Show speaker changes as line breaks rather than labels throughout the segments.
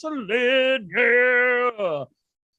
wrestling. Yeah.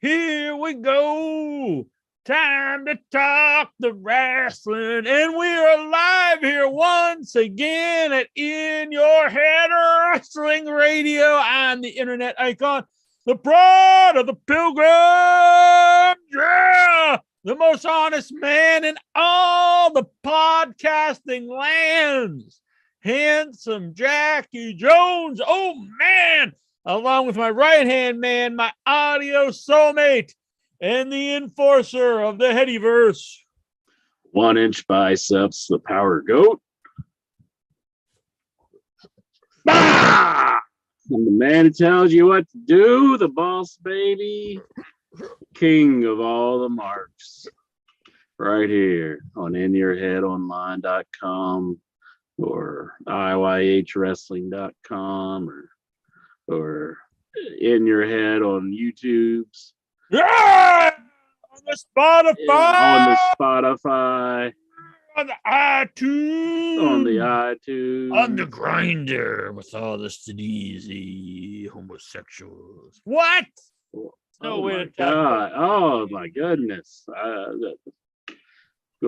Here we go. Time to talk the wrestling. And we are live here once again at In Your Head Wrestling Radio. I'm the internet icon, the pride of the pilgrim. Yeah. The most honest man in all the podcasting lands. Handsome Jackie Jones. Oh, man. Along with my right-hand man, my audio soulmate, and the enforcer of the Headyverse.
1 inch biceps, the power goat. Bah! I'm the man who tells you what to do, the boss baby. King of all the marks. Right here on inyourheadonline.com or IYHwrestling.com or In Your Head on YouTube's.
Yeah! On the Spotify!
On the Spotify.
On the iTunes!
On the iTunes.
On the grinder with all the easy homosexuals. What?
Oh my God. Oh my goodness. Going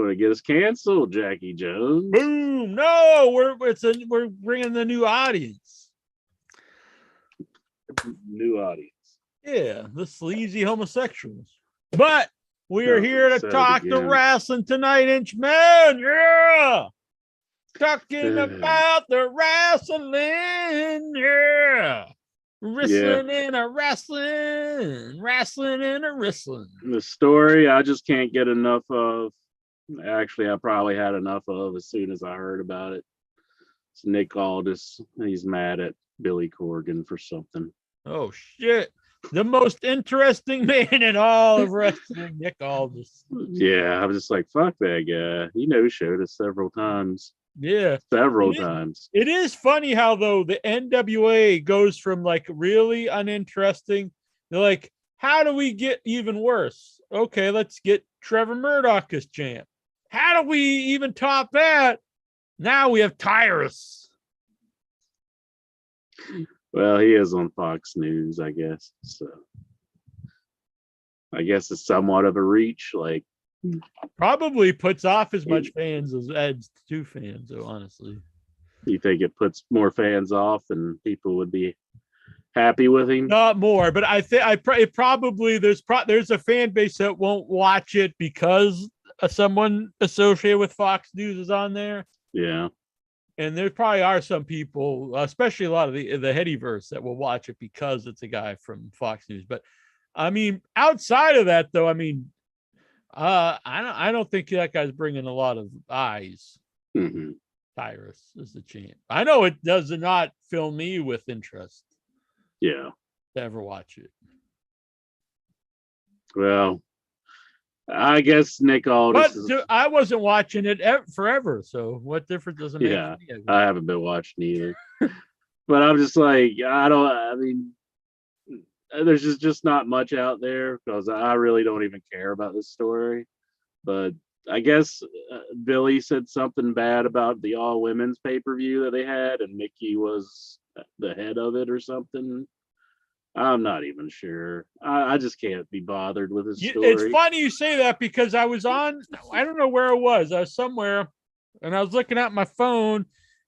to get us canceled, Jackie Jones.
Boom. No, we're bringing the new audience.
New audience.
Yeah, the sleazy homosexuals. But we are here to talk the wrestling tonight, Inch Man. Yeah. Talking about the wrestling. Yeah. Wrestling in a wrestling. Wrestling in a wrestling.
The story I just can't get enough of. Actually, I probably had enough of as soon as I heard about it. It's Nick Aldis. He's mad at Billy Corgan for something.
Oh, shit. The most interesting man in all of wrestling, Nick Aldis.
Yeah, I was just like, fuck that guy. He no-showed us several times.
Yeah.
Several times.
It is funny how, though, the NWA goes from, like, really uninteresting. They're like, how do we get even worse? Okay, let's get Trevor Murdoch as champ. How do we even top that? Now we have Tyrus.
Well, he is on Fox News, I guess. So I guess it's somewhat of a reach. Like,
probably puts off as much fans as adds to fans, though, honestly.
You think it puts more fans off and people would be happy with him?
Not more, but I think it probably there's a fan base that won't watch it because someone associated with Fox News is on there.
Yeah.
And there probably are some people, especially a lot of the Headyverse, that will watch it because it's a guy from Fox News. But I mean, outside of that, though, I mean, I don't think that guy's bringing a lot of eyes.
Mm-hmm.
Tyrus is the champ. I know it does not fill me with interest.
Yeah.
To ever watch it.
Well, I guess Nick Aldis.
But I wasn't watching it forever, so what difference does it make?
Yeah, I haven't been watching either. But I'm just like, I mean, there's just not much out there because I really don't even care about this story. But I guess Billy said something bad about the all women's pay-per-view that they had, and Nikki was the head of it or something. I'm not even sure. I just can't be bothered with his story.
It's funny you say that because I was on, I don't know where I was somewhere, and I was looking at my phone,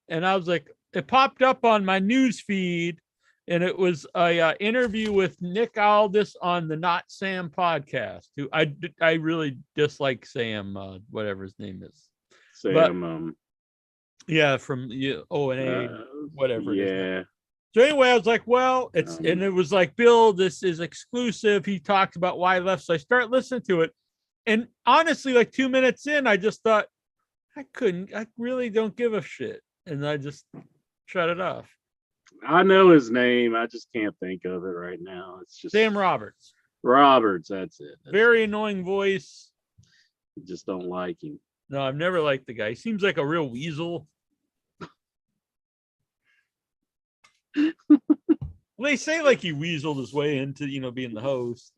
and I was like, it popped up on my news feed, and it was a interview with Nick Aldis on the Not Sam podcast. Who I really dislike Sam, whatever his name is.
Sam.
Yeah, from O&A, whatever.
Yeah.
So anyway, I was like, well, and it was like, Bill, this is exclusive. He talked about why he left. So I start listening to it. And honestly, like 2 minutes in, I just thought, I really don't give a shit. And I just shut it off.
I know his name. I just can't think of it right now. It's just
Sam Roberts.
That's it.
Very annoying voice.
Just don't like him.
No, I've never liked the guy. He seems like a real weasel. Well, they say like he weaseled his way into, being the host.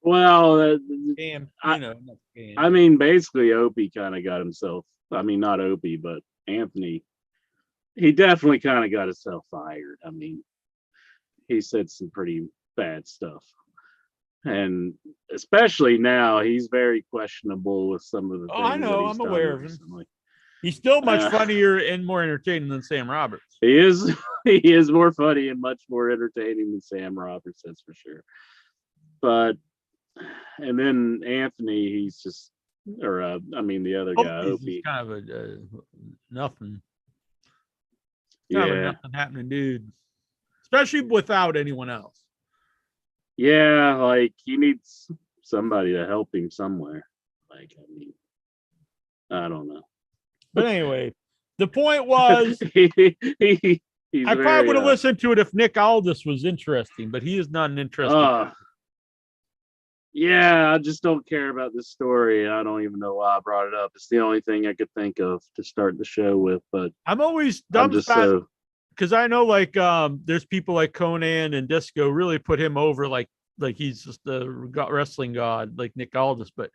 Well,
Damn,
I mean, basically, Opie kind of got himself. I mean, not Opie, but Anthony. He definitely kind of got himself fired. I mean, he said some pretty bad stuff. And especially now, he's very questionable with some of the
Oh, I
things that
know.
he's
I'm
done
aware of him.
recently.
He's still much
Uh,
funnier and more entertaining than Sam Roberts.
He is he is more funny and much more entertaining than Sam Roberts, that's for sure. But and then Anthony, he's just I mean the other guy,
He's
Opie.
kind of a nothing. Kind of a
Yeah.
nothing happening dude, especially without anyone else.
Yeah, like he needs somebody to help him somewhere. Like, I mean, I don't know.
But anyway, the point was,
He's
I probably would have
very
listened to it if Nick Aldis was interesting, but he is not an interesting.
yeah, I just don't care about this story. I don't even know why I brought it up. It's the only thing I could think of to start the show with, but
I'm always
I'm just
dumbfounded because I know like there's people like Conan and Disco really put him over like he's just a wrestling god like Nick Aldis, but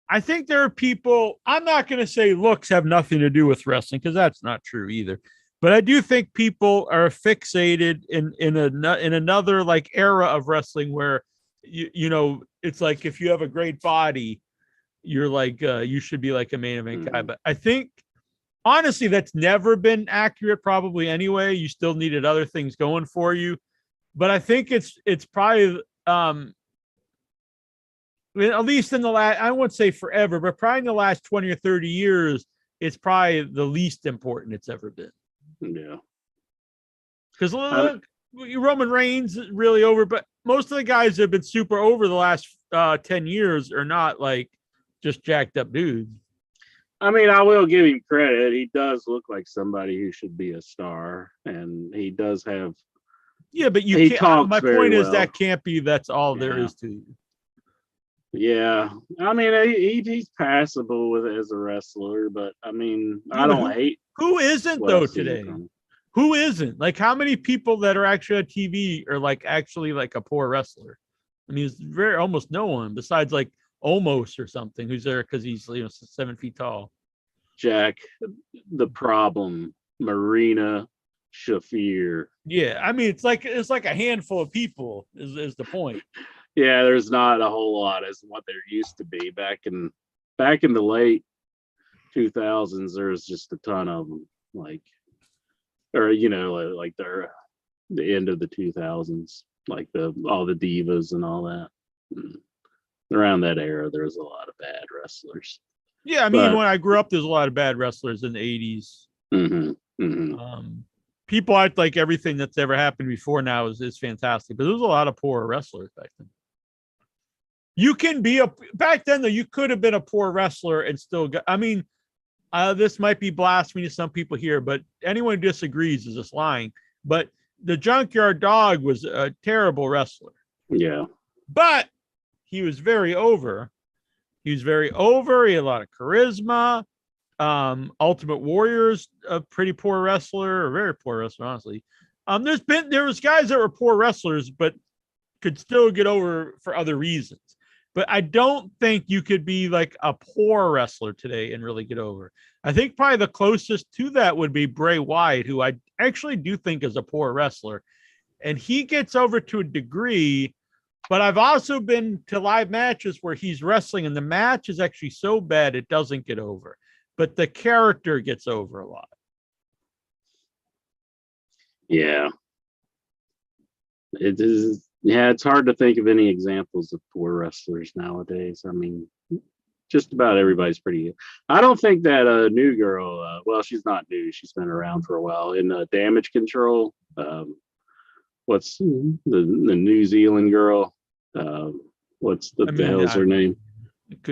I think there are people, I'm not going to say looks have nothing to do with wrestling because that's not true either. But I do think people are fixated in another like era of wrestling where you know it's like if you have a great body, you're like you should be like a main event guy. But I think honestly that's never been accurate probably anyway. You still needed other things going for you. But I think it's probably at least in the last, I won't say forever, but probably in the last 20 or 30 years, it's probably the least important it's ever been.
Yeah.
Because look, Roman Reigns is really over, but most of the guys that have been super over the last 10 years are not like just jacked up dudes.
I mean, I will give him credit. He does look like somebody who should be a star, and he does have.
Yeah, but
he
can't.
talks
My
very
point is
well.
that can't be. That's all there is to you.
Yeah, I mean, he's passable with it as a wrestler, but I mean, I don't hate.
Who isn't though today? Who isn't? Like, how many people that are actually on TV are like actually like a poor wrestler? I mean, it's almost no one besides like Omos or something who's there because he's 7 feet tall.
Jack, the problem, Marina Shafir.
Yeah, I mean, it's like a handful of people is the point.
Yeah, there's not a whole lot as what there used to be back in the late 2000s. There's just a ton of them, like the end of the 2000s, like all the divas and all that. Around that era, there was a lot of bad wrestlers.
Yeah, I mean, when I grew up, there's a lot of bad wrestlers in the 80s.
Mm-hmm, mm-hmm.
People act like everything that's ever happened before now is fantastic, but there was a lot of poor wrestlers back then. You can be back then though. You could have been a poor wrestler and still got. I mean, this might be blasphemy to some people here, but anyone who disagrees is just lying. But the Junkyard Dog was a terrible wrestler.
Yeah,
but he was very over. He was very over. He had a lot of charisma. Ultimate Warrior's a pretty poor wrestler, or very poor wrestler, honestly. There was guys that were poor wrestlers, but could still get over for other reasons. But I don't think you could be like a poor wrestler today and really get over. I think probably the closest to that would be Bray Wyatt, who I actually do think is a poor wrestler. And he gets over to a degree, but I've also been to live matches where he's wrestling and the match is actually so bad it doesn't get over. But the character gets over a lot.
Yeah. It is. Yeah, it's hard to think of any examples of poor wrestlers nowadays. I mean, just about everybody's pretty good. I don't think that new girl, well, she's not new. She's been around for a while. In Damage Control, what's the New Zealand girl? What's the hell's her name?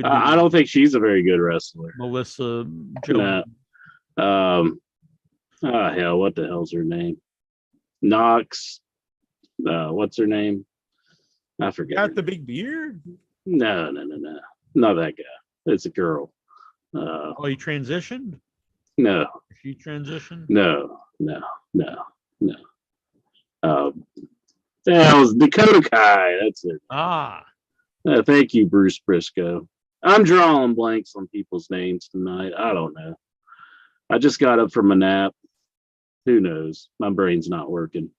I don't think she's a very good wrestler.
Melissa Jones.
Hell, what the hell's her name? Knox. What's her name? I forget.
Got the big beard?
No. Not that guy. It's a girl.
He transitioned?
No.
She transitioned?
No. That was Dakota Kai. That's it. Thank you, Bruce Briscoe. I'm drawing blanks on people's names tonight. I don't know. I just got up from a nap. Who knows? My brain's not working.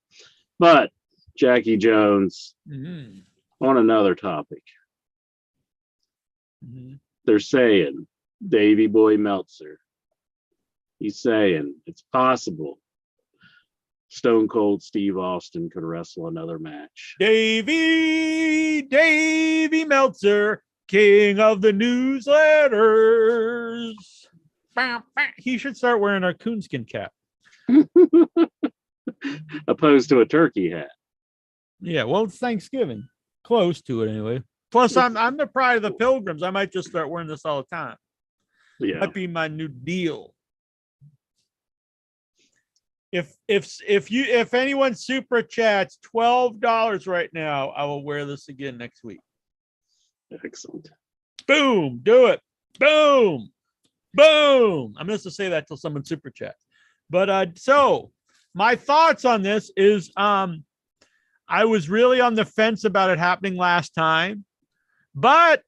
But Jackie Jones.
Mm-hmm.
On another topic, they're saying Davey Boy Meltzer. He's saying it's possible Stone Cold Steve Austin could wrestle another match.
Davey Meltzer, king of the newsletters. He should start wearing a coonskin cap.
Opposed to a turkey hat.
Yeah, well, it's Thanksgiving. Close to it anyway. Plus, I'm the pride of the Pilgrims. I might just start wearing this all the time.
Yeah.
Might be my new deal. If anyone super chats $12 right now, I will wear this again next week.
Excellent.
Boom, do it. Boom. Boom. I'm going to say that till someone super chats. But so my thoughts on this is I was really on the fence about it happening last time, but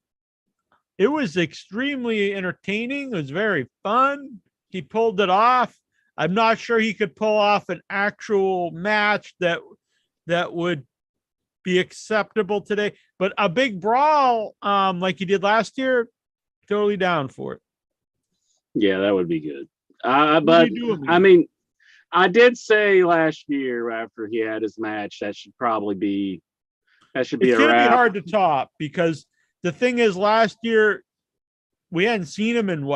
it was extremely entertaining. It was very fun. He pulled it off. I'm not sure he could pull off an actual match that would be acceptable today, but a big brawl like he did last year, totally down for it.
Yeah, that would be good. But I mean, I did say last year after he had his match that should be
it's
a
gonna
wrap.
be hard to top because the thing is, last year we hadn't seen him in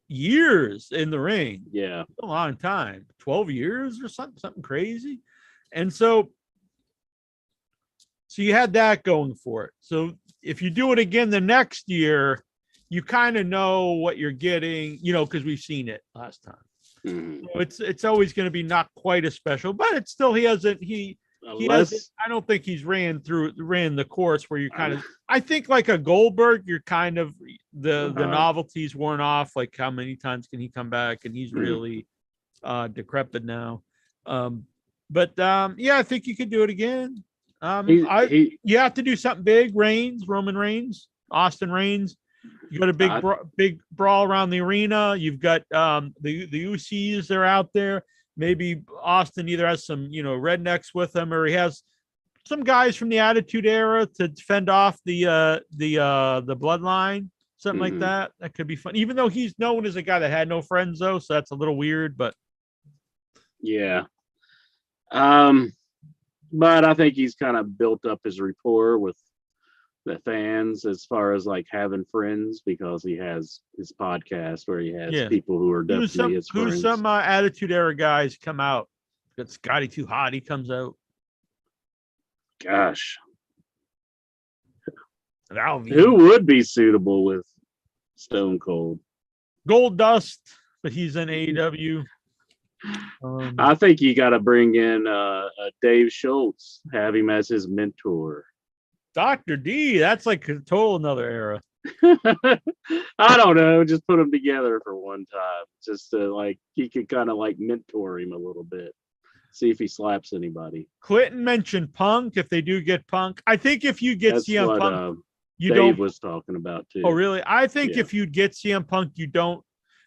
years in the ring.
Yeah,
a long time, 12 years or something crazy. And so you had that going for it. So if you do it again the next year, you kind of know what you're getting, because we've seen it last time.
Mm-hmm.
So it's always going to be not quite as special, but it's still he hasn't. I don't think he's ran the course where you kind of. I think like a Goldberg, you're kind of the novelty's worn off. Like how many times can he come back? And he's really decrepit now. Yeah, I think you could do it again. You have to do something big. Roman Reigns, Austin Reigns. You got a big brawl around the arena. You've got the UCs. They're out there. Maybe Austin either has some rednecks with him, or he has some guys from the Attitude Era to fend off the bloodline, something like that. That could be fun. Even though he's known as a guy that had no friends, though, so that's a little weird. But
yeah, but I think he's kind of built up his rapport with the fans as far as like having friends, because he has his podcast where he has people who are definitely his friends.
Who's some Attitude Era guys come out? Got Scotty Too Hot. He comes out.
Gosh, who would be suitable with Stone Cold?
Gold Dust, but he's in AEW.
I think you got to bring in Dave Schultz, have him as his mentor.
Dr. D, that's like a total another era.
I don't know. Just put them together for one time. Just to he could kind of mentor him a little bit. See if he slaps anybody.
Clinton mentioned Punk. If they do get Punk, I think if you get CM Punk,
Dave was talking about too.
Oh, really? I think if you get CM Punk, you don't.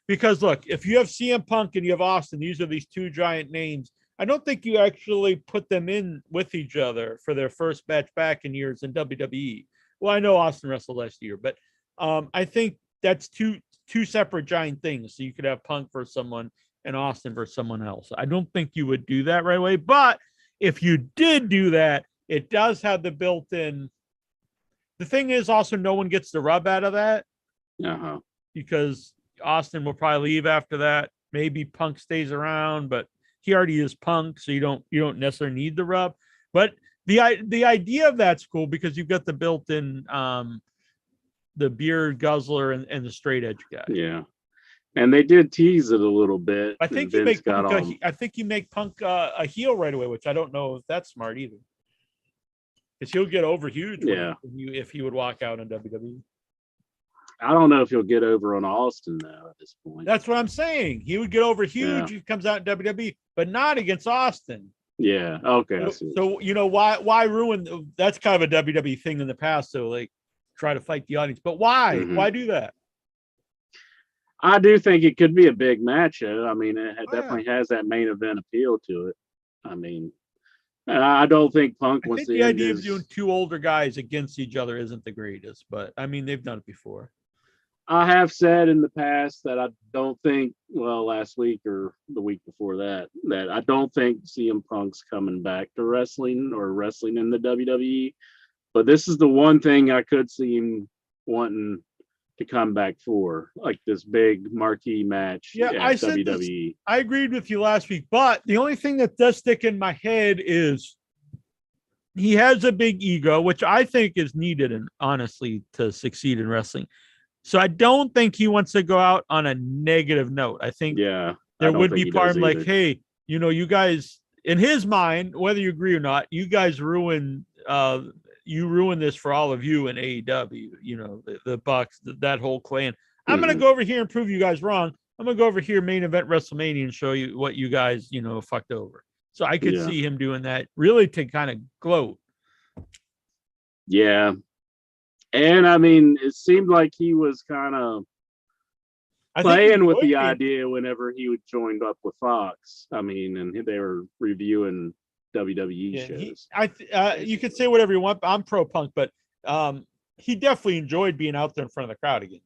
Because look, if you have CM Punk and you have Austin, these are these two giant names. I don't think you actually put them in with each other for their first match back in years in WWE. Well, I know Austin wrestled last year, but I think that's two separate giant things. So you could have Punk versus someone and Austin versus someone else. I don't think you would do that right away. But if you did do that, it does have the built-in. The thing is also no one gets the rub out of that because Austin will probably leave after that. Maybe Punk stays around, but he already is Punk, so you don't necessarily need the rub. But the idea of that's cool because you've got the built-in the beard guzzler and the straight edge guy.
Yeah, and they did tease it a little bit.
I think you make Punk a heel right away, which I don't know if that's smart either, because he'll get over huge. If he would walk out in WWE.
I don't know if he'll get over on Austin though at this point.
That's what I'm saying. He would get over huge if he comes out in WWE, but not against Austin.
Yeah. Okay.
So why ruin? That's kind of a WWE thing in the past. So try to fight the audience, but why?
Mm-hmm.
Why do that?
I do think it could be a big match. I mean, it definitely has that main event appeal to it. I mean, And I don't think Punk
I
wants
think
to
the
end
idea of
his.
doing two older guys against each other isn't the greatest, but I mean they've done it before.
I have said in the past that I don't think, well, last week or the week before that, that I don't think CM Punk's coming back to wrestling or wrestling in the WWE. But this is the one thing I could see him wanting to come back for, like this big marquee match
Yeah, I
at
said this.
WWE.
I agreed with you last week, but the only thing that does stick in my head is he has a big ego, which I think is needed and honestly to succeed in wrestling. So I don't think he wants to go out on a negative note. I think
Yeah, I
there
don't
would
think
be
he
part
does
of him like,
either.
hey, you guys, in his mind, whether you agree or not, you guys ruin this for all of you in AEW, the Bucks, that whole clan. I'm gonna
Mhm.
go over here and prove you guys wrong. I'm gonna go over here, main event WrestleMania, and show you what you guys, fucked over. So I could
Yeah,
see him doing that really to kind of gloat.
yeah, and I mean, it seemed like he was kind of
I think he
playing with
enjoyed
the
being.
idea whenever he would joined up with Fox. I mean, and they were reviewing WWE
Yeah,
shows.
you could say whatever you want. I'm pro Punk, but he definitely enjoyed being out there in front of the crowd again.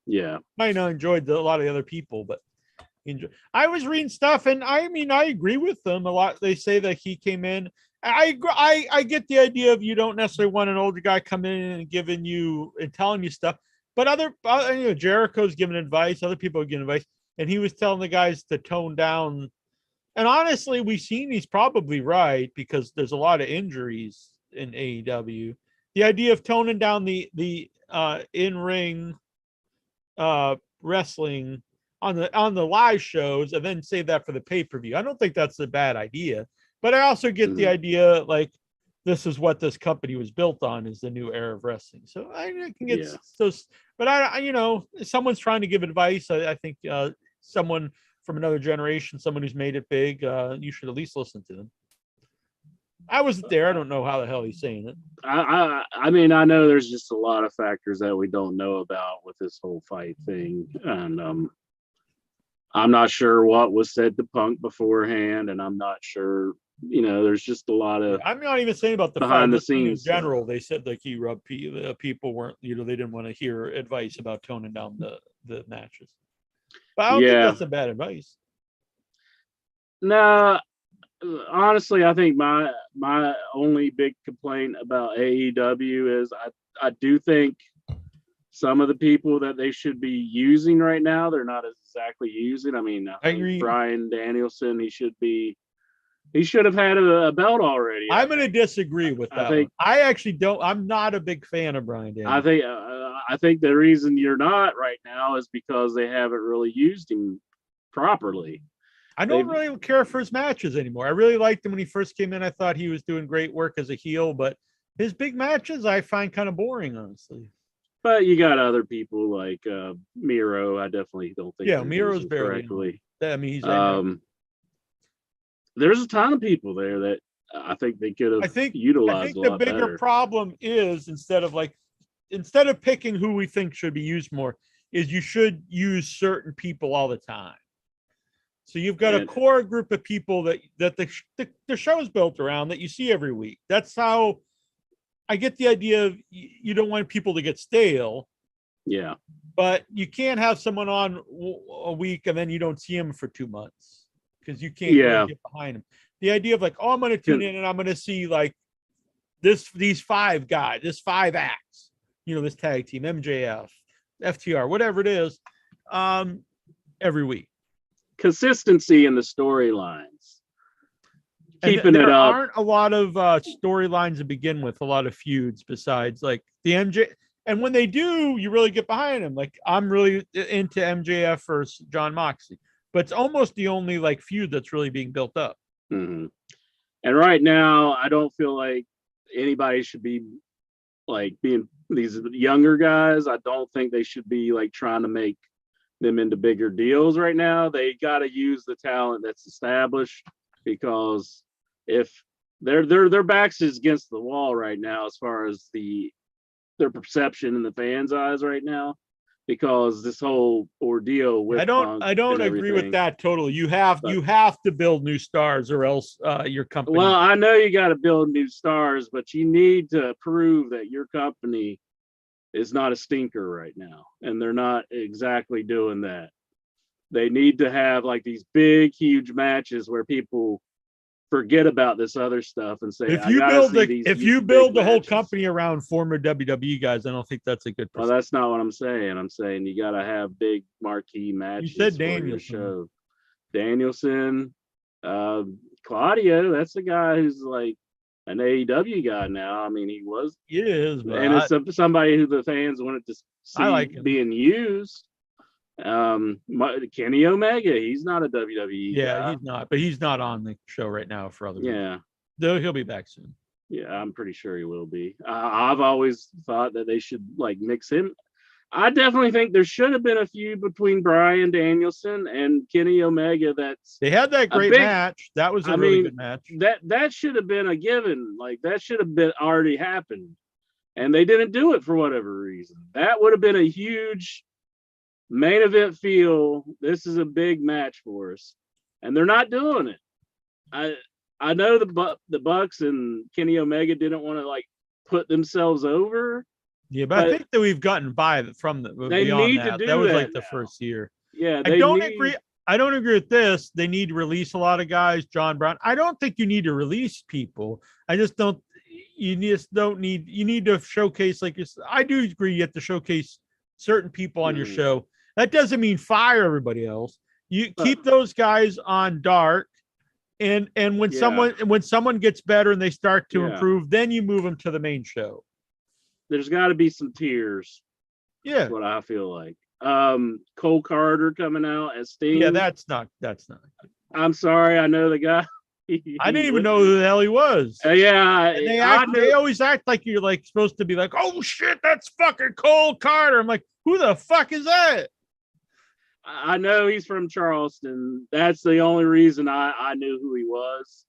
Yeah,
Might not enjoyed a lot of the other people, but I was reading stuff, and I mean, I agree with them a lot. They say that he came in. I get the idea of you don't necessarily want an older guy coming in and giving you and telling you stuff, but Jericho's giving advice, other people are giving advice, and he was telling the guys to tone down. And honestly, we've seen he's probably right because there's a lot of injuries in AEW. The idea of toning down the in ring wrestling on the live shows and then save that for the pay per view. I don't think that's a bad idea, but I also get the
mhm.
idea like this is what this company was built on is the new era of wrestling. So I can get
Yeah,
those, but someone's trying to give advice. I think someone from another generation, someone who's made it big, you should at least listen to them. I wasn't there. I don't know how the hell he's saying it.
I mean, I know there's just a lot of factors that we don't know about with this whole fight thing, and I'm not sure what was said to Punk beforehand, and I'm not sure. There's just a lot
Yeah,
of
I'm not even saying about the fight. I'm
behind the
just saying in
scenes stuff.
general, they said like he rubbed people weren't, they didn't want to hear advice about toning down the matches. But I don't think
Yeah,
that's a bad advice.
no, honestly, I think my only big complaint about AEW is I do think some of the people that they should be using right now they're not exactly using. I mean, I
I
think
agree.
Brian Danielson he should have had a belt already.
I'm going to disagree with
I
that one.
think
I actually don't. I'm not a big fan of Brian
I
Daniels.
think I think the reason you're not right now is because they haven't really used him properly.
I don't
They've
really care for his matches anymore. I really liked him when he first came in. I thought he was doing great work as a heel, but his big matches I find kind of boring, honestly.
But you got other people like Miro. I definitely don't think
Yeah,
they're
Miro's
using
barely in.
correctly.
I mean, he's in there.
There's a ton of people there that I think they could
I
have
think I
utilized
think
a
the
lot
bigger
better.
problem is instead of picking who we think should be used more, is you should use certain people all the time. So you've got a
And
core group of people that the show's built around that you see every week. That's how I get the idea of you don't want people to get stale,
yeah,
but you can't have someone on a week and then you don't see them for 2 months because you can't really
yeah,
get behind them. The idea of like, oh, I'm going to tune in and I'm going to see like these five guys, this five acts, this tag team, MJF, FTR, whatever it is, every week.
consistency in the storylines,
And
keeping it
there
up.
aren't a lot of storylines to begin with, a lot of feuds besides like the MJ. And when they do, you really get behind them. Like I'm really into MJF versus John Moxley, but it's almost the only like feud that's really being built up.
Mm-hmm. And right now, I don't feel like anybody should be like being these younger guys. I don't think they should be like trying to make them into bigger deals right now. They got to use the talent that's established because if their backs is against the wall right now as far as their perception in the fans' eyes right now, because this whole ordeal with Punk
I don't
and
agree with
everything.
that totally. You
But,
have to build new stars, or else your company.
well, I know you got to build new stars, but you need to prove that your company is not a stinker right now, and they're not exactly doing that. They need to have like these big, huge matches where people forget about this other stuff and say,
if
"I
you
gotta
build
see
the
these
if you
big
build the whole
matches."
company around former WWE guys, I don't think that's a good.
Well, that's not what I'm saying. I'm saying you got to have big marquee
You said
matches for your
Danielson.
show. Danielson, Claudio, that's the guy who's like an AEW guy now. I mean, he was,
It is, but
and it's somebody who the fans wanted to
I
see
like him.
being used. Kenny Omega, he's not a WWE
Yeah,
guy.
he's not, but he's not on the show right now for other reasons.
Yeah,
Though he'll be back soon.
yeah, I'm pretty sure he will be. I've always thought that they should like mix him. I definitely think there should have been a feud between Bryan Danielson and Kenny Omega.
They had that great match. That was a really good match.
That should have been a given. Like that should have been already happened, and they didn't do it for whatever reason. That would have been a huge main event feel. This is a big match for us, and they're not doing it. I know the Bucks and Kenny Omega didn't want to like put themselves over.
Yeah, but I think that we've gotten by from the
they
beyond
need
that.
to do
that was
that
like the
now.
first year.
Yeah,
I don't agree. I don't agree with this. They need to release a lot of guys. John Brown. I don't think you need to release people. I just don't. You just don't need. You need to showcase like I do agree. You have to showcase certain people on your show. That doesn't mean fire everybody else. You keep those guys on dark, and when someone gets better and they start to improve, then you move them to the main show.
There's got to be some tears.
Yeah,
that's what I feel like. Cole Carter coming out as Sting.
Yeah, that's not.
I'm sorry, I know the guy.
I didn't even know who the hell he was.
Yeah,
and they always act like you're like supposed to be like, oh shit, that's fucking Cole Carter. I'm like, who the fuck is that?
I know he's from Charleston. That's the only reason I knew who he was.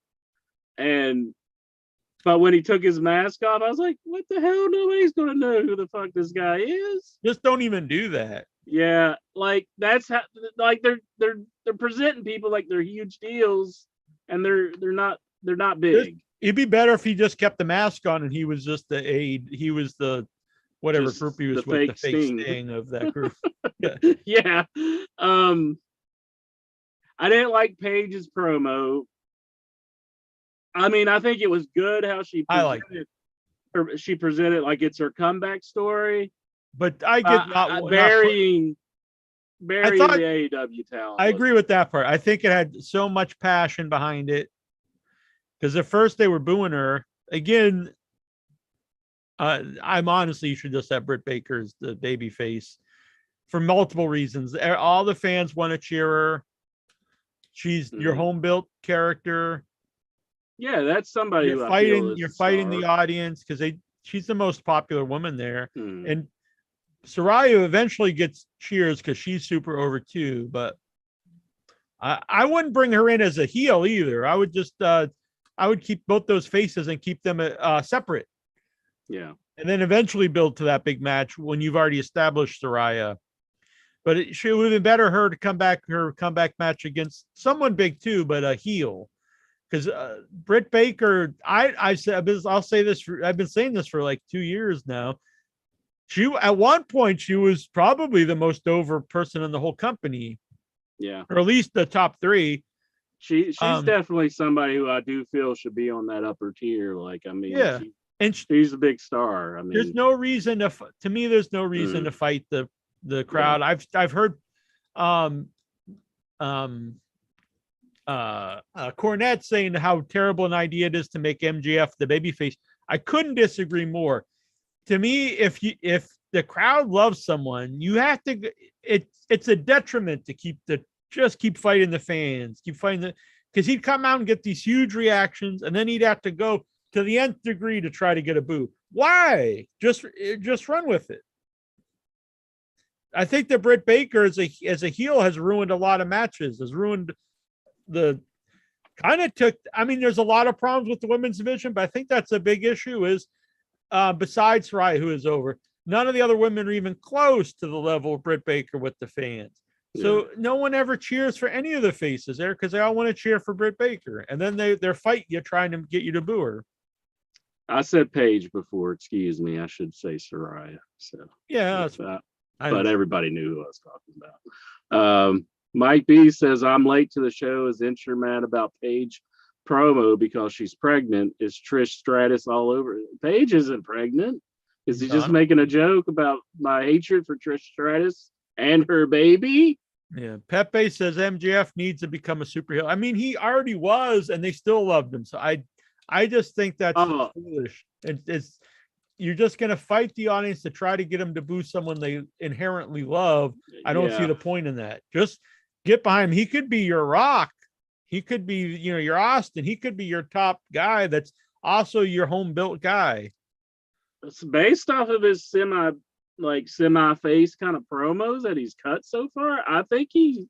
But when he took his mask off, I was like, what the hell? Nobody's gonna know who the fuck this guy is.
Just don't even do that.
Yeah, like that's how like they're presenting people like they're huge deals, and they're not big.
It'd be better if he just kept the mask on and he was just the aide. He was the whatever
Just
group he was with, the fake Sting of that group.
Yeah. I didn't like Paige's promo. I mean, I think it was good how she presented like it's her comeback story.
But I get
burying the AEW talent.
I agree with that part. I think it had so much passion behind it. Because at first they were booing her. Again, I'm honestly, you should just have Britt Baker as the baby face for multiple reasons. All the fans want to cheer her. She's your home built character.
Yeah, that's somebody
you're fighting the audience because she's the most popular woman there. And Saraya eventually gets cheers because she's super over too. But I wouldn't bring her in as a heel either. I would just I would keep both those faces and keep them separate.
Yeah.
And then eventually build to that big match when you've already established Saraya. But it would have been better her comeback match against someone big too, but a heel. Because Britt Baker, I'll say this. I've been saying this for like 2 years now. At one point she was probably the most over person in the whole company.
Yeah,
or at least the top 3.
She's definitely somebody who I do feel should be on that upper tier. Like, I mean,
yeah,
she's a big star. I mean,
there's no reason to me. There's no reason to fight the crowd. Yeah. I've heard Cornette saying how terrible an idea it is to make MJF the babyface. I couldn't disagree more. To me, if the crowd loves someone, you have to. It's a detriment to keep fighting the fans, because he'd come out and get these huge reactions, and then he'd have to go to the nth degree to try to get a boo. Why? Just run with it. I think that Britt Baker as a heel has ruined a lot of matches. Has ruined there's a lot of problems with the women's division, but I think that's a big issue. Is besides Saraya, who is over, None of the other women are even close to the level of Britt Baker with the fans. So no one ever cheers for any of the faces there because they all want to cheer for Britt Baker. And then they're fighting you, trying to get you to boo her.
I said Paige before. Excuse me. I should say Saraya. So
yeah,
but everybody knew who I was talking about. Mike B says I'm late to the show. Is Incher mad about Paige promo because she's pregnant? Is Trish Stratus all over? Paige isn't pregnant. Is he just making a joke about my hatred for Trish Stratus and her baby?
Yeah, Pepe says MJF needs to become a superhero. I mean, he already was, and they still loved him. So I just think that's foolish. It's you're just going to fight the audience to try to get them to boo someone they inherently love. I don't see the point in that. Just get behind him. He could be your Rock. He could be, your Austin. He could be your top guy. That's also your home built guy.
It's based off of his semi face kind of promos that he's cut so far. I think he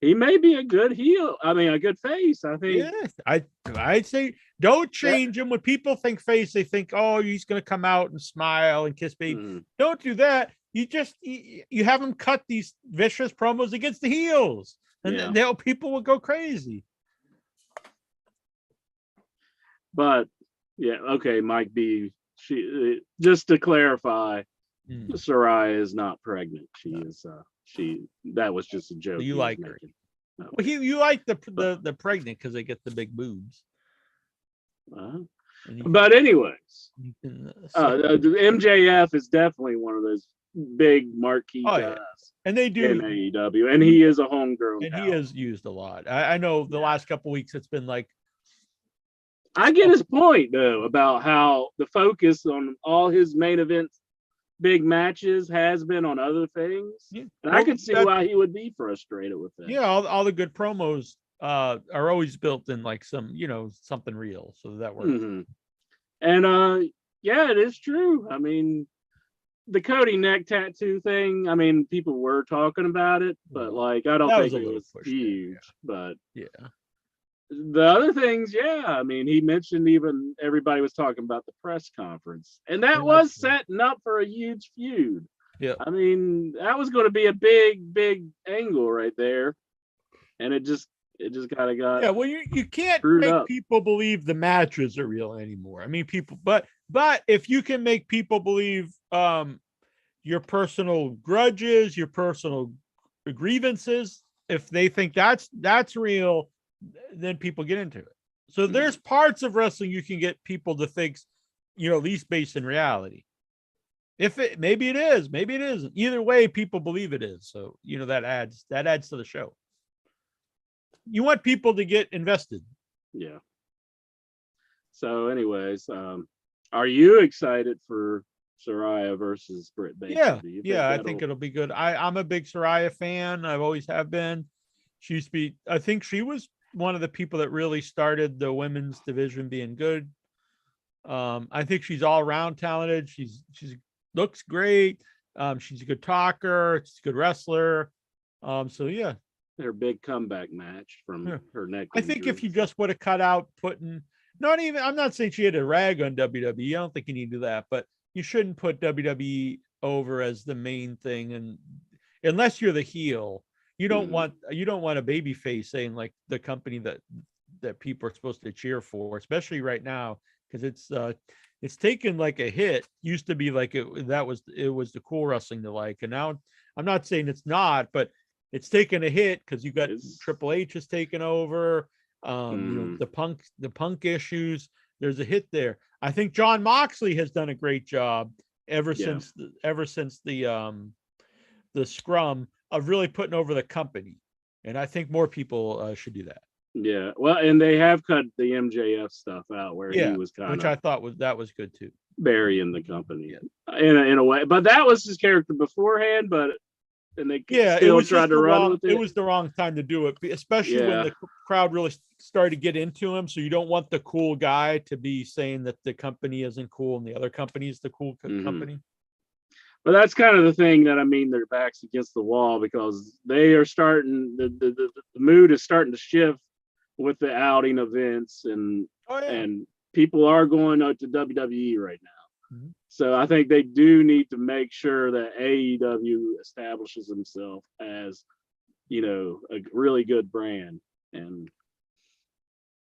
may be a good heel. I mean, a good face. I think.
Yeah, I'd say don't change him. When people think face, they think, oh, he's going to come out and smile and kiss baby. Don't do that. You have him cut these vicious promos against the heels, and then people will go crazy.
But okay, Mike B. She just to clarify, Saraya is not pregnant. She is. That was just a joke.
You like her? Okay. Well, you like the pregnant because they get the big boobs.
But anyways, the MJF is definitely one of those big marquee guys.
And they do
in AEW, and he is a homegrown.
And he is used a lot. I know the last couple weeks it's been like.
I get his point though about how the focus on all his main events, big matches, has been on other things. Yeah. And I could see why he would be frustrated with that.
Yeah, all the good promos are always built in like some, something real, so that works.
Mm-hmm. And it is true. I mean, the Cody neck tattoo thing. I mean, people were talking about it, but like I don't think it was huge. But the other things, I mean, he mentioned even everybody was talking about the press conference, and that was setting up for a huge feud.
Yeah,
I mean, that was going to be a big angle right there, and it just kind of got.
Yeah, well, you can't make people believe the matches are real anymore. I mean, but if you can make people believe your personal grudges, your personal grievances, if they think that's real, then people get into it. So there's parts of wrestling you can get people to think, at least based in reality. Maybe it is, maybe it isn't. Either way, people believe it is. So that adds to the show. You want people to get invested.
Yeah. So, anyways, are you excited for Saraya versus Britt Baker?
I think it'll be good. I'm a big Saraya fan. I've always have been. I think she was one of the people that really started the women's division being good. I think she's all around talented. She's looks great. She's a good talker. She's a good wrestler.
Their big comeback match from her neck.
I think if you just would have cut out I'm not saying she had a rag on WWE. I don't think you need to do that, but you shouldn't put WWE over as the main thing. And unless you're the heel, you don't want a baby face saying like the company that people are supposed to cheer for, especially right now, because it's taken like a hit. Used to be like it was the cool wrestling to like, and now I'm not saying it's not, but it's taken a hit because you got Triple H has taken over. The punk issues. There's a hit there. I think John Moxley has done a great job ever since the scrum of really putting over the company, and I think more people should do that.
Yeah, well, and they have cut the MJF stuff out where he was kind of,
which I thought was good too,
burying the company in a way. But that was his character beforehand. And they still tried to run with it.
It was the wrong time to do it, especially when the crowd really started to get into him. So you don't want the cool guy to be saying that the company isn't cool and the other company is the cool company.
But that's kind of the thing that, I mean, their backs against the wall because they are starting, the mood is starting to shift with the outing events and people are going out to WWE right now. So I think they do need to make sure that AEW establishes himself as, a really good brand and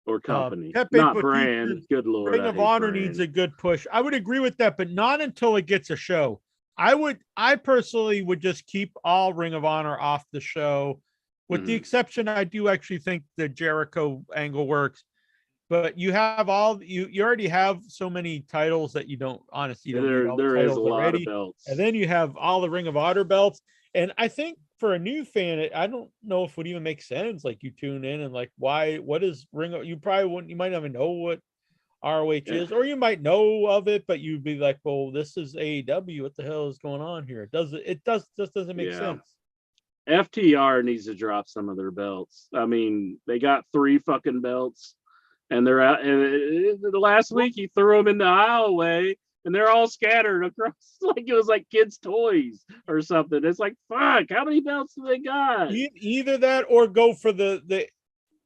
or company,
Pepe
not
Batista,
brand. Good Lord,
Ring
I
of
hate
Honor
brand.
needs a good push. I would agree with that, but not until it gets a show. I personally would just keep all Ring of Honor off the show, with the exception, I do actually think the Jericho angle works. But you have you already have so many titles that you don't need all the
There is a
titles
lot of
already.
belts,
And then you have all the Ring of Honor belts. And I think for a new fan, I don't know if it would even make sense. Like, you tune in and like, what is you probably wouldn't, you might not even know what ROH is, or you might know of it, but you'd be like, well, this is AEW. What the hell is going on here? It just doesn't make sense.
FTR needs to drop some of their belts. I mean, they got 3 fucking belts. And they're out. And the last week he threw them in the aisleway, and they're all scattered across, like it was like kids' toys or something. It's like, fuck, how many belts do they got?
Either that or go for the.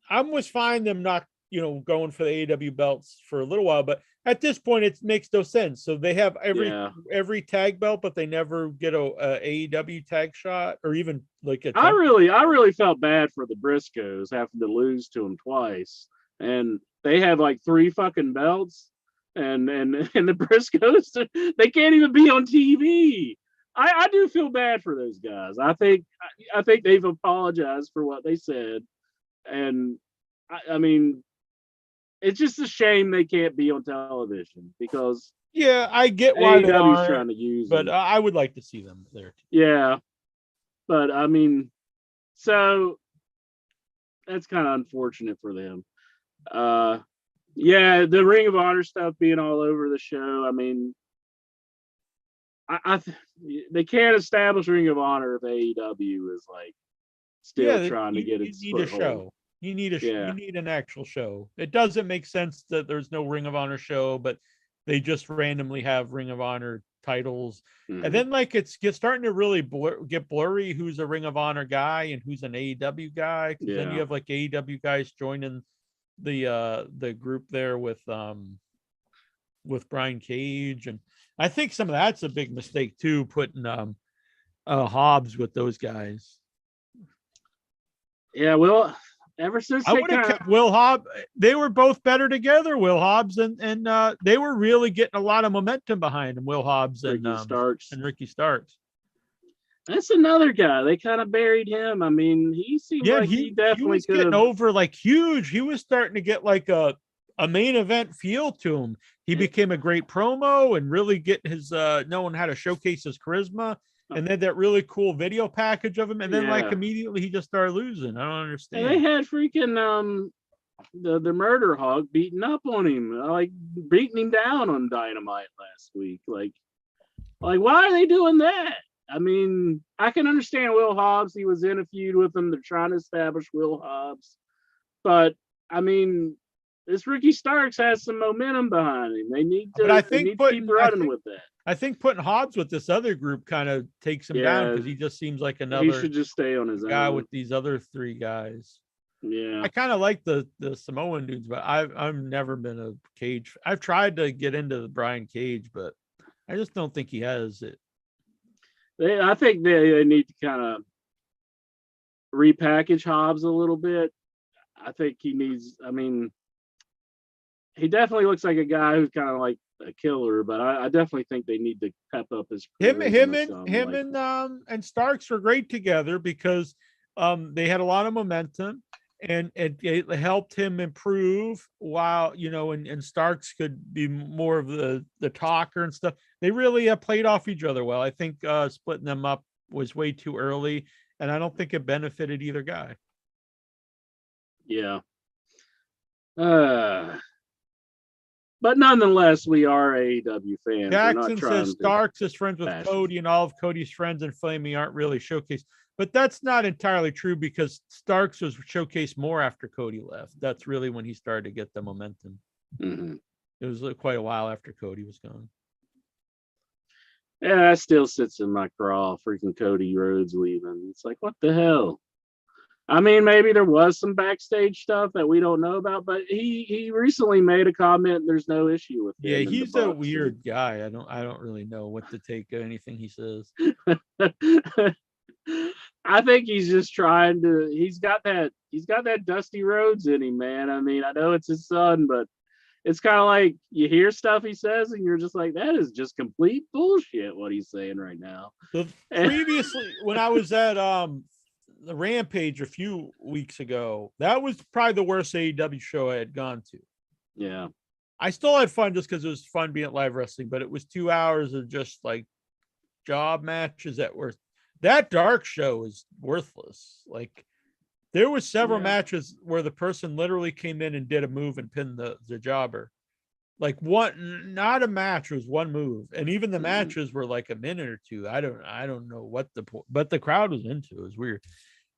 I was fine them not going for the AEW belts for a little while, but at this point it makes no sense. So they have every tag belt, but they never get a AEW tag shot or even like a.
I really felt bad for the Briscoes having to lose to them twice, and they have like 3 fucking belts, and the Briscoes, they can't even be on TV. I do feel bad for those guys. I think they've apologized for what they said, and I mean, it's just a shame they can't be on television because
I get why they are
trying to use
but
them.
I would like to see them there too.
Yeah, but I mean, so that's kind of unfortunate for them. The Ring of Honor stuff being all over the show. I mean, they can't establish Ring of Honor if AEW is like still trying to get its foothold.
Show. You need an actual show. It doesn't make sense that there's no Ring of Honor show, but they just randomly have Ring of Honor titles. And then like it's starting to really get blurry who's a Ring of Honor guy and who's an AEW guy. Because then you have like AEW guys joining the group there with Brian Cage, and I think some of that's a big mistake too, putting Hobbs with those guys.
Yeah, well, ever since
I would have kept Will Hobbs. They were both better together, Will Hobbs and they were really getting a lot of momentum behind him, Will Hobbs and Ricky Starks. That's
another guy. They kind of buried him. I mean, he seemed like he definitely
was getting over like huge. He was starting to get like a main event feel to him. He became a great promo and really get his knowing how to showcase his charisma. And then that really cool video package of him, and then like immediately he just started losing. I don't understand.
And they had freaking the murder hog beating up on him, like beating him down on Dynamite last week. Like why are they doing that? I mean, I can understand Will Hobbs. He was in a feud with them. They're trying to establish Will Hobbs, but I mean, this Ricky Starks has some momentum behind him. They need to. Keep running with that.
I think putting Hobbs with this other group kind of takes him down because he just seems like another.
He should just stay on his
guy
own
with these other 3 guys.
Yeah,
I kind of like the Samoan dudes, but I've never been a Cage. I've tried to get into the Brian Cage, but I just don't think he has it.
I think they need to kind of repackage Hobbs a little bit. I think he needs. I mean, he definitely looks like a guy who's kind of like a killer, but I definitely think they need to pep up his
him and Starks were great together because they had a lot of momentum and it helped him improve while and Starks could be more of the talker and stuff. They really played off each other well. I think splitting them up was way too early, and I don't think it benefited either guy.
Yeah. But nonetheless, we are AEW fans.
Jackson says Starks is friends with Cody, and all of Cody's friends in Flamey aren't really showcased. But that's not entirely true because Starks was showcased more after Cody left. That's really when he started to get the momentum.
Mm-hmm.
It was quite a while after Cody was gone.
Yeah, that still sits in my craw. Freaking Cody Rhodes leaving. It's like, what the hell? I mean, maybe there was some backstage stuff that we don't know about, but he recently made a comment. There's no issue with
Yeah,
him in the
he's a
Bucks.
weird guy. I don't really know what to take of anything he says.
I think he's just trying to. He's got that Dusty Rhodes in him, man. I mean, I know it's his son, but it's kind of like you hear stuff he says, and you're just like, that is just complete bullshit. What he's saying right now.
So previously, when I was at the Rampage a few weeks ago, that was probably the worst AEW show I had gone to.
Yeah.
I still had fun just because it was fun being at live wrestling, but it was 2 hours of just like job matches that dark show is worthless. Like there was several matches where the person literally came in and did a move and pinned the jobber. Like one, not a match, it was one move, and even the matches were like a minute or two. I don't know what but the crowd was into. It was weird.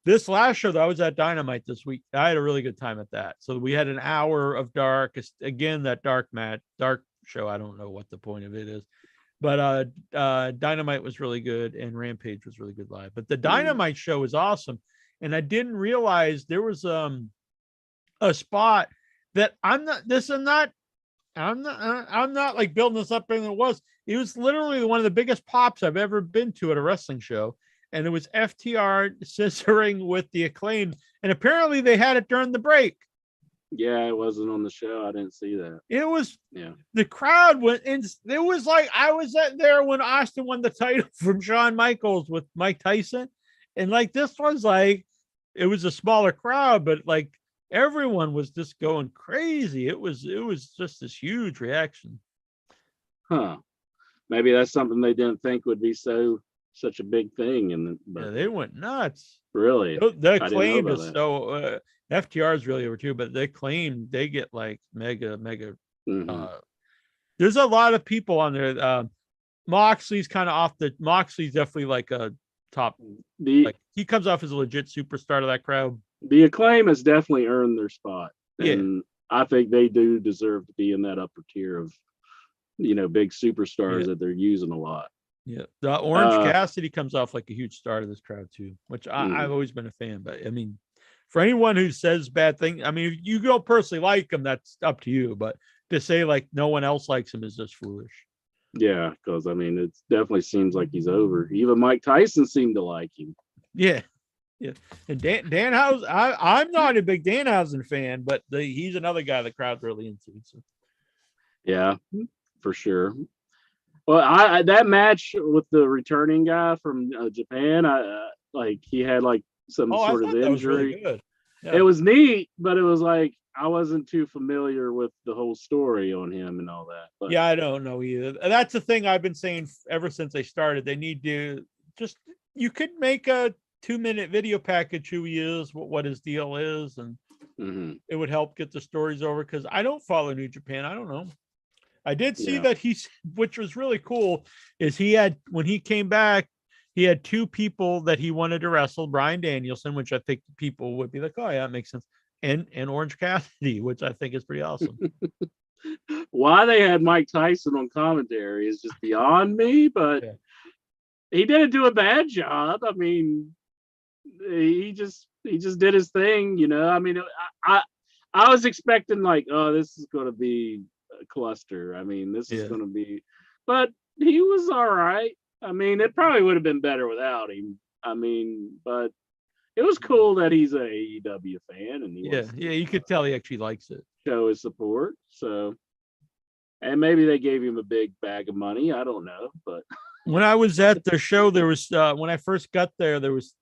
This last show that I was at Dynamite this week, I had a really good time at that. So we had an hour of dark. Again, that dark show. I don't know what the point of it is, but Dynamite was really good and Rampage was really good live. But the Dynamite show was awesome, and I didn't realize there was a spot that I'm not like building this up than it was. It was literally one of the biggest pops I've ever been to at a wrestling show. And it was FTR scissoring with the Acclaim. And apparently they had it during the break.
Yeah, it wasn't on the show. I didn't see that.
It was, the crowd went, and it was like I was there when Austin won the title from Shawn Michaels with Mike Tyson. And like this was like, it was a smaller crowd, but like everyone was just going crazy. It was just this huge reaction.
Huh. Maybe that's something they didn't think would be such a big thing,
yeah, they went nuts.
Really,
the Acclaim is so FTR is really over too, but they claim they get like mega. There's a lot of people on there. Moxley's kind of off the. Moxley's definitely like a top. Like he comes off as a legit superstar to that crowd.
The Acclaim has definitely earned their spot, and
yeah.
I think they do deserve to be in that upper tier of, big superstars that they're using a lot.
Yeah, the Orange Cassidy comes off like a huge star to this crowd too, which I've always been a fan. But I mean, for anyone who says bad things, I mean, if you don't personally like him, that's up to you. But to say like no one else likes him is just foolish.
Yeah, because I mean, it definitely seems like he's over. Even Mike Tyson seemed to like him.
Yeah, yeah. And Danhausen, I'm not a big Danhausen fan, but he's another guy the crowd's really into. So.
Yeah, for sure. Well, I that match with the returning guy from Japan, he had like some sort of injury.
That was really good.
Yeah. It was neat, but it was like I wasn't too familiar with the whole story on him and all that. But
yeah, I don't know either. That's the thing I've been saying ever since they started. They need to you could make a 2-minute video package who he is, what his deal is, and it would help get the stories over. Because I don't follow New Japan. I don't know. I did see that which was really cool, is when he came back, he had 2 people that he wanted to wrestle, Bryan Danielson, which I think people would be like, oh yeah, that makes sense. And Orange Cassidy, which I think is pretty awesome.
Why they had Mike Tyson on commentary is just beyond me, but he didn't do a bad job. I mean, he just did his thing, I mean, I was expecting like, oh, this is going to be cluster. I mean, this is going to be, but he was all right. I mean, it probably would have been better without him. I mean, but it was cool that he's a AEW fan, and
you could tell he actually likes it.
Show his support. So, and maybe they gave him a big bag of money. I don't know, but
when I was at the show, there was when I first got there was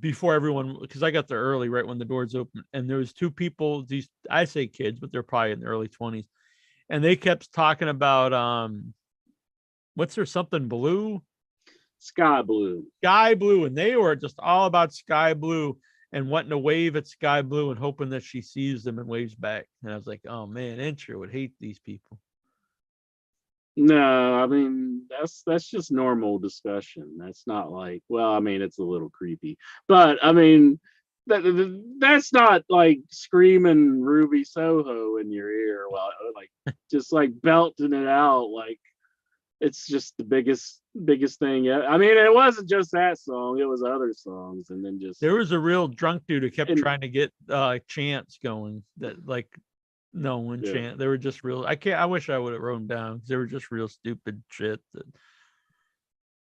before everyone, because I got there early, right when the doors opened, and there was 2 people. I say kids, but they're probably in their early 20s. And they kept talking about what's there, something blue?
Sky Blue.
And they were just all about Sky Blue and wanting to wave at Sky Blue and hoping that she sees them and waves back. And I was like, oh man, Incher would hate these people.
No, I mean, that's just normal discussion. That's not like, well, I mean, it's a little creepy, but I mean, that's not like screaming Ruby Soho in your ear, well, like just like belting it out, like it's just the biggest thing. I mean, it wasn't just that song; it was other songs, and then just
There was a real drunk dude who kept
and
trying to get chants going that like no one
yeah,
chant. They were just real. I wish I would have wrote them down because they were just real stupid shit that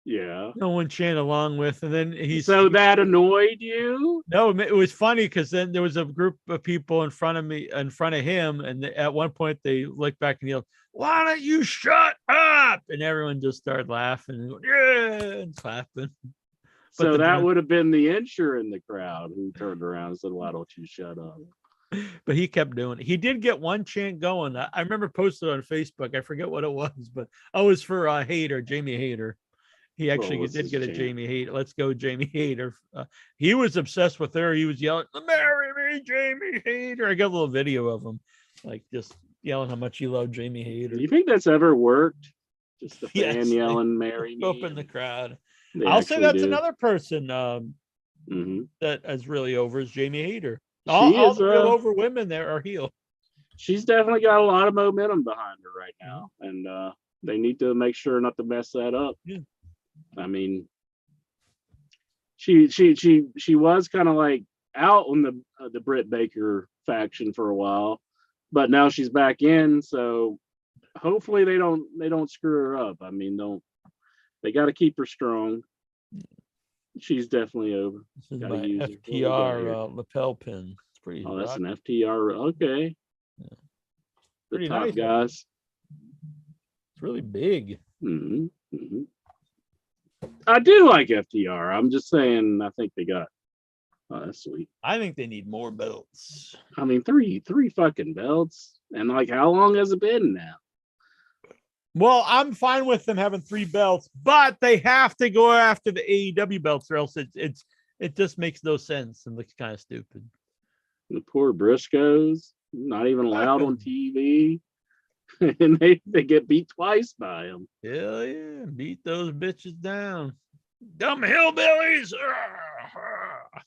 yeah.
no one chant along with. And then
So that annoyed you?
no, it was funny because then there was a group of people in front of me, in front of him, and at one point they looked back and yelled, "Why don't you shut up?" And everyone just started laughing and going, yeah, and clapping. But
So
the
that
drunk,
would have been the insurer in the crowd who turned around and said, "Why don't you shut up?"
but he kept doing it. He did get one chant going. I remember posted on Facebook. I forget what it was, but it was for Hater, Jamie Hater. He
Well,
actually
what's
did
his
get a
chant?
Jamie Hater. Let's go, Jamie Hater. He was obsessed with her. He was yelling, "Marry me, Jamie Hater." I got a little video of him, like just yelling how much he loved Jamie
Do
Hater.
you think that's ever worked? Just the fan
Yes,
yelling, "Marry me."
open the crowd.
They
I'll say
actually
that's
do.
another person
Hmm.
that is really over is Jamie Hater.
She
All
is
the real over women there are heel.
she's definitely got a lot of momentum behind her right
Mhm.
now, and they need to make sure not to mess that up.
Yeah.
I mean, she was kind of like out on the Britt Baker faction for a while, but now she's back in. So hopefully they don't screw her up. I mean, don't they got to keep her strong. She's definitely over.
This is
Got to
my
use her. What we got here?
FTR lapel pin. It's pretty
Oh, that's
rock.
an FTR. Okay,
Yeah.
the
Pretty
top
nice.
guys.
It's really big.
Hmm. Hmm. I do like FTR. I'm just saying. I think they got. Oh, that's sweet.
I think they need more belts.
I mean, three fucking belts, and like, how long has it been now?
Well, I'm fine with them having 3 belts, but they have to go after the AEW belts, or else it just makes no sense and looks kind of stupid.
The poor Briscoes, not even allowed on
Fucking
TV, and they get beat twice by them.
hell yeah, beat those bitches down. Dumb hillbillies.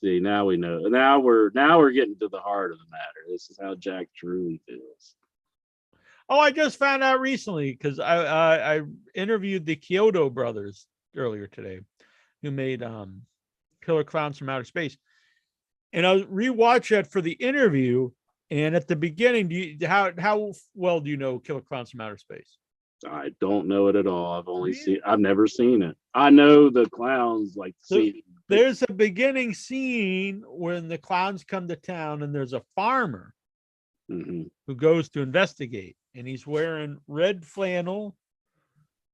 See, now we know. Now we're getting to the heart of the matter. This is how Jack truly feels.
Oh, I just found out recently because I interviewed the Kyoto brothers earlier today, who made Killer Clowns from Outer Space, and I rewatched that for the interview. And at the beginning, how well do you know Killer Clowns from Outer Space?
I don't know it at all. I've never seen it. I know the clowns like to
So
see.
there's a beginning scene when the clowns come to town, and there's a farmer
Mm-hmm.
who goes to investigate, and he's wearing red flannel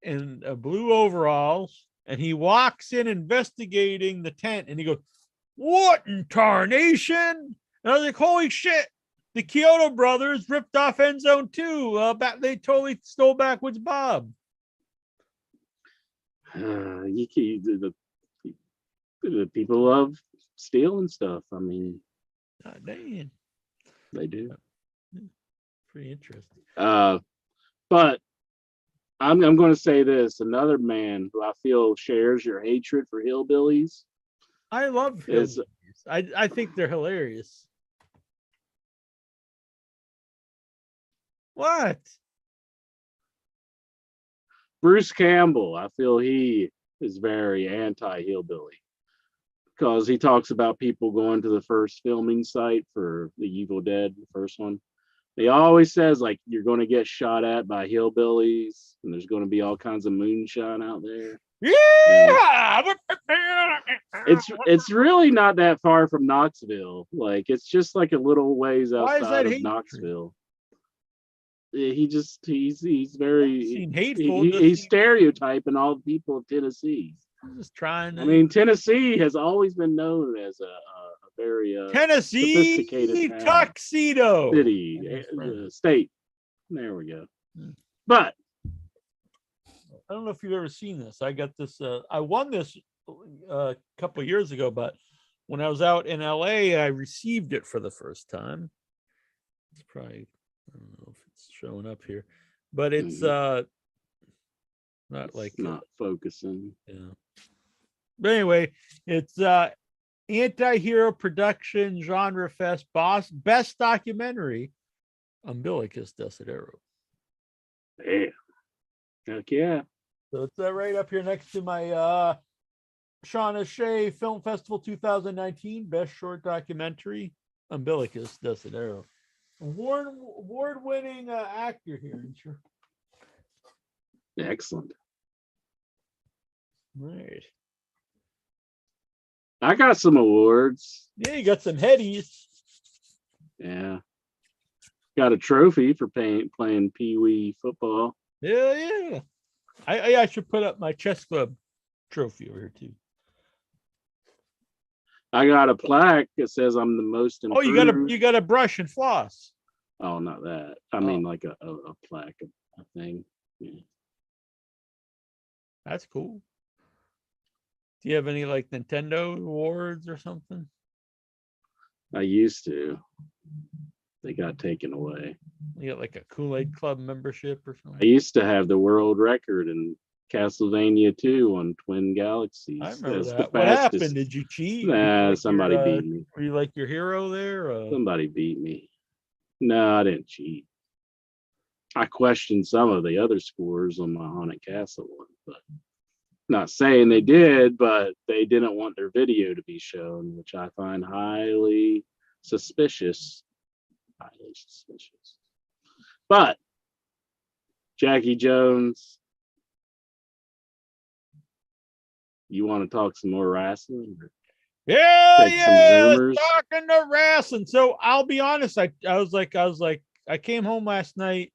and blue overalls, and he walks in investigating the tent, and he goes, "What in tarnation?" And I was like, "Holy shit! The Kyoto brothers ripped off End Zone 2. They totally stole Backwoods Bob."
The people love stealing stuff. I mean,
God damn,
they do.
pretty interesting.
But I'm going to say this: another man who I feel shares your hatred for hillbillies
I love
is
hillbillies. I think they're hilarious. What?
Bruce Campbell. I feel he is very anti-hillbilly because he talks about people going to the first filming site for The Evil Dead, the first one. He always says like you're going to get shot at by hillbillies, and there's going to be all kinds of moonshine out there.
Yeah.
It's really not that far from Knoxville. Like it's just like a little ways
Why is that
outside of
hatred?
Knoxville. He's very
Hateful.
he's stereotyping all the people of Tennessee.
Just trying to.
I mean, Tennessee has always been known as a very
Tennessee
sophisticated town,
tuxedo
city, state. There we go.
Hmm.
But
I don't know if you've ever seen this. I got this. I won this a couple of years ago, but when I was out in LA, I received it for the first time. It's probably, I don't know if it's showing up here, but it's not like
not focusing.
Yeah. But anyway, it's anti-hero production genre fest best documentary, Umbilicus Desidero.
Yeah. Heck yeah.
So it's right up here next to my Shauna Shea Film Festival 2019 Best Short Documentary, Umbilicus Desidero. Award-winning actor here. Sure.
Excellent.
Right.
I got some awards.
Yeah, you got some headies.
Yeah. Got a trophy for playing Pee-wee football.
Yeah. I should put up my chess club trophy over here too.
I got a plaque that says I'm the most improved.
Oh, you got a brush and floss.
Oh, not that. I mean like a plaque, a thing. Yeah.
That's cool. Do you have any like Nintendo awards or something?
I used to. They got taken away.
You got like a Kool-Aid Club membership or something?
I used to have the world record in Castlevania 2 on Twin Galaxies.
I remember that. What happened? Did you cheat?
Nah, somebody beat me.
Were you like your hero there?
Somebody beat me. No, I didn't cheat. I questioned some of the other scores on my Haunted Castle one, but not saying they did, but they didn't want their video to be shown, which I find highly suspicious. Highly suspicious. But Jackie Jones, you want to talk some more wrestling?
Yeah, talking to wrestling. So I'll be honest, I was like, I came home last night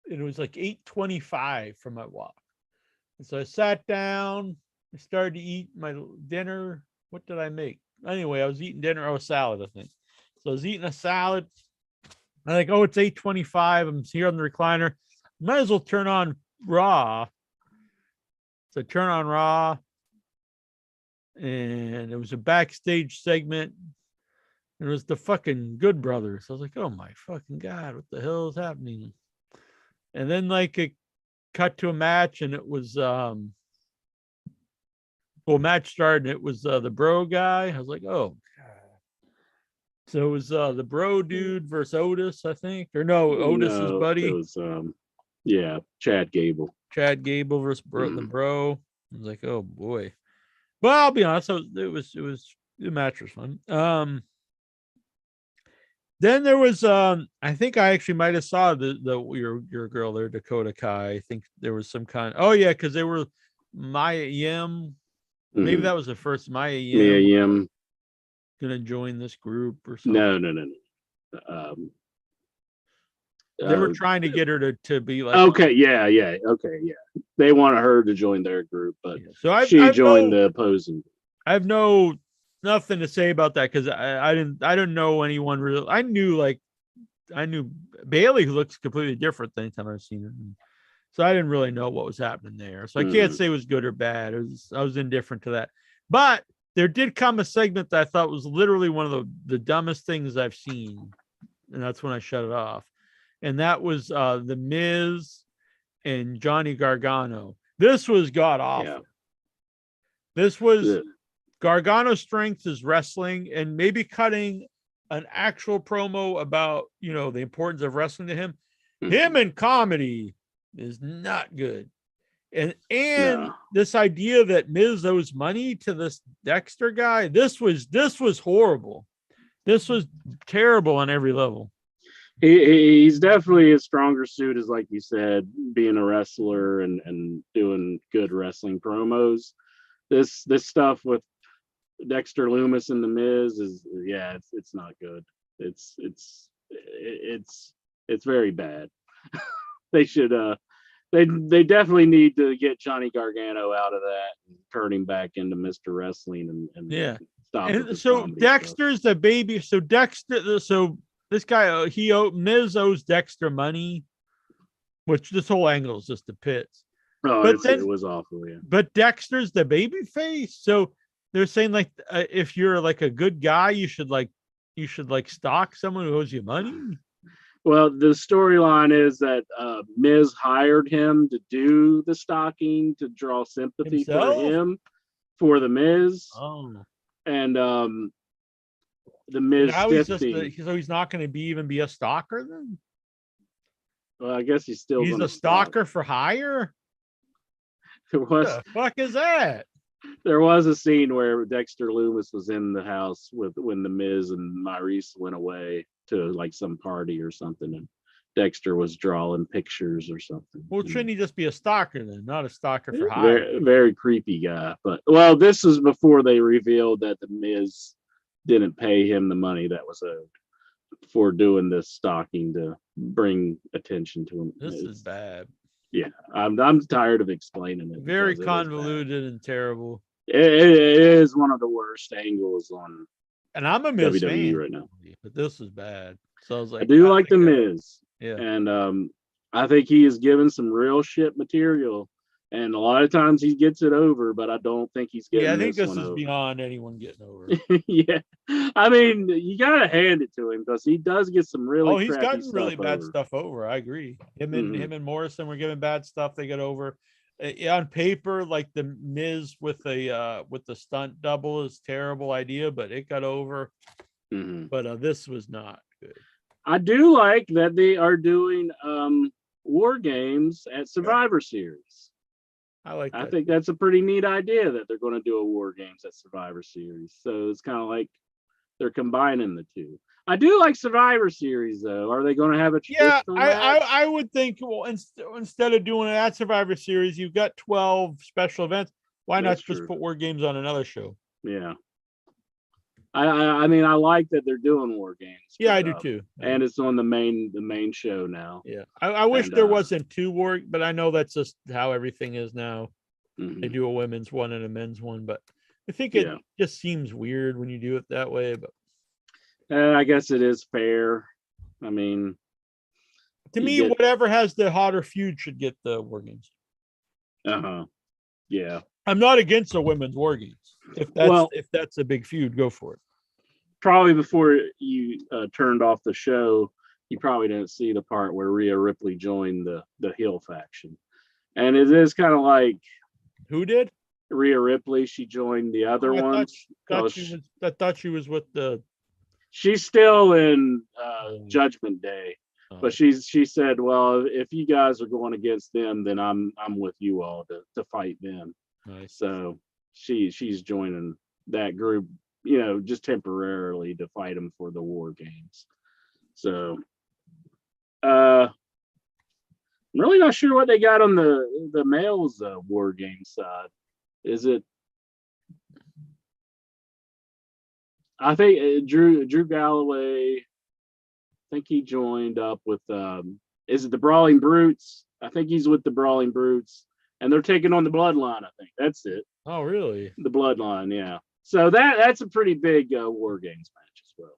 and it was like 8:25 from my walk. And so I sat down, I started to eat my dinner. What did I make? Anyway, I was eating dinner. A salad, I think. So I was eating a salad. I'm like, oh, it's 8:25. I'm here on the recliner. Might as well turn on Raw. So turn on Raw. And it was a backstage segment. It was the fucking Good Brothers. I was like, oh my fucking God, what the hell is happening? And then like it cut to a match and it was match started and it was the bro guy. I was like, oh God. So it was the bro dude versus Otis, I think. Or no, Otis's buddy.
It was Chad Gable.
Chad Gable versus the bro. I was like, oh boy. But I'll be honest, the match was fun. Then there was I think I actually might have saw your girl there, Dakota Kai. I think there was some kind. Oh yeah, because they were Maya Yim. Maybe that was the first Maya Yim.
Maya Yim
gonna join this group or something.
No.
They were trying to get her to be like.
Okay, yeah. They wanted her to join their group, but she joined the opposing.
I have nothing to say about that because I didn't know anyone really. I knew Bailey, who looks completely different than anytime I've seen her. So I didn't really know what was happening there. So I can't say it was good or bad. I was indifferent to that. But there did come a segment that I thought was literally one of the dumbest things I've seen. And that's when I shut it off. And that was The Miz and Johnny Gargano. This was god awful. Yeah. This was Gargano's strength is wrestling and maybe cutting an actual promo about, the importance of wrestling to him. Him in comedy is not good. And this idea that Miz owes money to this Dexter guy, this was horrible. This was terrible on every level.
He's definitely his stronger suit is, like you said, being a wrestler and doing good wrestling promos. This stuff with Dexter Lumis and the Miz it's not good. It's very bad. They should they definitely need to get Johnny Gargano out of that and turn him back into Mr. Wrestling and stop.
And so Dexter's the baby. So this guy, Miz owes Dexter money, which this whole angle is just the pits.
Oh, it was awful, yeah.
But Dexter's the baby face. So they're saying like, if you're like a good guy, you should stalk someone who owes you money.
Well, the storyline is that Miz hired him to do the stalking to draw sympathy for him for the Miz.
Oh,
and the Miz.
So he's not going to even be a stalker then?
Well, I guess he's a
stalker for hire.
There was
The fuck is that?
there was a scene where Dexter Loomis was in the house with when the Miz and Maurice went away to like some party or something, and Dexter was drawing pictures or something.
Well, shouldn't he just be a stalker then, not a stalker for hire?
Very, very creepy guy. But well, this is before they revealed that the Miz didn't pay him the money that was owed for doing this stalking to bring attention to him.
This is bad.
Yeah, I'm tired of explaining it.
Very convoluted and terrible.
It is one of the worst angles on
And I'm a Miz
WWE
fan
right now.
but this is bad. So I was like,
I do like the Miz,
yeah,
and I think he is given some real shit material, and a lot of times he gets it over, but I don't think he's getting.
yeah. I think this is
over.
beyond anyone getting over.
Yeah, I mean, you gotta hand it to him because he does get some really.
He's gotten really bad
over.
stuff over. I agree. Him and Morrison were giving bad stuff. They get over. On paper, like the Miz with the stunt double is terrible idea, but it got over. But this was not good.
I do like that they are doing war games at Survivor Series. I think that's a pretty neat idea that they're going to do a war games at Survivor Series. So it's kind of like they're combining the two. I do like Survivor Series though. Are they going to have a traditional match?
I would think. Well, instead of doing it at Survivor Series, you've got 12 special events. Why not just put war games on another show?
Yeah. I mean, I like that they're doing war games.
Yeah, I do too.
And it's on the main show now.
Yeah, I wish there wasn't two war, but I know that's just how everything is now. They do a women's one and a men's one, but I think it just seems weird when you do it that way. But
I guess it is fair. I mean,
to me, whatever has the hotter feud should get the war games.
Yeah.
I'm not against the women's war games. If that's a big feud, go for it.
Probably before you turned off the show, you probably didn't see the part where Rhea Ripley joined the heel faction, and it is kind of like
who did
Rhea Ripley? She joined the other ones.
I thought she was with the.
She's still in Judgment Day, but she said, "Well, if you guys are going against them, then I'm with you all to fight them."
Nice.
So she's joining that group, just temporarily to fight them for the war games. So I'm really not sure what they got on the males war game side. Is it? I think Drew Galloway. I think he joined up with. Is it the Brawling Brutes? I think he's with the Brawling Brutes, and they're taking on the Bloodline. I think that's it.
Oh, really?
The Bloodline, yeah. So that's a pretty big war games match as well.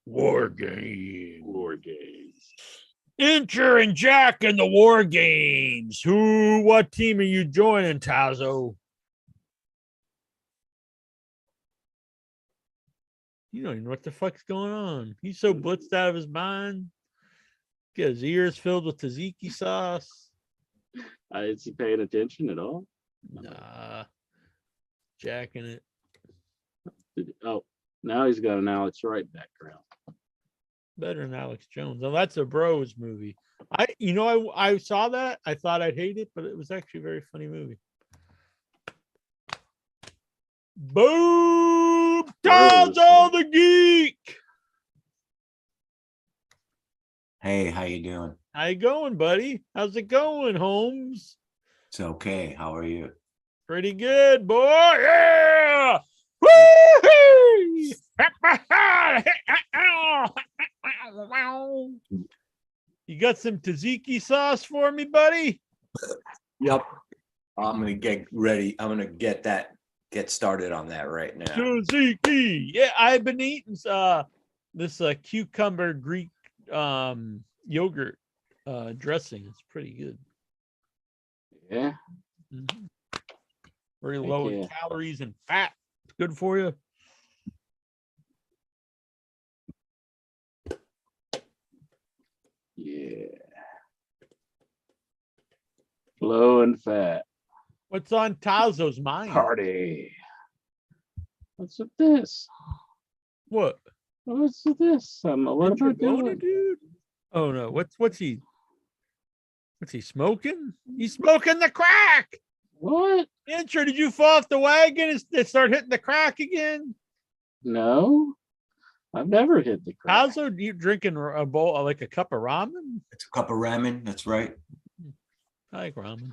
War games. Incher and Jack in the war games. What team are you joining, Tazo? You don't even know what the fuck's going on. He's so blitzed out of his mind. Get his ears filled with tzatziki sauce.
Is he paying attention at all?
Nah. Jacking it.
Oh, now he's got an Alex Wright background.
Better than Alex Jones. Now that's a Bros movie. I saw that. I thought I'd hate it, but it was actually a very funny movie. Boom! Tazo the Geek.
Hey, how you doing?
How you going, buddy? How's it going, Holmes?
It's okay. How are you?
Pretty good, boy. Yeah! Woo-hoo! You got some tzatziki sauce for me, buddy?
Yep. I'm gonna get ready. I'm gonna get started on that right now.
Tzatziki. Yeah, I've been eating this cucumber Greek yogurt dressing. It's pretty good.
Yeah.
Mm-hmm. Very low in calories and fat. It's good for you.
Yeah. Low and fat.
What's on Tazo's mind?
Party. What's with this?
What?
What's with this? What am I doing?
Dude? Oh no! What's he? What's he smoking? He's smoking the crack.
What?
Intro, did you fall off the wagon and start hitting the crack again?
No, I've never hit the crack.
How's you drinking a bowl, like a cup of ramen?
It's a cup of ramen. That's right.
I like ramen.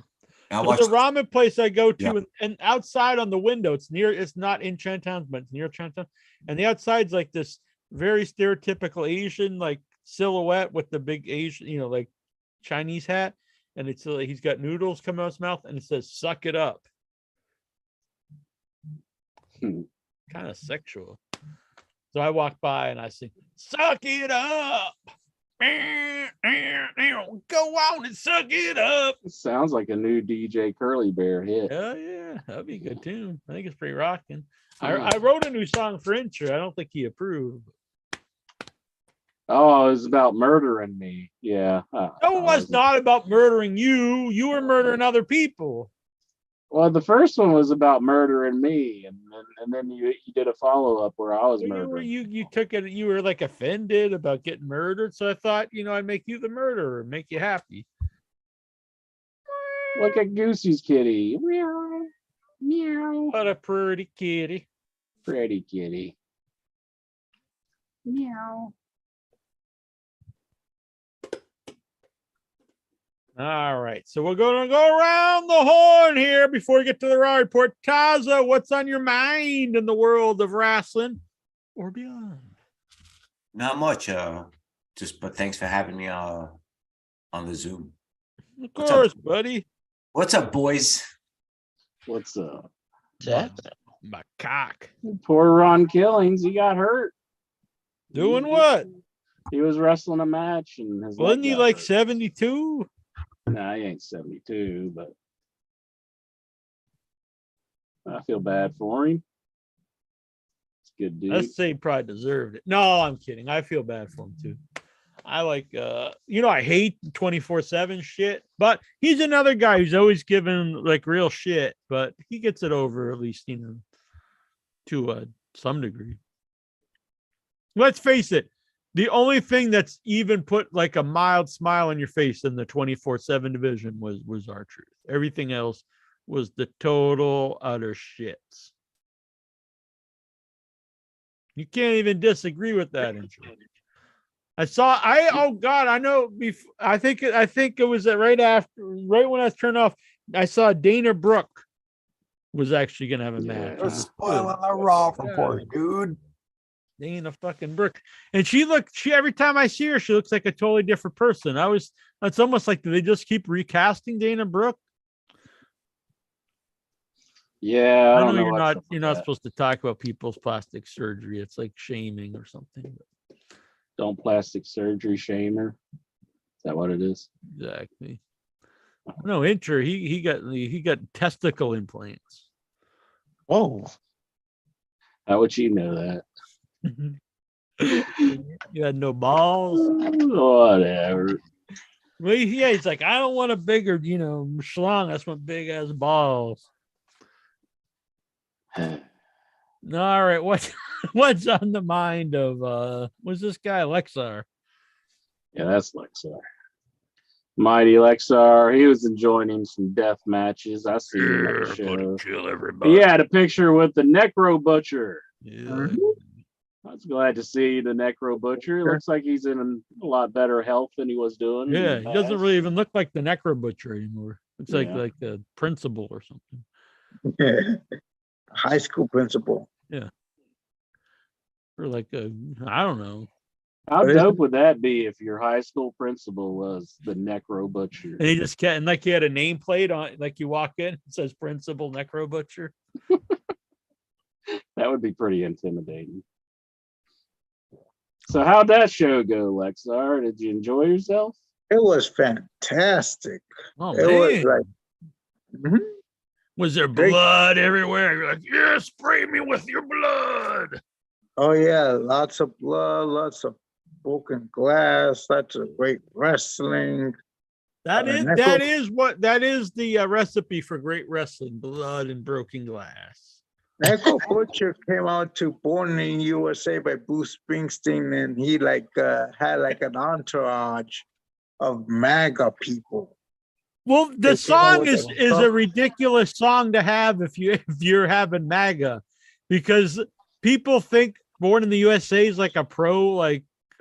I
There's a ramen place I go to,
Yeah.
and outside on the window, it's not in Chinatown, but it's near Chinatown. And the outside's like this very stereotypical Asian like silhouette with the big Asian, like Chinese hat. And it's he's got noodles coming out of his mouth, and it says "suck it up." Kind of sexual. So I walk by and I sing, "Suck it up." Go on and suck it up.
It sounds like a new DJ Curly Bear hit.
Oh yeah, that'd be a good tune. I think it's pretty rocking. I wrote a new song for Intro. I don't think he approved.
Oh, it was about murdering me. Yeah.
No, it was not about murdering you. You were murdering other people.
Well, the first one was about murdering me, and then you did a follow up where I was
So
murdering.
you took it. You were like offended about getting murdered. So I thought, I'd make you the murderer, make you happy.
Look at Goosey's kitty. Meow. Meow.
What a pretty kitty.
Pretty kitty. Meow.
All right, so we're going to go around the horn here before we get to the Raw Report. Taza, what's on your mind in the world of wrestling or beyond?
Not much. But thanks for having me on the Zoom.
Of
What's
course,
up?
buddy.
What's up, boys?
What's up?
My cock.
Poor Ron Killings. He got hurt.
Doing what?
He was wrestling a match, and his
Wasn't
leg
he
got
like
hurt.
72?
Nah, he ain't 72, but I feel bad for him. It's a good dude.
Let's say he probably deserved it. No, I'm kidding. I feel bad for him too. I like I hate 24/7 shit, but he's another guy who's always given like real shit, but he gets it over at least, to some degree. Let's face it, the only thing that's even put like a mild smile on your face in the 24/7 division was R-Truth. Everything else was the total utter shits. You can't even disagree with that intro. I know. I think it was right when I was turned off. I saw Dana Brooke was actually gonna have a match.
Yeah.
Spoiling the Raw report, dude.
Dana fucking Brooke, and she every time I see her, she looks like a totally different person. It's almost like, do they just keep recasting Dana Brooke?
Yeah,
I know
don't
you're
what's
not
up
you're
with
not
that.
supposed to talk about people's plastic surgery. It's like shaming or something.
Don't plastic surgery shamer. Is that what it is?
Exactly. No, Inter, he got testicle implants.
Whoa.
How would you know that?
You had no balls.
Whatever.
Well, he's like, I don't want a bigger, schlong. That's what big ass balls. All right, what's on the mind of was this guy Lexar?
Yeah, that's Lexar. Mighty Lexar. He was enjoying some death matches. I see him at the show.
Kill everybody.
He had a picture with the Necro Butcher.
Yeah.
I was glad to see the Necro Butcher. He looks like he's in a lot better health than he was doing. in
Yeah,
the
he doesn't
past.
really even look like the Necro Butcher anymore. It's
Yeah.
like a principal or something.
High school principal.
Or like I don't know.
How dope would that be if your high school principal was the Necro Butcher?
And he just kept, and like he had a nameplate on, like you walk in, it says Principal Necro Butcher.
That would be pretty intimidating. So how'd that show go, Lexar? Did you enjoy yourself?
It was fantastic.
Oh
It was
man,
like,
was there
Great.
blood everywhere? You're like, yeah, spray me with your blood.
oh yeah, lots of blood, lots of broken glass, lots of great wrestling.
That
Necro-
is the recipe for great wrestling: blood and broken glass.
Necro Butcher came out to Born in USA by Bruce Springsteen, and he had like an entourage of MAGA people.
Well, the
If you know
song
what
is
the
a ridiculous song to have if you're having MAGA, because people think Born in the USA is like a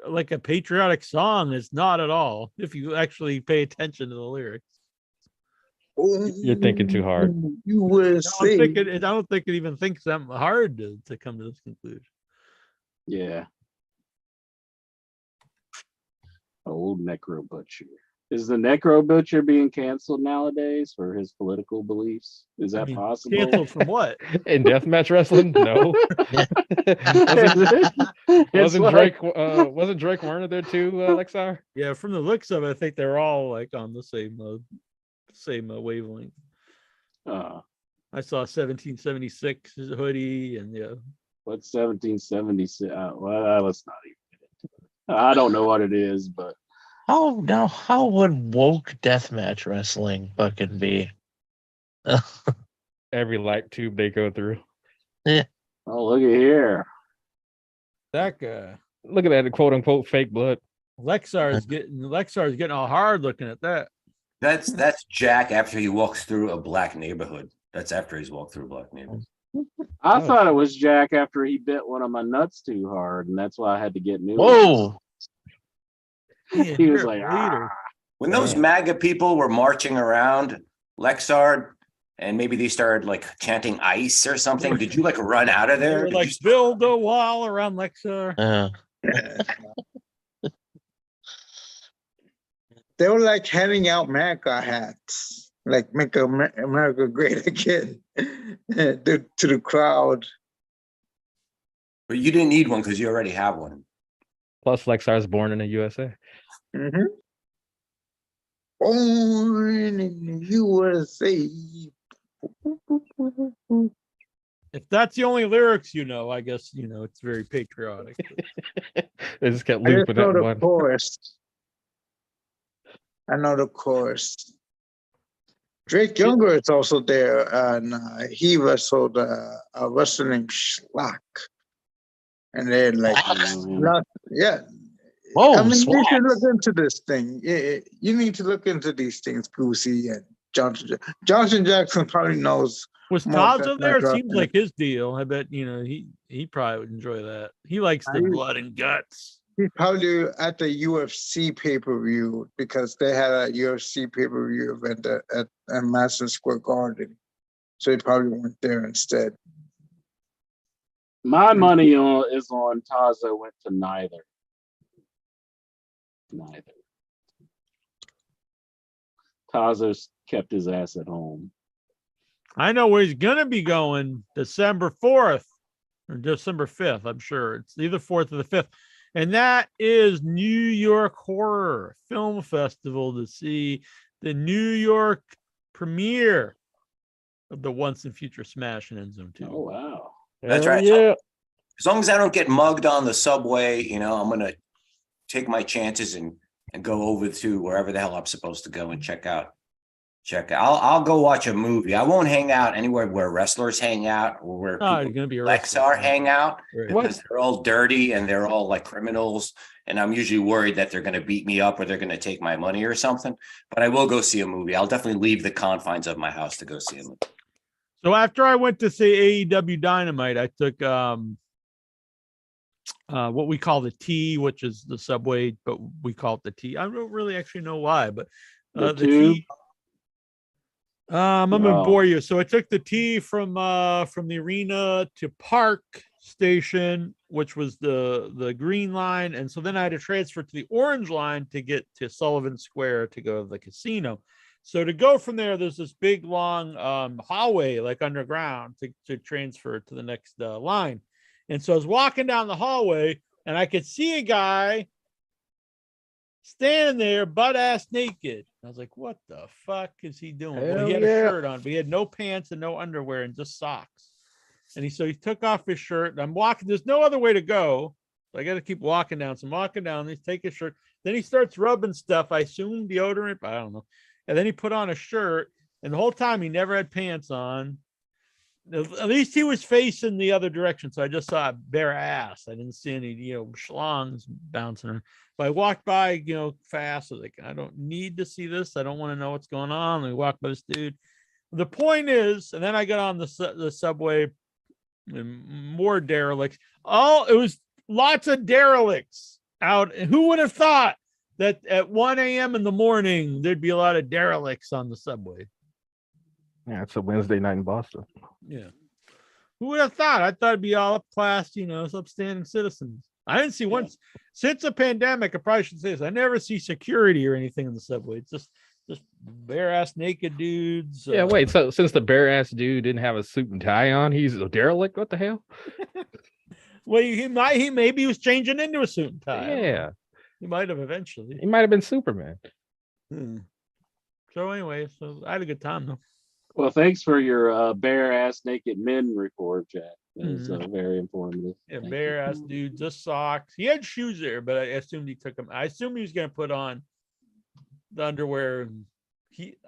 like a patriotic song. It's not at all if you actually pay attention to the lyrics.
You're thinking too hard.
USA.
I don't think it even thinks that hard to come to this conclusion.
Yeah. Old Necro Butcher. Is the Necro Butcher being canceled nowadays for his political beliefs? Is that possible?
Canceled from what?
In deathmatch wrestling, no. Wasn't Drake Warner there too, Lexar?
Yeah, from the looks of it, I think they're all like on the same wavelength. I saw 1776 hoodie and yeah.
What's 1776? Well, let's not even get into it. I don't know what it is, but
How would woke deathmatch wrestling fucking be?
Every light tube they go through.
oh, look at here.
That guy.
Look at that quote unquote fake blood.
Lexar is getting all hard looking at that.
That's Jack after he walks through a black neighborhood. That's after he's walked through a black neighborhood.
I thought it was Jack after he bit one of my nuts too hard, and that's why I had to get new
Whoa.
Yeah,
He was
you're a
like,
leader.
When those MAGA people were marching around Lexard, and maybe they started like chanting ICE or something, did you like run out of
They
there?
were
Did
like,
you-
build a wall around Lexar.
They were like handing out America hats, like make America great again to the crowd.
But you didn't need one because you already have one.
Plus, Lexar's born in the USA.
Mm-hmm. Born in the USA.
If that's the only lyrics I guess it's very patriotic.
They just kept
I just
looping
know
that
the
one.
chorus. I know the chorus. Drake Younger is also there, and he wrestled a wrestling schlock. And they're like, yeah.
Whoa,
I mean, you
swag.
should look into this thing. You need to look into these things, Goosey and Johnson. Johnson Jackson probably knows.
Was
more
Tazo there? It
deathmatch
seems
wrestling.
like his deal. I bet he probably would enjoy that. He likes the blood and guts.
He's probably at the UFC pay-per-view because they had a UFC pay-per-view event at Madison Square Garden. So he probably went there instead.
My money is on Tazo went to neither. Tazo's kept his ass at home.
I know where he's gonna be going December 4th or December 5th. I'm sure it's either 4th or the 5th. And that is New York Horror Film Festival to see the New York premiere of the Once and Future Smash and End Zone 2.
Oh wow.
That's
Hell
right.
Yeah.
As long as I don't get mugged on the subway, I'm gonna take my chances and go over to wherever the hell I'm supposed to go and check out. I'll go watch a movie. I won't hang out anywhere where wrestlers hang out or where
you're
people
gonna be a
Lexar hang out
Right.
because they're all dirty and they're all like criminals. And I'm usually worried that they're gonna beat me up or they're gonna take my money or something. But I will go see a movie. I'll definitely leave the confines of my house to go see a movie.
So after I went to see AEW Dynamite, I took what we call the T, which is the subway, but we call it the T. I don't really actually know why, but the T. I'm gonna bore you. So I took the T from the arena to Park Station, which was the green line, and so then I had to transfer to the orange line to get to Sullivan Square to go to the casino. So to go from there, there's this big long hallway like underground to transfer to the next line. And so I was walking down the hallway and I could see a guy standing there butt ass naked. I was like, what the fuck is he doing? Well, he had a shirt on, but he had no pants and no underwear and just socks. And he took off his shirt and I'm walking. There's no other way to go. So I got to keep walking down. So I'm walking down. He's taking his shirt. Then he starts rubbing stuff. I assume deodorant, but I don't know. And then he put on a shirt. And the whole time he never had pants on. At least he was facing the other direction, so I just saw a bare ass. I didn't see any, schlongs bouncing around. But I walked by, fast. I was like, I don't need to see this. I don't want to know what's going on. I walked by this dude. The point is, and then I got on the subway, and more derelicts. Oh, it was lots of derelicts out. And who would have thought that at 1 a.m. in the morning there'd be a lot of derelicts on the subway?
Yeah, it's a Wednesday night in Boston.
Yeah. Who would have thought? I thought it'd be all upclass, upstanding citizens. I didn't see once since the pandemic. I probably should say this. I never see security or anything in the subway. It's just bare ass naked dudes.
Yeah, wait. So since the bare ass dude didn't have a suit and tie on, he's a derelict? What the hell?
Well, maybe he was changing into a suit and tie.
Yeah.
He might have eventually.
He might have been Superman.
So anyway, I had a good time though.
Well, thanks for your bare ass naked men report, Jack. That was very informative.
Yeah,
Thank
bare
you.
ass dude, just socks. He had shoes there, but I assumed he took them. I assumed he was going to put on the underwear.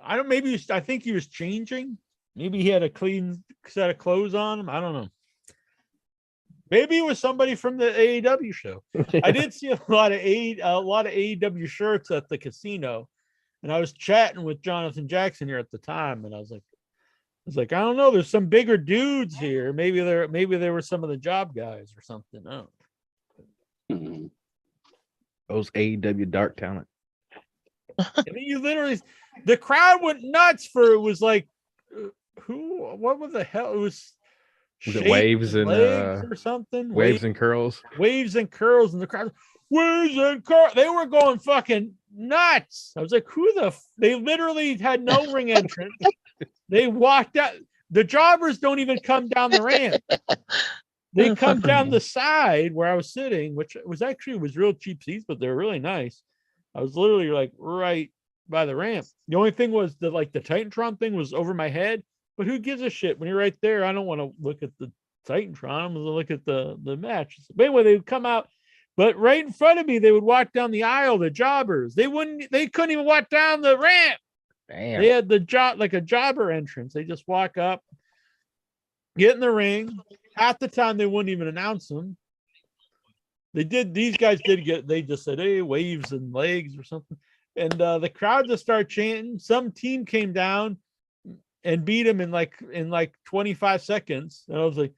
I think he was changing. Maybe he had a clean set of clothes on him. I don't know. Maybe it was somebody from the AEW show. I did see a lot of AEW shirts at the casino, and I was chatting with Jonathan Jackson here at the time, and I was like, I don't know. There's some bigger dudes here. Maybe there were some of the job guys or something. Oh,
Those AEW dark talent.
I mean, the crowd went nuts for it. Was like, what was the hell? It was
it Waves and
or something?
Waves and Curls.
Waves and Curls, and the crowd, Waves and Curls. They were going fucking nuts. I was like, they literally had no ring entrance. They walked out. The jobbers don't even come down the ramp. They come down the side where I was sitting, which was real cheap seats, but they're really nice. I was literally like right by the ramp. The only thing was the Titantron thing was over my head, but who gives a shit when you're right there? I don't want to look at the Titantron. I'm going to look at the match. But anyway, they would come out, but right in front of me, they would walk down the aisle, the jobbers. They couldn't even walk down the ramp.
Damn.
They had like a jobber entrance. They just walk up, get in the ring. Half the time they wouldn't even announce them. These guys they just said, hey, waves and legs or something. And the crowd just started chanting. Some team came down and beat him in like 25 seconds. And I was like,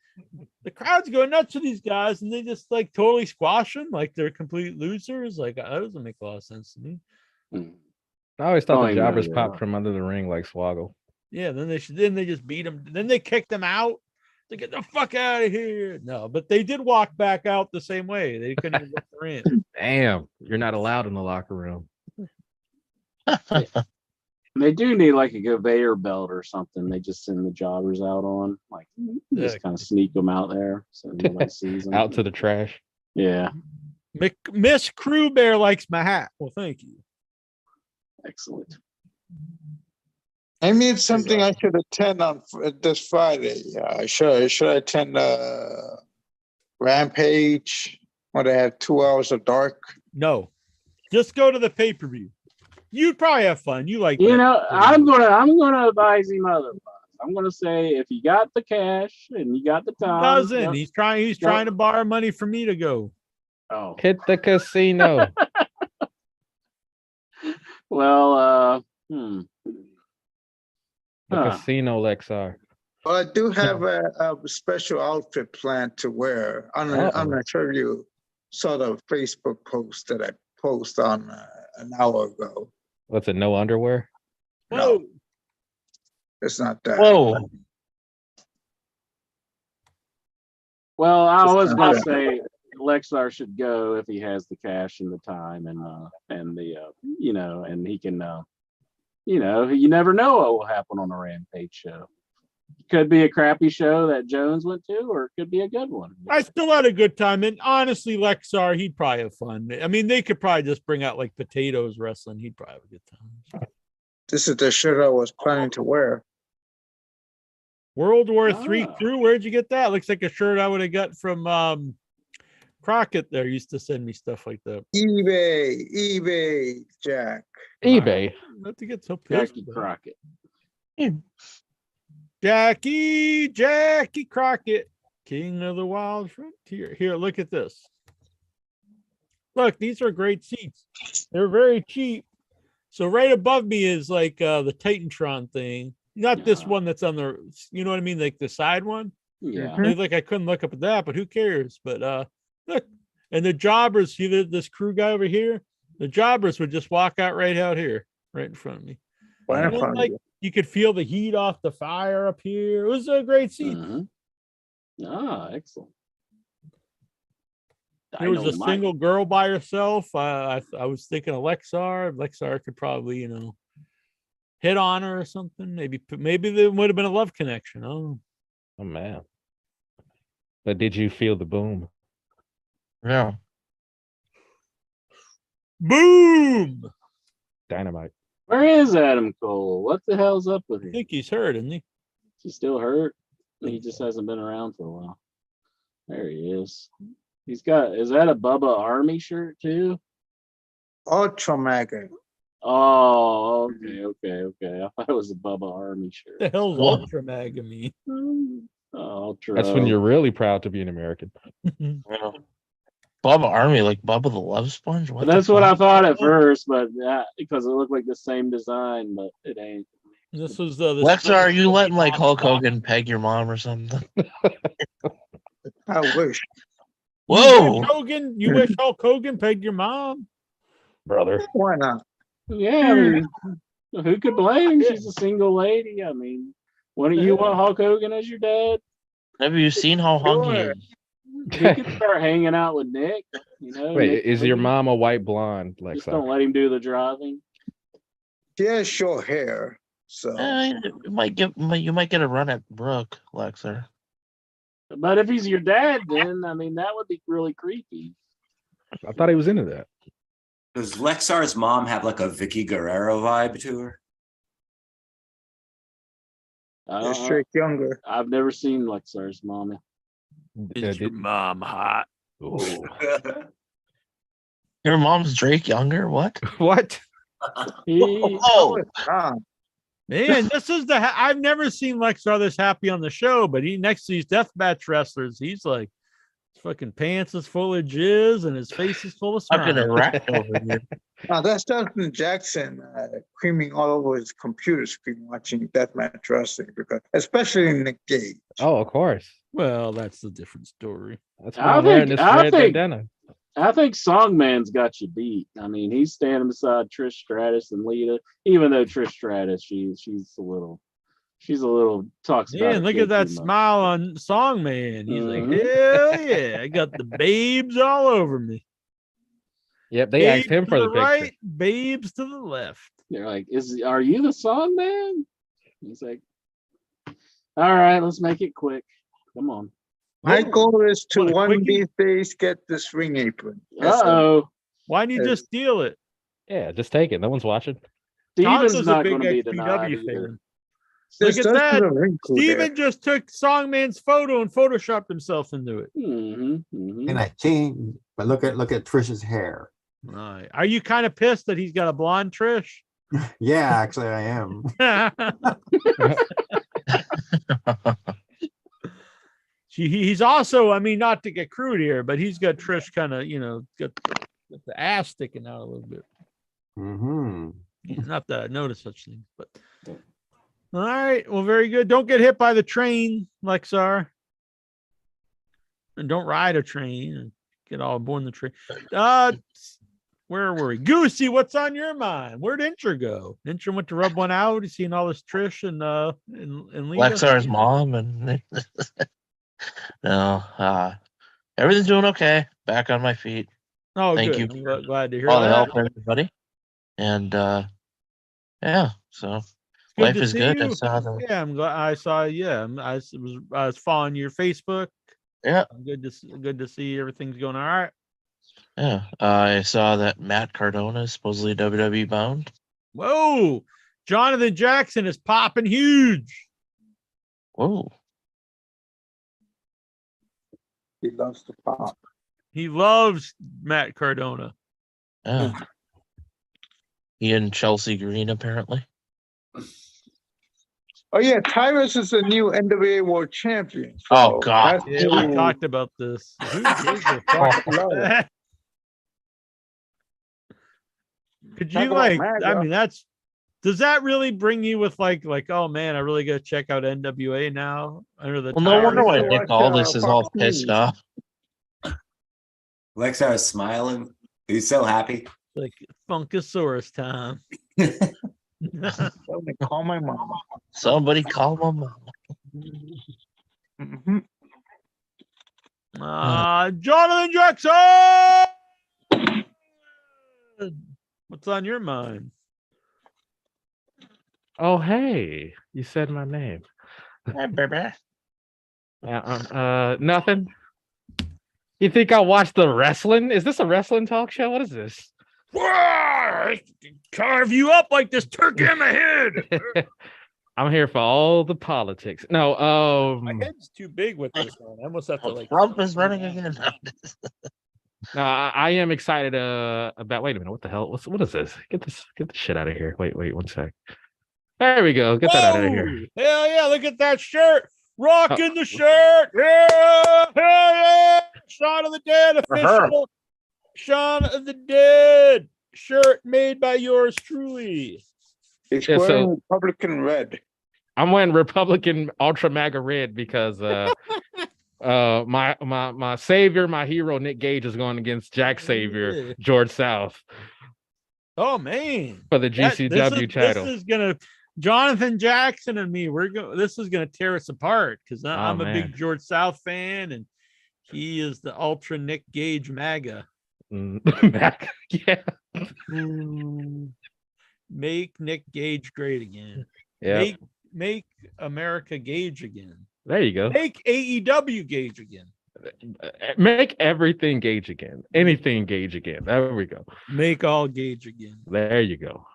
the crowd's going nuts for these guys, and they just like totally squash them like they're complete losers. Like, that doesn't make a lot of sense to me.
I always thought the
yeah,
jobbers
yeah.
popped from under the ring like Swoggle.
Yeah, then they just beat him. Then they kicked him out. They get the fuck out of here. No, but they did walk back out the same way. They couldn't even get the in.
Damn, you're not allowed in the locker room.
They do need like a conveyor belt or something. They just send the jobbers out on, like just kind of sneak them out there so nobody sees them.
Out to the trash.
Yeah,
Miss Crew Bear likes my hat. Well, thank you.
excellent.
Maybe it's something I should attend on this Friday. Should I attend Rampage when they have 2 hours of dark?
No, just go to the pay-per-view. You'd probably have fun. You like,
I'm gonna advise him otherwise. I'm gonna say if you got the cash and you got the time,
doesn't. He's trying to borrow money from me to go.
Oh,
Hit the casino.
well,
The casino, Lexar.
Well, I do have a special outfit planned to wear. I'm not sure if you saw the Facebook post that I posted on an hour ago.
What's it? No underwear?
Whoa.
No, it's not that.
Whoa.
well, I was gonna say Lexar should go if he has the cash and the time and the and he can you never know what will happen on a Rampage show. Could be a crappy show that Jones went to, or it could be a good one.
I still had a good time. And honestly, Lexar, he'd probably have fun. I mean, they could probably just bring out like potatoes wrestling. He'd probably have a good time.
This is the shirt I was planning to wear.
World War III crew. Where'd you get that? Looks like a shirt I would have got from Crockett. There used to send me stuff like that.
eBay, Jack.
eBay.
Not to get so pissed.
Jackie Crockett.
Jackie Crockett, King of the Wild Frontier. Here, look at this. Look, these are great seats. They're very cheap. So right above me is like the Titantron thing. Not this one that's on the, you know what I mean? Like the side one.
Yeah.
Like I couldn't look up at that, but who cares? But look, and the jobbers, see this crew guy over here? The jobbers would just walk out right out here, right in front of me.
Right in
And then,
front of
like
you.
you could feel the heat off the fire up here. It was a great seat.
Ah, excellent.
There was a
Dynamite.
single girl by herself. I was thinking of Lexar. Lexar could probably, hit on her or something. Maybe there would have been a love connection. Oh,
Oh man. But did you feel the boom?
Yeah.
boom!
Dynamite.
Where is Adam Cole? What the hell's up with
I
him?
think he's hurt, isn't he?
Is he still hurt? He just hasn't been around for a while. There he is. Is that a Bubba Army shirt too?
Ultra Mega.
Oh, okay. I thought it was a Bubba Army shirt.
The hell's
Whoa.
Ultra Mag mean?
Ultra.
That's when you're really proud to be an American.
Yeah. Bubba Army, like Bubba the Love Sponge. What
That's
the
what I
fuck?
thought at first, but because it looked like the same design, but it ain't.
This was
Lexa, are you letting like Hulk Hogan peg your mom or something?
I wish.
Whoa!
Hogan, you wish Hulk Hogan pegged your mom?
Brother.
Why not?
Yeah, I mean, who could blame? She's a single lady. I mean, wouldn't you want Hulk Hogan as your dad?
Have you seen how hung he
Sure.
is?
He could start hanging out with Nick. Nick
Wait, is your
Hogan.
mom a white blonde,
Just
Lexa?
don't let him do the driving.
She has short hair, so
You might get a run at Brooke, Lexer.
But if he's your dad, then I mean that would be really creepy.
I thought he was into that.
Does Lexar's mom have like a Vicky Guerrero vibe to her?
district younger.
I've never seen Lexar's mommy.
Is your mom hot?
Your mom's Drake Younger? What?
What?
He,
Oh,
Man, this is I've never seen Lexar this happy on the show, but he next to these deathmatch wrestlers, he's like his fucking pants is full of jizz and his face is full of
fucking
smiles.
erect over here.
Now that's Justin Jackson creaming all over his computer screen watching Deathmatch Wrestling, because especially Nick Gage.
Oh, of course.
Well, that's a different story.
That's
I
why I'm wearing
think-
this
I
red
think-
bandana.
I think Songman's got you beat. I mean, he's standing beside Trish Stratus and Lita. Even though Trish Stratus, she's a little talks about.
Man,
her
look
kid
at that
too much.
smile on Songman. He's
Mhm.
like, hell yeah, I got the babes all over me.
Yep, they asked
Babes
him
to
for the picture.
right, babes to the left.
They're like, are you the Songman? He's like, all right, let's make it quick. Come on.
My goal is to
What, a
one of
quickie?
these days get this ring apron.
Uh-oh.
Why didn't you
Yes.
just steal it?
Yeah, just take it. No one's watching.
Steven's
Todd was
not
a big
going to be denied
XPW
either.
fan.
There's
Look at
just
that.
a wrinkle there.
Steven just took Songman's photo and photoshopped himself into it.
Mm-hmm,
And I changed, but look at Trish's hair.
All right. Are you kind of pissed that he's got a blonde Trish?
Yeah, actually I am.
He's also, I mean, not to get crude here, but he's got Trish kind of, got the ass sticking out a little bit.
Mm-hmm.
Not that I noticed such things, but all right. Well, very good. Don't get hit by the train, Lexar. And don't ride a train and get all aboard the train. Where were we? Goosey, what's on your mind? Where'd Incher go? Incher went to rub one out. He's seen all this Trish and Lita.
Lexar's mom and no, everything's doing okay. Back on my feet.
Oh,
Thank
good.
you.
I'm glad to hear
All the
that.
help, everybody. And yeah, so
Good
life
to
is
see
good. I
you.
saw the
Yeah, I'm glad I saw. Yeah, I was following your Facebook.
yeah.
Good to see everything's going all right.
Yeah, I saw that Matt Cardona is supposedly WWE bound.
Whoa, Jonathan Jackson is popping huge.
Whoa.
He loves to pop.
He loves Matt Cardona.
Yeah. He and Chelsea Green apparently.
Oh yeah, Tyrus is the new NWA World Champion.
Oh, God.
that's
Yeah, we
cool.
talked about this. Who gives a fuck?
Love it.
Could
Talk
you
about
like?
MAGA.
I mean, does that really bring you with like, oh man, I really gotta check out NWA now under the
Well, no wonder
Tyrus
why
era?
Nick Aldis is all
Fox
pissed
News.
off.
Lexar is smiling. He's so happy.
Like Funkasaurus time.
Somebody call my mom.
Somebody call my mom.
Mhm.
Jonathan Jackson. What's on your mind?
Oh, hey, you said my name.
Hey, baby.
Nothing. You think I watched the wrestling? Is this a wrestling talk show? What is this?
Carve you up like this turkey in the head.
I'm here for all the politics. No,
My head's too big with this one. I almost have to like.
Trump is running again.
no, I am excited about. Wait a minute, what the hell? What is this? Get this shit out of here. Wait, 1 sec. There we go. Get that out of here.
Whoa! Hell yeah! Look at that shirt. Rocking the shirt. Yeah! Hell yeah! Shaun of the Dead official. Shaun of the Dead shirt made by yours truly.
It's
Yeah,
wearing
so-
Republican red.
I'm wearing Republican Ultra MAGA red because my savior, my hero, Nick Gage is going against Jack's savior, George South,
Oh man.
for the
That-
GCW title.
This is gonna Jonathan Jackson and me. This is gonna tear us apart because
Oh,
I'm a
man.
big George South fan and he is the ultra Nick Gage MAGA.
MAGA, yeah.
Make Nick Gage great again.
Yeah.
Make America Gage again.
There you go.
Make AEW Gage again.
Make everything Gage again. Anything Gage again. There we go.
Make all Gage again.
There you go.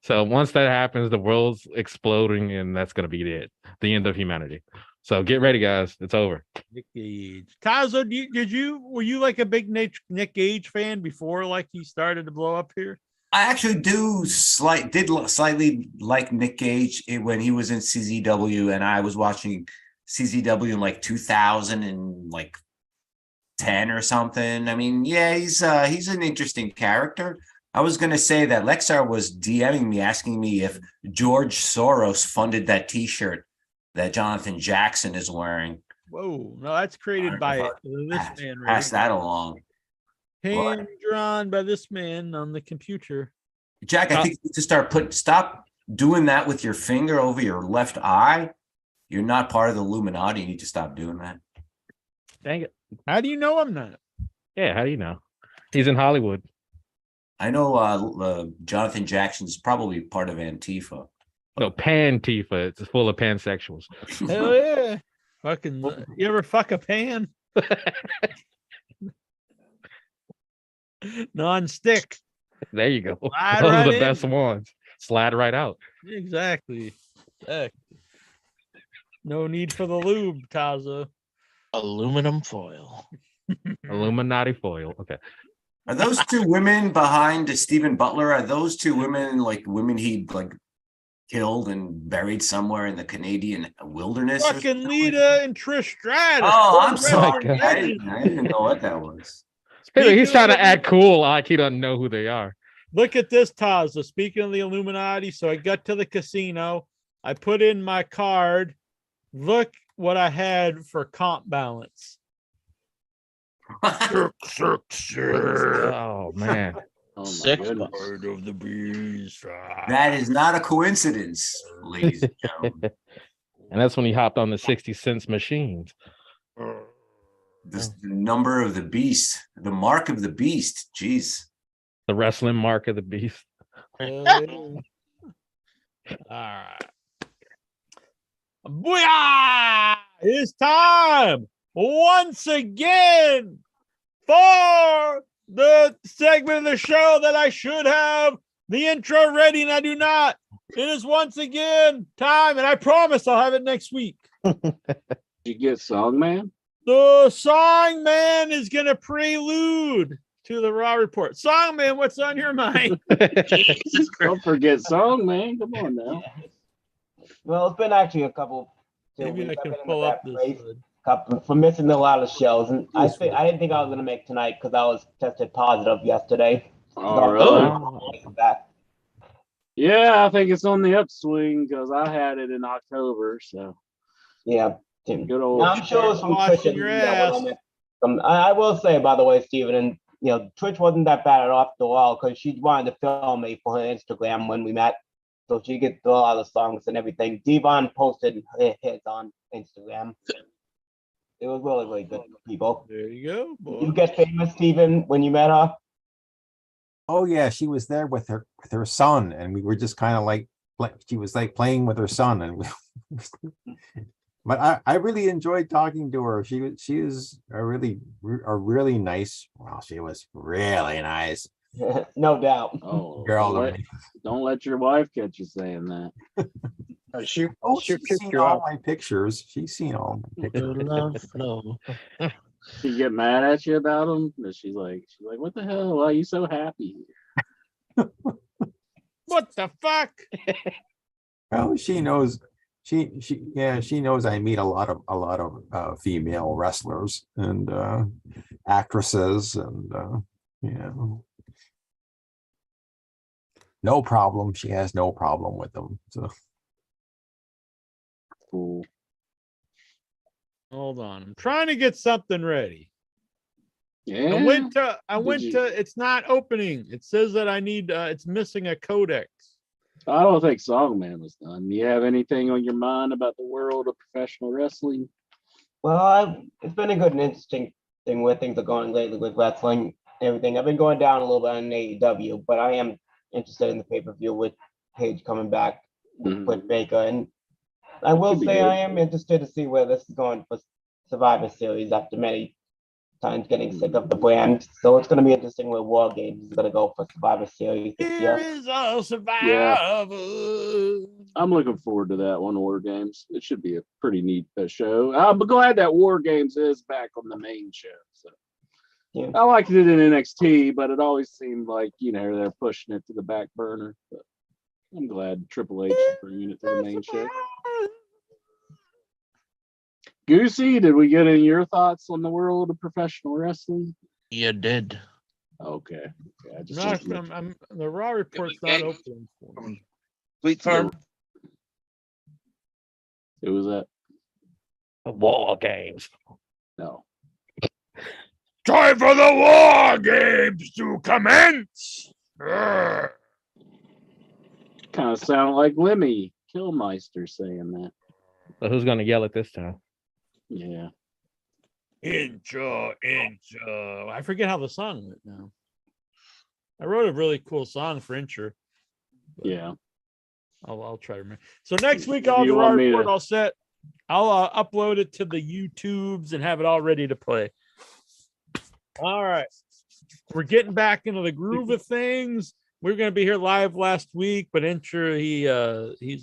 So once that happens, the world's exploding, and that's gonna be it. The end of humanity. So get ready, guys. It's over.
Nick Gage. Tazo, were you like a big Nick Gage fan before like he started to blow up here?
I actually slightly like Nick Gage when he was in CZW, and I was watching CZW in like 2010 or something. I mean, yeah, he's an interesting character. I was gonna say that Lexar was DMing me asking me if George Soros funded that T-shirt that Jonathan Jackson is wearing.
Whoa, no, that's created by this man right
Pass that along.
hand drawn by this man on the computer.
Jack, I think you need to stop doing that with your finger over your left eye. You're not part of the Illuminati. You need to stop doing that.
Dang it.
How do you know I'm not?
Yeah, how do you know? He's in Hollywood.
I know Jonathan Jackson's probably part of Antifa.
No, Pan-Tifa. It's full of pansexuals.
Hell yeah. Fucking you ever fuck a pan? Non-stick.
There you go.
Slide
Those
right
are the
in.
best ones. Slide right out.
Exactly. Heck. No need for the lube, Taza.
Aluminum foil.
Illuminati foil. Okay.
Are those two women behind Stephen Butler? Are those two women like women he like killed and buried somewhere in the Canadian wilderness? or
Fucking
something?
Lita and Trish Stratus.
Oh, I'm
Both
sorry.
wrestling
I
legends.
didn't know what that was.
He's trying to
Speaking of-
act cool like he doesn't know who they are.
Look at this, Taza. Speaking of the Illuminati, so I got to the casino. I put in my card. Look what I had for comp balance.
Oh man.
Oh my
Six
goodness.
bucks.
Word of the beast.
That is not a coincidence, ladies and gentlemen.
And that's when he hopped on the 60 cents machines.
The number of the beast, the mark of the beast. Jeez.
The wrestling mark of the beast.
All right. Booyah! It's time once again for the segment of the show that I should have the intro ready and I do not. It is once again time, and I promise I'll have it next week.
Did you get Song Man?
The Song Man is going to prelude to the Raw Report. Song Man, what's on your mind?
Don't forget Song Man. Come on now.
Well, it's been actually a couple.
Maybe I
weeks. I've
can
been in
pull
a
up
bad
this.
place, couple for missing a lot of shows, and I didn't think I was gonna make tonight because I was tested positive yesterday.
Oh, really?
Come back.
Yeah, I think it's on the upswing because I had it in October. So
Yeah.
good old.
Now, I'm sure it's from
Washing
Twitch.
your
And,
ass.
I will say, by the way, Steven, and Twitch wasn't that bad after all because she wanted to film me for her Instagram when we met, so she gets a lot of songs and everything. Devon posted his on Instagram. It was really, really good, people.
There you go, boy.
You get famous, Steven, when you met her.
Oh yeah, she was there with her son, and we were just kind of like she was like playing with her son, and but I really enjoyed talking to her. She is a really nice. Well, she was really nice.
No doubt.
Oh,
Girl,
don't let your wife catch you saying that.
she's seen all my pictures. She's seen all my pictures.
She get mad at you about them? She's like, what the hell? Why are you so happy?
What the fuck?
Well, she knows. She knows I meet a lot of female wrestlers and actresses, and no problem. She has no problem with them. So
Cool.
Hold on. I'm trying to get something ready.
Yeah.
I went to it's not opening. It says that I need it's missing a codex.
I don't think Songman was done. Do you have anything on your mind about the world of professional wrestling?
Well, it's been a good and interesting thing where things are going lately with wrestling and everything. I've been going down a little bit on AEW, but I am interested in the pay-per-view with Paige coming back with Baker. And I will
Should be
say
good.
I am interested to see where this is going for Survivor Series after many times getting sick of the brand. So it's going to be interesting where War Games is going to go for Survivor Series this
Here
year.
is a survivor.
I'm looking forward to that one, War Games. It should be a pretty neat show. I'm glad that War Games is back on the main show. So
Yeah.
I liked it in NXT, but it always seemed like, they're pushing it to the back burner. But I'm glad Triple H is bringing it to the main show. Goosey, did we get any of your thoughts on the world of professional wrestling?
You did.
Okay. I just
Not,
wanted to make-
the Raw report's not open for me.
Sweet Farm.
Who was that?
War Games.
No.
Time for the War Games to commence.
Kind of sound like Lemmy Killmeister saying that.
So who's gonna yell at this time?
Yeah.
Intro. I forget how the song went now. I wrote a really cool song for intro.
Yeah.
I'll try to remember. So next week I'll
Do
have
you
the
want
Raw
me
report
to-
all set. I'll upload it to the YouTubes and have it all ready to play. All right. We're getting back into the groove of things. We are going to be here live last week, but intro he's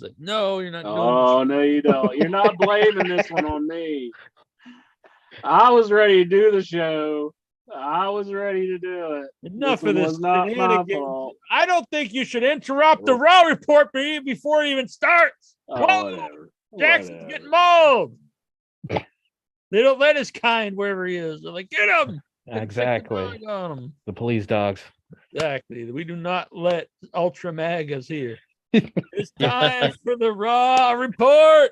like, no, you're not doing
Oh, no, you don't. You're not blaming this one on me. I was ready to do the show. I was ready to do it.
enough
This
of
one
this.
was not my
shenanigans.
fault.
I don't think you should interrupt the Raw report before it even starts.
Oh,
Whoa,
whatever.
Jackson's
Whatever.
getting mauled. They don't let his kind wherever he is. They're like, get him.
Exactly.
Stick the dog on him.
The police dogs.
Exactly. We do not let Ultra Magas here. It's time for the Raw report.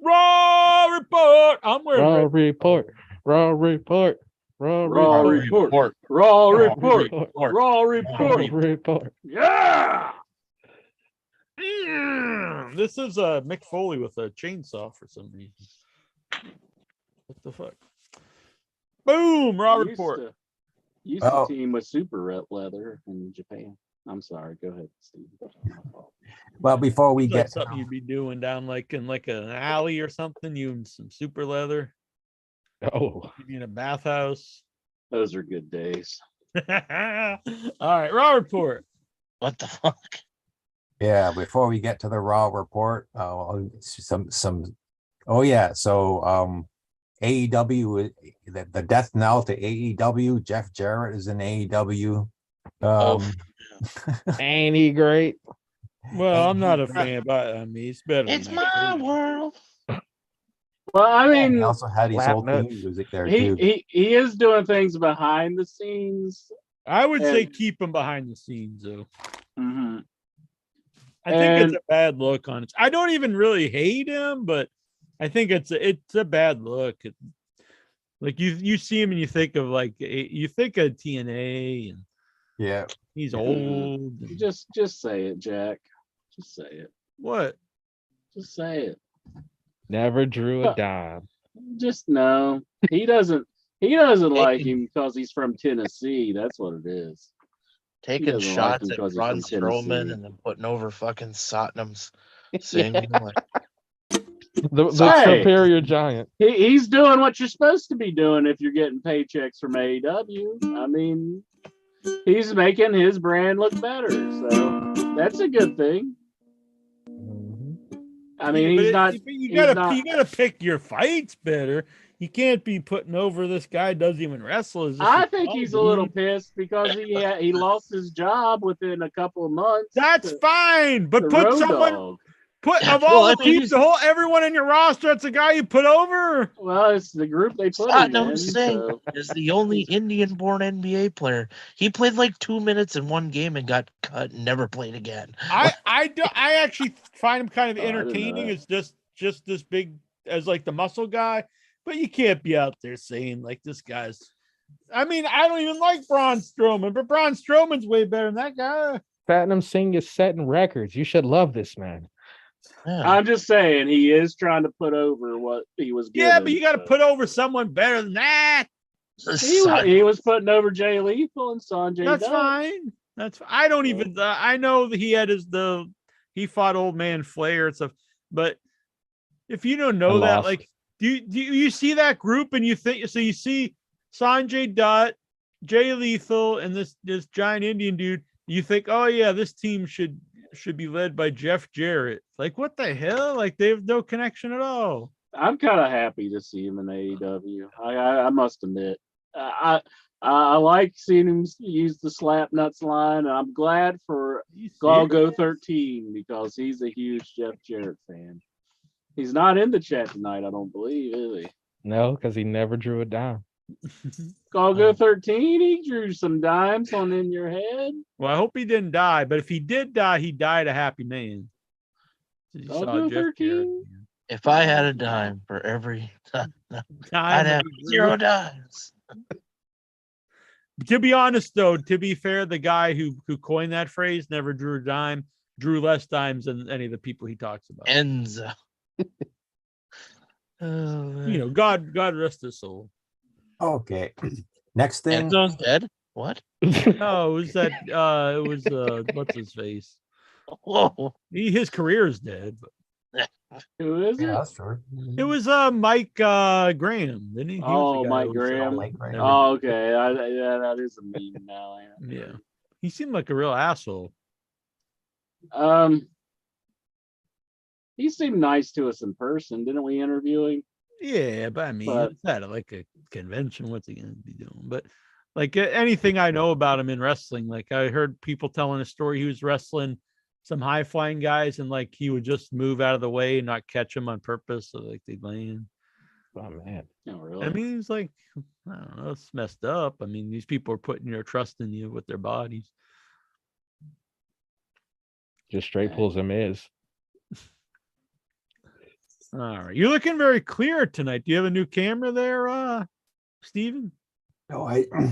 Raw report. I'm wearing
Raw
red.
report. Raw report. Raw
Raw
report.
report. Raw report.
report.
Raw
Raw
report.
report.
Yeah.
This is Mick Foley with a chainsaw for some reason. What the fuck? Boom! Raw report.
Used to team with super leather in Japan. I'm sorry. Go ahead, Steve.
well, before we
It's like
get
something you'd be doing down like in like an alley or something. You and some super leather.
Oh,
You'd be in a bathhouse.
Those are good days.
All right, Raw report.
What the fuck?
yeah, before we get to the Raw report, oh yeah, so AEW, the death knell to AEW. Jeff Jarrett is in AEW.
Oh.
ain't he great?
Well, I'm not a
he-
fan, but I mean, it's better.
It's
than
my
that.
world.
Well, I
and he
mean,
also had his
Slap
old
nuts.
theme music there
he,
too.
he is doing things behind the scenes.
I would say
And-
keep him behind the scenes, though.
Mhm.
I think it's
And-
a bad look on it. I don't even really hate him, but I think it's a bad look. Like you see him and you think of you think of TNA and
Yeah.
he's
Mhm.
old. and-
Just say it, Jack. Just say it.
what?
Just say it.
Never drew a dime.
Just no. He doesn't like
Taking-
him because he's from Tennessee. That's what it is.
Taking
doesn't like
shots
him
at
'cause he's
Braun
from
Strowman
Tennessee.
and then putting over fucking Satnam's singing. Like,
The
Hey.
superior giant.
He's doing what you're supposed to be doing if you're getting paychecks from AEW. I mean, he's making his brand look better, so that's a good thing. I mean,
Yeah,
he's
but
not.
you
he's
gotta
not-
you gotta pick your fights better. You can't be putting over this guy doesn't even wrestle. Is just
I
a
think
small
he's a little
dude.
pissed because he lost his job within a couple of months.
That's
to-
fine, but
to
put
Road
someone
Dogg.
put
Yeah,
of all
well,
the
I mean,
people, everyone in your roster. That's the guy you put over.
Well, it's the group they put him in.
Satnam Singh
So.
is the only Indian-born NBA player. He played like 2 minutes in one game and got cut and never played again.
I actually find him kind of
Oh, I didn't know
entertaining.
that.
It's just this big as like the muscle guy, but you can't be out there saying like this guy's. I mean, I don't even like Braun Strowman, but Braun Strowman's way better than that guy.
Satnam Singh is setting records. You should love this man.
Yeah.
I'm just saying he is trying to put over what he was given.
Yeah, but you got to
so.
put over someone better than that.
He was putting over Jay Lethal and Sanjay
That's
Dutt.
fine. I don't even. I know that he had he fought old man Flair and stuff, but if you don't know that,
lost.
like, do you see that group and you think so? You see Sanjay Dutt, Jay Lethal, and this giant Indian dude. You think, oh yeah, this team should be led by Jeff Jarrett. Like, what the hell? Like, they have no connection at all.
I'm kind of happy to see him in AEW. I must admit, I like seeing him use the slap nuts line. And I'm glad for Galgo 13 because he's a huge Jeff Jarrett fan. He's not in the chat tonight, I don't believe, is he?
No, because he never drew a dime.
Galgo 13, he drew some dimes on In Your Head.
Well, I hope he didn't die, but if he did die, he died a happy man. You saw
Galgo
Jeff
13?
Jarrett.
If I had a dime for every time,
Time
I'd
that
have
he drew.
0 dimes.
To be honest, though, to be fair, the guy who coined that phrase never drew a dime, drew less dimes than any of the people he talks about.
Enzo.
You know, God rest his soul.
Okay. Next thing.
Enzo's dead? What?
No, it was that it was what's his face?
Whoa.
His career is dead, but
Who is
Yeah,
it?
that's true.
it was Mike Graham, didn't he? He was
Oh,
the guy
Mike
who said,
Graham.
Mike Graham.
never-
Oh, okay. Yeah, that is a meme now.
yeah. He seemed like a real asshole.
He seemed nice to us in person. Didn't we interview him?
Yeah, but I mean,
But-
it's at like a convention. What's he gonna be doing? But like anything I know about him in wrestling, like I heard people telling a story. He was wrestling some high flying guys, and like he would just move out of the way and not catch them on purpose, so like they'd land.
Oh man.
No, really.
I mean, he's like, I don't know, it's messed up. I mean, these people are putting their trust in you with their bodies.
Just straight pulls him is.
All right, you're looking very clear tonight. Do you have a new camera there, Steven?
No,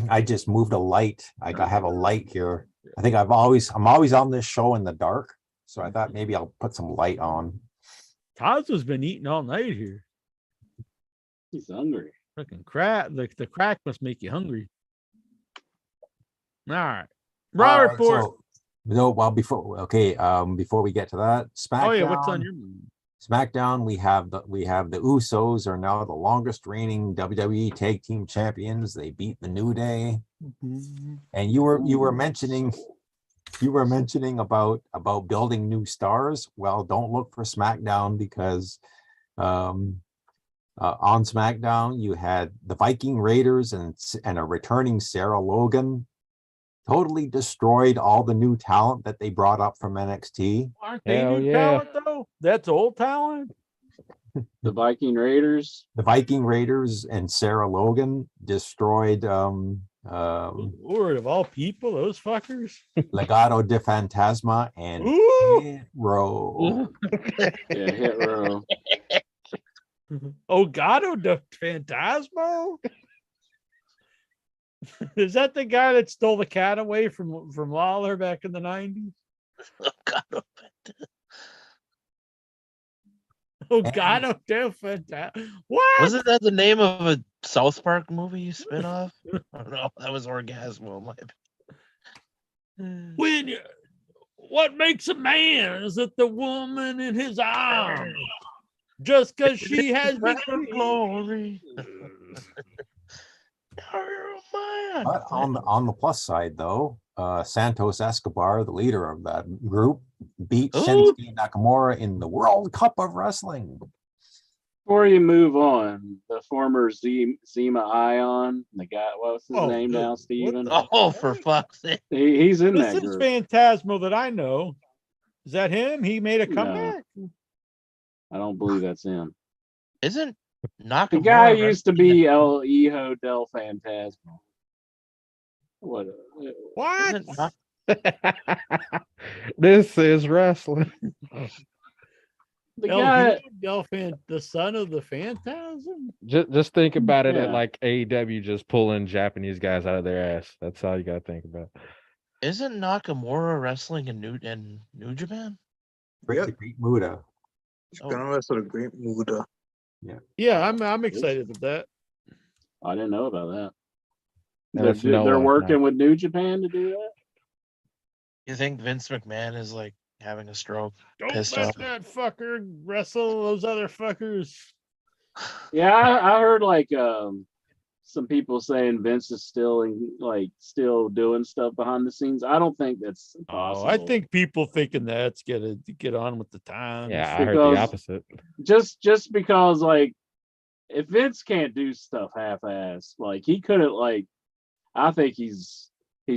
I just moved a light. I have a light here. I think I'm always on this show in the dark, so I thought maybe I'll put some light on.
Tazo's been eating all night here.
He's hungry.
Freaking crack. The crack must make you hungry. All right. Raw report.
So, no, well, before we get to that, SmackDown.
Oh yeah, what's on your mind?
SmackDown, we have the Usos are now the longest reigning WWE Tag Team Champions. They beat the New Day, and you were mentioning about building new stars. Well, don't look for SmackDown because on SmackDown you had the Viking Raiders and a returning Sarah Logan, totally destroyed all the new talent that they brought up from NXT.
Aren't they
Hell
new
yeah.
talent though? That's old talent.
The Viking Raiders.
The Viking Raiders and Sarah Logan destroyed
Lord of all people, those fuckers.
Legado de Fantasma and
Ooh.
Hit Row.
Yeah, Hit Row.
Oh, Gato de Fantasmo? Is that the guy that stole the cat away from Lawler back in the 90s? Oh, Gato de Fantasmo. What?
Wasn't that the name of a South Park movie spinoff? I don't know. That was Orgasmo.
What makes a man? Is it the woman in his arms? Just because she has big
glory.
But on the plus side, though, Santos Escobar, the leader of that group, beat Shinsuke Nakamura in the World Cup of Wrestling.
Before you move on, the former Zema Ion, the guy, what's his name now, Steven?
Oh, for fuck's sake.
He's in
This
that
is
group.
Phantasmo that I know. Is that him? He made a comeback?
I don't believe that's him.
Isn't Nakamura
The guy used to be El Hijo del Fantasma. What?
What?
This is wrestling.
The guy,
the son of the Phantasm?
Just think about it
Yeah.
at like AEW just pulling Japanese guys out of their ass. That's all you gotta think about.
Isn't Nakamura wrestling in New Japan?
Rick the Great Muda.
He's gonna wrestle a Great Muda.
Yeah, I'm excited with that.
I didn't know about that.
That's
They're
Noah,
working
no.
with New Japan to do that.
You think Vince McMahon is like having a stroke?
Don't
Pissed
let
off.
that fucker wrestle those other fuckers.
Yeah, I heard like some people saying Vince is still doing stuff behind the scenes. I don't think that's possible.
Oh, I think people thinking that's gonna get on with the times.
Yeah, I heard
Because-
the opposite.
just because like if Vince can't do stuff half-assed, like he couldn't like. I think he's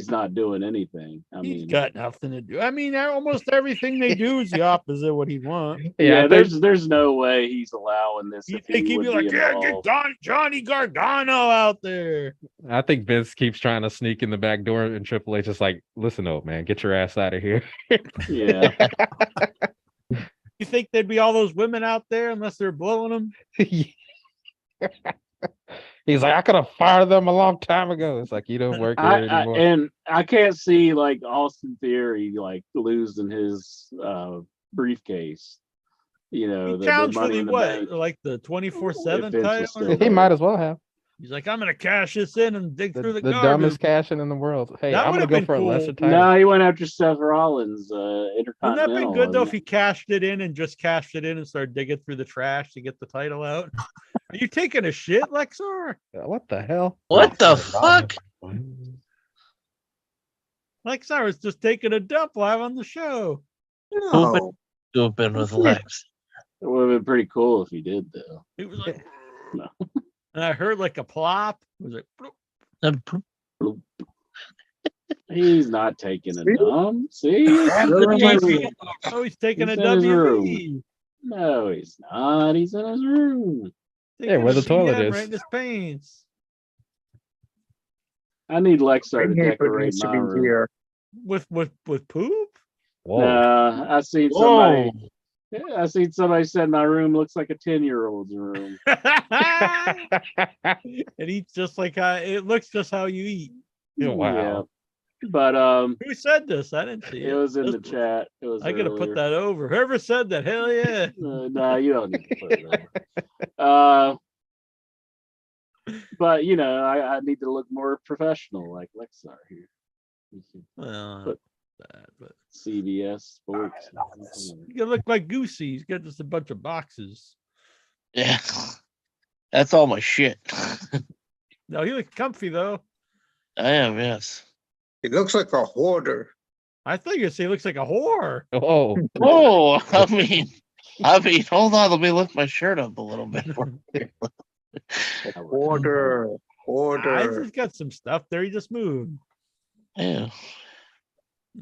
not doing anything. I
He's
mean,
got nothing to do. I mean, almost everything they do is the opposite of what he wants.
yeah,
I think-
there's no way he's allowing this.
You
If
think
he
he'd
would
be like, yeah, get
involved.
Johnny Gargano out there.
I think Vince keeps trying to sneak in the back door, and Triple H is like, "Listen up, man, get your ass out of here."
Yeah,
You think there'd be all those women out there unless they're blowing them?
He's like, "I could have fired them a long time ago." It's like you don't work here anymore.
and I can't see like Austin Theory like losing his briefcase. You know,
He
the
challenged for
money
the
in the
what?
bank.
Like the 24/7
If Vince was
title?
still
or
He might as well have
He's like, I'm gonna cash this in and dig through
the
the garbage.
dumbest cashing in the world. Hey,
That
I'm gonna
would've
go
been
for a
cool.
lesser title.
No, he went after Seth Rollins,
Wouldn't that
Intercontinental.
been good though if
wasn't
he cashed it in and just cashed it in and started digging through the trash to get the title out? Are you taking a shit, Lexar?
What the hell?
What the fuck?
Lexar was just taking a dump live on the show.
No.
Stupid with legs.
It would have been pretty cool if he did, though.
He was like,
No.
and I heard like a plop. It was like, bloop.
He's not taking a dump. See?
Oh, he's taking
He's
a
in his
WV.
No, he's not. He's in his room.
Taking
where
a
the toilet
PM
is.
right in his pants.
I need Lexar to
Neighbor
decorate
needs to
my
be
room.
here.
With poop?
Whoa.
I seen somebody. Yeah, I seen somebody said my room looks like a 10-year-old's room.
It eats just like it looks just how you eat.
Wow.
Yeah. But
Who said this? I didn't see it.
it was in the
That's-
chat. It was.
I gotta put
earlier.
that over. Whoever said that, hell yeah.
No, you don't need to put it over. But you know, I need to look more professional, like Lexar here.
Well,
But-
that, but
CBS Sports.
you gotta look like Goosey. He's got just a bunch of boxes.
Yeah. That's all my shit.
No, he looks comfy though.
I am, yes.
He looks like a hoarder.
I thought you would say he looks like a whore.
Oh,
Oh, I mean, hold on, let me lift my shirt up a little bit.
Hoarder.
I
Hoarder.
just got some stuff there. He just moved.
Yeah.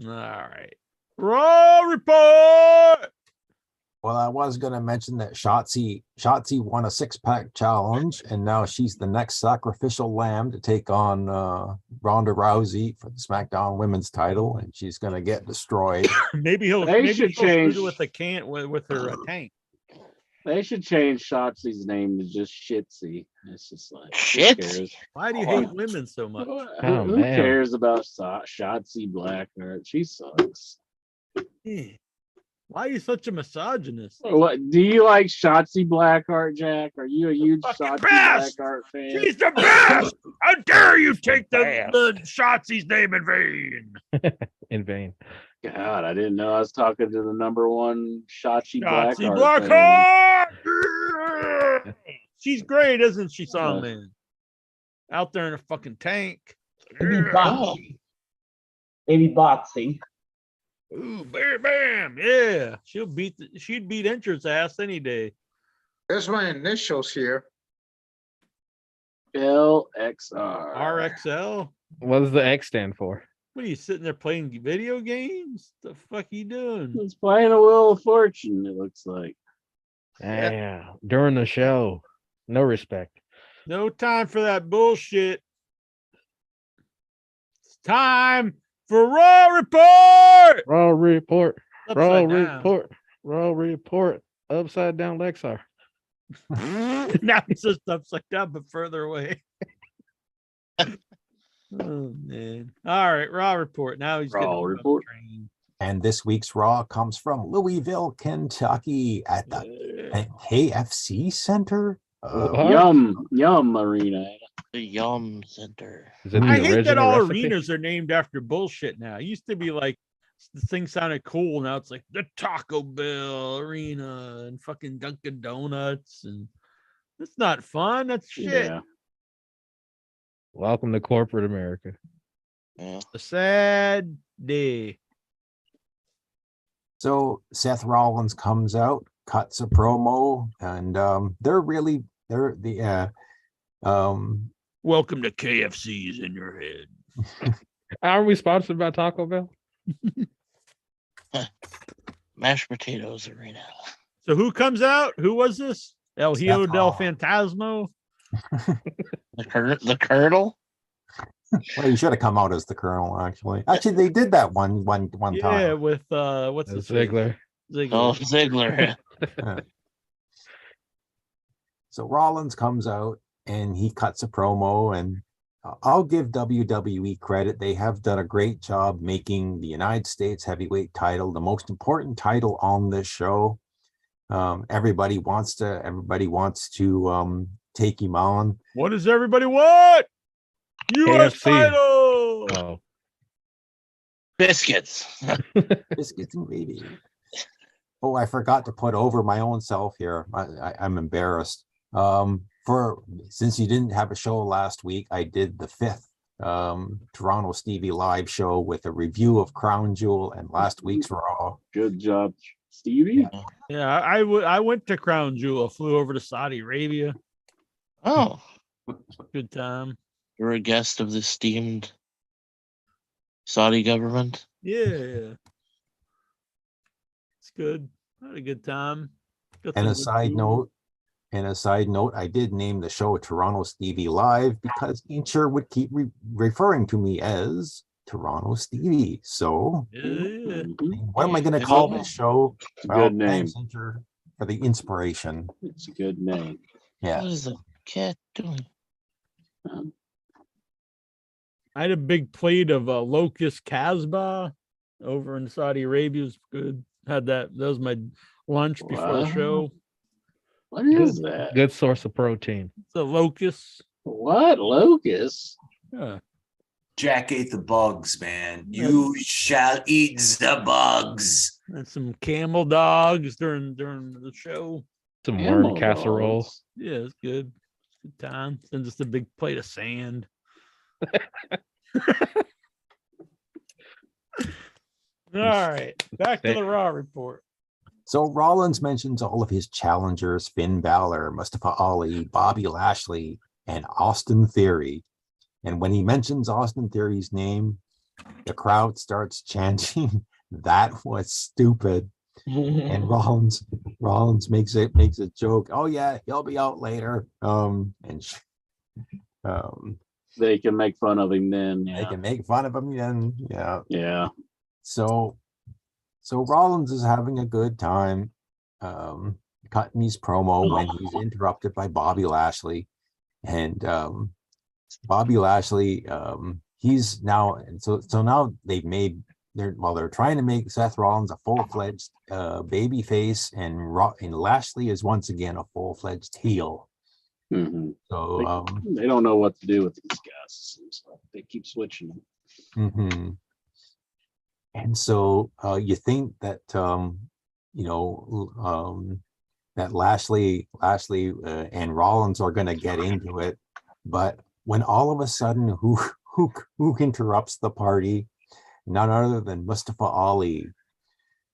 All right. Raw report.
Well, I was going to mention that Shotzi won a 6-pack challenge, and now she's the next sacrificial lamb to take on Ronda Rousey for the SmackDown Women's title, and she's going to get destroyed.
Maybe he'll
They
maybe
should
he'll shoot
change-
her with a can with her tank.
They should change Shotzi's name to just Shitsy. It's just like who
Shitsy?
cares?
Why do you hate women so much?
Who
man.
cares about Shotzi Blackheart? She sucks.
Why are you such a misogynist?
What do you like Shotzi Blackheart, Jack? Are you a huge
Fucking
Shotzi
best!
Blackheart fan?
She's the best! How dare you take
Best.
the Shotzi's name in vain?
In vain.
God, I didn't know I was talking to the number one Shotzi
Shotzi
Blackheart. fan.
Blackheart! She's great, isn't she, Songman? Out there in a fucking tank.
Maybe
Yeah.
boxing. Maybe boxing.
Ooh, bam, bam. Yeah. She'd beat Enter's ass any day.
There's my initials here.
LXR.
RXL?
What does the X stand for?
What are you sitting there playing video games? The fuck you doing?
It's playing a Wheel of Fortune, it looks like.
Yeah. During the show. No respect.
No time for that bullshit. It's time for Raw Report.
Raw report. Raw
Upside down.
report. Raw report. Upside down Lexar.
Now it's just upside down, but further away. Oh man! All right, Raw Report. Now he's
Raw
getting on the
Report.
train.
And this week's Raw comes from Louisville, Kentucky at the KFC Center.
What?
Yum Arena.
The Yum Center.
Is it the
I hate that
original
all
recipe?
arenas are named after bullshit now. It used to be like the thing sounded cool. Now it's like the Taco Bell Arena and fucking Dunkin' Donuts, and it's not fun. That's shit.
Yeah.
Welcome to corporate America.
Yeah.
A sad day.
So Seth Rollins comes out, cuts a promo, and they're the
Welcome to KFC's in your head.
Are we sponsored by Taco Bell?
Mashed potatoes arena.
So who comes out? Who was this? El Hijo
Seth
del
Rollins.
Phantasmo.
The Colonel.
well, you should have come out as the Colonel. Actually, they did that one
Yeah,
time.
with what's his face?
Ziggler.
Ziggler.
Oh, Ziggler.
So Rollins comes out and he cuts a promo, and I'll give WWE credit. They have done a great job making the United States heavyweight title the most important title on this show. Everybody wants to take him on.
What does everybody want? U.S.
KFC.
title.
Oh,
Biscuits.
Biscuits and gravy. Oh, I forgot to put over my own self here. I'm embarrassed. Since you didn't have a show last week, I did the 5th Toronto Stevie live show with a review of Crown Jewel and last week's Raw.
Good job, Stevie.
Yeah, I went to Crown Jewel. Flew over to Saudi Arabia.
Oh,
Good time.
you're a guest of the esteemed Saudi government.
Yeah. It's good. I had a good time. Got
And
some
a
good
side note, I did name the show Toronto Stevie Live because Incher would keep referring to me as Toronto Stevie. So
food. Yeah.
Mhm.
what am I going to
It's
call
a-
this show?
It's a good name.
Thanks, Incher, for the inspiration.
It's a good name.
Yeah.
What is the cat doing?
I had a big plate of locust Casbah over in Saudi Arabia. It was good. Had that. That was my lunch before the
Wow.
show.
What is that?
good source of protein.
The locust.
What locust?
Yeah.
Jack ate the bugs, man. You shall eat the bugs.
And some camel dogs during the show.
Some
Camel
worm casserole.
dogs.
Yeah, it's good. Good time. Then just a big plate of sand. All right. Back to the Raw report.
So Rollins mentions all of his challengers: Finn Balor, Mustafa Ali, Bobby Lashley, and Austin Theory. And when he mentions Austin Theory's name, the crowd starts chanting, "That was stupid." And Rollins makes a joke. Oh yeah, he'll be out later.
They can make fun of him then.
They
Yeah.
can make fun of him. Yeah.
Yeah.
So Rollins is having a good time, cutting his promo when he's interrupted by Bobby Lashley, and Bobby Lashley, he's now, and so now they're trying to make Seth Rollins a full-fledged baby face, and Lashley is once again a full-fledged heel.
Mm-hmm.
So
they don't know what to do with these guys. So they keep switching them.
Mm-hmm. And so you think that that Lashley and Rollins are going to get into it, but when all of a sudden, who interrupts the party? None other than Mustafa Ali.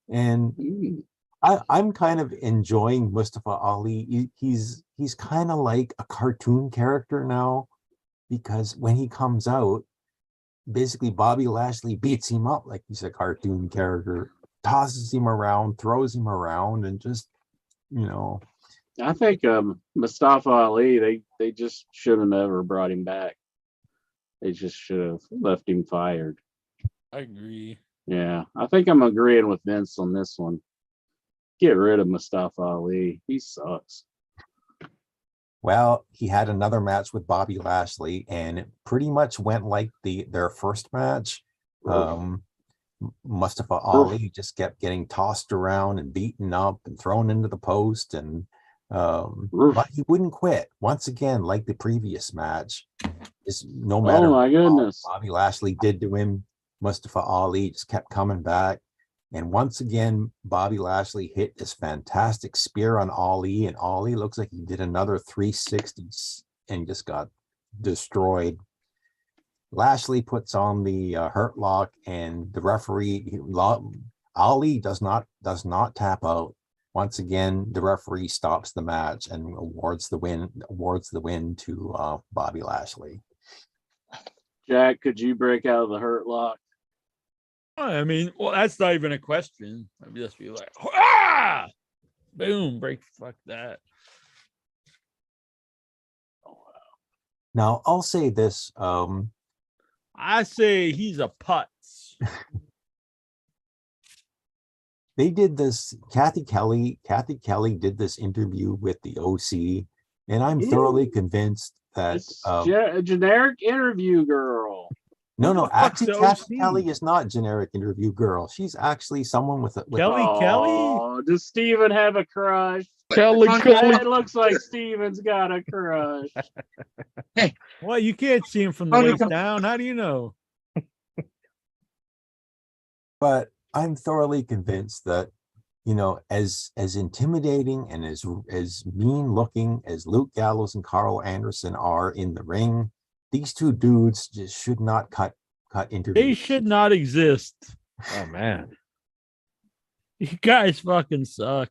And I'm kind of enjoying Mustafa Ali. He's kind of like a cartoon character now, because when he comes out, basically Bobby Lashley beats him up like he's a cartoon character, tosses him around, throws him around, and just,
I think Mustafa Ali, they just should have never brought him back. They just should have left him fired.
I agree.
Yeah, I think I'm agreeing with Vince on this one. Get rid of Mustafa Ali. He sucks.
Well, he had another match with Bobby Lashley, and it pretty much went like their first match. Mustafa Ali just kept getting tossed around and beaten up and thrown into the post, and but he wouldn't quit. Once again, like the previous match, just no matter
Oh my goodness,
what Bobby Lashley did to him, Mustafa Ali just kept coming back. And once again, Bobby Lashley hit this fantastic spear on Ali, and Ali looks like he did another 360 and just got destroyed. Lashley puts on the hurt lock, and the referee, Ali does not tap out. Once again, the referee stops the match and awards the win to Bobby Lashley.
Jack, could you break out of the hurt lock?
I mean, well, that's not even a question. I'd just be like, ah! Boom, break, fuck that.
Now, I'll say this.
I say he's a putz.
They did this. Kathy Kelly did this interview with the OC, and I'm thoroughly convinced that
It's a generic interview girl.
No, actually,
the
Kathy
OC?
Kelly is not generic interview girl. She's actually someone with
Kelly.
Oh, does Steven have a crush?
Kelly.
It looks like Steven's got a crush.
Well, you can't see him from the waist down. How do you know?
But I'm thoroughly convinced that, as intimidating and as mean looking as Luke Gallows and Carl Anderson are in the ring, these two dudes just should not cut interviews.
They should not exist.
Oh man.
You guys fucking suck.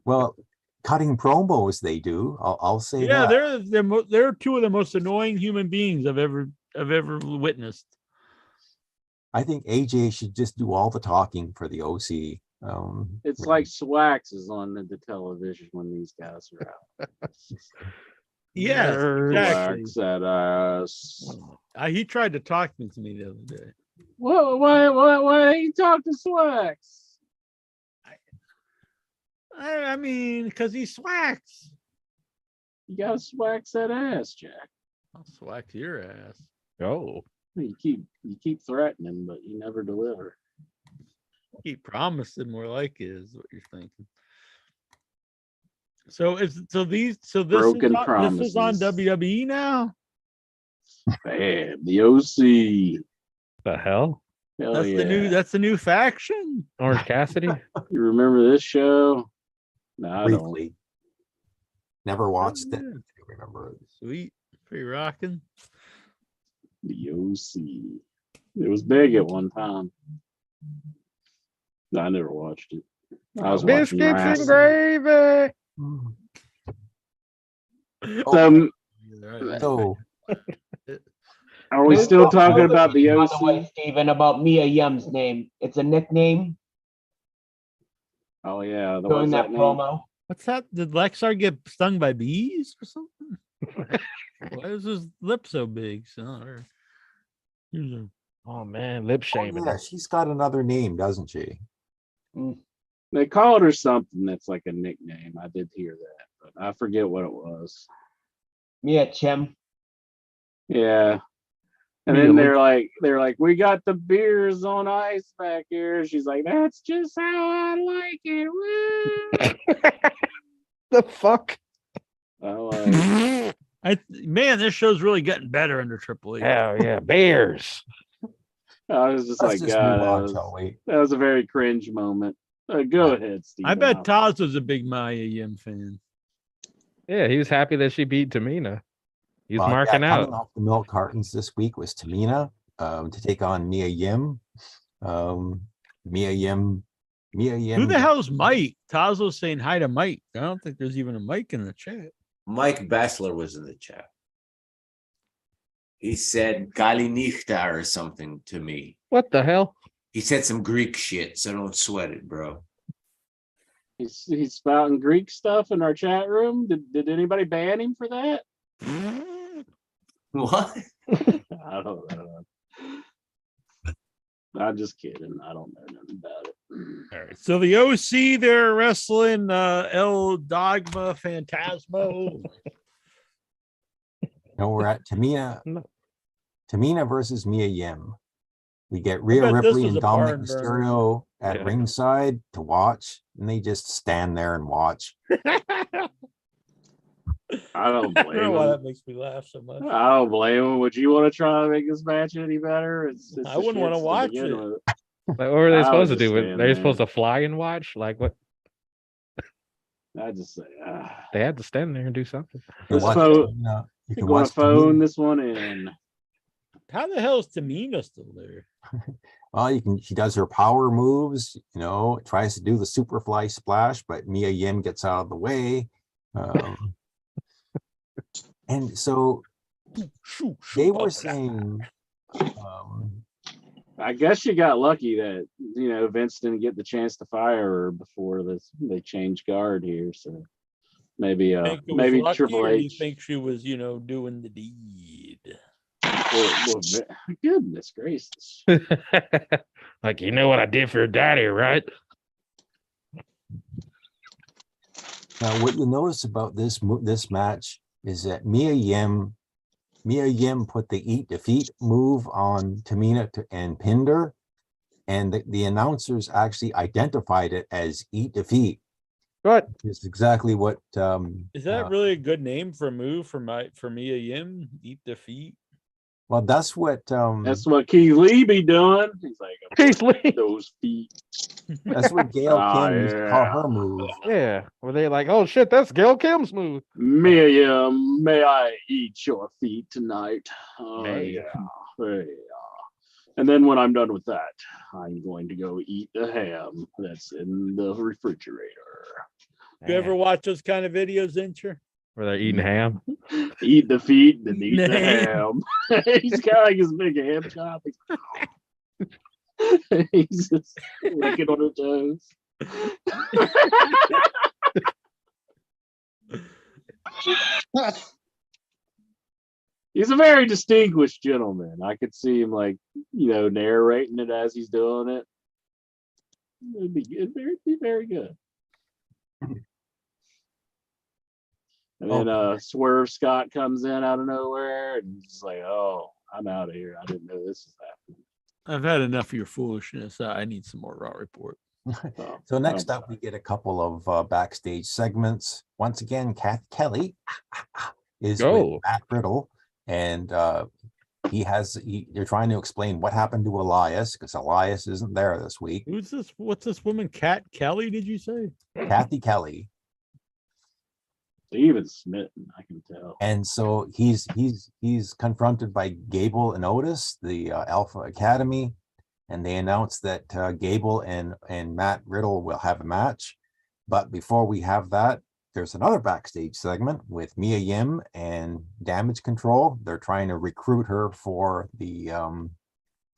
Well, cutting promos they do. I'll say
Yeah,
that.
they're two of the most annoying human beings I've ever witnessed.
I think AJ should just do all the talking for the OC.
It's like Swax is on the television when these guys are out.
Yes, exactly.
Swax at us.
He tried to talk to me the other day.
Why you talk to Swax?
I mean, because he swacks.
You gotta Swax that ass, Jack.
I'll swack your ass.
Oh.
You keep threatening, but you never deliver.
Keep promising, more like it is what you're thinking. This
Broken
is
promises.
on WWE now.
Bam, the OC.
The hell?
Hell
That's the new faction.
Orange Cassidy?
You remember this show? No, I don't.
Briefly. Never watched it.
Yeah.
I remember it.
Sweet, pretty rocking.
The OC. It was big at one time. I never watched it. I was watching
Biscuits and
wrestling.
gravy.
So,
Right.
So
Are we
There's
still
no
talking
other
about the
thing, by the way,
OC?
Steven, about Mia Yim's name. It's a nickname
Oh yeah, the
during
one's
that
that name.
promo.
What's that? Did Lexar get stung by bees or something? Why is his lip so big? So, here's a-
Oh man, lip
Oh,
shaming.
yeah, she's got another name, doesn't she?
They called her something that's like a nickname. I did hear that, but I forget what it was.
Mia Chim.
Yeah. And then they're like, we got the beers on ice back here. She's like, that's just how I like it. Woo.
The fuck?
Man, this show's really getting better under Triple H.
Hell yeah, bears.
I was just
Let's
like,
just
God,
move on, shall we?
that was a very cringe moment. Go ahead, Steve.
I bet Taz was a big Maya Yim fan.
Yeah, he was happy that she beat Tamina. He's
Yeah,
marking
coming
out.
off the milk cartons this week was Tamina to take on Mia Yim. Mia Yim.
Who the hell's Mike? Taz was saying hi to Mike. I don't think there's even a Mike in the chat.
Mike Bassler was in the chat. He said Kalinichta or something to me.
What the hell?
He said some Greek shit, so don't sweat it, bro.
He's spouting Greek stuff in our chat room. Did anybody ban him for that?
What?
I don't know. I'm just kidding. I don't know nothing about it.
All right. So the OC, they're wrestling El Dogma Phantasmo.
No, we're at Tamina. Tamina versus Mia Yim. We get Rhea
bet this
Ripley
was
and
a
Dominic
barn burner.
Mysterio at
Yeah.
ringside to watch, and they just stand there and watch.
I don't
I
blame
don't know why
him.
that makes me laugh so much.
I don't blame him. Would you want to try to make this match any better? It's
I wouldn't want to
shits
watch
begin
it.
with.
Like, what were they
I
supposed to
would
do?
just stand
They're supposed
there.
to fly and watch? Like what?
I just say,
They had to stand there and do something.
You
This
watch
phone-
Tamina- you
you're
can
going
watch
to phone
Tamina.
this one in.
How the hell is Tamina still there?
Well, you can. She does her power moves. Tries to do the superfly splash, but Mia Yim gets out of the way. And so they were saying,
I guess she got lucky that Vince didn't get the chance to fire her before they changed guard here. So maybe
think it was
maybe
lucky,
Triple
or do you
H.
think she was, doing the deed?
Goodness gracious!
Like, you know what I did for your daddy, right?
now what you'll notice about this match is that Mia Yim put the eat defeat move on Tamina and pinned her, and the announcers actually identified it as eat defeat.
What?
It's exactly what
Is that really a good name for a move for Mia Yim? Eat defeat.
well, that's what
That's what Keith Lee be doing. He's like,
Keith Lee.
those feet.
that's what Gail
Oh,
Kim used to
yeah.
call her move.
Yeah. Were they like, oh shit, that's Gail Kim's move?
Miriam, may I eat your feet tonight? Oh,
May.
yeah. And then when I'm done with that, I'm going to go eat the ham that's in the refrigerator.
You ever watch those kind of videos, Incher?
Where they're eating ham?
Eat the feet, then eat the
Ham.
ham. He's got like his big ham chop. He's just licking on her toes. He's a very distinguished gentleman. I could see him narrating it as he's doing it. It'd be very good. And then Swerve Scott comes in out of nowhere and he's like, "Oh, I'm out of here. I didn't know this was happening."
I've had enough of your foolishness. I need some more Raw Report.
So next up, we get a couple of backstage segments. Once again, Kath Kelly is with Matt Riddle, and they're trying to explain what happened to Elias because Elias isn't there this week.
Who's this? What's this woman? Kat Kelly? Did you say?
Kathy Kelly.
Steven smitten, I can tell.
And so he's confronted by Gable and Otis, the Alpha Academy, and they announce that Gable and Matt Riddle will have a match. But before we have that, there's another backstage segment with Mia Yim and Damage Control. They're trying to recruit her for the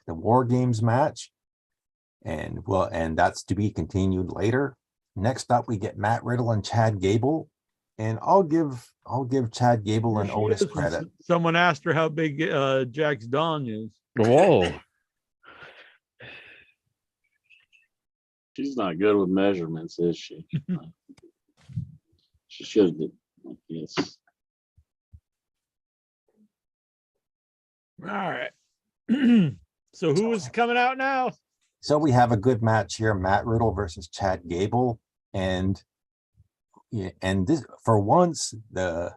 War Games match, and that's to be continued later. Next up, we get Matt Riddle and Chad Gable, and I'll give Chad Gable and Otis credit.
Someone asked her how big Jack's dong is.
Whoa.
She's not good with measurements, is she? She should be. Yes.
All right. So who is coming out now?
So we have a good match here: Matt Riddle versus Chad Gable, and this, for once, the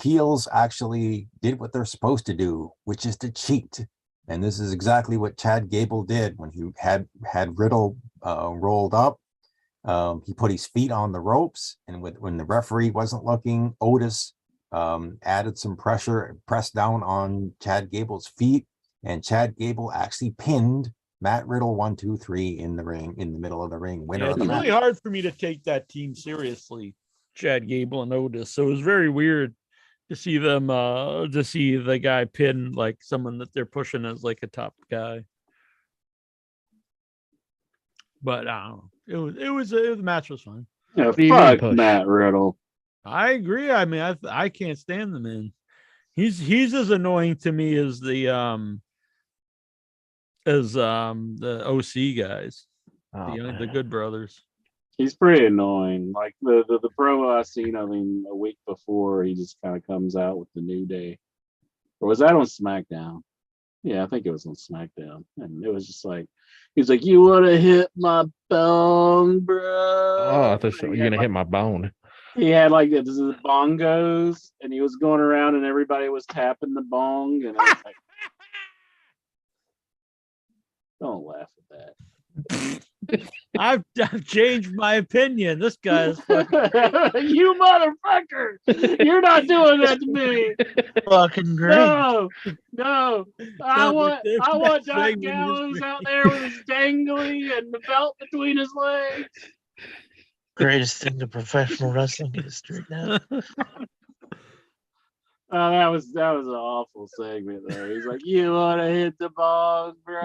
heels actually did what they're supposed to do, which is to cheat. And this is exactly what Chad Gable did when he had Riddle rolled up. He put his feet on the ropes, and when the referee wasn't looking, Otis added some pressure, pressed down on Chad Gable's feet, and Chad Gable actually pinned Matt Riddle 1, 2, 3 in the ring, in the middle of the ring. Winner of
It's
the
really
match.
hard for me to take that team seriously, Chad Gable and Otis. So it was very weird to see them to see the guy pin like someone that they're pushing as like a top guy. But I don't know. The match was fun.
Yeah,
do you
fuck
mean push?
Matt Riddle.
I agree. I mean, I can't stand the man. He's as annoying to me as the OC guys,
Oh,
the
man.
Good Brothers.
He's pretty annoying. Like the promo I seen of him a week before, he just kind of comes out with the New Day. Or was that on SmackDown? Yeah, I think it was on SmackDown. And it was just like, he's like, "You want to hit my bone, bro?"
Oh, I thought you were gonna hit my bone.
He had like the bongos, and he was going around, and everybody was tapping the bong, and I was like, "Don't laugh at that."
I've changed my opinion. This guy is fucking
You motherfucker! You're not doing that to me.
Fucking great.
No. I want
Next
Doc
segment
Gallows
is-
out there with his dangly and the belt between his legs.
Greatest thing to professional wrestling history now.
Oh, that was an awful segment there. He's like, "You want to hit the bong, bro?"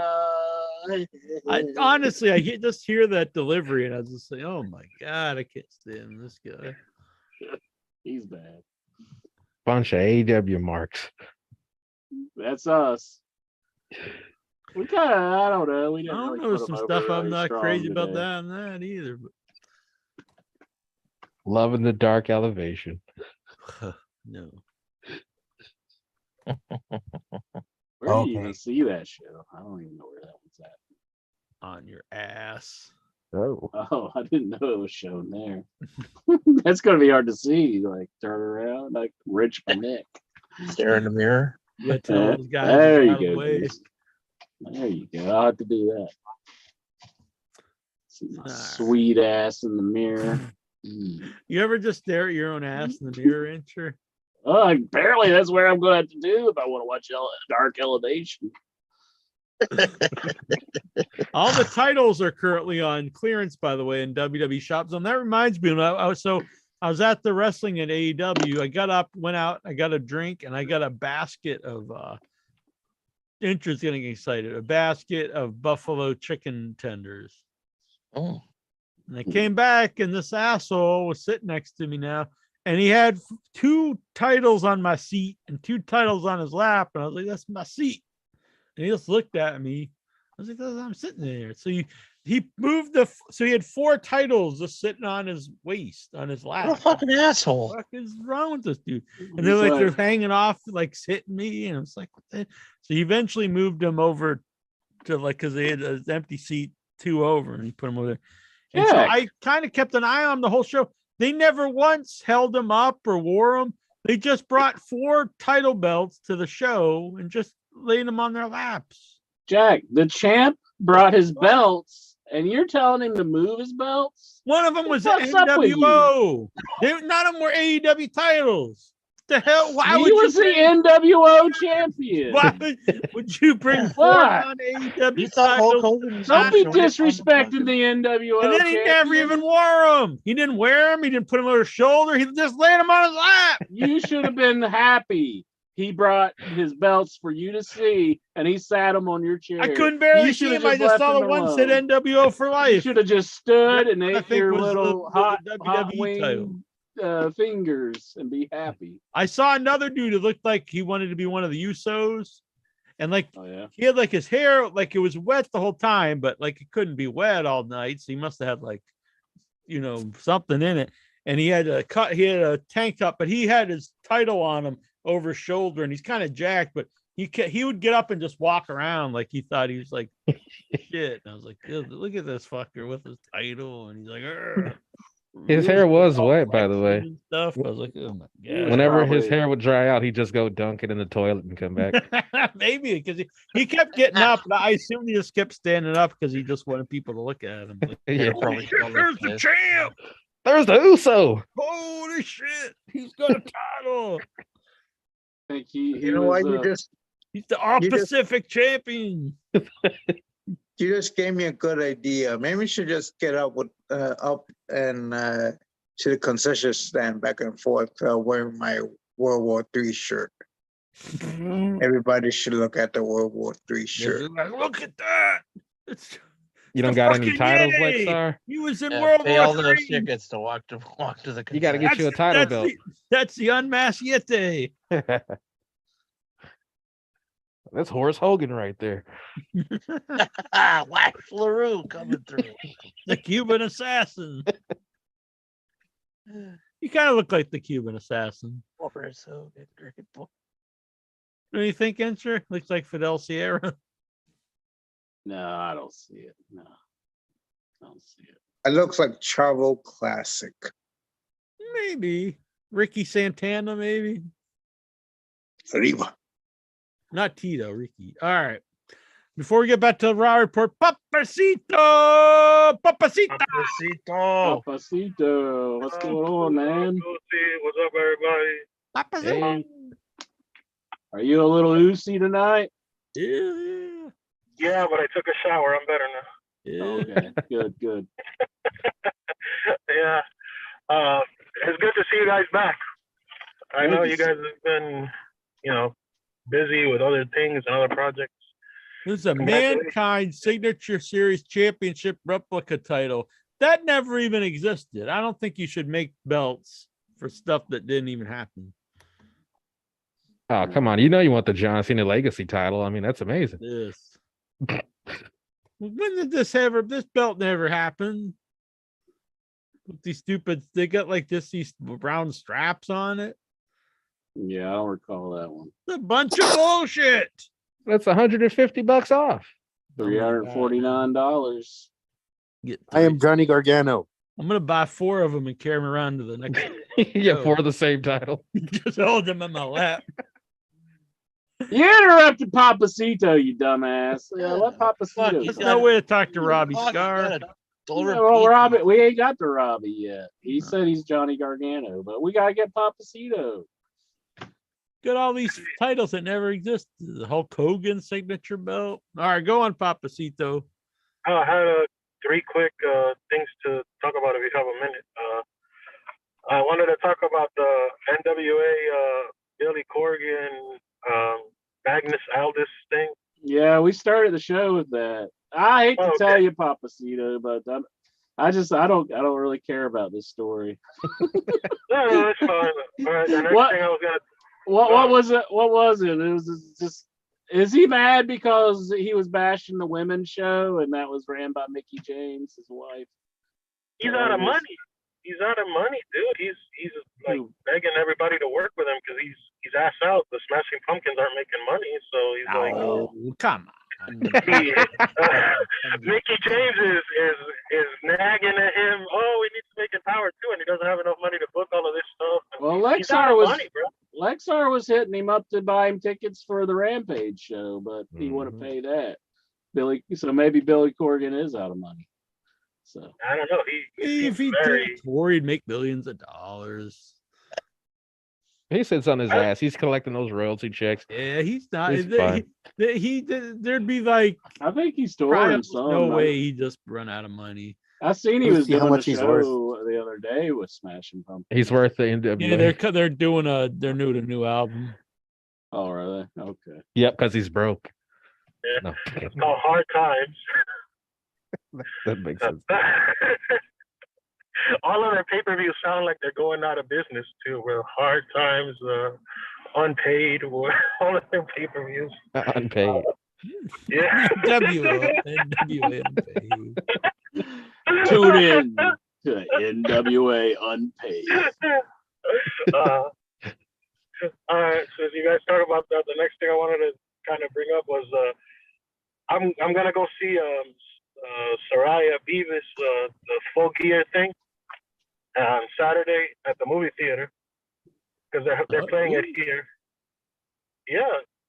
honestly, I just hear that delivery and I just say, "Oh my god, I can't stand this guy."
He's bad.
Bunch of AEW marks.
That's us. We kind of, I don't know. We
I
didn't
don't
really
know
put
some
him
stuff
over
I'm
really
not
strong
crazy about
today.
that and that either.
Loving the dark elevation.
But no.
Where do you
Okay.
even see that show? I don't even know where that one's at.
On your ass.
Oh.
Oh, I didn't know it was shown there. That's gonna be hard to see. Like turn around, like Rich my neck.
Stare in the mirror.
You gotta tell those guys
There
out
you
of the
go.
way.
Jason. There you go. I'll have to do that. See my
Alright.
sweet ass in the mirror.
You ever just stare at your own ass in the mirror, Incher?
Oh, apparently that's where I'm gonna have to do if I want to watch Dark Elevation.
All the titles are currently on clearance, by the way, in WWE shops. And that reminds me, I was at the wrestling at AEW. I got up, went out, I got a drink, and I got a basket of Incher's getting excited. A basket of buffalo chicken tenders.
Oh,
And I came back, and this asshole was sitting next to me now, and he had 2 titles on my seat and 2 titles on his lap, and I was like, "That's my seat." And he just looked at me. I was like, "I'm sitting there." So he moved so he had 4 titles just sitting on his waist, on his lap.
what a fucking asshole.
What the fuck is wrong with this dude? And they're like, they're hanging off, like hitting me, and it's like, what the? So he eventually moved him over to because they had an empty seat 2 over, and he put him over there. And so
Jack.
I kind of kept an eye on the whole show. They never once held him up or wore him. They just brought 4 title belts to the show and just laid them on their laps.
Jack, the champ brought his belts, and you're telling him to move his belts?
One of them was
What's up with you?
NWO. None of them were AEW titles. The hell? Why
He
would
was
you
the
bring,
NWO champion.
why would you bring four
What?
non-AEW
You thought Hulk
titles?
Hogan was
Don't
gonna
be
show up on the
disrespecting
fucking-
the NWO
And then he
champion.
never even wore them. He didn't wear them. He didn't put them on his shoulder. He just laid them on his lap.
You should have been happy. He brought his belts for you to see, and he sat them on your chair.
I couldn't barely
You
see
should
him.
have
I just saw the
left
one
him
said
alone.
NWO for
You
life.
should have just stood and
I
ate
think
your
was
little
the
hot
WWE
wing fingers and be happy.
I saw another dude who looked like he wanted to be one of the Usos. And like
Oh yeah.
he had like his hair, like it was wet the whole time, but like it couldn't be wet all night. So he must have had like, something in it. And he had a tank top, but he had his title on him over his shoulder, and he's kind of jacked, but he would get up and just walk around like he thought he was like shit. And I was like, look at this fucker with his title, and he's like, "Arr."
His hair was wet, by the way.
And stuff. I was like, oh my god.
Whenever his
Probably-
hair would dry out, he'd just go dunk it in the toilet and come back.
Maybe because he kept getting up, but I assume he just kept standing up because he just wanted people to look at him. Like,
Yeah.
Probably
shit,
smelled like
there's the
piss.
champ!
There's the Uso.
Holy shit! He's got a title.
I think he
You know why
was,
He's the All
You just-
Pacific champion.
You just gave me a good idea. Maybe we should just get up and to the concession stand back and forth wearing my World War III shirt. Everybody should look at the World War III shirt.
Like, look at that. It's
You don't
the
got any
fucking
titles,
Yeti.
Lexar?
He was in
Yeah,
World
pay all
War
those
III.
tickets to walk to the.
You gotta get you a title
that's
belt.
that's the unmasked Yeti.
That's Horace Hogan right there.
Wax LaRue coming through.
The Cuban assassin. You kind of look like the Cuban assassin.
Horace Hogan, great boy.
What do you think, Ensure? Looks like Fidel Sierra.
no, I don't see it. No, I don't see it.
It looks like Chavo Classic.
Maybe. Ricky Santana, maybe.
Arriba.
Not Tito, Ricky. All right. Before we get back to the Raw report, Papacito! Papacita!
Papacito.
Papacito, what's going on, man?
What's up, everybody?
Papacito!
Are you a little oozy tonight?
Yeah.
Yeah, but I took a shower. I'm better now.
Yeah.
Okay, good.
Yeah. It's good to see you guys back. I
Thank
know
you.
you guys have been, busy with other things and other projects.
This is a
Congratulations.
Mankind Signature Series Championship replica title. That never even existed. I don't think you should make belts for stuff that didn't even happen.
Oh, come on. You know you want the John Cena Legacy title. I mean, that's amazing.
This. When did this belt never happen? With these stupid, they got like these brown straps on it.
Yeah, I don't recall that one.
It's a bunch of bullshit.
That's $150 off.
$349.
Get
I am
three.
Johnny Gargano.
I'm gonna buy 4 of them and carry them around to the next.
Yeah, for the same title.
Just hold them in my lap.
You interrupted Papacito, you dumbass. Yeah, let Papacito.
There's
go.
no way to talk to Robbie
Fuck,
Scar.
you gotta deliver
Yeah, well,
pizza.
Robbie, we ain't got to Robbie yet. He said he's Johnny Gargano, but we gotta get Papacito.
Got all these titles that never existed. The Hulk Hogan signature belt. All right, go on, Papacito.
I had 3 quick things to talk about if you have a minute. I wanted to talk about the NWA Billy Corgan, Magnus Aldis thing.
Yeah, we started the show with that. I hate to
Oh,
tell
okay.
you, Papacito, but I don't really care about this story.
No, that's fine. All right, the next
What?
thing I was gonna
What was it? What was it? It was just. Is he mad because he was bashing the women's show and that was ran by Mickey James, his wife?
he's out of money. He's out of money, dude. He's like begging everybody to work with him because he's ass out. The Smashing Pumpkins aren't making money, so he's like,
Oh, come on.
Mickey James is nagging at him. Oh, we need to make Empower too, and he doesn't have enough money to book all of this stuff. And
Well,
he's out of money, bro.
Lexar was hitting him up to buy him tickets for the Rampage show, but he wouldn't pay that. So maybe Billy Corgan is out of money. So
I don't know. He
If he
very.
did tour, he'd make millions of dollars.
He sits on his ass. He's collecting those royalty checks.
Yeah, he's not.
He's fine.
There'd be like
I think he's
probably
touring some.
no way he just run out of money.
I seen he
Let's
was
see how
doing a
much he's worth.
show the other day with Smashing Pumpkins.
He's worth the NWA.
Yeah, they're doing their new album.
Oh, are they? Okay.
Yep, because he's broke.
Yeah.
No,
It's called Hard Times.
that makes sense.
All of their pay-per-views sound like they're going out of business too. Where Hard Times, Unpaid, all of their pay-per-views.
Unpaid.
Yeah.
NWA.
Tune in to NWA Unpaid.
All right. So as you guys talk about that, the next thing I wanted to kind of bring up was I'm gonna go see Saraya Beavis the Full Gear thing on Saturday at the movie theater because they're playing it here. Yeah,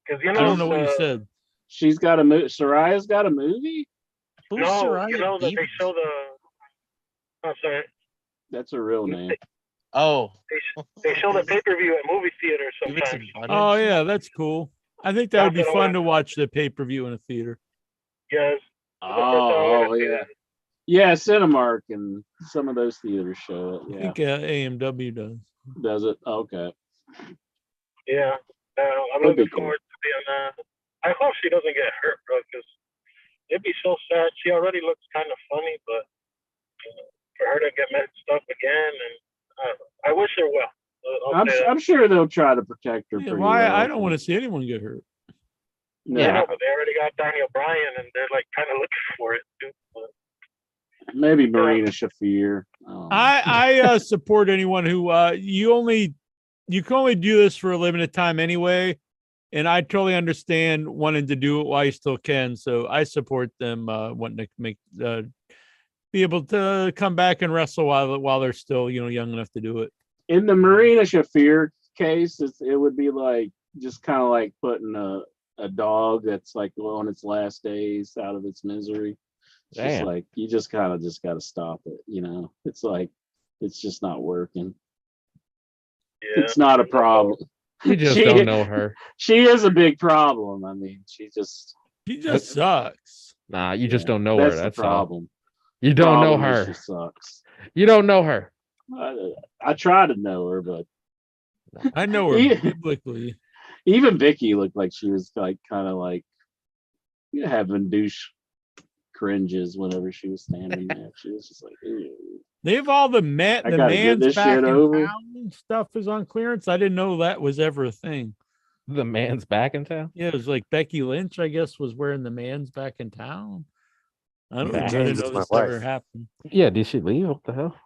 because
I don't know what you said.
She's got a movie. Saraya's got a movie?
Who's
No,
Saraya
you know that they
Beavers?
show the. I'm sorry.
That's a real name.
Oh,
They show the pay-per-view at movie theaters
Beavis
sometimes.
and
Oh
Butthead?
yeah, that's cool. I think that would be
That's what I
fun to watch the pay-per-view in a theater.
Yes.
Oh, yeah. Yeah, Cinemark and some of those theaters show it.
I
Yeah.
think AMW does.
Does it? Okay.
Yeah. I'm
That'd be
looking
cool.
forward to being that. I hope she doesn't get hurt, bro, because it'd be so sad. She already looks kind of funny, but for her to get messed up again, and I wish her well. I'll say that.
I'm sure they'll try to protect her
Yeah,
pretty
why?
well.
I don't want to see anyone get hurt.
No,
I
Yeah.
know, but they already got Daniel Bryan, and they're like kind of looking for it too. But,
maybe Marina Shafir.
I support anyone who you can only do this for a limited time anyway, and I totally understand wanting to do it while you still can. So I support them wanting to make be able to come back and wrestle while they're still young enough to do it.
In the Marina Shafir case, it would be like just kind of like putting a dog that's like on its last days out of its misery. It's just
Damn.
like you just kind of just got to stop it. It's like it's just not working.
yeah.
It's not a problem.
You just
She-
don't know her.
She is a big problem. I mean, she just
sucks.
Nah, you just
yeah,
don't know her.
the
That's all.
problem.
You don't know
Problem is
her.
She sucks.
You don't know her.
I try to know her, but
I know her
Yeah.
biblically.
even Vicky looked like she was like kind of like having douche cringes whenever she was standing there. She was just like, ew.
They have all the
I gotta get
man's
this
back
shit
in
over.
town stuff is on clearance. I didn't know that was ever a thing.
The man's back in town.
Yeah, it was like Becky Lynch, I guess, was wearing the man's back in town. I don't know. I
James,
didn't
it's
know
my
this ever
wife.
happened.
Yeah, did she leave? What the hell?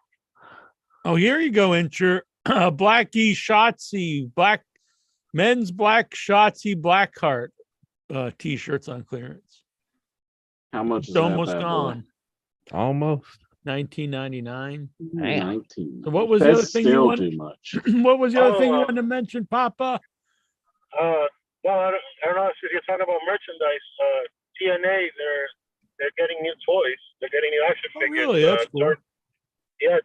Oh, here you go, Incher. Blackie Shotzi, men's black Shotzi Blackheart t-shirts on clearance.
How much is
It's
that
almost
bad boy?
gone.
Almost.
$19.99.
Damn.
19.
So what was the other
That's
thing you
still
wanted?
too much.
What was the other thing you
Oh,
wanted to mention, Papa?
Well, I don't know if you're talking about merchandise. TNA, they're getting new toys. They're getting new action
Oh,
figures.
really? That's cool.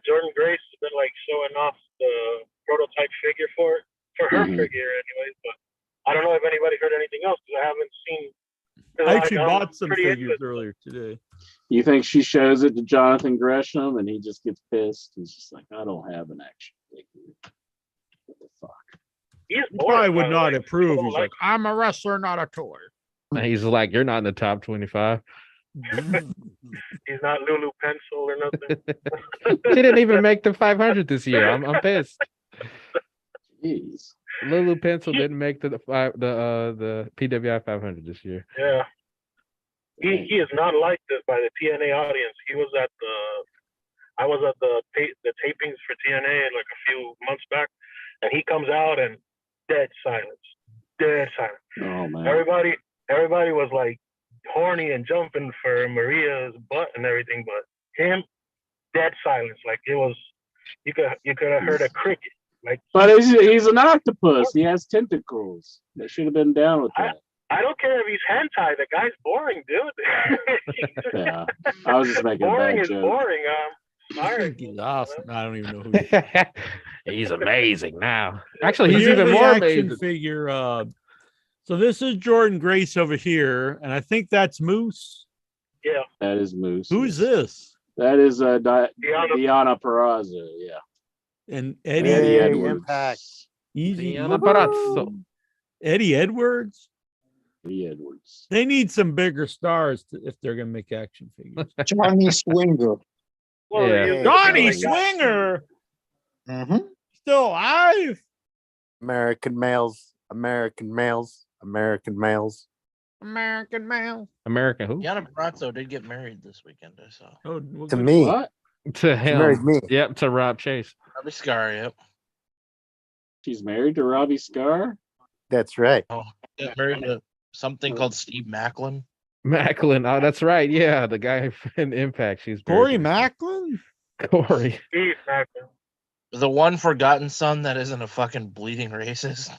Jordan Grace has been like showing off the prototype figure for her
Mhm.
figure, anyways. But I don't know if anybody heard anything else because I haven't seen. 'cause
I actually
I'm
bought some
pretty
figures
into-
earlier today.
You think she shows it to Jonathan Gresham and he just gets pissed? He's just like, I don't have an action figure. What the fuck?
He's
He
boring,
probably
by
would
the
not
way.
approve.
People
He's
like
like, I'm a wrestler, not a toy.
And he's like, you're not in the top 25.
he's not Lulu Pencil or nothing.
She didn't even make the 500 this year. I'm pissed.
Jeez.
Lulu Pencil didn't make the PWI 500 this year.
Yeah. He is not liked by the TNA audience. He was at I was at the tapings for TNA like a few months back, and he comes out and dead silence.
Oh man.
Everybody was like horny and jumping for Maria's butt and everything, but him, dead silence. Like it was, you could have heard a cricket. Like,
But he's an octopus. He has tentacles. They should have been down with that.
I don't care if he's hentai. The guy's boring, dude.
Yeah. I was just making a
Boring
bad
is
joke.
boring.
I think he's awesome. I don't even know who he is.
He's amazing now. Actually,
But
he's
here's
even
the
more
action
amazing.
figure. So this is Jordan Grace over here, and I think that's Moose.
Yeah.
That is Moose.
Who's
yes.
this?
That is Diana Peraza. Yeah.
And Eddie
Eddie
Yay,
Edwards.
Impact.
Easy.
Diana Parazzo.
Eddie Edwards.
Eddie Edwards.
They need some bigger stars if they're gonna make action figures.
Johnny Swinger.
Well,
Yeah.
you-
Johnny
like that.
Swinger
Mm-hmm.
still alive.
American males. American males. American males.
American male.
American who?
Gianna Brazzo did get married this weekend, I saw.
Oh, well,
To
good.
me.
What?
To
She married
him.
me.
Yep, to Rob Chase.
Robbie Scar, yep.
She's married to Robbie Scar?
That's right.
Got married to something called Steve Macklin.
Macklin. Oh, that's right. Yeah, the guy in Impact. She's
Corey
married
Macklin.
to. Corey.
Steve Macklin.
The one forgotten son that isn't a fucking bleeding racist.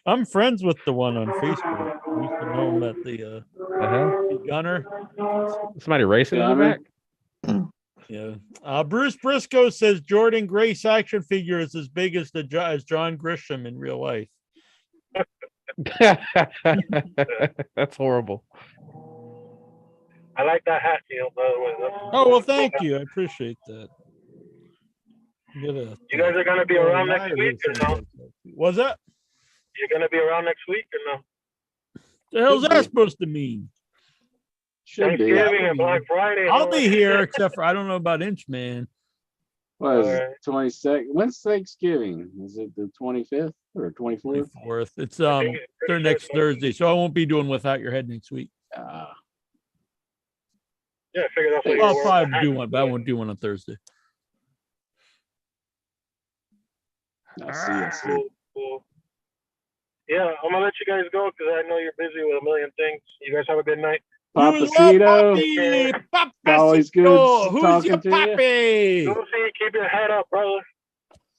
I'm friends with the one on Facebook. We used to know him at the Gunner.
Somebody racing in the
Gunner?
back?
Yeah. Bruce Briscoe says Jordan Grace action figure is as big as as John Grisham in real life.
That's horrible.
I like that hat, Neil, by the way. That's-
Oh well, thank you. I appreciate that. You
guys are gonna be around next week or no?
Was that?
You're gonna be around next week or no?
The hell's that supposed to mean?
Should be.
Thanksgiving and Black Friday.
I'll be here, except for I don't know about Inchman.
What is
Alright.
it? 22nd? When's Thanksgiving? Is it the 25th or 24th?
24th. It's
I think it's
their
pretty
next
good.
Thursday, so I won't be doing Without Your Head next week.
Yeah, I figured that's what you
Well, I'll
were.
probably do one, but I won't do one on Thursday.
I see.
Cool. Yeah, I'm gonna let you guys go because I know you're busy with a million things. You guys have a good night.
Papacito. Always good
Who's
talking
your
to you.
pappy?
Lucy, keep your head up, brother.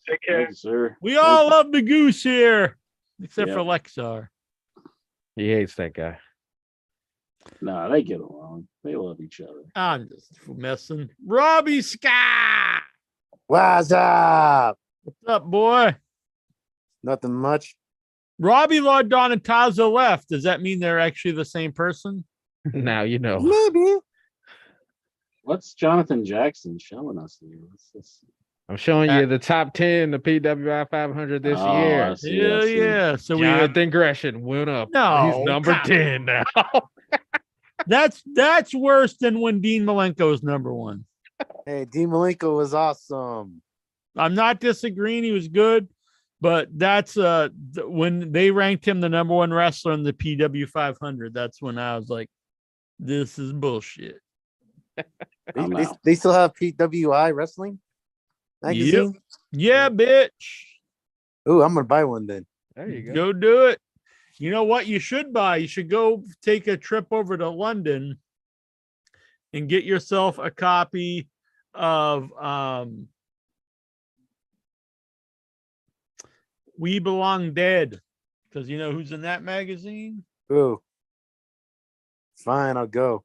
Take care.
Thank you, sir.
We all love the goose here, except
Yep.
for Lexar.
He hates that guy.
Nah, they get along. They love each other.
I'm just messing. Robbie Scott.
What's up?
What's up, boy?
Nothing much.
Robbie Donataza left. Does that mean they're actually the same person?
Now you know.
Maybe.
What's Jonathan Jackson showing us here? What's this?
I'm showing you the top 10, the PWI 500 this
Oh,
year.
I see, I
Yeah,
see.
yeah. So we had
Jonathan Gresham went up.
No,
He's number
come
10 now.
that's worse than when Dean Malenko was number one.
Hey, Dean Malenko was awesome.
I'm not disagreeing; he was good, but that's when they ranked him the number one wrestler in the PW 500. That's when I was like, "This is bullshit."
I'm
They,
out.
they still have PWI wrestling magazine.
Yeah, bitch.
Ooh, I'm gonna buy one then.
There you go.
Go do it. You know what you should buy? You should go take a trip over to London and get yourself a copy of We Belong Dead. Because you know who's in that magazine?
Ooh. Fine, I'll go.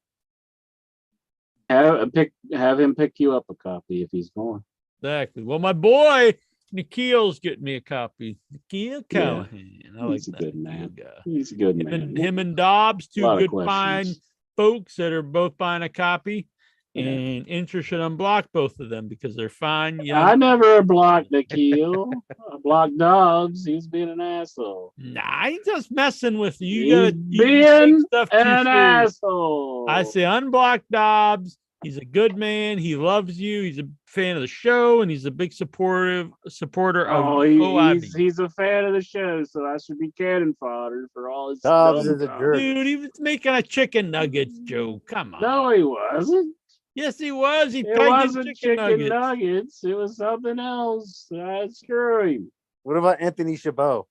Have him pick you up a copy if he's going.
Exactly. Well, my boy Nikhil's getting me a copy. Nikhil Callahan. I like
He's a
that
good man.
guy.
He's a good
Him
man.
and, him and Dobbs, two
Lot of
good fine
questions.
folks that are both buying a copy.
Yeah.
And Inter should unblock both of them because they're fine.
I never blocked Nikhil. I blocked Dobbs. He's being an asshole.
Nah, he's just messing with you.
He's
You gotta
being
take stuff too
an
serious.
asshole.
I say unblock Dobbs. He's a good man. He loves you. He's a fan of the show, and he's a big supporter of OIB.
He's a fan of the show, so I should be cannon fodder for all his
Dobbs
dumb
is a
talk.
jerk.
Dude, he was making a chicken nuggets joke. Come on.
No, he wasn't.
Yes, he was. He
It
pegged his
wasn't chicken nuggets. It was something else. Screw him.
What about Anthony Chabot?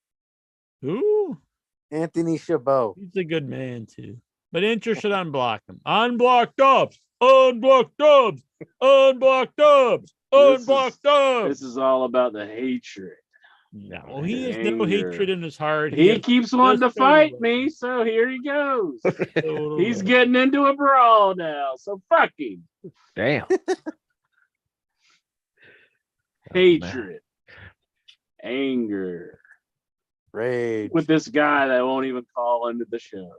Who?
Anthony Chabot.
He's a good man too. But Inter should unblock him. Unblock Dobbs. Unblock Dobbs. Unblock Dobbs. Unblock Dobbs.
This is all about the hatred.
No, he has no
Anger.
hatred in his heart.
He
has
keeps wanting to
just totally
fight me, so here he goes.
totally
He's
love.
getting into a brawl now, so fuck him.
Damn.
Hatred, anger
Rage.
with this guy that won't even call into the show.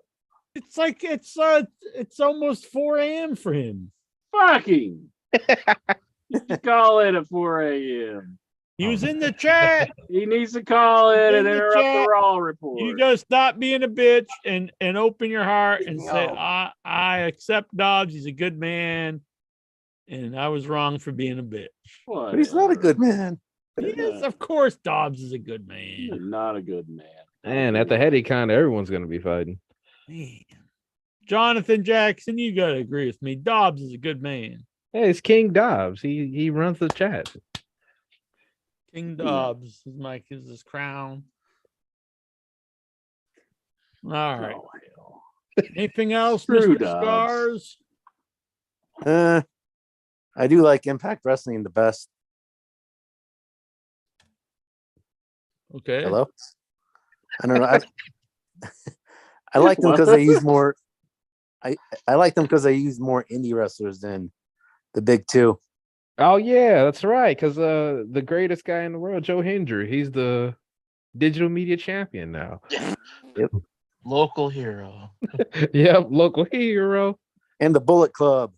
It's like it's almost 4 a.m. for him.
Fuck him. You call in at 4 a.m.
He was in the chat.
He needs to call in
In
and
the
interrupt
chat.
the Raw report.
You gotta stop being a bitch and open your heart and say,
No.
I accept Dobbs. He's a good man, and I was wrong for being a bitch.
But he's not a good man.
Yes, of course, Dobbs is a good
He's
man.
not a good man.
And at the heady kind, everyone's gonna be fighting.
Man. Jonathan Jackson, you gotta agree with me. Dobbs is a good man.
Hey, it's King Dobbs. He runs the chat.
King Dobbs, his mic is his crown. All right.
Oh, hell.
Anything else,
Screw
Mr.
Dobbs.
Scars?
I do like Impact Wrestling the best.
Okay.
Hello? I don't know. I like them because they use more. I like them because they use more indie wrestlers than the big two.
Oh yeah, that's right. Because the greatest guy in the world, Joe Hendry, he's the digital media champion now.
Local hero.
Yep, local hero.
And the Bullet Club.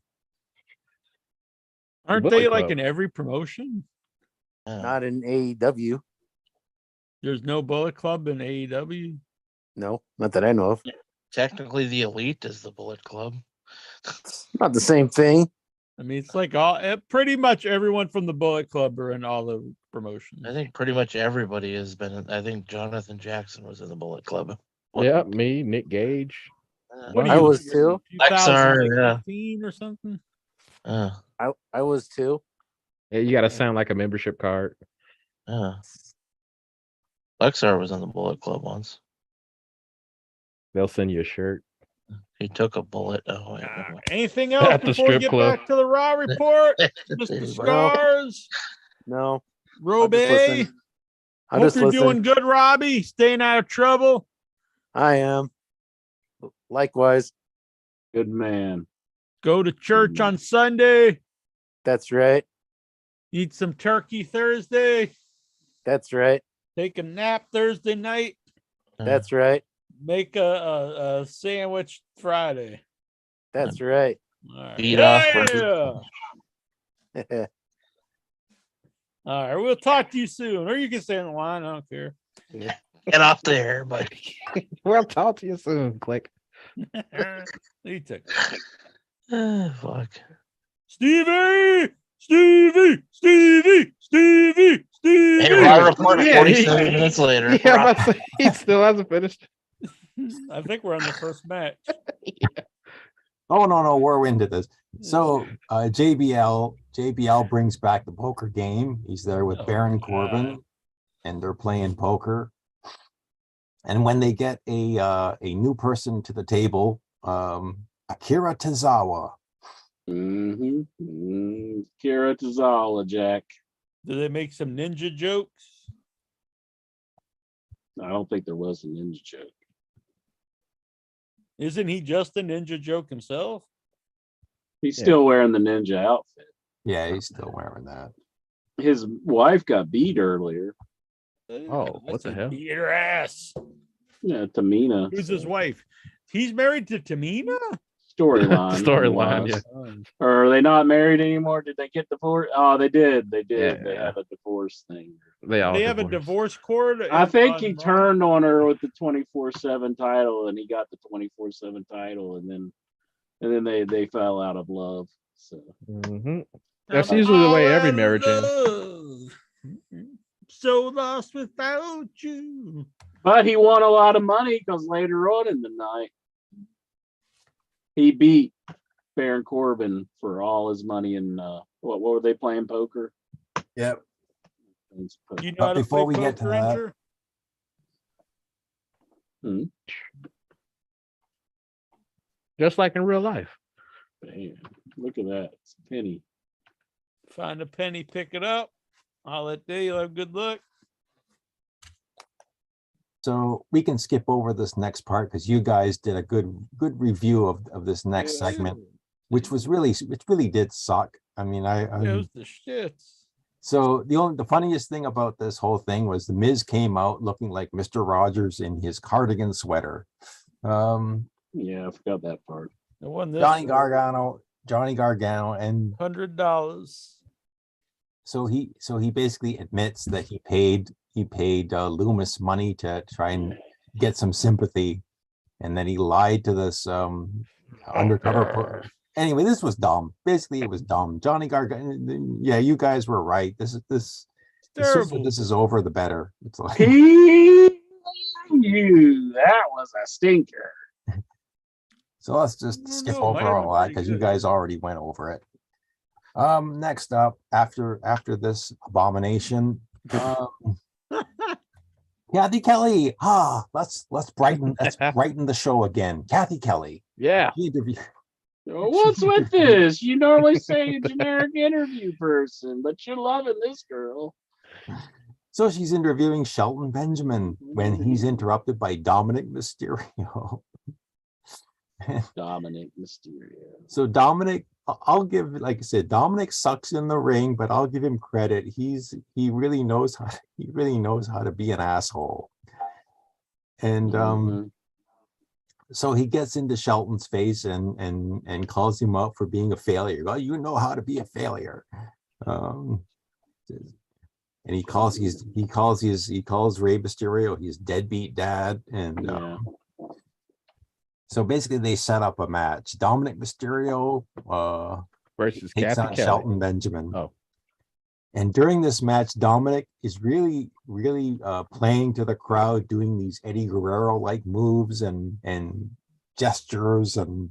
Aren't
Bullet
they like
Club.
in every promotion?
Not in AEW.
There's no Bullet Club in AEW.
No, not that I know of.
Technically, the Elite is the Bullet Club.
Not the same thing.
I mean, it's like pretty much everyone from the Bullet Club are in all the promotions.
I think pretty much everybody has been. I think Jonathan Jackson was in the Bullet Club.
Yeah, me, Nick Gage.
What do
I
you
was
think,
too.
XR, yeah.
2016 or something?
I was too.
Yeah, you got to sound like a membership card.
Lexar was in the Bullet Club once.
They'll send you a shirt.
He took a bullet. Oh, wait,
Anything else
At the
before we
strip
get
club.
back to the Raw report? Mr. Scars,
No.
Roby.
listening. I'm
Hope
just
you're
listening.
doing good, Robbie. Staying out of trouble.
I am. Likewise.
Good man.
Go to church on Sunday.
That's right.
Eat some turkey Thursday.
That's right.
Take a nap Thursday night.
That's right.
Make a sandwich Friday.
That's right.
All right.
Beat off for-
Yeah. All right. We'll talk to you soon. Or you can stay on the line. I don't care.
Get off there, buddy.
We'll talk to you soon. Click.
You took
Fuck.
Stevie! Stevie! Stevie! Stevie! Stevie!
Hey, Raw report
Yeah,
47 minutes later.
Yeah, I'm about to say, he still hasn't finished.
I think we're on the first match.
Oh no, we're into this. So JBL brings back the poker game. He's there with Baron Corbin, and they're playing poker. And when they get a new person to the table, Akira Tozawa.
Kira Tozawa, Jack.
Do they make some ninja jokes?
I don't think there was a ninja joke.
Isn't he just a ninja joke himself?
He's still wearing the ninja outfit.
Yeah, he's still wearing that.
His wife got beat earlier.
Oh, what the hell?
Beat her ass.
Yeah, Tamina.
Who's his wife? He's married to Tamina?
Storyline.
Storyline, yeah.
Or are they not married anymore? Did they get divorced? Oh, they did. They did.
Yeah.
They have a divorce thing.
They all
They have a divorce court?
I think
on
he
Raw?
turned on her with the 24/7 title, and he got the 24/7 title, and then they fell out of love. So
That's usually the way every marriage ends.
ends. So lost without you.
But he won a lot of money because later on in the night, he beat Baron Corbin for all his money in what were they playing, poker?
Yep.
You know
But
how to
before
play
we get to
poker,
that-
Andrew?
Just like in real life.
Man, look at that. It's a penny.
Find a penny, pick it up. I'll let you have good luck.
So we can skip over this next part because you guys did a good review of this next segment, which really did suck. I mean,
It was the shits.
so the funniest thing about this whole thing was the Miz came out looking like Mr. Rogers in his cardigan sweater.
Yeah, I forgot that part.
It wasn't this
Johnny Gargano, and
$100.
so he basically admits that he paid Loomis money to try and get some sympathy, and then he lied to this undercover. Anyway, this was dumb. Basically, it was dumb. Johnny Gargano. Yeah, you guys were right. This is
Terrible.
this is over, the better. It's like
You, that was a stinker.
so. Let's just skip over
might have
all
been
that
pretty
because you
good.
guys already went over it. Next up, after this abomination, Kathy Kelly. Let's brighten the show again. Kathy Kelly.
Yeah.
She interviewed.
What's with this? You normally say a generic interview person, but you're loving this girl.
So she's interviewing Shelton Benjamin when he's interrupted by Dominic Mysterio.
Dominic Mysterio.
So Dominic, I'll give, like I said, Dominic sucks in the ring, but I'll give him credit. He really knows how to be an asshole. And so he gets into Shelton's face and calls him out for being a failure. Well, you know how to be a failure. And he calls Rey Mysterio his deadbeat dad. And so basically they set up a match. Dominic Mysterio
Versus
takes
Kathy
on
Kelly.
Shelton Benjamin.
Oh.
And during this match, Dominic is really playing to the crowd, doing these Eddie Guerrero-like moves and gestures, and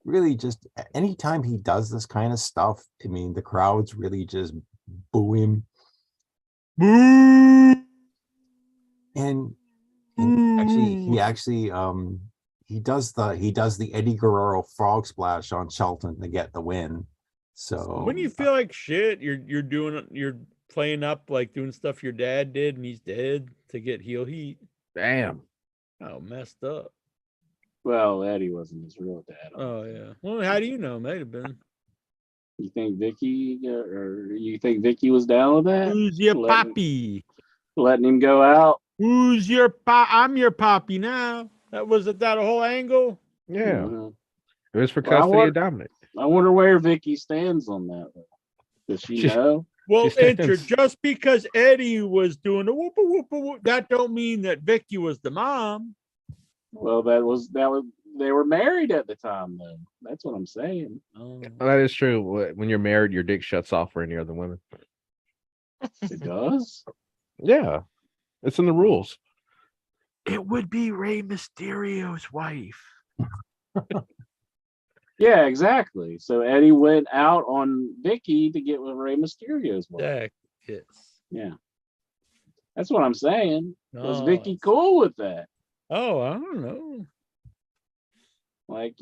really just anytime he does this kind of stuff, I mean, the crowds really just boo him. And he actually he does the Eddie Guerrero frog splash on Shelton to get the win. So
When you feel like shit, you're playing up like doing stuff your dad did and he's dead to get heel heat.
Damn.
Oh, messed up.
Well, Eddie wasn't his real dad.
Oh yeah. Well, how do you know? Might have been.
You think Vicky was down with that?
Who's your
Letting-
poppy?
Letting him go out.
Who's your pop? I'm your poppy now. That a whole angle.
Yeah.
Mhm.
It was for
Well, I
custody
want-
of Dominic.
I wonder where Vicky stands on that. Does she
She-
know?
Well,
She stands-
Incher, just because Eddie was doing a whoop whoop whoop, that don't mean that Vicky was the mom.
Well, that was they were married at the time, though. That's what I'm saying.
Oh.
Well, that is true. When you're married, your dick shuts off for any other women.
It does.
Yeah. It's in the rules.
It would be Rey Mysterio's wife.
Yeah, exactly. So Eddie went out on Vicky to get with Rey Mysterio's wife.
That yes.
Yeah, that's what I'm saying. Was
Oh.
Vicky cool with that?
Oh, I don't know.
Like,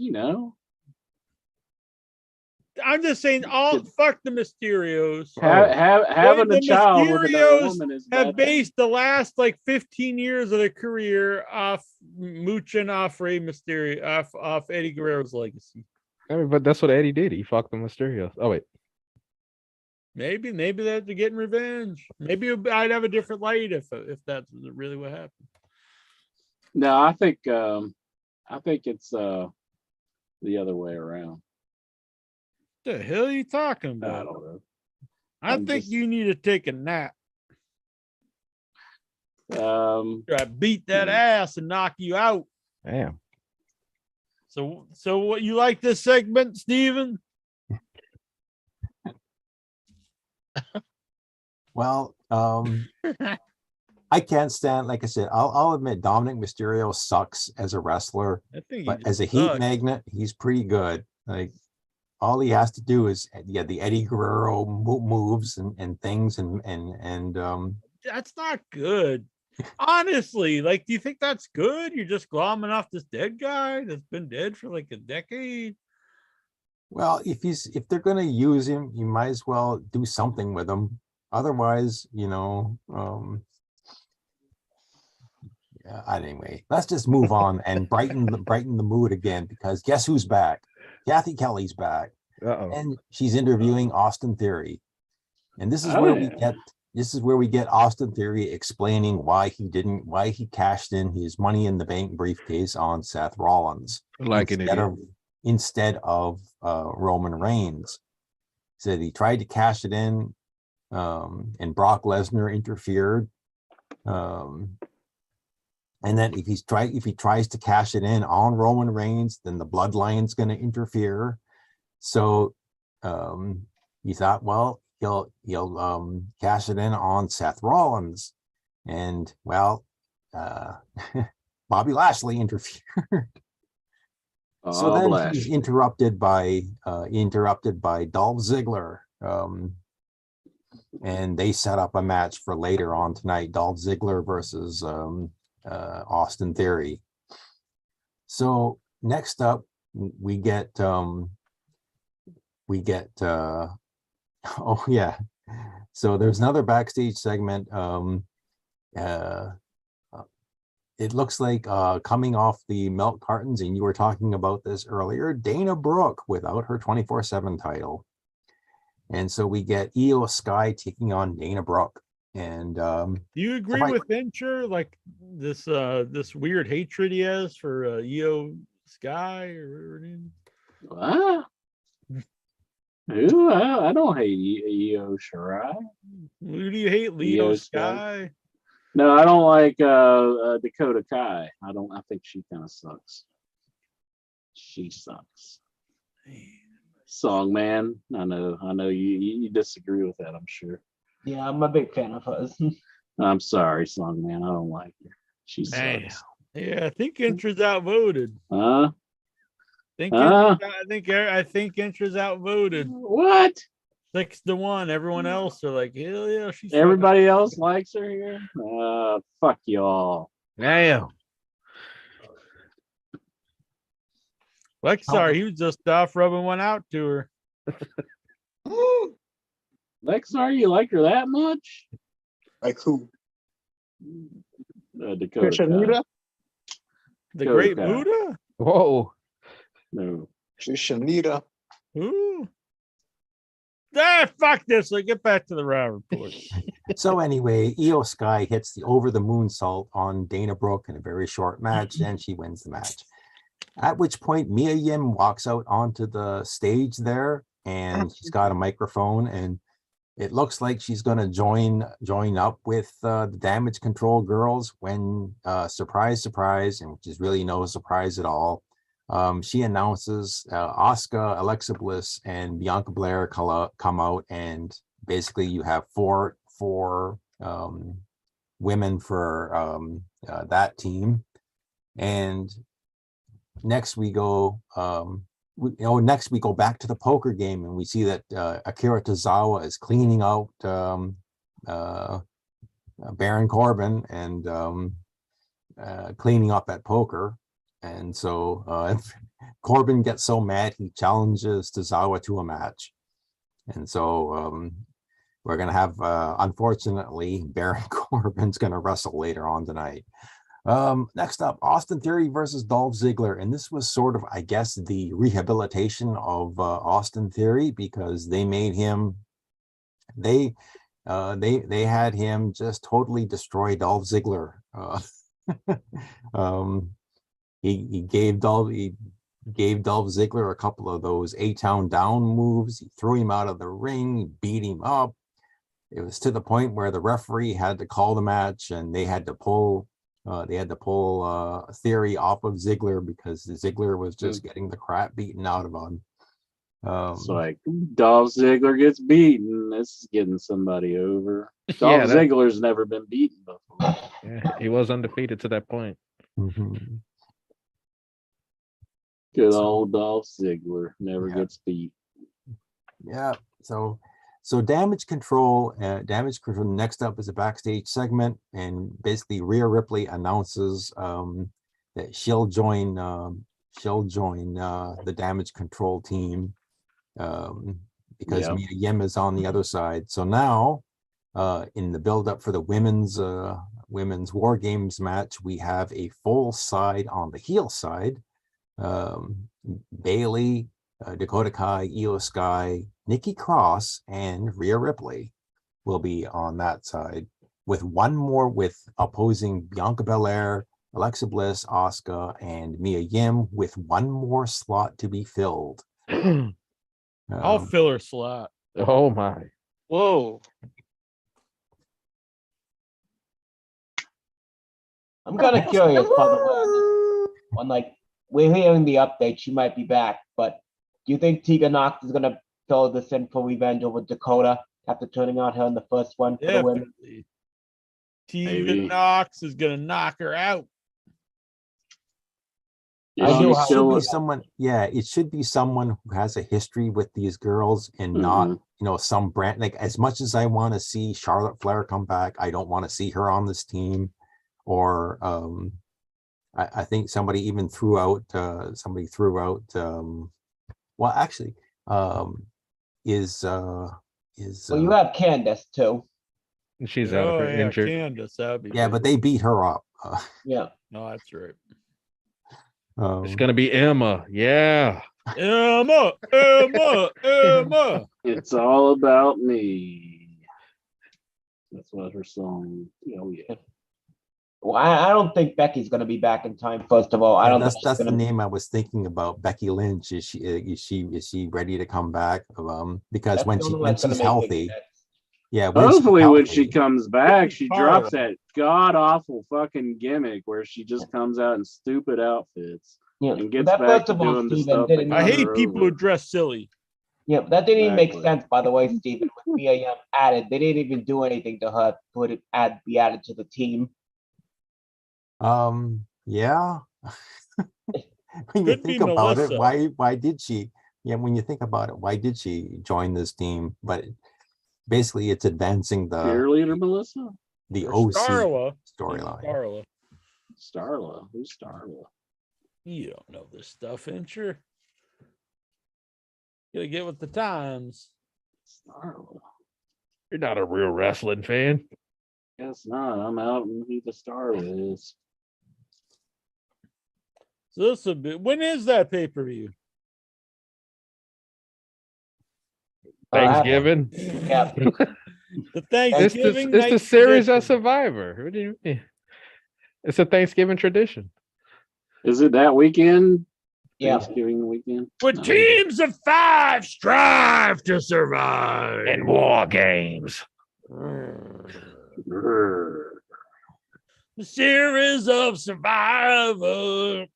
I'm just saying, fuck the Mysterios.
having
the
a child with another
Mysterios
woman is
Have
bad.
based the last like 15 years of their career off mooching off Rey Mysterio, off Eddie Guerrero's legacy.
I mean, but that's what Eddie did. He fucked the Mysterios. Oh wait.
Maybe they're getting revenge. Maybe I'd have a different light if that's really what happened.
No, I think it's the other way around.
The hell are you talking
I
about?
don't know.
I
I'm
think
just-
you need to take a nap. I beat that
Yeah.
ass and knock you out.
Damn.
So what you like this segment, Steven?
well, I can't stand, like I said, I'll admit Dominic Mysterio sucks as a wrestler,
I think
but as a heat magnet, he's pretty good. Like all he has to do is the Eddie Guerrero moves and things and
that's not good. Honestly, like, do you think that's good? You're just glomming off this dead guy that's been dead for like a decade.
well, if they're gonna use him, you might as well do something with him. Otherwise, Anyway, let's just move on and brighten the mood again, because guess who's back? Kathy Kelly's back, and she's interviewing Austin Theory, and this is where we get Austin Theory explaining why he cashed in his Money in the Bank briefcase on Seth Rollins instead of Roman Reigns. He said he tried to cash it in, and Brock Lesnar interfered. And then if he tries to cash it in on Roman Reigns, then the bloodline's going to interfere. So he thought, well, he'll cash it in on Seth Rollins, and well, Bobby Lashley interfered. So then he's interrupted by Dolph Ziggler, and they set up a match for later on tonight: Dolph Ziggler versus Austin Theory. So next up, we get oh yeah, so there's another backstage segment. It looks like coming off the milk cartons, and you were talking about this earlier, Dana Brooke without her 24/7 title. And so we get Io Sky taking on Dana Brooke. And
do you agree with Venture, like this weird hatred he has for Io Sky or
what? Ooh, I don't hate Io Shirai.
Who do you hate, Io Sky?
No, I don't like Dakota Kai. I think she kind of sucks. She sucks. Song man, I know you disagree with that, I'm sure.
Yeah, I'm a big fan of hers.
I'm sorry, Song man, I don't like her. She sucks.
Yeah, I think Intra's outvoted.
I
think Intra's outvoted.
What?
6-1. Everyone else are like, hell yeah, she's.
Everybody else likes her here. Fuck y'all.
Damn.
Lexar, he was just off rubbing one out to her.
Lexar, you like her that much?
Like who?
Dakota.
Shanita?
The Great Buddha?
Whoa.
No.
Shanita.
Who? Fuck this. Let's get back to the Raw report.
So anyway, Io Sky hits the over the moonsault on Dana Brooke in a very short match, and she wins the match. At which point Mia Yim walks out onto the stage there, and she's got a microphone, and it looks like she's going to join up with the Damage Control girls when surprise, and which is really no surprise at all. She announces Asuka, Alexa Bliss, and Bianca Belair come out, and basically you have four women for that team. And next we go back to the poker game, and we see that Akira Tozawa is cleaning out Baron Corbin and cleaning up at poker. And so Corbin gets so mad he challenges Tozawa to a match. And so we're going to have, unfortunately, Baron Corbin's going to wrestle later on tonight. Next up, Austin Theory versus Dolph Ziggler. And this was sort of, I guess, the rehabilitation of Austin Theory, because they made him, they had him just totally destroy Dolph Ziggler. He gave Dolph Ziggler a couple of those A-Town down moves. He threw him out of the ring, beat him up. It was to the point where the referee had to call the match, and they had to pull Theory off of Ziggler because Ziggler was just getting the crap beaten out of him.
It's like Dolph Ziggler gets beaten. This is getting somebody over. Dolph Ziggler's never been beaten before.
Yeah, he was undefeated to that point.
Mm-hmm.
Good old Dolph Ziggler never gets beat.
Yeah. So Damage Control. Next up is a backstage segment, and basically Rhea Ripley announces that she'll join the Damage Control team because Mia Yim is on the other side. So now In the build-up for the women's War Games match, we have a full side on the heel side. Bailey, Dakota Kai, Io Sky, Nikki Cross, and Rhea Ripley will be on that side, with one more with opposing Bianca Belair, Alexa Bliss, Asuka, and Mia Yim, with one more slot to be filled.
I'll fill her slot.
Oh my.
Whoa.
I'm kind of curious, by the way, on like we're hearing the update. She might be back, but do you think Tegan Knox is gonna fill this in for revenge over Dakota after turning on her in the first one for the women?
Definitely.
Maybe.
Tegan Knox is gonna knock her out.
Yeah,
I do
she's
have-
Should
still
be someone, yeah, it should be someone who has a history with these girls and not, some brand. Like, as much as I want to see Charlotte Flair come back, I don't want to see her on this team. Or I think somebody even threw out well, actually, is
Well, you have Candace too.
She's out of her injured.
Candace, that'd be
yeah,
good.
but they beat her up.
Yeah.
No, that's right.
It's gonna be Emma. Yeah.
Emma.
It's all about me. That's what her song. Oh yeah.
Well, I don't think Becky's gonna be back in time. First of all, I don't.
That's
think she's
the
gonna...
name I was thinking about. Becky Lynch. Is she ready to come back? Because
That's
when
the only one that's
she's
gonna make
healthy,
big sense.
yeah.
Hopefully, when she
healthy-
comes back, she drops
Carla.
that god awful fucking gimmick where she just comes out in stupid outfits
Yeah,
and
but
gets
that
back
first
to
of all,
doing the
Steven,
stuff. that
didn't-
I
got
hate
her
people
over.
who dress silly.
Yeah, but that didn't even make
Exactly.
sense, by the way, Steven. With Mia Yim added, they didn't even do anything to her for it to be added to the team.
Yeah. When you
Could be
think about it,
Melissa.
why did she? Yeah, when you think about it, why did she join this team? But basically, it's advancing
Cheerleader Melissa?
the
Or
OC
Starla.
storyline.
Starla.
Starla. Who's Starla?
You don't know this stuff, Incher. Gotta get with the times.
Starla.
You're not a real wrestling fan.
Guess not. I'm out and who the Starla is.
So this will be, when is that pay-per-view?
Thanksgiving.
Yeah.
The
It's
Thanksgiving
the
night
series of
tradition.
Survivor. What do you mean? It's a Thanksgiving tradition.
Is it that weekend?
Yeah.
Thanksgiving weekend?
When
No.
teams of 5 strive to survive.
And War Games.
Grr.
The series of Survivor.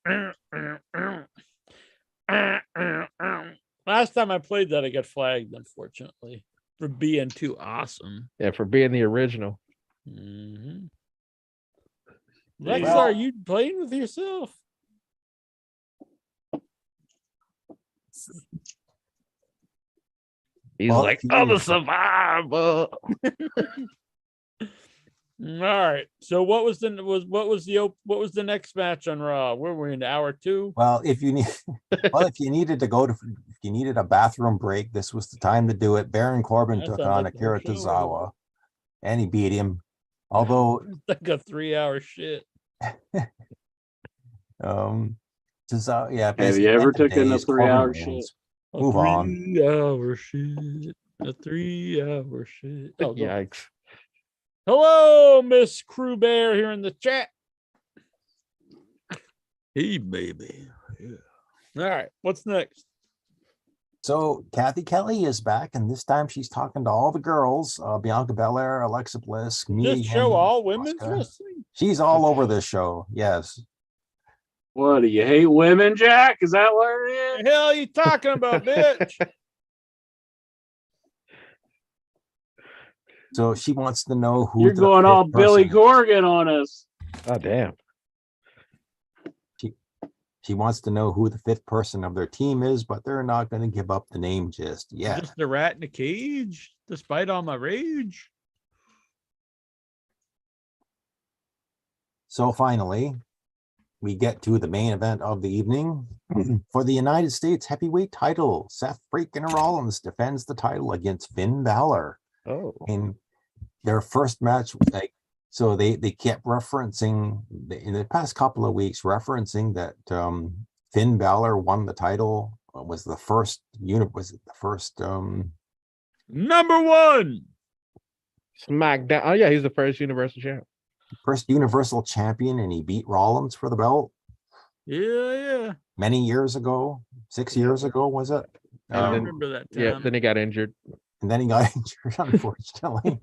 Last time I played that, I got flagged, unfortunately, for being too awesome.
Yeah, for being the original.
Mm-hmm. Lexa,
Well-
are you playing with yourself?
He's
Well,
like,
he
I'm a
is-
survivor.
All right. So what was the next match on Raw? Where were we in hour 2?
Well, if you need, if you needed a bathroom break, this was the time to do it. Baron Corbin
That
took
sounds
on
like the whole
Akira
show.
Tozawa, and he beat him. Although,
Like a 3-hour shit.
Tozawa, yeah.
Have
basically,
you ever
end of
taken a
days, Corbin
3-hour
wins.
shit?
A
Move on.
3-hour shit. A 3-hour shit. Oh, go.
Yikes.
Hello, Miss Crew Bear here in the chat. Hey, baby. Yeah. All right. What's next?
So Kathy Kelly is back, and this time she's talking to all the girls: Bianca Belair, Alexa Bliss, Mia
This show
Yim,
all women's
Asuka.
wrestling?
She's all over this show. Yes.
What, do you hate women, Jack? Is that what it is?
The hell are you talking about, bitch?
So she wants to know who
You're
the
going
fifth
all Billy
person-
Corgan on us.
Oh, damn.
She wants to know who the 5th person of their team is, but they're not going to give up the name just yet.
Just a rat in a cage, despite all my rage.
So finally, we get to the main event of the evening. For the United States heavyweight title, Seth freaking Rollins defends the title against Finn Balor.
Oh.
And their first match, like, so they kept referencing in the past couple of weeks, referencing that Finn Balor won the title, was the first unit, was it the first
Number one.
SmackDown. Oh yeah, he's the first Universal Champ.
first Universal Champion, and he beat Rollins for the belt
Yeah.
many years ago. 6 years ago, was it?
I
then-
remember that time.
Yeah, then he got injured.
And then he got injured, unfortunately.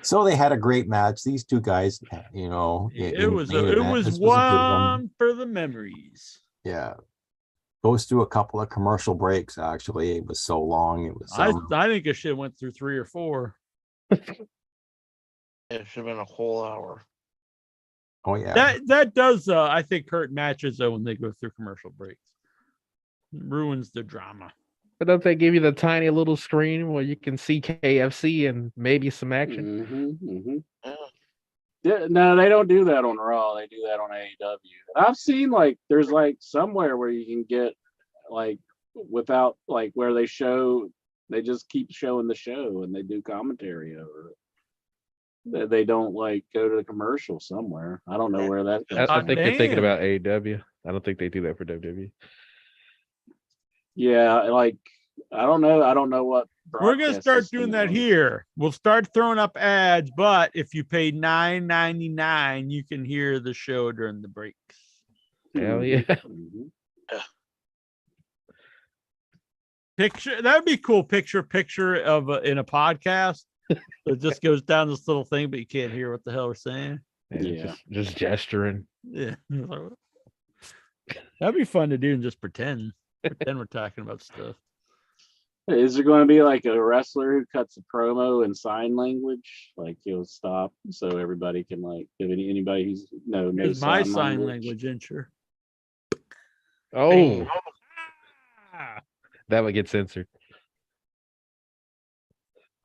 So they had a great match. These two guys, you know,
It was
main event, this a good
one for the memories.
Yeah. Goes through a couple of commercial breaks, actually. It was so long. It was
I think it should have went through 3 or 4.
It should have been a whole hour.
oh yeah.
That does I think hurt matches though when they go through commercial breaks. It ruins the drama.
But don't they give you the tiny little screen where you can see KFC and maybe some action?
Yeah, no, they don't do that on Raw. They do that on AEW. I've seen like there's like somewhere where you can get like without like where they just keep showing the show and they do commentary over it. They don't like go to the commercial somewhere. I don't know where that comes
I
from.
think you're thinking
damn.
about AEW. I don't think they do that for WWE.
Yeah, like I don't know what
We're gonna
broadcast
start
system
doing
it
that
was.
here. We'll start throwing up ads, but if you pay $9.99, you can hear the show during the breaks.
Hell yeah.
Mhm.
Picture that would be cool. Picture of in a podcast. It just goes down this little thing, but you can't hear what the hell we're saying.
Yeah.
Just gesturing.
Yeah, that'd be fun to do and just pretend we're talking about stuff.
Is there going to be like a wrestler who cuts a promo in sign language? Like he'll stop so everybody can like if anybody who's no
Here's my sign language intro.
Oh,
Ah,
that would get censored.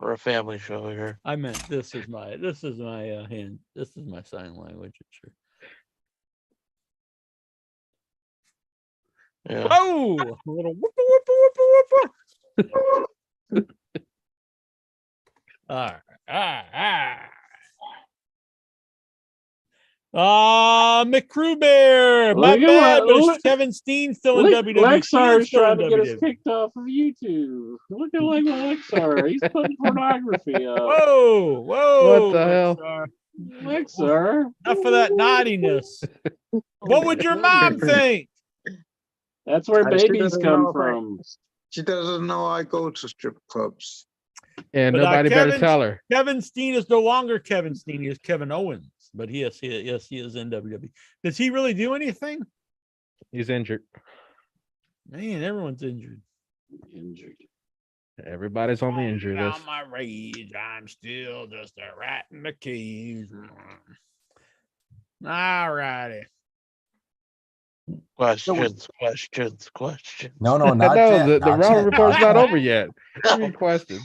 We're a family show here.
I meant this is my hand. This is my sign language intro.
Yeah.
Whoa! A little whoop, whoop, whoop, whoop, whoop. McCrewbear, my
Look at
bad,
what-
but it's
look-
Kevin Steen still in WWE.
Lexar
He's
is
still
trying
in
to get us
WWE.
kicked off of YouTube. Look at like Lexar. He's putting pornography up.
Whoa,
What the hell?
Lexar.
Lexar.
Enough of that naughtiness. What would your mom think?
That's where
She
babies
doesn't
come
know if
from.
She doesn't know I go to strip clubs.
And
But,
nobody better
Kevin-
tell her.
Kevin Steen is no longer Kevin Steen. He is Kevin Owens. But he is in WWE. Does he really do anything?
He's injured.
Man, everyone's injured.
Injured.
Everybody's on the injury list.
On my rage, I'm still just a rat in the cage. All righty.
Questions.
No, not
No,
yet,
the
not
Raw
yet,
report's
not
not
yet.
over yet. Any questions?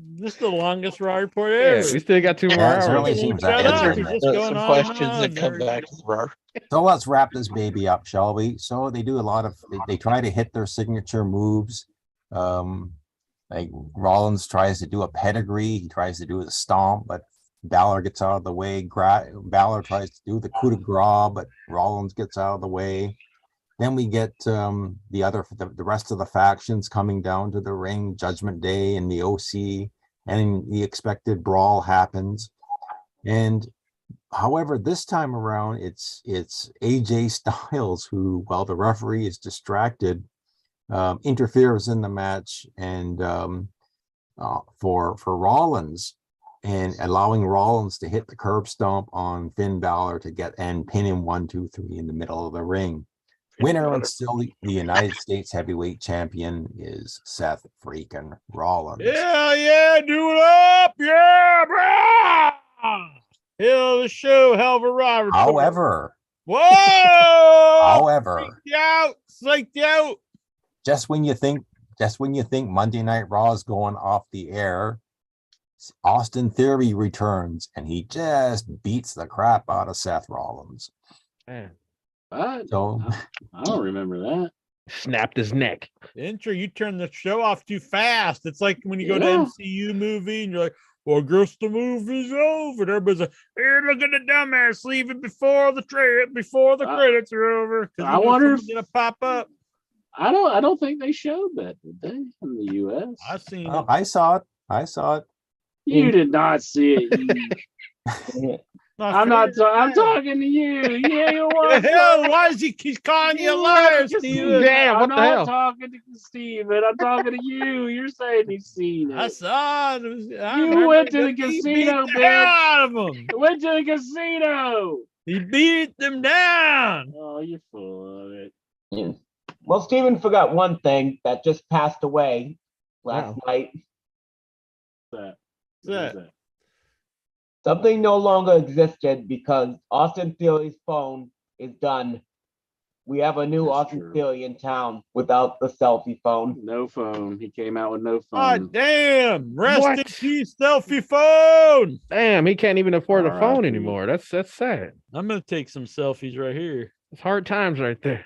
This is the longest Raw report
Yeah,
ever.
we still got 2 more
Yeah, it
hours.
certainly
Shut
seems
up,
that
he's
way.
just going
Some
on
questions
and
that
on.
come
There
back
he
from Raw.
So let's wrap this baby up, shall we? So they do a lot of they try to hit their signature moves. Like Rollins tries to do a pedigree, he tries to do the stomp, but Balor gets out of the way. Balor tries to do the coup de grace, but Rollins gets out of the way. Then we get the rest of the factions coming down to the ring, Judgment Day and the OC, and the expected brawl happens. And however, this time around, it's AJ Styles who, while the referee is distracted, interferes in the match and for Rollins, and allowing Rollins to hit the curb stomp on Finn Balor to get and pin him 1, 2, 3 in the middle of the ring. Winner and still the United States heavyweight champion is Seth freaking Rollins.
Yeah, do it up. Yeah, brah. Hell of a show, hell of a Raw report.
However,
Whoa! Psyched you out.
just when you think Monday Night Raw is going off the air, Austin Theory returns and he just beats the crap out of Seth Rollins.
Man.
What?
So
I don't remember that.
Snapped his neck.
Incher, you turn the show off too fast. It's like when you go to
Yeah.
MCU movie and you're like, well, I guess the movie's over. And everybody's like, hey, look at the dumbass leaving before the credits are over. Because
I wonder
someone's gonna pop up.
I don't think they showed that, did they, in the US?
I've seen
Oh,
it.
I saw it. I saw it.
You did not see it. You... I'm talking to you. Yeah, you
What the hell? Why is he's calling you a liar, Steven?
Damn, what
I'm
the
not
hell?
talking to Steven. I'm talking to you. You're saying you've seen
I
it.
saw it.
You went to the casino,
He beat the
bitch.
hell out of him.
I went to the casino.
He beat them down.
Oh, you're full of it.
Yeah. Well, Steven forgot one thing that just passed away last
Wow.
night.
That.
What's that?
What is
Something no longer existed because Austin Theory's phone is done. We have a new
That's
Austin
true.
Theory in town without the selfie phone.
No phone. He came out with no
Oh,
phone.
damn. Rest
What?
in peace, selfie phone.
Damn, he can't even afford a phone
R.I.P.
anymore. That's sad.
I'm going to take some selfies right here.
It's hard times right there.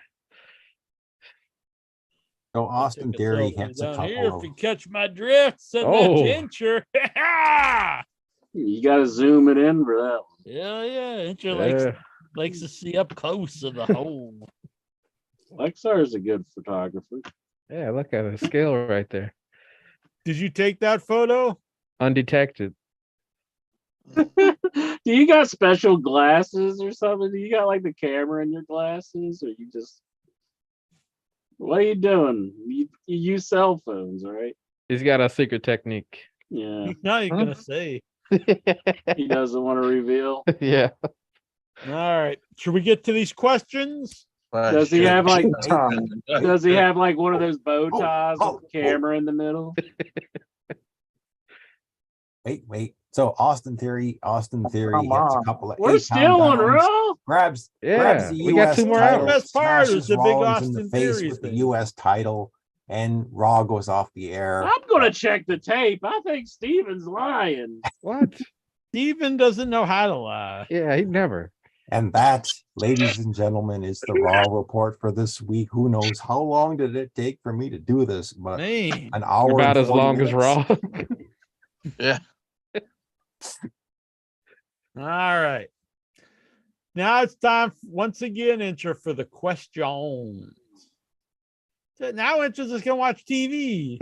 So
I'll
Austin
take a
Theory
selfie
hits a
down here
couple
if
of
you catch my drift. Send
Oh.
that to Incher.
You got to zoom it in for that one.
Yeah. Incher likes to see up close of the hole.
Lexar is a good photographer.
Yeah, look at the scale right there.
Did you take that photo?
Undetected.
Do you got special glasses or something? Do you got like the camera in your glasses, or you just? What are you doing? You use cell phones, right?
He's got a secret technique.
Yeah,
Now you're going to say.
he doesn't want to reveal.
Yeah.
All right. Should we get to these questions?
Does he have like?
Tom,
Does he have like one of those bow ties
oh,
with the camera in the middle?
wait. So Austin Theory
Come
hits a
on.
couple of
We're still on roll.
grabs
Yeah,
the
we got
US
two more
title,
hours.
Best part was
smashes
the big
Rollins in the
Austin
face
Theory
with the
thing.
US title, and Raw goes off the air.
I'm gonna check the tape. I think Steven's lying.
What?
Steven doesn't know how to lie.
Yeah, he'd never.
And that, ladies and gentlemen, is the Raw report for this week. Who knows how long did it take for me to do this? But
Man.
an hour
About
and
as
40
long as
minutes.
Raw.
Yeah.
All right. Now it's time once again, Incher, for the questions. So now Incher's just gonna watch TV.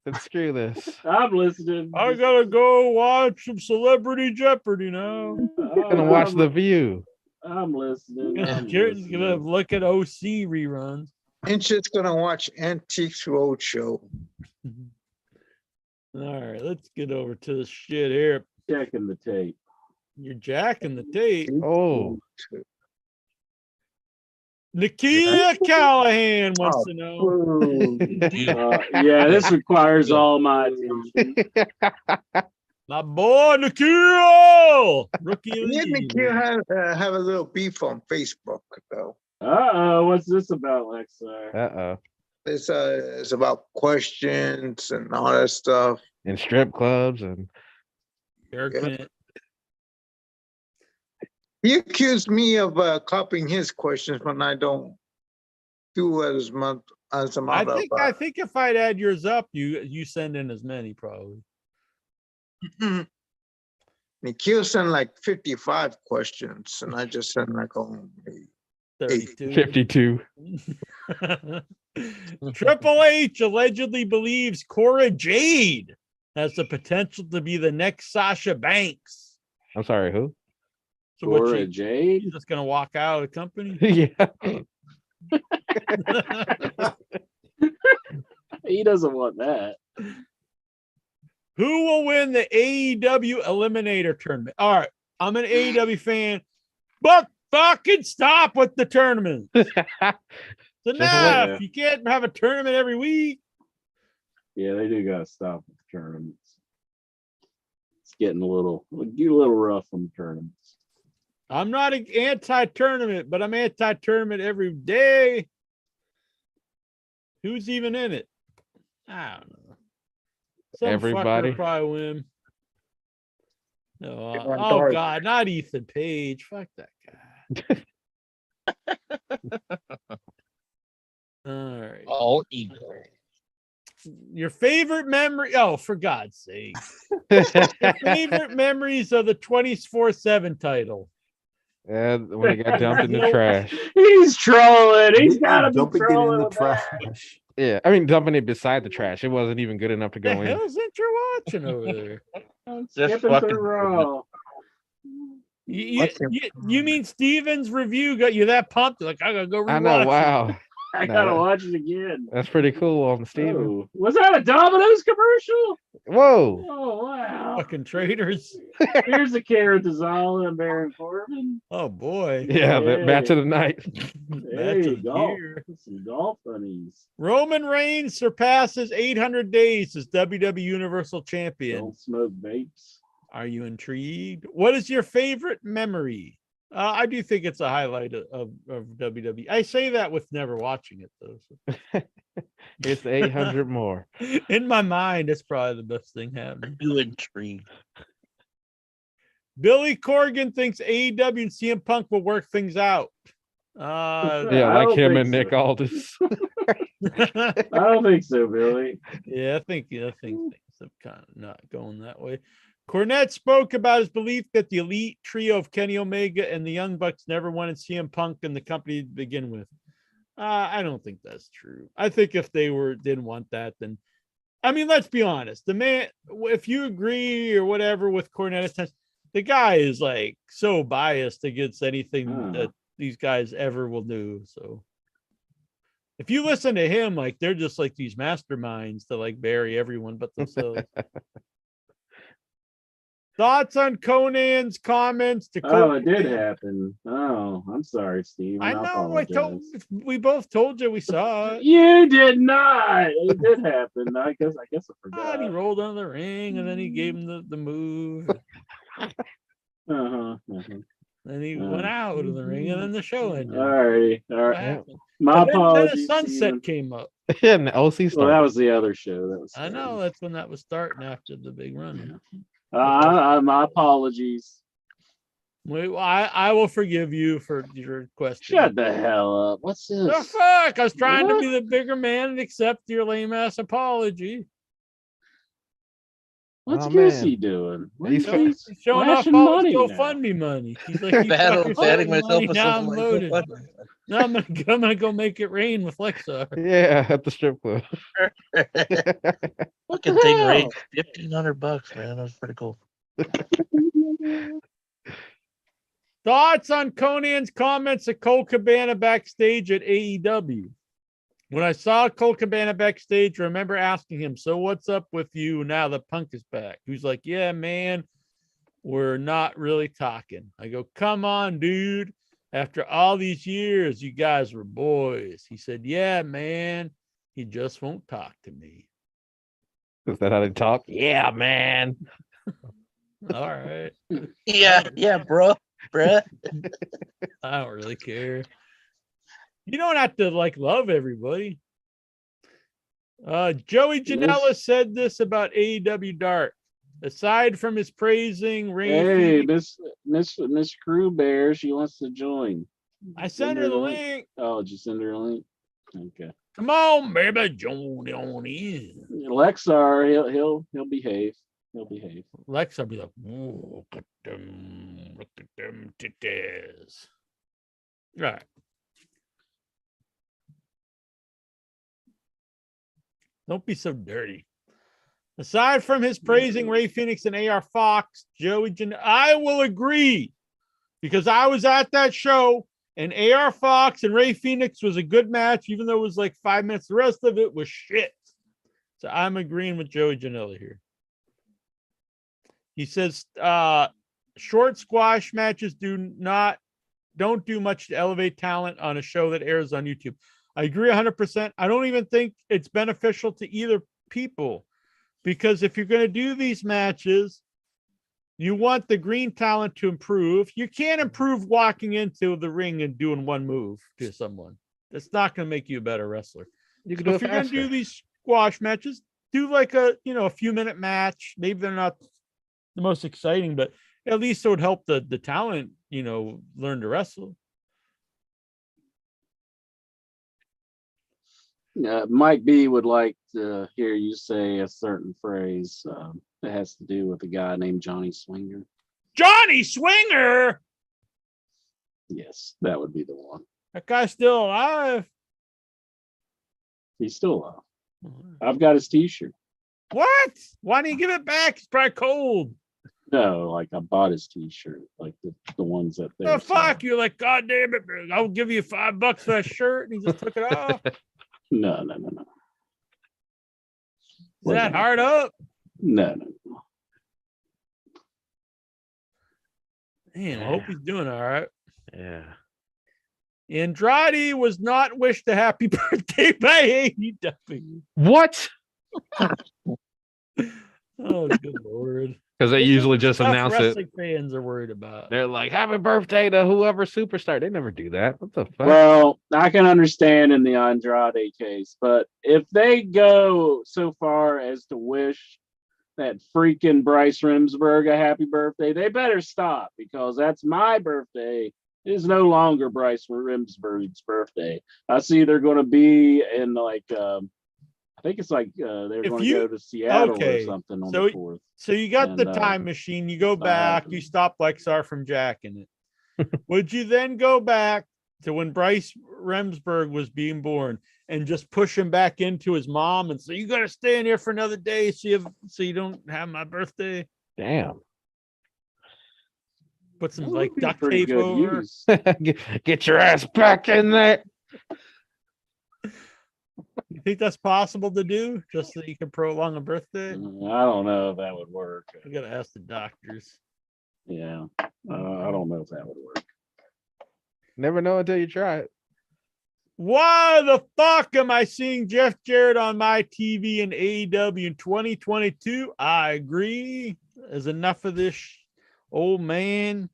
Let's screw this.
I'm listening.
I gotta go watch some Celebrity Jeopardy now.
Gonna watch The View.
I'm listening. I'm
Jared's gonna
listening.
look at OC reruns.
Incher's gonna watch Antiques Roadshow.
All right, let's get over to the shit here.
Checking the tape.
You're jacking the tape.
Oh,
Nakia Callahan wants to know.
Yeah, this requires all my attention.
My boy Nakia, rookie of
Me
the
and
year.
Nikhil have a little beef on Facebook though.
What's this about, Lexar?
uh-oh.
It's about questions and all that stuff.
In strip clubs and
Haircut.
He accused me of copying his questions when I don't do as much as I'm
I think if I'd add yours up, you send in as many probably.
Nikhil sent like 55 questions, and I just sent like only
32.
52.
Triple H allegedly believes Cora Jade has the potential to be the next Sasha Banks.
I'm sorry, who?
So what,
Cora Jade?
she's just gonna walk out of the company?
Yeah.
He doesn't want that.
Who will win the AEW Eliminator Tournament? All right, I'm an AEW fan, but fucking stop with the tournament. It's enough.
wait.
You can't have a tournament every week.
Yeah, they do gotta stop with the tournaments. It's getting a little rough on the tournaments.
I'm not anti-tournament, but I'm anti-tournament every day. Who's even in it? I don't know. Some
Everybody.
fucker probably win. No,
Everyone
oh
dark.
God, not Ethan Page. Fuck that guy. All right.
All equal.
Your favorite memory. Oh, for God's sake. Your favorite memories of the 24/7 title.
And when he got dumped in the
Nope.
trash.
He's trolling. He's got to be
Dumping it in
trolling.
the
with that.
trash.
Yeah, I mean dumping it beside the trash. It wasn't even good enough to
The
go in.
hell's that you're watching over there?
Just
Skipping
fucking
through Raw.
You mean Steven's review got you that pumped? Like, I gotta go rewatch
I know.
it.
Wow.
I
No,
gotta
that-
watch it again.
That's pretty cool on Steven.
Oh, was that a Domino's commercial?
Whoa.
Oh wow!
Fucking traitors.
Here's the carrot to Zala and Baron Corbin.
Oh boy.
Yeah, the match of the night.
Hey,
That's
golf.
here.
Some golf bunnies.
Roman Reigns surpasses 800 days as WWE Universal Champion.
Don't smoke vapes.
Are you intrigued? What is your favorite memory? I do think it's a highlight of WWE. I say that with never watching it though. So.
It's 800 more.
In my mind, it's probably the best thing happening.
you intrigued.
Billy Corgan thinks AEW and CM Punk will work things out.
Yeah,
I
like
don't
him
think
and Nick
so.
Aldis.
I don't think so, Billy.
Yeah, I think things have kind of not going that way. Cornette spoke about his belief that the elite trio of Kenny Omega and the Young Bucks never wanted CM Punk in the company to begin with. I don't think that's true. I think if they didn't want that, then I mean, let's be honest. The man, if you agree or whatever with Cornette, the guy is like so biased against anything that these guys ever will do. So if you listen to him, like they're just like these masterminds to like bury everyone but themselves. Thoughts on Conan's comments to
Oh, it did happen. Oh, I'm sorry, Steve.
I know. We both told you we saw it.
You did not. It did happen. I guess I forgot.
He rolled on the ring and then he gave him the move. Then he went out of the ring and then the show ended.
All right.
What happened?
My
But then a
apologies.
sunset
Steven.
came up.
And the OC
Well,
started.
that was the other show. That was.
I know that's when that was starting after the big run.
My apologies.
I will forgive you for your question.
Shut the hell up. What's this?
The fuck? I was trying to be the bigger man and accept your lame ass apology.
What's
Oh,
Goosey
man.
doing?
He's
He's showing off
flashing
all his
money now.
GoFundMe money. He's like, you
Battle,
fuckers
batting
sent
myself
money,
with
now I'm
something
loaded.
like
Now I'm gonna go make it rain with Lexar.
Yeah, at the strip club.
Fucking thing raised $1,500, man. That was pretty cool.
Thoughts on Conan's comments at Cole Cabana backstage at AEW? When I saw Cole Cabana backstage, I remember asking him, so what's up with you now that Punk is back? He's like, yeah, man, we're not really talking. I go, come on, dude. After all these years, you guys were boys. He said, yeah, man, he just won't talk to me.
Is that how they talk? Yeah, man.
All right.
Yeah, bro. Bruh.
I don't really care. You don't have to like love everybody. Joey Janela said this about AEW Dark. Aside from his praising Ray,
Hey, Miss Crew Bear, she wants to join.
I sent her the link.
Oh, did you send her a link? Okay.
Come on, baby, join on in.
Lexar, he'll behave. He'll behave.
Lex, I'll be like, "Ooh, look at them titties." All right. Don't be so dirty. Aside from his praising Ray Phoenix and AR Fox, I will agree because I was at that show and AR Fox and Ray Phoenix was a good match, even though it was like 5 minutes. The rest of it was shit. So I'm agreeing with Joey Janela here. He says short squash matches don't do much to elevate talent on a show that airs on YouTube. I agree 100%. I don't even think it's beneficial to either people because if you're going to do these matches, you want the green talent to improve. You can't improve walking into the ring and doing one move to someone. That's not going to make you a better wrestler.
You can
So
do
if
it
you're going to
faster.
do these squash matches, do like a few minute match. Maybe they're not the most exciting, but at least it would help the talent, learn to wrestle.
Mike B would like to hear you say a certain phrase that has to do with a guy named Johnny Swinger.
Johnny Swinger.
Yes, that would be the one.
That guy's still alive.
He's still alive. I've got his T-shirt.
What? Why don't you give it back? It's probably cold.
No, like I bought his T-shirt, like the ones that they.
Oh fuck! You're like, God damn it! I'll give you $5 for that shirt, and he just took it off.
No.
Is that hard up?
No.
Man, I hope he's doing all right.
Yeah.
Andrade was not wished a happy birthday by AEW.
What?
Oh, good lord.
Because they
This is
usually just
stuff
announce it.
wrestling fans are worried about.
They're like, happy birthday to whoever superstar. They never do that. What the fuck?
Well, I can understand in the Andrade case, but if they go so far as to wish that freaking Bryce Remsburg a happy birthday, they better stop, because that's my birthday. It is no longer Bryce Remsburg's birthday. I see they're going to be in like, I think it's like they're going to go to Seattle or something on the 4th.
So you got the time machine, you go back, you stop Lexar from jacking it. Would you then go back to when Bryce Remsburg was being born and just push him back into his mom and say, you got to stay in here for another day so you don't have my birthday?
Damn.
Put some like duct tape over.
Get your ass back in there.
You think that's possible to do just so you can prolong a birthday?
I don't know if that would work.
I gotta ask the doctors.
Yeah, I don't know if that would work.
Never know until you try it.
Why the fuck am I seeing Jeff Jarrett on my TV in AEW in 2022? I agree. There's enough of this old man.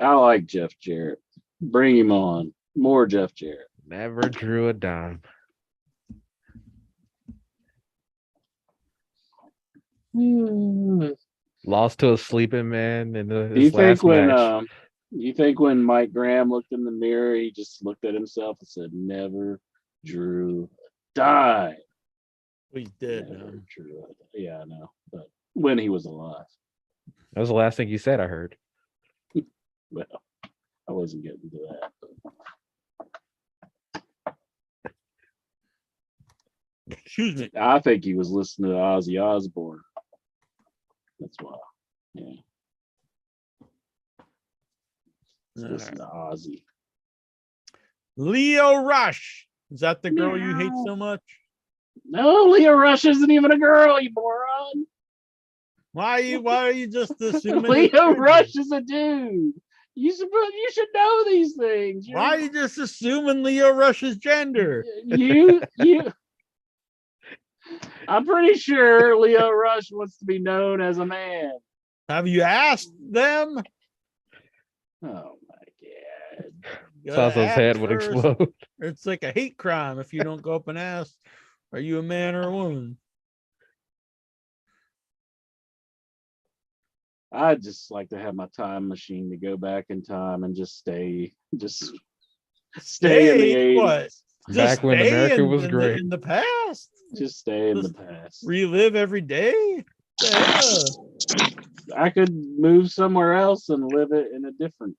I like Jeff Jarrett. Bring him on. More Jeff Jarrett.
Never drew a dime. Lost to a sleeping man in his last match.
You think when Mike Graham looked in the mirror, he just looked at himself and said, "Never drew a dime."
He's dead
Never
now.
drew a dime. Yeah, I know. But when he was alive.
That was the last thing you said, I heard.
Well, I wasn't getting to that. But.
Excuse me.
I think he was listening to Ozzy Osbourne. That's why. Yeah. Listen to Ozzy.
Leo Rush. Is that the girl you hate so much?
No, Leo Rush isn't even a girl, you moron.
Why are you just assuming
Leo Rush is a dude? You should know these things.
Why are you just assuming Leo Rush's gender?
You I'm pretty sure Leo Rush wants to be known as a man.
Have you asked them?
Oh my god.
Sasa's head would explode.
It's like a hate crime if you don't go up and ask, are you a man or a woman?
I'd just like to have my time machine to go back in time and just stay in the 80s.
What?
Back when America was great.
In the past.
Just stay in the past.
Relive every day. Yeah.
I could move somewhere else and live it in a different.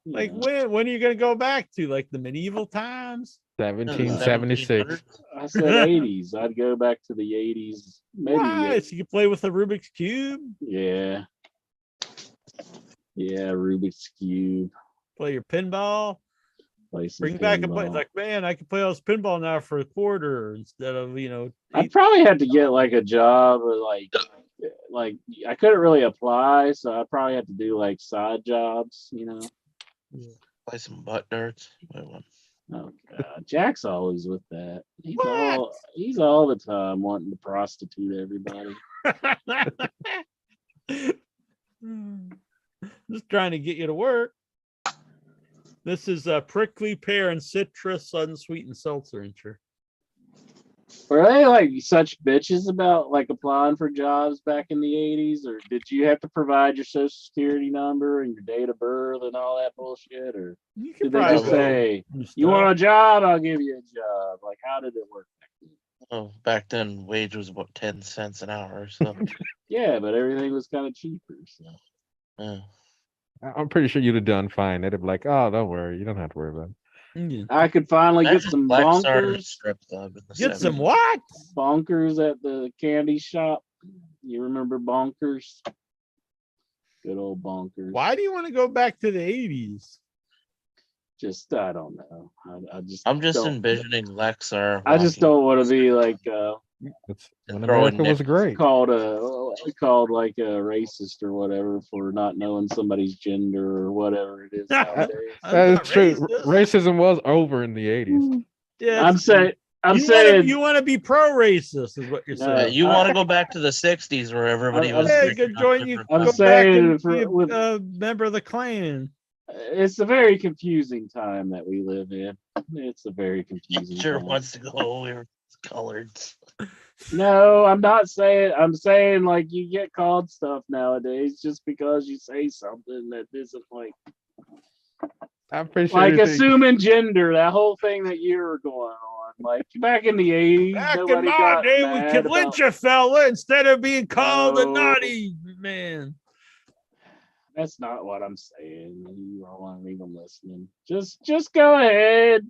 Like when are you gonna go back to? Like the medieval times?
1776.
I said 80s. I'd go back to the 80s. Maybe.
Why? So you can play with a Rubik's Cube?
Yeah. Yeah, Rubik's Cube.
Play your pinball. Bring back a play. Like, man, I can play all this pinball now for a quarter instead of,
I'd probably have to get like a job or like I couldn't really apply, so I'd probably have to do like side jobs,
Play some butt nerds.
Oh god, Jack's always with that. He's all the time wanting to prostitute everybody.
Just trying to get you to work. This is a prickly pear and citrus unsweetened seltzer intro.
Were they like such bitches about like applying for jobs back in the 80s, or did you have to provide your social security number and your date of birth and all that bullshit, or
You
did
can
they just
probably
say,
go
"You want a job? I'll give you a job"? Like, how did it work?
Oh, back then wage was about 10 cents an hour. So
Yeah, but everything was kind of cheaper. So.
yeah.
I'm pretty sure you'd have done fine. They'd have been like, "Oh, don't worry, you don't have to worry about it."
I could finally get
Imagine
some
Black Star
bonkers.
strip club in the
Get some
70s.
what?
Bonkers at the candy shop. You remember Bonkers? Good old Bonkers.
Why do you want to go back to the 80s?
Just I don't know.
I'm just
don't-
envisioning Lexar.
I just don't want to be like
It's when
Throwing
America was
nickels.
great.
called like a racist or whatever for not knowing somebody's gender or whatever it is nowadays.
That's true. Racism was over in the 80s.
Yeah,
I'm saying
you want to be pro-racist is what you're saying.
You want to go back to the 60s where everybody was.
Yeah,
treated
good join
on
you.
different
I'm
Go
levels.
back
saying
and be
with-
a member of the Klan.
it's a very confusing time that we live in. It's a very confusing
Sure
time.
wants to go. We were colored.
No, I'm not saying. I'm saying like you get called stuff nowadays just because you say something that isn't like
I'm pretty sure.
like
everything-
assuming gender. That whole thing that you were going on. Like back in the 80s,
Back in
nobody
my
got
day, we
mad
could
about-
lynch a fella instead of being called a
No.
naughty man.
That's not what I'm saying. You aren't even listening. Just go ahead.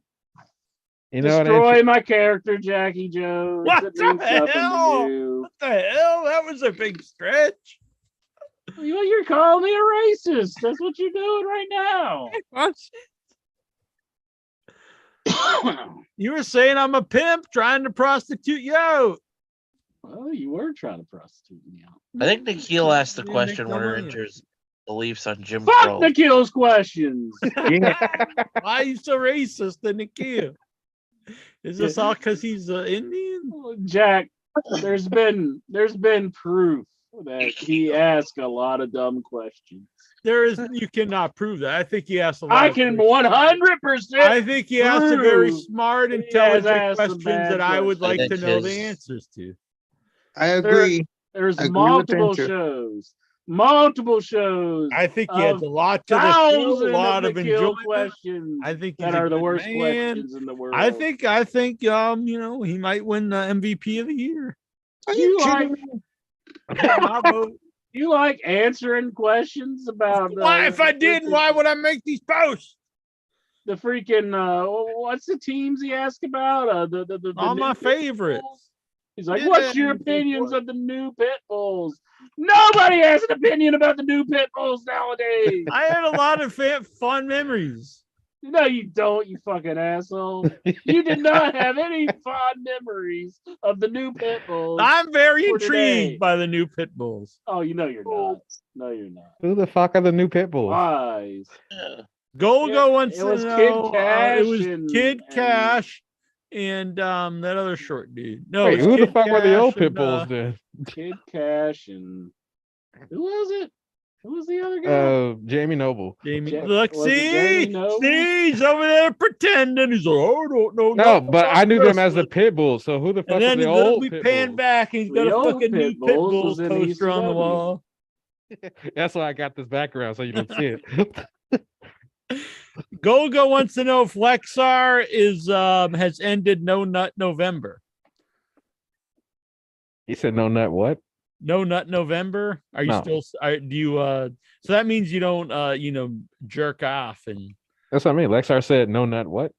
You know what?
Destroy my character, Jackie Jones.
What
It
the
means nothing
hell?
to you.
What the hell? That was a big stretch.
You're calling me a racist. That's what you're doing right now.
You were saying I'm a pimp trying to prostitute you out.
Well, you were trying to prostitute me out.
I think Nikhil asked the
You
question
make
what
no
are
money.
Andrew's beliefs on Jim
Fuck
Crow.
Nikhil's questions.
Why are you so racist to Nikhil? Is this all because he's Indian?
Jack, there's been proof that he asked a lot of dumb questions.
You cannot prove that. I think he asked a lot.
I
of
can
very-
100%.
I think he asked a very
prove
smart,
he has
intelligent
asked some
questions
bad
that I would like
questions.
to
I
know
think
the
his-
answers to.
I agree.
There's
Agree with
multiple
Andrew.
shows. Multiple shows.
I think he adds
Of
a lot to the show, a
Thousands
lot of
Nikhil
enjoyment.
questions.
I think he's
that
a
are the
good
worst
man.
questions in the world.
I think he might win the MVP of the year.
Are
You
you
like-
kidding me?
My vote.
you like answering questions about
Why, if I didn't, why would I make these posts?
the freaking what's the teams he asked about? The
All
new
my
pit
favorites.
bulls? He's like,
Yeah,
what's your
new pit
opinions
bulls.
of the new pit bulls? Nobody has an opinion about the new pit bulls nowadays.
I had a lot of fun memories.
No, you don't, you fucking asshole. You did not have any fond memories of the new pit bulls.
I'm very
For
intrigued
today.
by the new pit bulls.
Oh, you know you're not. No, you're not.
Who the fuck are the new pit bulls?
Lies.
Yeah.
Golgo
It-
wants
it
to
was Kid
know.
Cash
It was
and-
Kid
and-
Cash and that other short dude. No,
Wait,
it was
who the
Kid
fuck were the old
Cash
pit
and,
bulls then?
Kid Cash and who was it? Who was the other guy?
Jamie Noble.
Jamie,
Ja-
look,
was it Jamie Noble?
see, he's over there pretending. He's like, oh, I don't know.
No,
nothing
but
about
I knew them as the
wrestling."
pit bulls. So who the fuck
And
were
then
the old
we
pit
pan
bulls?
back and he's got
The
a
old
fucking new
Pit
pit
Bulls
bulls
was in
poster on the
ECW.
wall.
That's why I got this background so you don't see it.
Golgo wants to know if Lexar is has ended No Nut November.
He said no nut what?
No Nut November. Are you
No.
still? Do you? So that means you don't, jerk off and.
That's what I mean. Lexar said no nut what?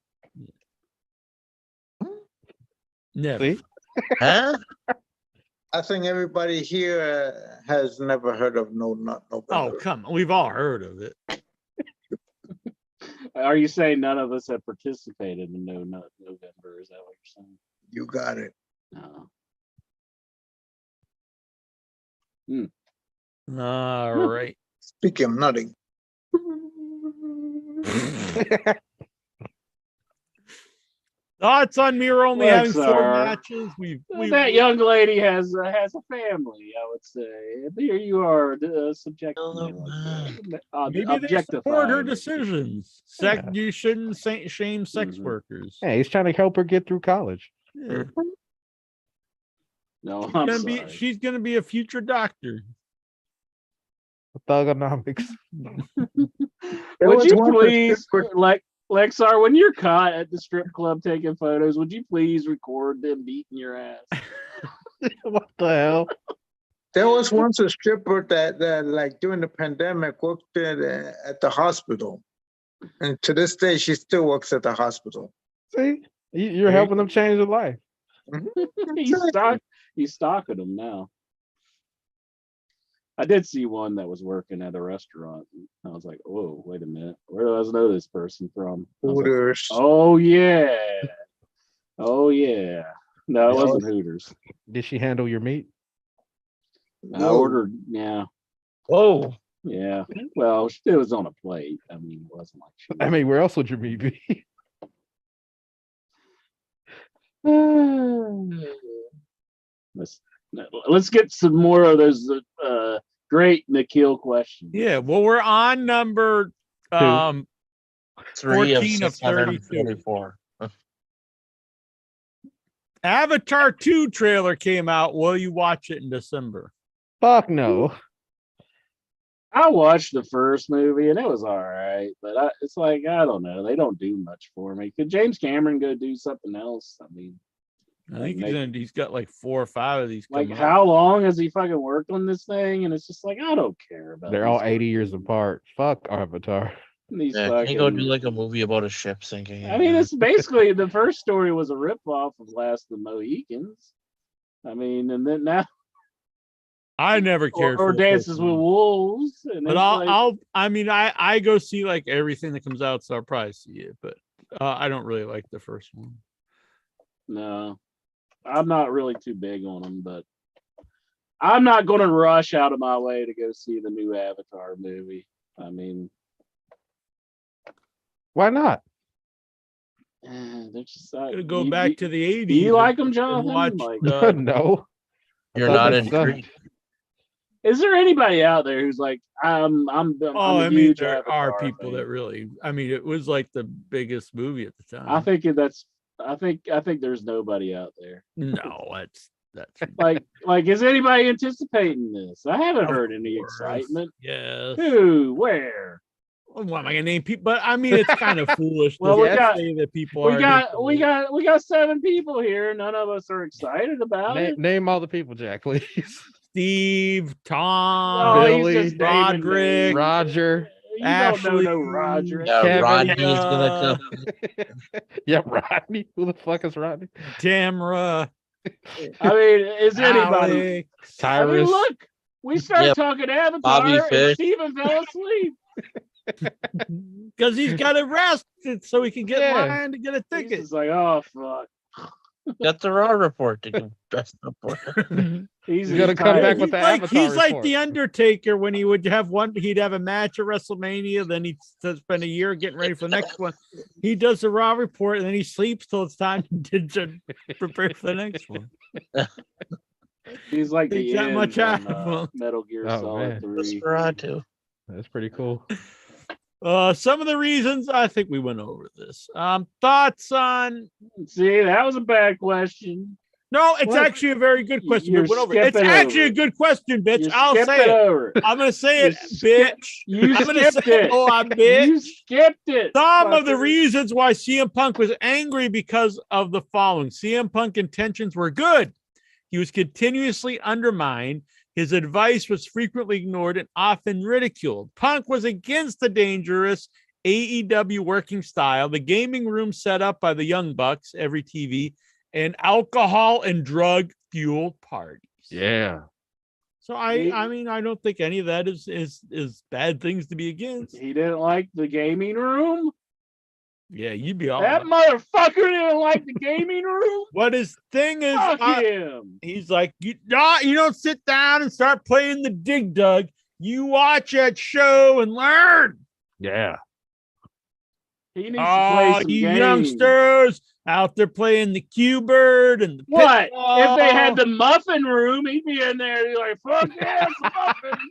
Never.
See?
Huh?
I think everybody here has never heard of No Nut
Oh,
November.
come on. We've all heard of it.
Are you saying none of us have participated in No Nut November? Is that what you're saying?
You got it.
No.
All right.
Speaking of nutting,
Thoughts on Miro only having 4
Lexar.
matches?
That young lady has a family, I would say. Here you are, subjecting me like that.
Maybe they
Objectifying
support her
me.
decisions.
Yeah.
You shouldn't shame sex
Mhm.
workers.
Hey, he's trying to help her get through college.
Yeah.
No, I'm
Gonna
sorry.
she's gonna be a future doctor.
Thugonomics.
There
Would
was
you
one
please,
for-
like Lexar, when you're caught at the strip club taking photos, would you please record them beating your ass?
What the hell?
There was once a stripper that like during the pandemic worked at the hospital, and to this day she still works at the hospital.
See, you're helping them change their life.
He's stalking them now. I did see one that was working at a restaurant. I was like, "Oh, wait a minute, where do I know this person from?" I was like,
Hooters.
oh yeah, oh yeah. No, it wasn't Hooters.
Did she handle your meat?
I ordered, yeah,
Whoa.
yeah. Well, it was on a plate. I mean, it wasn't like she.
I mean, where else would your meat be?
Let's get some more of those great Nikhil questions.
Yeah, well, we're on number
3 of
14 of 32.
644.
Avatar 2 trailer came out. Will you watch it in December?
Fuck no.
I watched the first movie and it was all right, but it's like I don't know. They don't do much for me. Could James Cameron go do something else? I mean,
I think he's got like 4 or 5 of these.
like
coming
how
out.
long has he fucking worked on this thing? And it's just like I don't care about.
They're all 80 years apart. Fuck Avatar.
These
Yeah,
fucking,
can you go do like a movie about a ship sinking?
I mean, it's basically the first story was a ripoff of Last of the Mohicans. I mean, and then now
I never cared
or
for the first
Dances with
one.
Wolves. And
But I go see like everything that comes out, so I'll probably see it. But I don't really like the first one.
No, I'm not really too big on them, but I'm not going to rush out of my way to go see the new Avatar movie. I mean,
Why not?
they're just
Gonna go back to the 80s.
Do you like them,
and
Jonathan?
watch,
Like,
No.
You're
I
not
thought
in.
they sucked.
is there anybody out there who's like, I'm
Oh,
a
I mean,
huge
there are
Avatar
people
fan.
that really. I mean, it was like the biggest movie at the time.
I think I think there's nobody out there.
No, that's
Like is anybody anticipating this? I haven't
Of
heard any
course.
excitement.
Yes.
Who? Where?
What am I gonna name people? But I mean, it's kind of foolish.
Well,
to
we got-
say that people
We
are.
got 7 people here. None of us are excited about it.
Name all the people, Jack, please.
Steve,
Oh,
Tom,
he's
Billy,
just naming
Roderick,
names.
Roger.
You don't know no
Ashley,
Roger.
Yeah,
Kevin,
Rodney is gonna come.
Yeah, Rodney. Who the fuck is Rodney?
Tamra,
I mean, is anybody?
Alex.
I mean,
Tyrus.
look, we start
Yep.
talking Avatar,
Bobby
and
Fish.
Steven fell asleep.
Because he's got arrested so he can get
Yeah.
in line to get a
He's
ticket.
just like, oh fuck.
Got the Raw report to get dressed up for.
He's
You gotta come
tired.
back with the Avatar
He's like
report.
the Undertaker when he would have he'd have a match at WrestleMania, then he'd spend a year getting ready for the next one. He does the Raw report and then he sleeps till it's time to prepare for the next one.
He's like
Think
the
that
end
much
on,
out of him.
Metal Gear
Oh,
Solid
man.
3.
Desperado.
That's pretty cool.
Some of the reasons I think we went over this. Thoughts on
See, that was a bad question.
no, it's
What?
actually a very good question.
You're
We went over it. It's
skipping
actually
over
a good question, bitch.
You
I'll
skipped
say it.
over it.
I'm gonna say it,
You skipped-
bitch.
You
I'm gonna
skipped
say
it.
oh, I bitch.
You skipped it.
Some of the
fucker.
reasons why CM Punk was angry because of the following. CM Punk intentions were good. He was continuously undermined. His advice was frequently ignored and often ridiculed. Punk was against the dangerous AEW working style, the gaming room set up by the Young Bucks, every TV, and alcohol and drug fueled parties.
Yeah.
So I mean, I don't think any of that is bad things to be against.
He didn't like the gaming room.
Yeah, you'd be all
That motherfucker didn't like the gaming room.
what his thing is.
Fuck him.
He's like, you don't sit down and start playing the dig dug. You watch that show and learn.
Yeah.
He needs to play
Oh,
some
you
games.
youngsters out there playing the Q-Bird and the
What?
pitball.
If they had the muffin room, he'd be in there. He's like, fuck yes, muffins.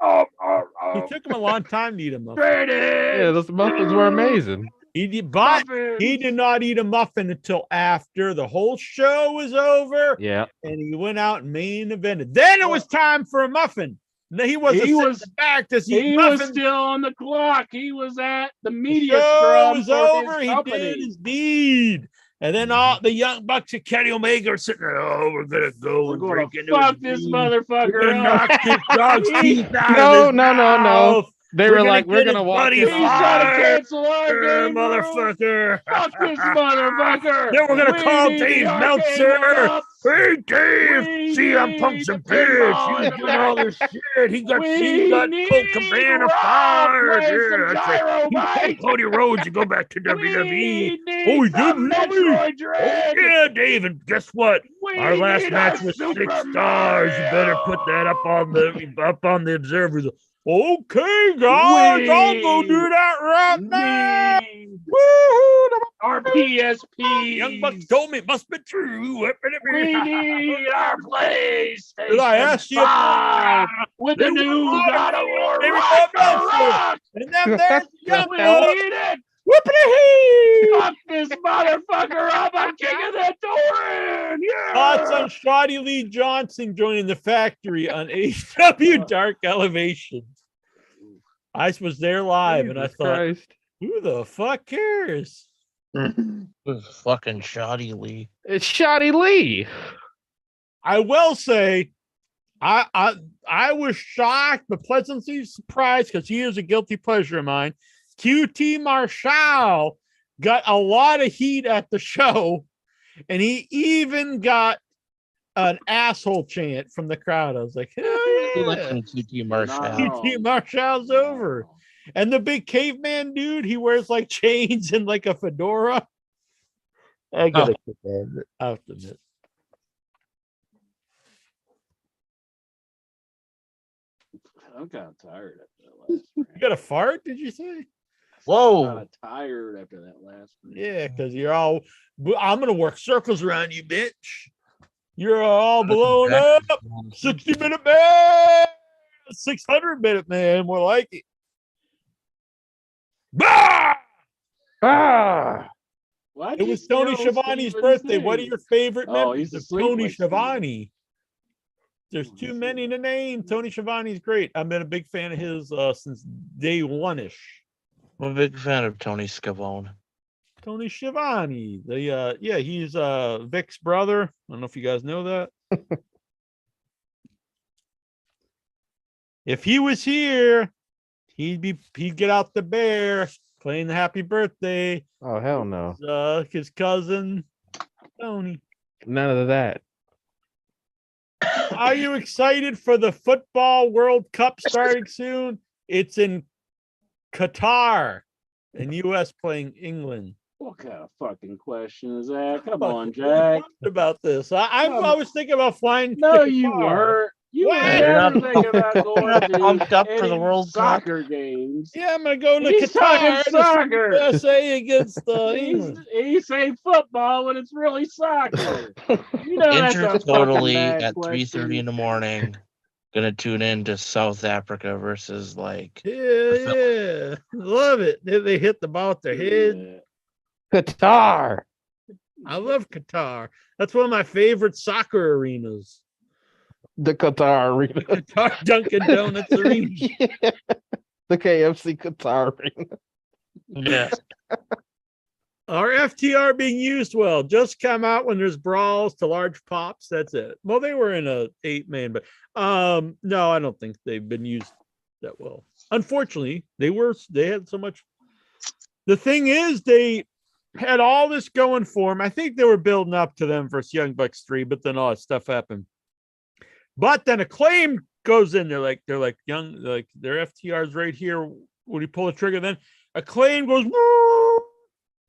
It took him a long time to eat them.
Straight
Yeah,
in.
those muffins were amazing.
He did, but
Muffins.
he did not eat a muffin until after the whole show was over.
Yeah.
And he went out and main evented. Then it was time for a muffin. No, he wasn't
He
sitting
was-
in the back to see
He was
muffins.
still on the clock. He was at the
The
media
show
scrum
was
for
over.
his
He
company.
did his deed. And then all the young bucks at Kenny Omega are sitting there. Oh, we're gonna go
We're
and
going
drink
to
into
fuck
his
this
deed.
motherfucker
We're gonna
up.
knock this dog's teeth out
No,
of his
no, no, no.
mouth.
They
We're
were
gonna
like, we're
get
gonna
his
walk
buddy
him
He's trying to
off.
cancel our game, bro.
motherfucker.
Fuck this motherfucker.
Then we're gonna
We
call
need
Dave
the
Meltzer.
arcade one-ups.
Hey Dave,
We
CM
need
Punk's a
the
bitch.
pinball
He's
in
doing
the
all
back.
this shit. He got
We
Colt
need
Cabana
Raw
fired.
playing some
Yeah, that's right.
gyro
He told
bites.
Cody Rhodes to go back to WWE.
We need
Oh, he did
some
really?
Metroid
Oh,
Dread.
yeah, Dave. And guess what?
We
Our last
need
match
our
was
Super
6 stars. You better put that up on the Observer. Okay, guys, I'll go do that right now. Woohoo!
Our PSP.
Young Bucks told me it must be true.
We need our PlayStation
Did I ask you?
5 with the
They
new
want
God of
it.
War
They
Ragnarok.
want And then there's Young
We
Bucks.
need it.
Whoopity!
Fuck this motherfucker up. I'm kicking that door in. Yeah.
Thoughts on Shoddy Lee Johnson joining the factory on AEW Dark Elevation. I was there live and I
Jesus
thought,
Christ.
who the fuck cares?
Fucking shoddy Lee.
It's Shoddy Lee.
I will say, I was shocked but pleasantly surprised because he is a guilty pleasure of mine. QT Marshall got a lot of heat at the show, and he even got an asshole chant from the crowd. I was like, hell
Who
yeah.
likes some QT Marshall?
No.
QT Marshall's over. And the big caveman dude, he wears like chains and like a fedora. I gotta get that. I have to admit.
I'm kind of tired after that last
You got a fart, did you say?
Whoa.
Kind of tired after that last rant.
Yeah, because you're all, I'm going to work circles around you, bitch. You're all blown up. 60-minute man. 600-minute man. More like it. Bah!
Ah.
Why'd
It
you
was Tony
steal
Schiavone's
Steven's
birthday. What are
name?
your favorite
Oh,
memories
he's
of
asleep
Tony
like Steven.
Schiavone? There's too many to name. Tony Schiavone's great. I've been a big fan of his since day one-ish.
I'm a big fan of Tony Schiavone.
Tony Schiavone. He's Vic's brother. I don't know if you guys know that. If he was here, he'd get out the bear playing the happy birthday.
Oh, hell no.
His cousin Tony.
None of that.
Are you excited for the football World Cup starting soon? It's in Qatar and US playing England.
What kind of fucking question is that? Come
Fucking
on, Jack.
about this. I was thinking about flying.
No,
to
you
Qatar.
weren't. You were
What?
never thinking about going to
pumped up for the
any
World Cup?
soccer games.
Yeah, I'm gonna go to
He's talking
Qatar. to see
soccer.
USA against England.
He's saying football when it's really soccer. You know that's a
Enter
fucking
totally
bad
at
question.
3:30 in the morning. Gonna tune in to South Africa versus like
Yeah, love it. They hit the ball with their head.
Qatar.
I love Qatar. That's one of my favorite soccer arenas.
The Qatar Arena.
Qatar Dunkin' Donuts arena.
Yeah. The KFC Qatar Arena.
yeah.
Are FTR being used well? Just come out when there's brawls to large pops. That's it. Well, they were in a 8-man, but no, I don't think they've been used that well. Unfortunately, they had so much. The thing is, they had all this going for them. I think they were building up to them versus Young Bucks 3, but then all that stuff happened. But then Acclaim goes in. They're like their FTR's right here. When you pull the trigger, then Acclaim goes. Woo!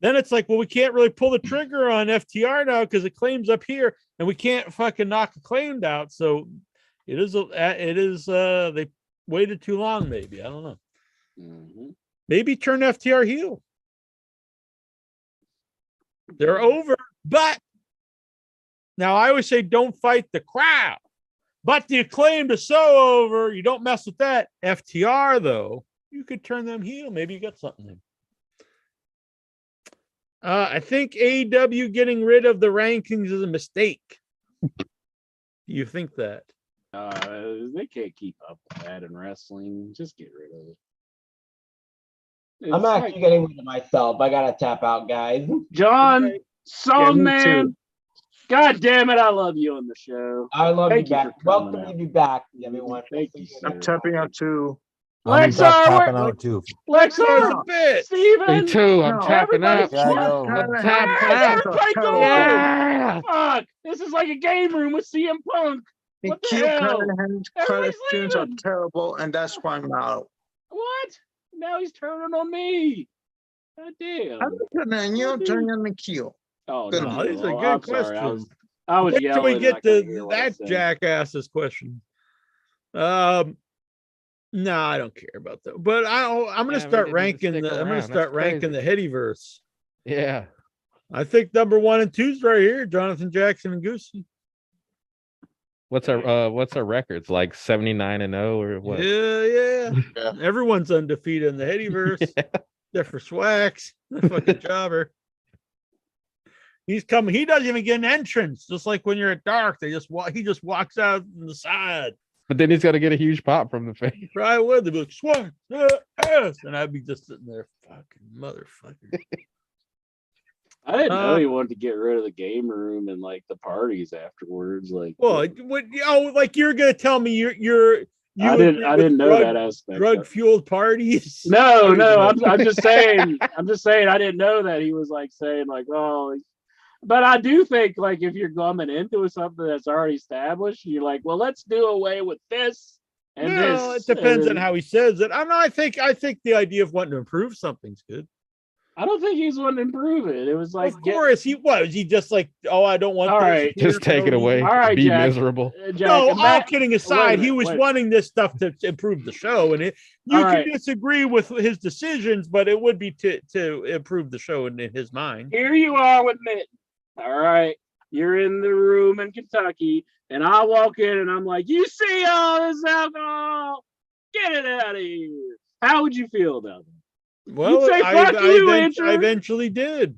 Then it's like, well, we can't really pull the trigger on FTR now because Acclaim's up here, and we can't fucking knock Acclaimed out. So it is. They waited too long. Maybe I don't know.
Mhm.
Maybe turn FTR heel. They're over, but now I always say don't fight the crowd. But the Acclaimed is so over, you don't mess with that. FTR, though, you could turn them heel. Maybe you got something. I think AEW getting rid of the rankings is a mistake. You think that?
They can't keep up with that in wrestling. Just get rid of it.
I'm actually getting rid of myself. I gotta tap out, guys.
John, Song
me
Man.
too.
God damn it, I love you on the show.
I love
Thank
you
you
back.
for coming
Welcome
out.
you back, everyone.
Thank you,
See
sir.
I'm tapping out too.
I'm
Lexar,
tapping
we're-
out too.
Lexar's a
Lexar,
bitch.
Steven,
Me too. I'm
No,
tapping
everybody's
out.
Yeah, I go.
I'm
Tyler
tapping
Hamilton
out.
are
Everybody go
terrible.
in.
Yeah.
Fuck, this is like a game room with CM Punk.
He
What the
killed
hell?
Callahan's
Everybody's
questions are
leaving.
terrible, and that's why I'm out.
What? Now he's turning on me. God damn.
I'm turning you, turning on the keel.
Oh,
Good.
no.
No, these are
Oh,
good
I'm sorry.
questions.
I was
Wait till
yelling.
we
and
get
I couldn't
to
hear what I
that
said.
jackass's question. No, I don't care about that. But I'm gonna
Yeah, we
start
didn't even
ranking
stick
the. I'm gonna
around.
start
That's
ranking
crazy.
the Headyverse.
Yeah.
I think number 1 and 2's right here. Jonathan Jackson and Goosey.
What's our records? Like 79-0 or what?
Yeah.
Yeah.
Everyone's undefeated in the Headyverse. Except for Swax, the fucking jobber. He's coming. He doesn't even get an entrance. Just like when you're at dark, he just walks out on the side.
But then he's got to get a huge pop from the face.
Try would. They'd be like, Swax, yes. And I'd be just sitting there, fucking motherfucker.
I didn't know he wanted to get rid of the game room and like the parties afterwards. Like,
Well, like you're gonna tell me you
I didn't know that aspect.
Drug fueled parties.
No, I'm just saying. I'm just saying. I didn't know that he was like saying like, oh. But I do think like if you're coming into something that's already established, you're like, well, let's do away with this and
No,
this.
it depends
and
on how he says it. I think the idea of wanting to improve something's good.
I don't think he's wanting to improve it. It was like,
Of course, he was. He just like, I don't want.
All
this
right,
here
Just
for no
take it away.
reason.
all right,
Be
Jack.
miserable.
Jack,
No,
and
all
Matt-
kidding
wait a
aside, he
minute,
was
wait.
wanting this stuff to improve the show, and you
All
can
right.
disagree with his decisions, but it would be to improve the show in his mind.
Here you are with Mitten. All right. You're in the room in Kentucky, and I walk in and I'm like, you see all this alcohol? Get it out of here. How would you feel about that?
Well,
say, "Fuck you, Andrew."
I eventually did.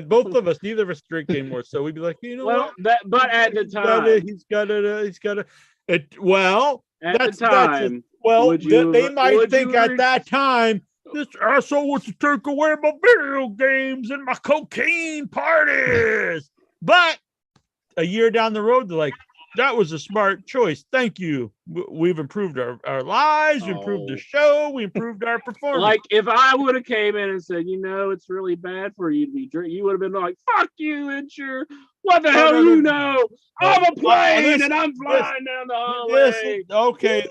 Both of us, neither of us drink anymore, so we'd be like, you know
Well,
what?
but at the time,
He's got it. Well,
at
that's
the time,
well,
would you
they
have-
might
would
think
you
at
have-
that time, this asshole wants to take away my video games and my cocaine parties. But a year down the road, they're like, that was a smart choice. Thank you. We've improved our lives. We improved the
Oh.
show. We improved our performance.
like if I would have came in and said, it's really bad for you to be drink, you would have been like, fuck you, Insure. What the hell
no,
do you
no.
know? I'm a plane
listen,
and I'm flying down the hallway.
Okay.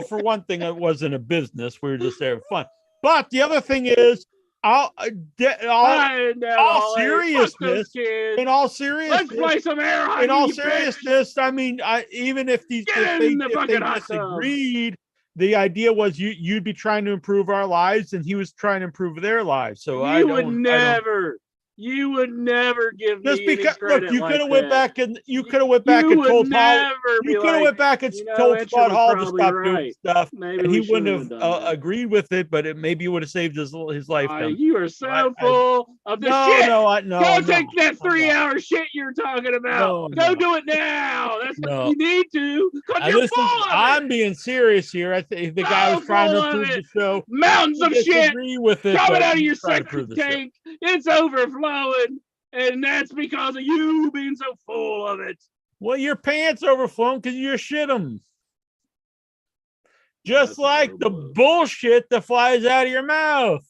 For one thing, it wasn't a business. We were just there for fun. But the other thing is,
Flying down the
all
hallway. Fuck those
seriousness,
kids.
in all
Let's
seriousness,
play some air hockey.
in all
you bitch.
seriousness, I mean, even if they
Get in the fucking hot tub.
disagreed, the idea was you'd be trying to improve our lives, and he was trying to improve their lives. So
You would never give
just
me any
because
credit
look, you
like
could have went
that.
back and you could have went back
You
and
would
told Paul.
never be
You could have
like,
went back and
Insure
told Scott
was
Hall to
probably
stop doing
right.
stuff,
Maybe
and
we
he wouldn't
shouldn't
have
done that.
agreed with it, but it maybe would have saved his life.
You are so full of the
No,
shit.
no,
Go
no,
take that
I'm not.
3-hour shit you're talking about.
No,
Go
no.
do it now. That's
No.
what you need to. Because
Now,
you're
listen,
full of
I'm
it.
being serious here. I think the guy
So
was trying to
full of
improve the
it.
show.
Mountains of shit
Disagree with it,
coming
but
out of
he's
your
trying to improve
septic
the show.
tank. It's overflowing. And that's because of you being so full of it.
Well, your pants overflowing because you shit them. Just
That's a
like
low
the
blow.
bullshit that flies out of your mouth.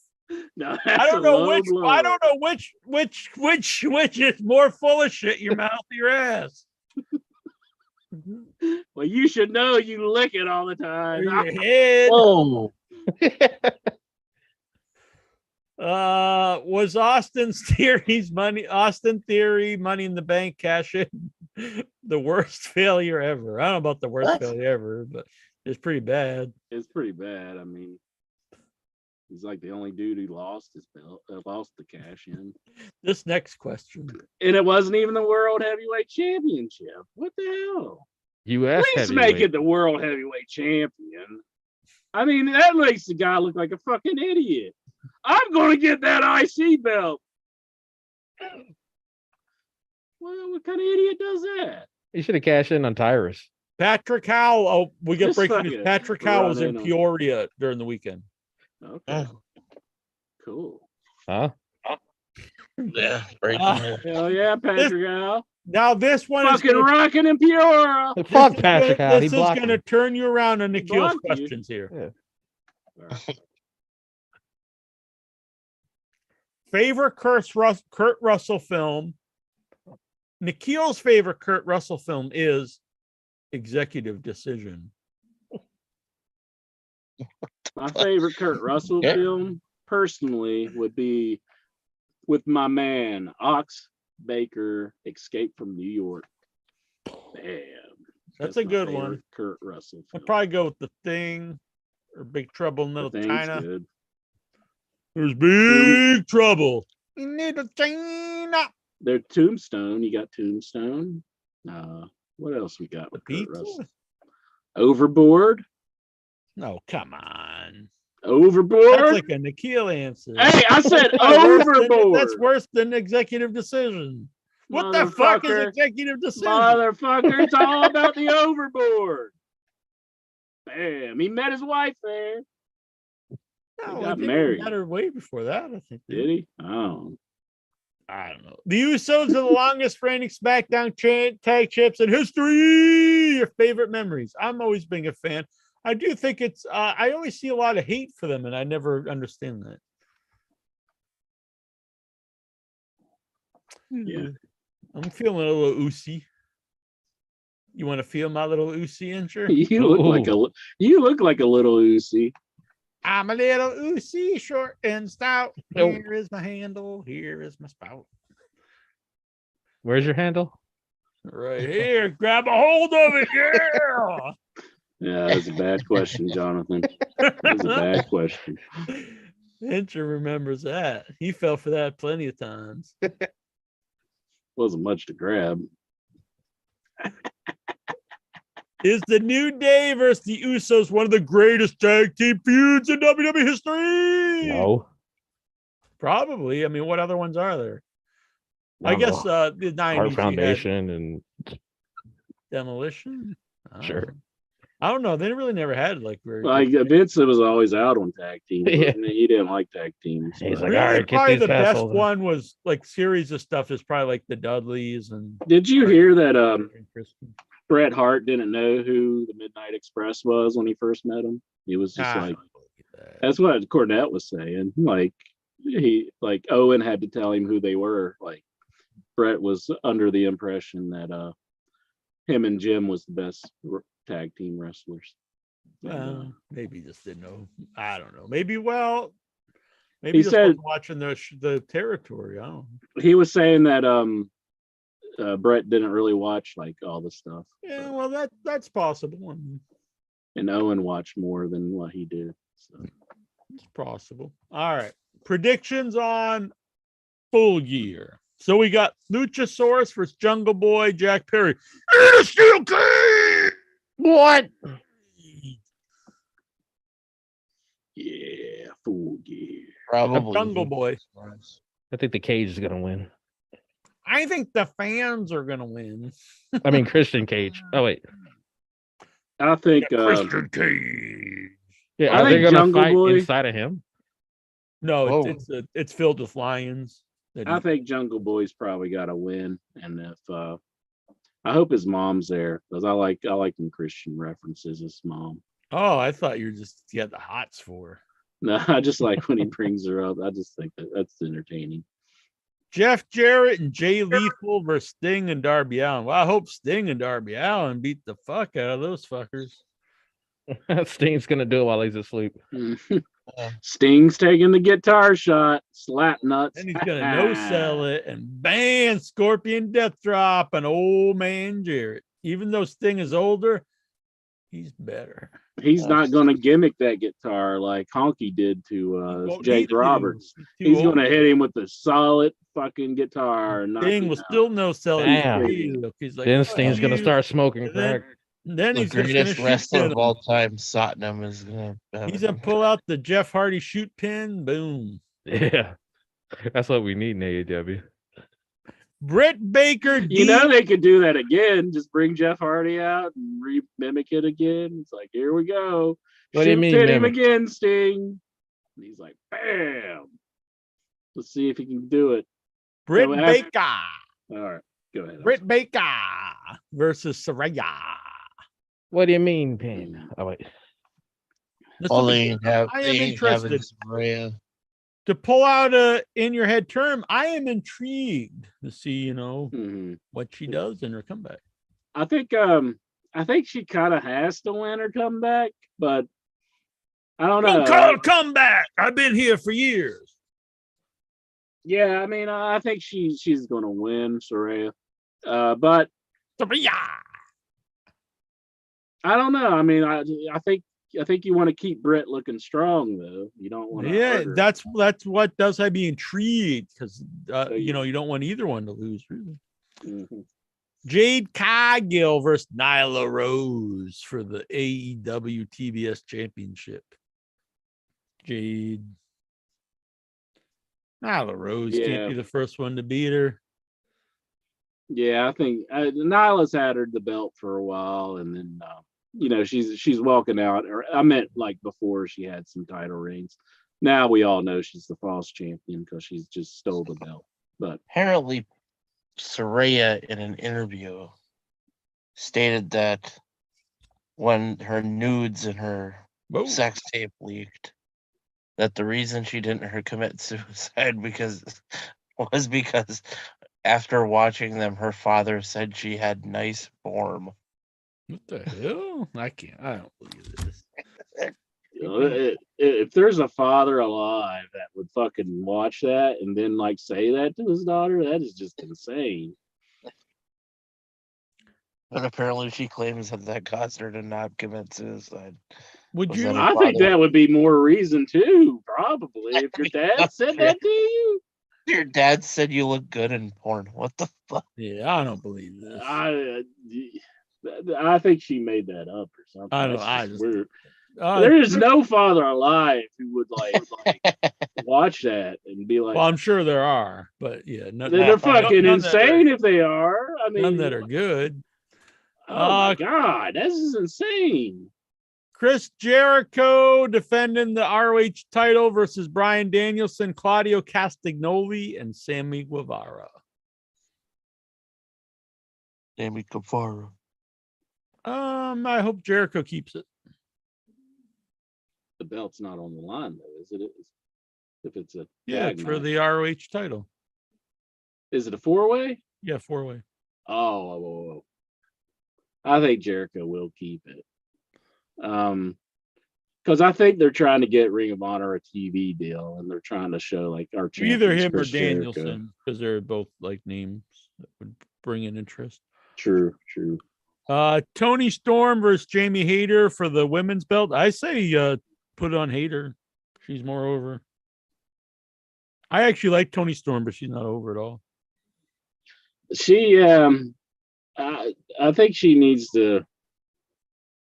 No,
I
that's
don't
a
know
low
which.
blow.
I don't know which is more full of shit, your mouth or your ass.
Well, you should know you lick it all the
Or
time.
your head.
Whoa.
Was Austin Theory Money in the Bank cash in the worst failure ever? I don't know about the worst
What?
failure ever, but it's pretty bad.
It's pretty bad. I mean, he's like the only dude who lost his belt, lost the cash in,
This next question.
and it wasn't even the World Heavyweight Championship. What the hell?
U.S.
Please
heavyweight.
make it the World Heavyweight Champion. I mean, that makes the guy look like a fucking idiot. I'm gonna get that IC belt. Well, what kind of idiot does that?
You should have cashed in on Tyrus.
Patrick Howell. Oh, we got
Just
breaking news.
fucking
Patrick Howell was
run
in
in on-
Peoria during the weekend.
Okay. Cool.
Huh?
Yeah, breaking
Ah.
news.
Hell yeah, Patrick Al.
Now this one is
Fucking
gonna,
rocking in Peoria.
Fuck Patrick Howell.
this
He
is
blocked
going to
me.
turn you around on Nikhil's
blocked you.
questions here.
Yeah.
Favorite Kurt Russell film. Nikhil's favorite Kurt Russell film is Executive Decision.
My favorite Kurt Russell
Yeah.
film, personally, would be with my man Ox Baker, Escape from New York. Bam.
That's a
my
good
favorite
one.
Kurt Russell
I'll
film.
probably go with The Thing or Big Trouble in
The
Little
Thing's
China.
good.
There's big trouble in Little China.
There's Tombstone. You got Tombstone. What else we got
The
with Kurt
Pizza?
Russell? Overboard.
No, come on.
Overboard.
That's like a Nikhil answer.
Hey, I said
That's worse than-
overboard.
That's worse than Executive Decision. What the fuck is
Motherfucker.
Executive Decision?
Motherfucker, it's all about the overboard. Bam. He met his wife there.
No,
They got
I think he
married.
met her way before that, I think.
Did he? Oh.
I don't know. The Usos are the longest reigning SmackDown tag champs in history. Your favorite memories. I'm always being a fan. I do think it's, I always see a lot of hate for them, and I never understand that.
Yeah.
I'm feeling a little oozy. You want to feel my little oozy injury?
You look like a little Uzi.
I'm a little oozy, short and stout.
Oh.
Here is my handle. Here is my spout.
Where's your handle?
Right here. Grab a hold of it. Yeah.
Yeah, that's a bad question, Jonathan. That's a bad question.
Hincher remembers that. He fell for that plenty of times.
Wasn't much to grab.
Is the New Day versus the Usos one of the greatest tag team feuds in WWE history?
No.
Probably. I mean, what other ones are there? I
don't
guess
know.
the 90s.
Heart
you had
Foundation and
Demolition.
Sure.
I don't know. They really never had like very
Like
good-
Vince was always out on tag teams.
Yeah.
He didn't like tag teams.
He's
but-
like,
Really,
all right, get
probably
these
the best
assholes in.
one was like series of stuff is probably like the Dudleys and
Did you hear that
Christian.
Bret Hart didn't know who the Midnight Express was when he first met him? He was just
Ah,
like,
that.
that's what Cornette was saying. Like Owen had to tell him who they were. Like Bret was under the impression that him and Jim was the best tag team wrestlers.
Maybe he just didn't know. I don't know. Maybe
He
he just
said-
wasn't watching the territory. I don't know.
He was saying that Bret didn't really watch like all the stuff.
Yeah, well, that's possible. I mean,
And Owen watched more than what he did. So.
it's possible. All right. Predictions on Full Gear. So we got Luchasaurus versus Jungle Boy, Jack Perry. In a steel cage!
what?
Yeah, Full Gear.
Probably.
Jungle Boy.
I think the Cage is gonna win.
I think the fans are gonna win.
I mean Christian Cage. Oh wait.
I think
Christian Cage.
Yeah,
I
are they
think
gonna
Jungle
fight
Boy-
inside of him?
No,
Whoa.
it's filled with lions.
I think Jungle Boy's probably got to win, and if I hope his mom's there because I like them Christian references. His mom.
Oh, I thought you had the hots for.
No, I just like when he brings her up. I just think that's entertaining.
Jeff Jarrett and Jay Lethal versus Sting and Darby Allin. Well, I hope Sting and Darby Allin beat the fuck out of those fuckers.
Sting's gonna do it while he's asleep.
Sting's taking the guitar shot, slap nuts.
And he's gonna no sell it and bam, Scorpion Death Drop on old man Jarrett. Even though Sting is older, he's better.
He's not going to gimmick that guitar like Honky did to
won't
Jake
need to.
Roberts.
Too
He's
old.
going to hit him with a solid fucking guitar. And knock
Sting
him
will
out.
still no sell it.
Damn.
He's like,
Then
"Fuck
Sting's gonna
you."
start smoking
And then-
crack.
Then
The
he's just gonna
greatest
shoot
wrestler
pin
of
him.
all time, Satnam, is gonna.
He's gonna pull out the Jeff Hardy shoot pin. Boom.
Yeah. That's what we need in AEW.
Britt Baker.
You know they could do that again. Just bring Jeff Hardy out and mimic it again. It's like, here we go.
What do you mean,
Pit him
mimic?
again, Sting. And he's like, bam. Let's see if he can do it.
Britt
So
Baker.
All right, go ahead.
Britt Baker versus Saraya.
What do you mean, Pin? Oh wait.
This
All
will
they
be-
ain't have,
I
they
am
ain't having
interested.
is Saraya.
To pull out a in your head term, I am intrigued to see,
Mhm.
what she does in her comeback.
I think she kind of has to win her comeback, but I don't know.
Don't call it comeback. I've been here for years.
Yeah, I mean, I think she's gonna win, Saraya. But
Saraya.
I don't know. I mean, I think you want to keep Britt looking strong, though. You don't want to.
Yeah, that's what does have me intrigued because you don't want either one to lose, really.
Mhm.
Jade Cargill versus Nyla Rose for the AEW TBS Championship. Jade. Nyla Rose can't be the first one to beat her.
Yeah, I think Nyla's had the belt for a while, and then she's walking out. Or I meant like before she had some title reigns. Now we all know she's the false champion because she's just stole the belt. But
Apparently, Saraya in an interview stated that when her nudes and her sex tape leaked, that the reason she didn't commit suicide was because after watching them, her father said she had nice form.
What the hell? I don't believe this.
If there's a father alive that would fucking watch that and then like say that to his daughter, that is just insane.
And apparently she claims that caused her to not commit suicide.
Would you?
I think that would be more reason too, probably. If your dad said that to you.
Your dad said you look good in porn. What the fuck?
Yeah, I don't believe this.
I think she made that up or something.
I don't.
That's
I just
weird. There is no father alive who would like watch that and be like.
Well, I'm sure there are, but yeah,
They're fucking insane if they are. I mean,
none that are good.
Oh my god, this is insane.
Chris Jericho defending the ROH title versus Bryan Danielson, Claudio Castagnoli, and Sammy Guevara.
Sammy Guevara.
I hope Jericho keeps it.
The belt's not on the line though, is it? If it's a
it's for the ROH title.
Is it a 4-way?
Yeah, 4-way.
Oh, I think Jericho will keep it. Because I think they're trying to get Ring of Honor a TV deal, and they're trying to show like our
either him
Chris
or Danielson, because they're both like names that would bring in interest.
True.
Tony Storm versus Jamie Hayter for the women's belt. I say put it on Hayter. She's more over. I actually like Tony Storm, but she's not over at all.
She I think she needs to.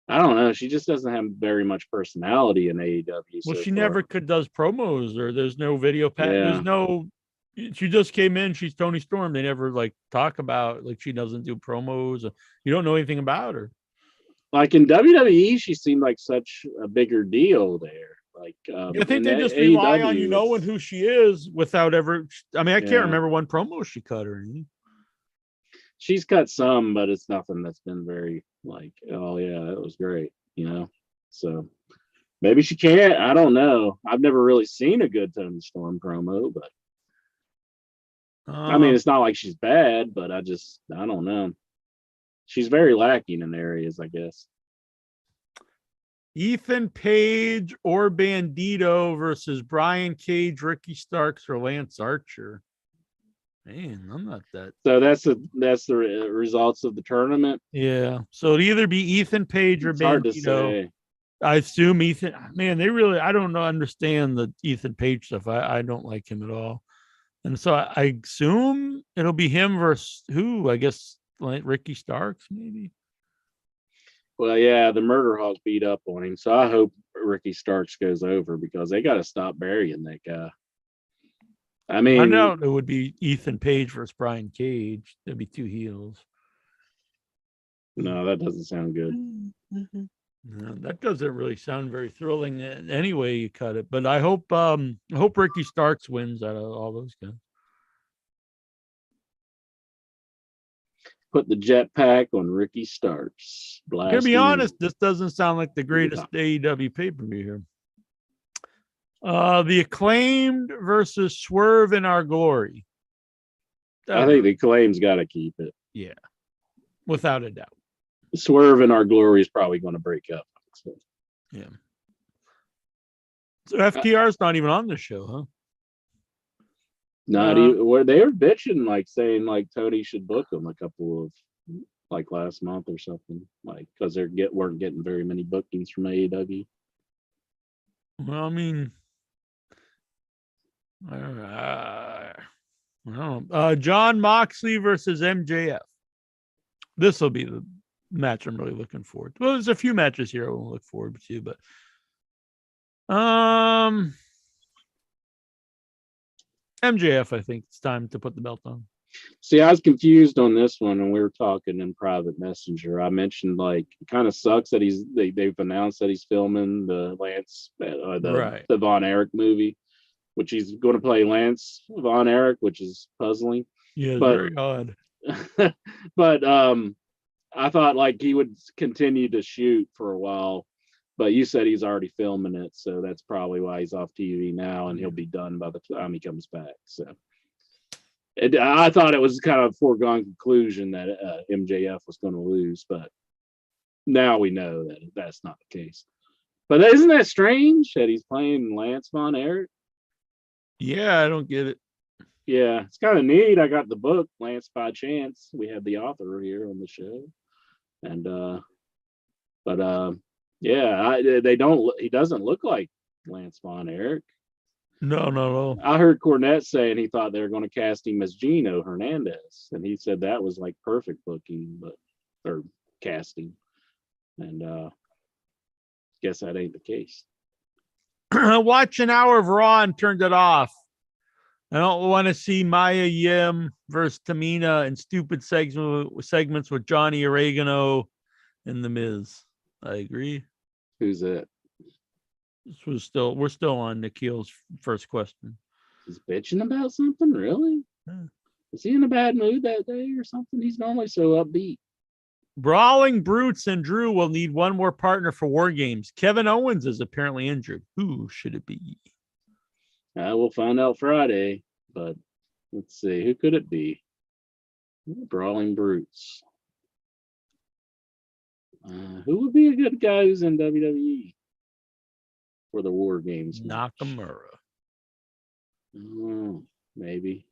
I don't know. She just doesn't have very much personality in AEW.
Well, she never does promos, or there's no video pack.
Yeah.
There's no. She just came in. She's Tony Storm. They never like talk about like she doesn't do promos. You don't know anything about her.
Like in WWE, she seemed like such a bigger deal there. Like
I think they just rely on you knowing who she is without ever. I mean, I can't remember one promo she cut or anything.
She's cut some, but it's nothing that's been very like, oh yeah, that was great, So maybe she can't. I don't know. I've never really seen a good Tony Storm promo, but I mean, it's not like she's bad, but I don't know. She's very lacking in areas, I guess.
Ethan Page or Bandito versus Brian Cage, Ricky Starks, or Lance Archer. Man, I'm not that.
So that's the results of the tournament.
Yeah. So it'd either be Ethan Page or
It's hard to
Bandito.
say.
I assume Ethan. Man, I don't understand the Ethan Page stuff. I don't like him at all. And so I assume it'll be him versus who? I guess like Ricky Starks, maybe.
Well, yeah, the Murder Hawk beat up on him, so I hope Ricky Starks goes over because they got to stop burying that guy. I mean,
I know it would be Ethan Page versus Brian Cage. There'd be 2 heels.
no, that doesn't sound good.
No, that doesn't really sound very thrilling any way you cut it. But I hope Ricky Starks wins out of all those guys.
Put the jetpack on Ricky Starks.
To be honest, this doesn't sound like the greatest AEW pay-per-view here. The Acclaimed versus Swerve in Our Glory.
I think the Acclaim's got to keep it.
Yeah, without a doubt.
Swerve in Our Glory is probably going to break up. So.
Yeah. So FTR's not even on the show, huh?
Not even where they were bitching, like saying like Tony should book them a couple of like last month or something, like because weren't getting very many bookings from AEW.
Well, I mean, I don't know. John Moxley versus MJF. This will be the match I'm really looking forward to. Well, there's a few matches here I will look forward to, but MJF, I think it's time to put the belt on.
See, I was confused on this one when we were talking in private messenger. I mentioned like it kind of sucks that they've announced that he's filming the the Von Erich movie, which he's going to play Lance Von Erich, which is puzzling.
Yeah, it's very odd.
But I thought like he would continue to shoot for a while, but you said he's already filming it, so that's probably why he's off TV now, and he'll be done by the time he comes back. So I thought it was kind of a foregone conclusion that MJF was going to lose, but now we know that that's not the case. But isn't that strange that he's playing Lance Von Erich?
Yeah, I don't get it.
Yeah, it's kind of neat. I got the book Lance by Chance. We have the author here on the show, and he doesn't look like Lance Von Erich.
No.
I heard Cornette saying he thought they were going to cast him as Gino Hernandez, and he said that was like perfect booking, or casting, and guess that ain't the case.
Watch an hour of Raw and turned it off. I don't want to see Maya Yim versus Tamina and stupid segments with Johnny Oregano and The Miz. I agree.
Who's that?
We're still on Nikhil's first question.
He's bitching about something, really?
Yeah.
Was he in a bad mood that day or something? He's normally so upbeat.
Brawling Brutes and Drew will need one more partner for War Games. Kevin Owens is apparently injured. Who should it be?
We'll find out Friday, but let's see. Who could it be? Brawling Brutes. Who would be a good guy who's in WWE for the War Games?
Nakamura.
Maybe.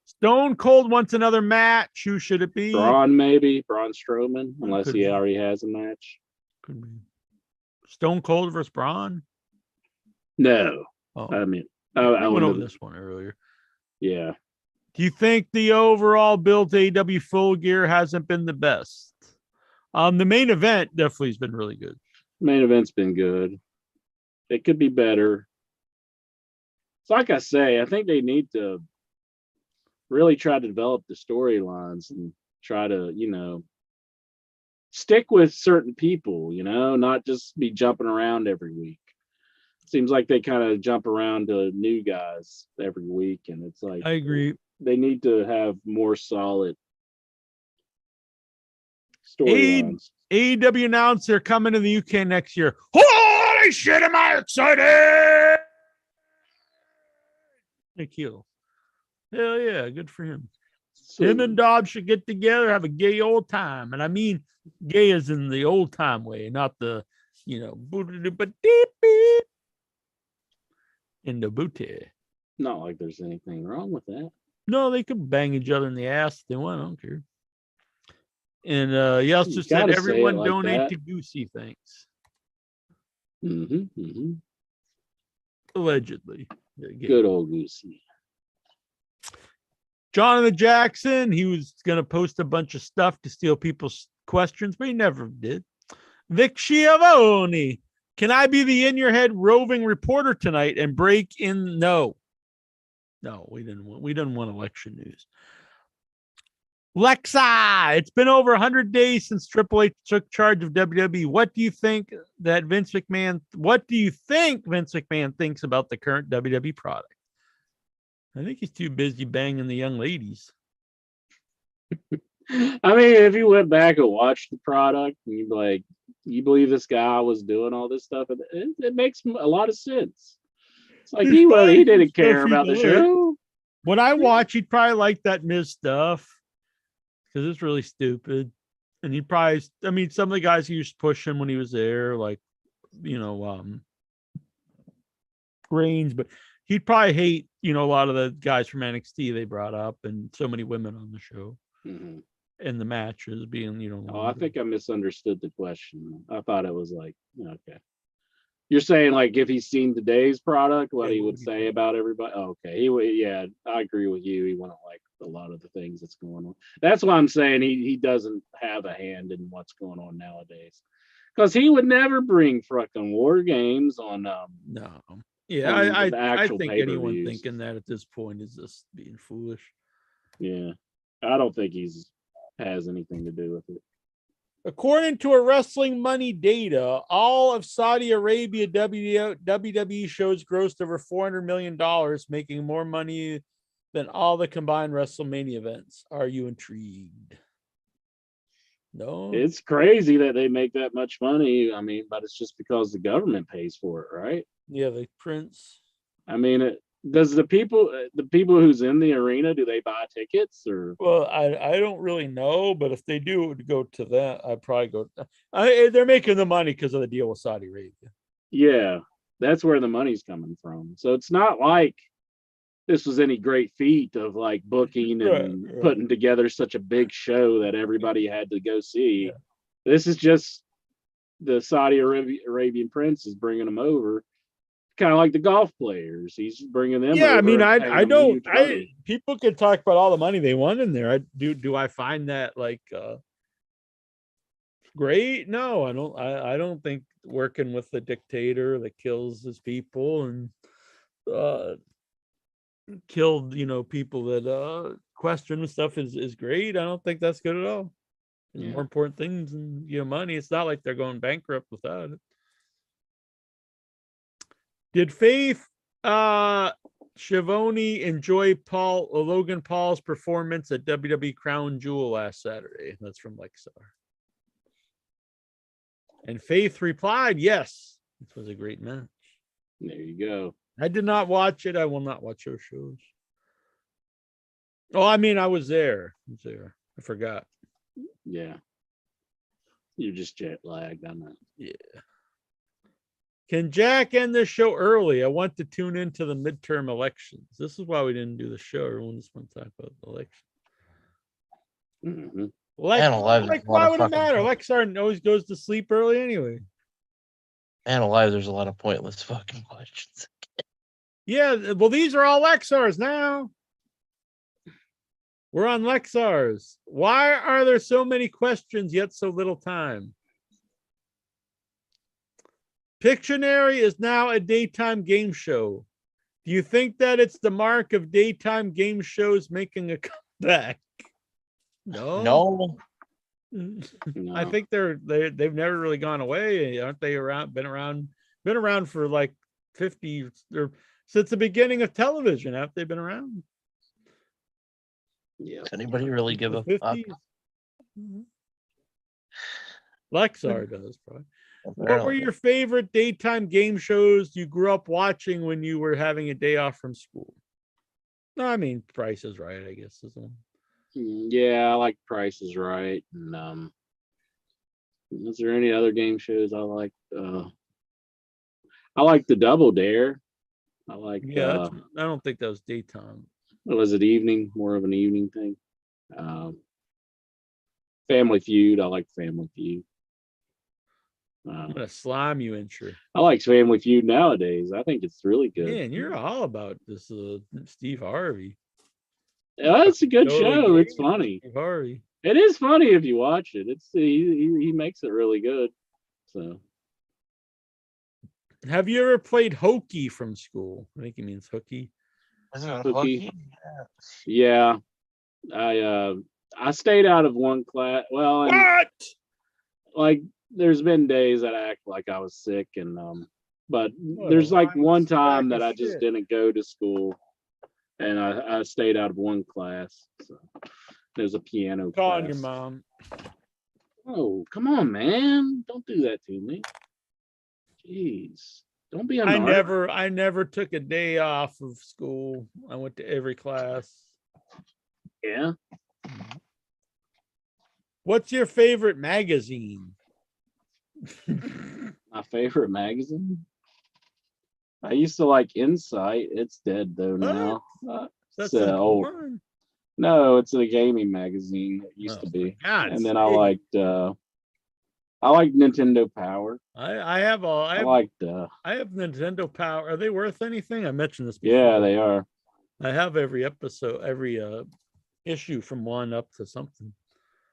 Stone Cold wants another match. Who should it be?
Braun, maybe. Braun Strowman, unless he already has a match.
Could be. Stone Cold versus Braun?
No.
Oh.
I mean,
I went over this one earlier.
Yeah.
Do you think the overall build to AEW Full Gear hasn't been the best? The main event definitely has been really good.
Main event's been good. It could be better. It's like I say, I think they need to really try to develop the storylines and try to, stick with certain people, not just be jumping around every week. Seems like they kind of jump around to new guys every week, and it's like
I agree.
They need to have more solid storylines.
AEW announced they're coming to the UK next year. Holy shit, am I excited! Nikhil. Hell yeah, good for him. Him and Dobbs should get together, have a gay old time. And I mean gay as in the old time way, not the, in the booty.
Not like there's anything wrong with that.
No, they could bang each other in the ass if they want. I don't care. And he also said everyone donate to Goosey, thanks. Allegedly.
Good old Goosey.
Jonathan Jackson, he was going to post a bunch of stuff to steal people's questions, but he never did. Vic Schiavone, Can I be the in your head roving reporter tonight and break in? No, we didn't want election news. Lexa, it's been over 100 days since Triple H took charge of WWE. What do you think Vince McMahon thinks about the current WWE product? I think he's too busy banging the young ladies.
I mean, if you went back and watched the product, and you'd be like, you believe this guy was doing all this stuff? It makes a lot of sense. It's like he didn't care about the show.
When I watch, he'd probably like that Miz stuff because it's really stupid. And he'd probably, I mean, some of the guys he used to push him when he was there, like, Reigns, but he'd probably hate, a lot of the guys from NXT they brought up and so many women on the show.
Mm-hmm.
And the matches being,
I think I misunderstood the question. I thought it was like, okay. You're saying like if he's seen today's product, what he would say about everybody? Oh, okay, he would. Yeah, I agree with you. He wouldn't like a lot of the things that's going on. That's why I'm saying he doesn't have a hand in what's going on nowadays, because he would never bring fucking war games on.
No, yeah, I think anyone thinking that at this point is just being foolish.
Yeah, I don't think has anything to do with it.
According to a Wrestling Money data, all of Saudi Arabia WWE shows grossed over $400 million, making more money than all the combined WrestleMania events. Are you intrigued? No.
It's crazy that they make that much money. I mean, but it's just because the government pays for it, right?
Yeah, the prince.
I mean, does the people who's in the arena, do they buy tickets or?
Well, I don't really know, but if they do, it would go to that. I'd probably go. They're making the money because of the deal with Saudi Arabia.
Yeah, that's where the money's coming from. So it's not like this was any great feat of like booking and putting together such a big show that everybody had to go see. Yeah. This is just the Saudi Arabian prince is bringing them over. Kind of like the golf players, he's bringing them.
Yeah, I mean, I don't. People could talk about all the money they won in there. Do I find that like great? No, I don't. I don't think working with the dictator that kills his people and killed people that question and stuff is great. I don't think that's good at all. There's more important things than money. It's not like they're going bankrupt without it. Did Faith Schiavone enjoy Logan Paul's performance at WWE Crown Jewel last Saturday? That's from Lexar. And Faith replied, yes, this was a great match.
There you go.
I did not watch it. I will not watch those shows. Oh, I mean, I was there. I forgot.
Yeah. You're just jet lagged on that.
Yeah. Can Jack end this show early? I want to tune into the midterm elections. This is why we didn't do the show. Everyone just want to talk about the election.
Mm-hmm.
Why would it matter? Lexar always goes to sleep early anyway.
Man alive, there's a lot of pointless fucking questions.
Yeah, well, these are all Lexars now. We're on Lexars. Why are there so many questions yet so little time? Pictionary is now a daytime game show. Do you think that it's the mark of daytime game shows making a comeback? No. I think they've never really gone away. Aren't they been around for like 50 or since the beginning of television? Have they been around?
Yeah. Does anybody really give a fuck?
Lexar does probably. What were your favorite daytime game shows you grew up watching when you were having a day off from school? No, I mean, Price is Right, I guess.
Yeah, I like Price is Right. And is there any other game shows I like? I like the Double Dare. I like.
Yeah, I don't think that was daytime.
Was it evening? More of an evening thing. Family Feud. I like Family Feud.
I'm gonna slime you, Incher.
I like Family Feud nowadays. I think it's really good.
Man, you're all about this Steve Harvey.
Yeah, it's a good show. It's funny.
Steve Harvey.
It is funny if you watch it. He makes it really good. So
Have you ever played hokey from school? I think he means hooky.
Isn't it
Hooky.
hooky?
Yeah, I stayed out of one class. Well, and
What?
like there's been days that I act like I was sick, and but
What
there's
a
like
lying
one
sack
time
of
that I just
shit.
didn't go to school, and I stayed out of one class. So there's a piano
Calling
class.
your mom.
Oh, come on, man! Don't do that to me. Jeez, don't be a
I
narc.
never took a day off of school. I went to every class.
Yeah.
What's your favorite magazine?
My favorite magazine. I used to like Insight. It's dead though now.
That's
It's old.
porn.
No, it's a gaming magazine. It used to be.
God,
And then I liked Nintendo Power.
I have Nintendo Power. Are they worth anything? I mentioned this before.
Yeah, they are.
I have every episode, every issue from 1 up to something.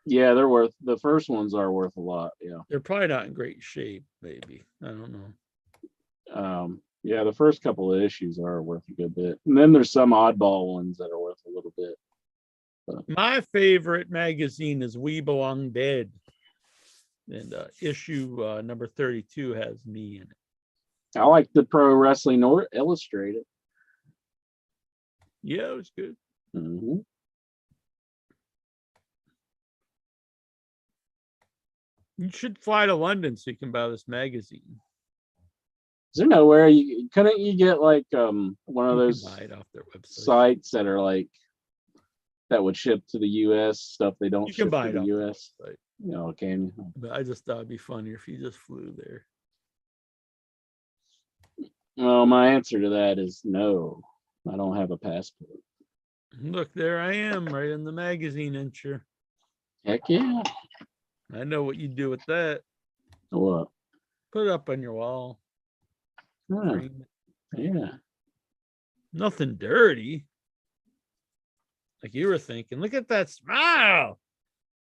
Yeah, the first ones are worth a lot. Yeah.
They're probably not in great shape, maybe. I don't know.
Yeah, the first couple of issues are worth a good bit. And then there's some oddball ones that are worth a little bit. But
My favorite magazine is We Belong Dead. And issue number 32 has me in it.
I like the Pro Wrestling Illustrated.
Yeah, it was good.
Mm-hmm.
You should fly to London so you can buy this magazine.
Is there nowhere couldn't you get like one of
You can
those
buy it off their website.
sites that are like that would ship to the US stuff they don't
You can
ship
buy
to
it
the
off their
US?
website.
You know, can you?
But I just thought it'd be funnier if you just flew there.
Well, my answer to that is no. I don't have a passport.
Look, there I am, right in the magazine incher.
Heck yeah.
I know what you do with that.
What?
Put it up on your wall.
Huh.
Frame it.
Yeah.
Nothing dirty. Like you were thinking, look at that smile.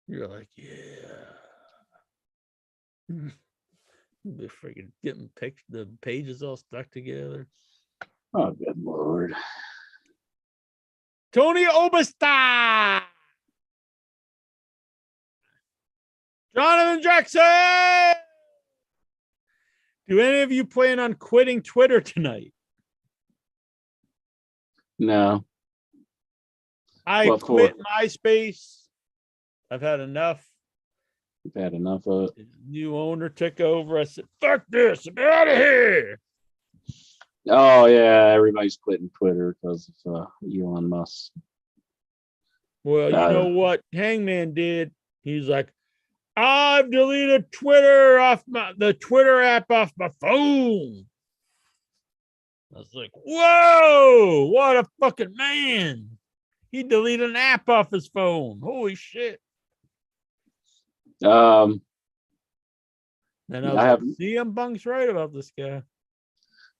You're like, yeah. They're freaking getting the pages all stuck together.
Oh, good Lord.
Tony Obesta. Jonathan Jackson. Do any of you plan on quitting Twitter tonight?
No.
I
What
quit
for?
MySpace. I've had enough.
We've had enough of it.
New owner took over. I said, fuck this. I'm out of here.
Oh yeah, everybody's quitting Twitter because of Elon Musk.
Well, you know what Hangman did? He's like, I've deleted Twitter off the Twitter app off my phone. I was like, whoa, what a fucking man. He deleted an app off his phone. Holy shit. And I was like, see, I'm Bunk's right about this guy.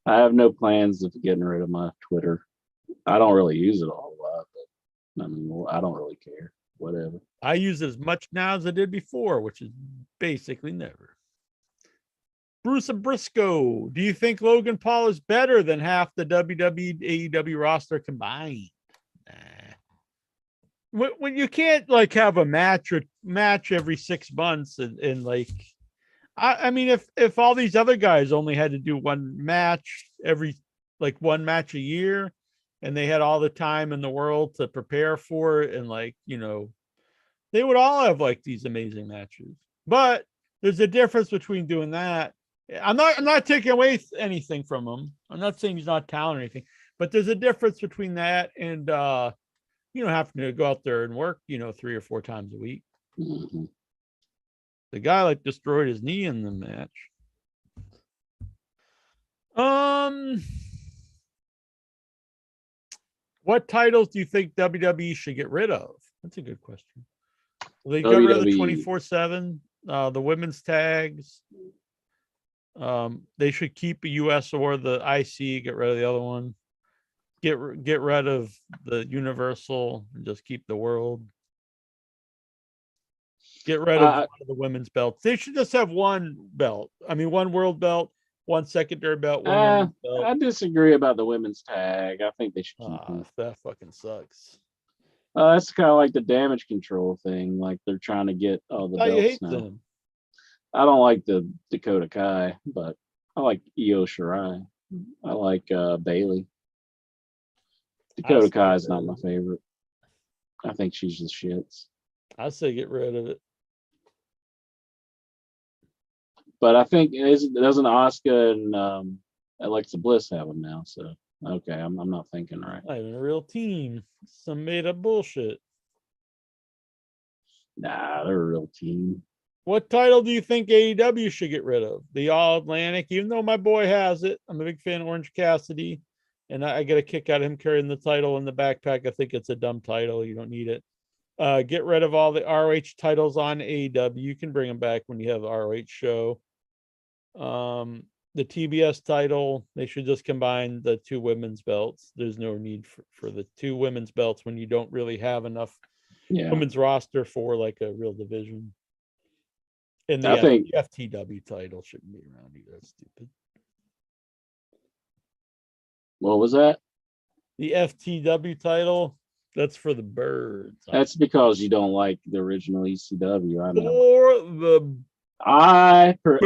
I have no plans of getting rid of my Twitter. I don't really use it a whole lot, but I mean, I don't really care. Whatever.
I use it as much now as I did before, which is basically never. Bruce Briscoe, do you think Logan Paul is better than half the WWE AEW roster combined? Nah. When you can't like have a match every 6 months and like, I mean, if all these other guys only had to do one match one match a year, and they had all the time in the world to prepare for it, and like, you know, they would all have like these amazing matches. But there's a difference between doing that. I'm not taking away anything from him. I'm not saying he's not talented or anything, but there's a difference between that and having to go out there and work, 3 or 4 times a week.
Mm-hmm.
The guy like destroyed his knee in the match. What titles do you think WWE should get rid of? That's a good question. Will they get rid of the 24/7, the women's tags? They should keep a US or the IC, get rid of the other one. Get rid of the Universal and just keep the world. Get rid of one of the women's belts. They should just have one belt. I mean, one world belt 1 secondary belt, one
Uh,
women's belt.
I disagree about the women's tag. I think they should keep them.
That fucking sucks.
That's kind of like the damage control thing. Like they're trying to get all the
How you
belts
hate
now.
them?
I don't like the Dakota Kai, but I like Io Shirai. I like Bailey. Dakota Kai is not my favorite. I think she's just shits.
I say get rid of it.
But I think doesn't Asuka and Alexa Bliss have them now? So okay, I'm not thinking right.
Not even a real team. Some made up bullshit.
Nah, they're a real team.
What title do you think AEW should get rid of? The All Atlantic, even though my boy has it. I'm a big fan of Orange Cassidy, and I get a kick out of him carrying the title in the backpack. I think it's a dumb title. You don't need it. Get rid of all the ROH titles on AEW. You can bring them back when you have the ROH show. The TBS title, they should just combine the 2 women's belts. There's no need for the 2 women's belts when you don't really have enough women's roster for like a real division. And
I think
the FTW title shouldn't be around either. That's stupid.
What was that?
The FTW title, that's for the birds.
That's because you don't like the original ECW. I know.
For the
I
birds.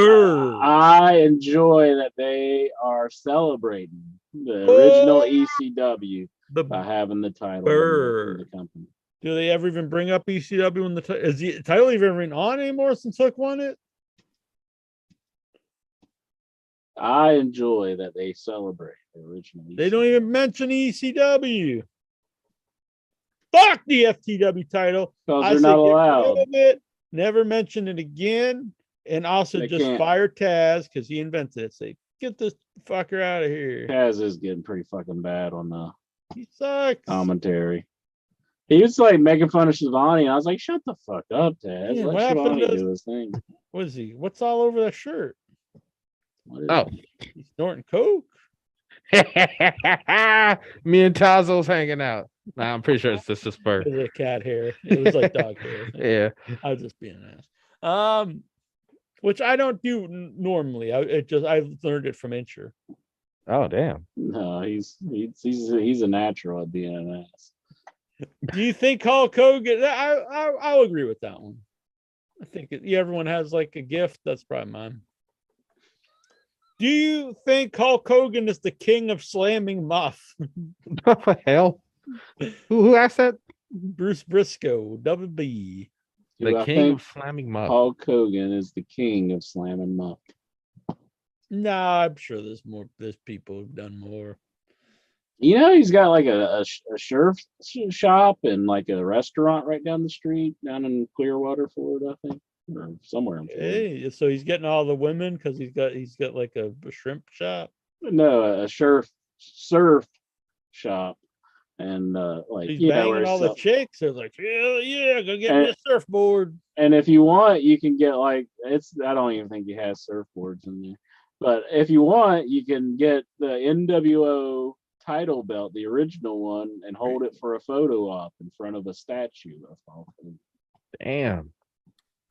I enjoy that they are celebrating the original ECW by having the title in the company.
Do they ever even bring up ECW when is the title even on anymore since Hook won it?
I enjoy that they celebrate the original ECW.
They don't even mention ECW. Fuck the FTW title.
Because they're not allowed.
Never mention it again. And also
They
just
can't.
fire Taz because he invented it. Say, get this fucker out of here.
Taz is getting pretty fucking bad on the
He sucks.
commentary. He was like making fun of Shivani, and I was like, shut the fuck up, Taz.
Yeah,
Let
what happened
Shivani
to-
do his thing.
What is he? What's all over that shirt?
Oh,
He's snorting coke.
me and Tazo's hanging out. Nah, I'm pretty sure it's just his fur.
It was like cat hair. It was like dog hair.
Yeah.
I was just being an ass. Which I don't do normally. I learned it from Incher.
Oh, damn.
No, he's a natural at being an ass.
Do you think Hulk Hogan? I'll agree with that one. I think everyone has like a gift. That's probably mine. Do you think Hulk Hogan is the king of slamming muff?
What the hell? Who asked that?
Bruce Briscoe, WB.
The
I
king
think
of slamming muff.
Hulk Hogan is the king of slamming muff.
No, I'm sure there's people who've done more.
You know, he's got like a surf shop and like a restaurant right down the street down in Clearwater, Florida, I think, or somewhere in Florida.
Hey, so he's getting all the women because he's got like a shrimp shop.
No, a surf shop, and like
He's
you know,
banging all the chicks. They're like, yeah, go get me a surfboard.
And if you want, you can get like I don't even think he has surfboards in there, but if you want, you can get the NWO title belt, the original one, and hold it for a photo op in front of a statue of Hulk Hogan.
Damn.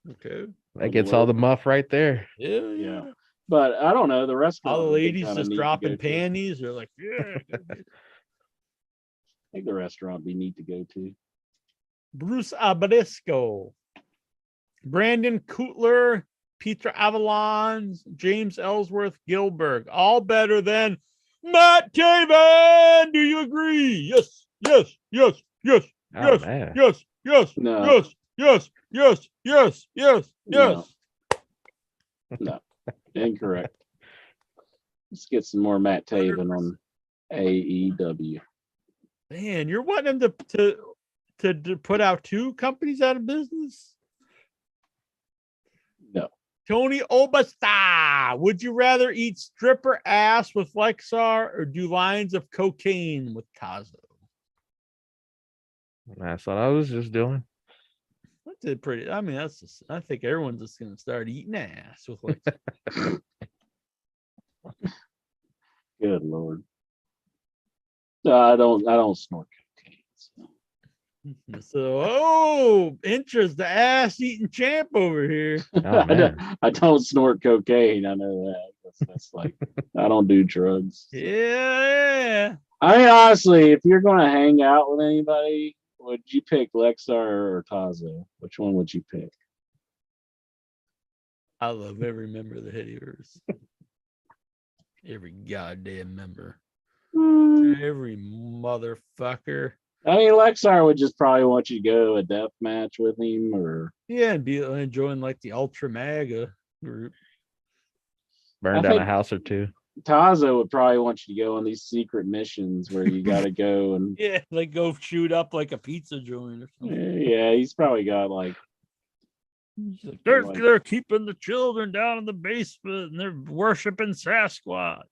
Okay.
That gets all the muff right there.
Yeah. But I don't know. The rest of
all the ladies just dropping panties. They're like, yeah.
I think the restaurant be neat to go to.
Bruce Abadisco, Brandon Cutler, Peter Avalons, James Ellsworth Gilbert, all better than Matt Taven. Do you agree? Yes, yes, yes, yes,
Oh,
yes,
man.
yes, yes,
No.
yes, yes, yes, yes, yes, yes.
No, incorrect. Let's get some more Matt Taven on AEW.
Man, you're wanting them to put out 2 companies out of business?
No.
Tony Obasta, would you rather eat stripper ass with Lexar or do lines of cocaine with Tazo?
That's what I was just doing.
That's it pretty. I mean, I think everyone's just gonna start eating ass with Lexar.
Good Lord. I don't snort cocaine.
So, interest the ass eating champ over here.
Oh, man.
I don't snort cocaine. I know that. That's like I don't do drugs. So.
Yeah.
I mean, honestly, if you're gonna hang out with anybody, would you pick Lexar or Tazo? Which one would you pick?
I love every member of the Hitters. Every goddamn member. Every motherfucker.
I mean, Lexar would just probably want you to go to a death match with him, or
Yeah, and be enjoying like the Ultra MAGA group.
Burn down a house or two.
Tazo would probably want you to go on these secret missions where you got to go and
yeah, like go shoot up like a pizza joint or something.
Yeah, he's probably got like
they're keeping the children down in the basement and they're worshiping Sasquatch.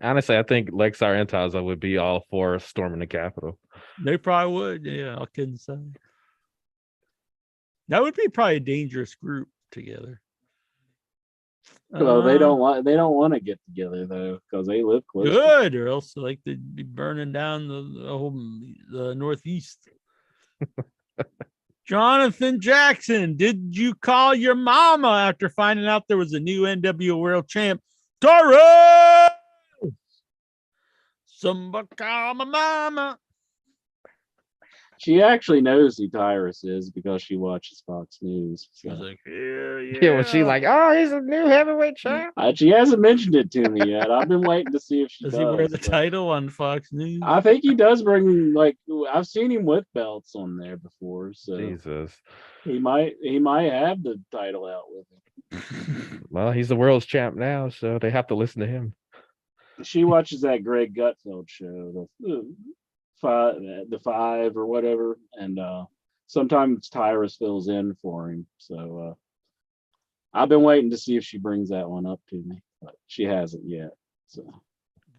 Honestly, I think Lexar and Taza would be all for storming the Capitol.
They probably would. Yeah, all kidding aside. That would be probably a dangerous group together.
Well, they don't want to get together though because they live close.
Good, or else like they'd be burning down the Northeast. Jonathan Jackson, did you call your mama after finding out there was a new NWO World Champ? Taurus! Somebody call my mama.
She actually knows who Tyrus is because she watches Fox News. So.
She's like, yeah.
Yeah, was she like, oh, he's a new heavyweight champ?
She hasn't mentioned it to me yet. I've been waiting to see if she does.
Does he wear the title on Fox News?
I think he does bring like I've seen him with belts on there before. So
Jesus,
he might have the title out with him.
Well, he's the world's champ now, so they have to listen to him.
She watches that Greg Gutfeld show, the five or whatever, and sometimes Tyrus fills in for him. So I've been waiting to see if she brings that one up to me, but she hasn't yet. So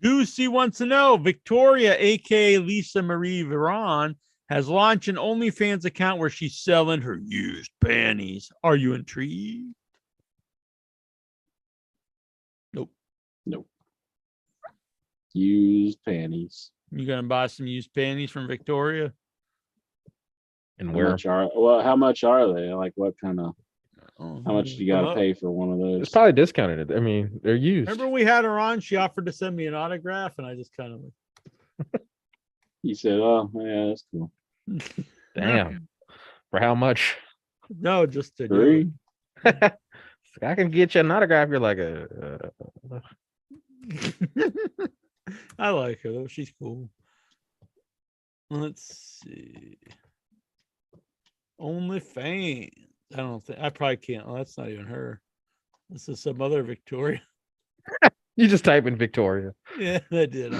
Goosey wants to know, Victoria, aka Lisa Marie Veron, has launched an OnlyFans account where she's selling her used panties. Are you intrigued?
Nope. Used panties.
You gonna buy some used panties from Victoria?
And
how much are they? Like what kind of how much do you gotta pay for one of those?
It's probably discounted. I mean, they're used.
Remember we had her on, she offered to send me an autograph, and I just kind of
You said, oh yeah, that's cool.
Damn. For how much?
No, just to
Three.
I can get you an autograph. You're like
I like her though. She's cool. Let's see. OnlyFans. I probably can't. Oh, that's not even her. This is some other Victoria.
You just type in Victoria.
Yeah, that did.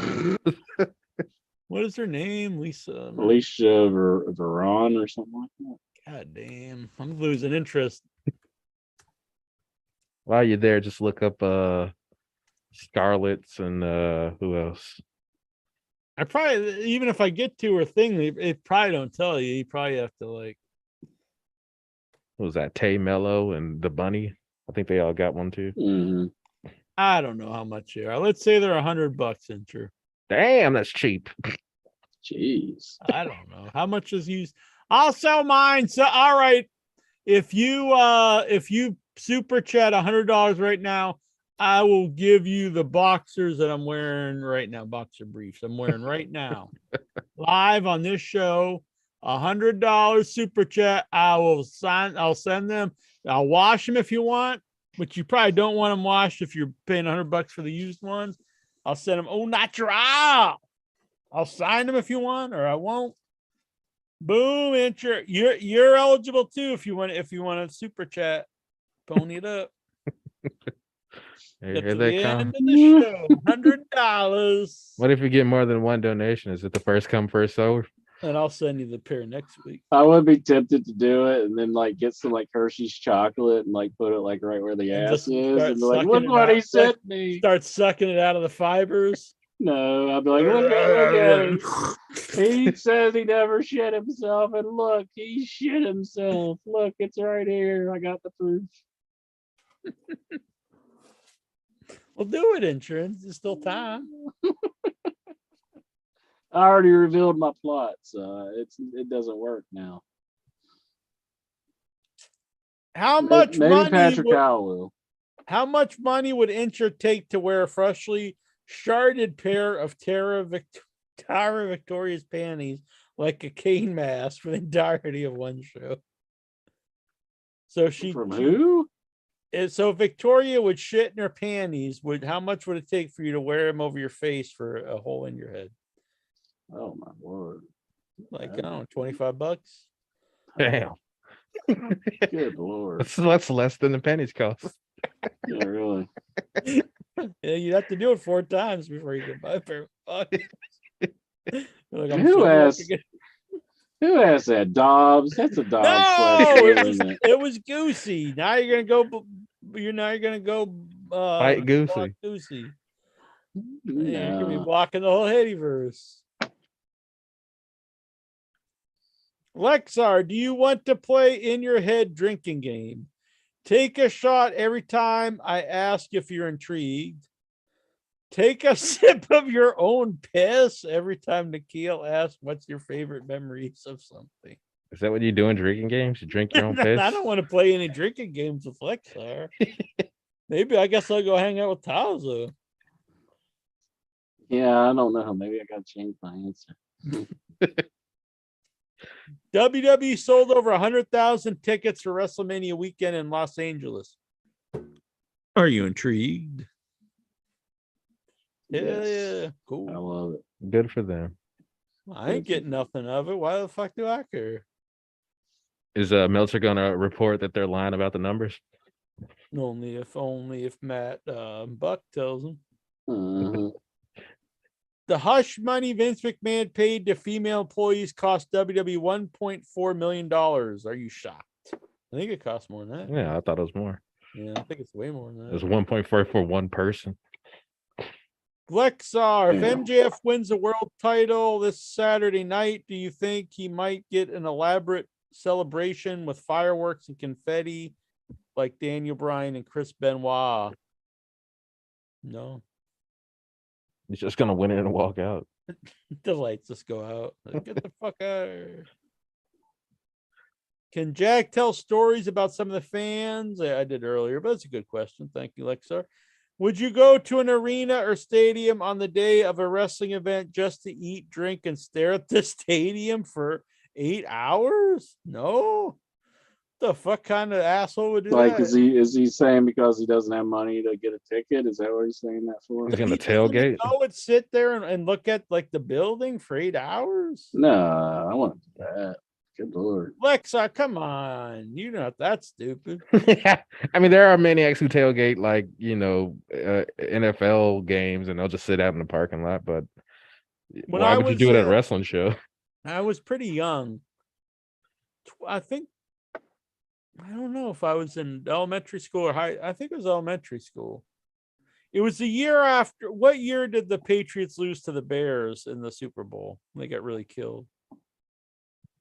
What is her name? Lisa
Veron or something like that.
God damn. I'm losing interest.
While you're there, just look up Scarlett's and who else?
I probably, even if I get to her thing, it probably don't tell you. You probably have to like.
What was that? Tay Mello and the Bunny. I think they all got one too.
Mm-hmm.
I don't know how much they are. Let's say they're $100 incher.
Damn, that's cheap.
Jeez.
I don't know how much is used. I'll sell mine. So all right, if you super chat $100 right now, I will give you the boxers that I'm wearing right now. Boxer briefs I'm wearing right now, live on this show. $100 super chat. I'll send them. I'll wash them if you want, but you probably don't want them washed if you're paying $100 for the used ones. I'll send them au natural. I'll sign them if you want, or I won't. Boom, enter. You're eligible too if you want to super chat. Pony it up.
Here they come.
End of the show. $100.
What if you get more than one donation? Is it the first come, first serve?
And I'll send you the pair next week.
I would be tempted to do it and then like get some like Hershey's chocolate and like put it like right where the ass is and be like, look what he sent me.
Start sucking it out of the fibers.
No, I'd be like, look at him. He says he never shit himself, and look, he shit himself. Look, it's right here. I got the proof.
Well, do it, insurance. There's still time.
I already revealed my plot, so it doesn't work now.
How much
maybe
money?
Patrick Kyle will.
How much money would Incher take to wear a freshly sharded pair of Tara Victoria's panties like a cane mask for the entirety of one show? So
From who?
So Victoria would shit in her panties. How much would it take for you to wear them over your face for a hole in your head?
Oh my word!
Like, I don't know, $25.
Damn.
Good lord!
That's less than the panties cost.
Yeah, really.
Yeah, you'd have to do it 4 times before you could buy a pair of panties. Like,
Who asked that? Dobbs? That's a Dobbs
No,
question, isn't it?
it was Goosey. Now you're gonna go
Fight Goosey.
block Goosey. You're gonna be
No.
blocking the whole Hatyverse. Lexar, do you want to play in your head drinking game? Take a shot every time I ask if you're intrigued. Take a sip of your own piss every time Nikhil asks what's your favorite memories of something.
Is that what you do in drinking games? You drink your own piss?
I don't want to play any drinking games with Lexar. Maybe I guess I'll go hang out with Tazo.
Yeah, I don't know. Maybe I gotta change my answer.
WWE sold over 100,000 tickets for WrestleMania weekend in Los Angeles. Are you intrigued? Yeah, cool.
I love it.
Good for them.
I ain't getting nothing of it. Why the fuck do I care?
Is Meltzer gonna report that they're lying about the numbers?
Only if Matt Buck tells him.
Mhm.
The hush money Vince McMahon paid to female employees cost WWE $1.4 million. Are you shocked? I think it costs more than that.
Yeah, I thought it was more.
Yeah, I think it's way more than
It was
that.
1.4 for one person.
Lexar, if
Yeah.
MJF wins the world title this Saturday night, do you think he might get an elaborate celebration with fireworks and confetti like Daniel Bryan and Chris Benoit? No.
He's just gonna win it and walk out.
The lights just go out. Like, get the fuck out of here. Can Jack tell stories about some of the fans? I did earlier, but it's a good question. Thank you, Lexar. Would you go to an arena or stadium on the day of a wrestling event just to eat, drink, and stare at the stadium for 8 hours? No. The fuck kind of asshole would do
Like,
that?
is he saying because he doesn't have money to get a ticket? Is that what he's saying that for?
He's gonna
He doesn't
tailgate.
go and sit there and look at like the building for 8 hours?
No, I want to do that. Good lord.
Lexa, come on. You're not that stupid.
I mean, there are maniacs who tailgate like NFL games, and they'll just sit out in the parking lot. But
When
why
I
would you
was,
do it at a wrestling show?
I was pretty young. I think, I don't know if I was in elementary school or high. I think it was elementary school. It was the year after. What year did the Patriots lose to the Bears in the Super Bowl? They got really killed.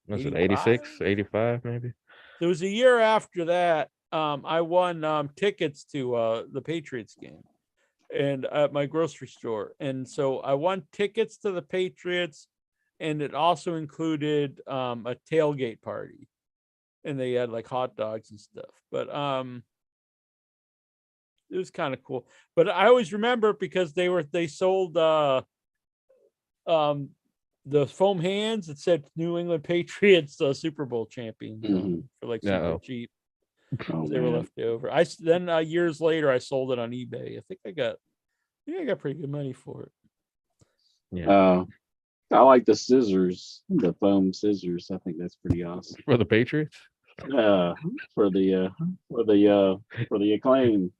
Was it
85?
86, 85, maybe?
There was a year after that. I won tickets to the Patriots game and at my grocery store. And so I won tickets to the Patriots, and it also included a tailgate party. And they had like hot dogs and stuff. But it was kind of cool. But I always remember it because they sold the foam hands that said New England Patriots Super Bowl champions for like super cheap.
Oh,
They were
man.
left over. Then years later I sold it on eBay. I think I got pretty good money for it.
Yeah.
I like the scissors, the foam scissors. I think that's pretty awesome.
For the Patriots?
For the Acclaim.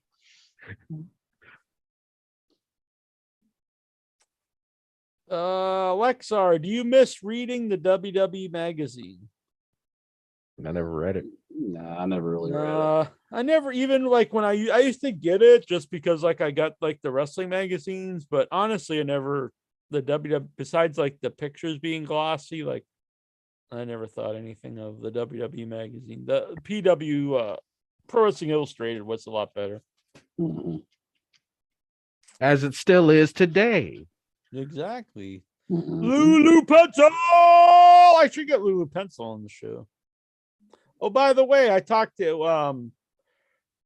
Lexar, do you miss reading the WWE magazine?
I never read it.
Nah, I never really read it.
I never even like when I used to get it just because like I got like the wrestling magazines, but honestly I never the WWE besides like the pictures being glossy, like I never thought anything of the WWE magazine. The PW Pro Wrestling Illustrated was a lot better.
Mhm.
As it still is today.
Exactly.
Mhm.
Lulu Pencil. I should get Lulu Pencil on the show. Oh, by the way, I talked to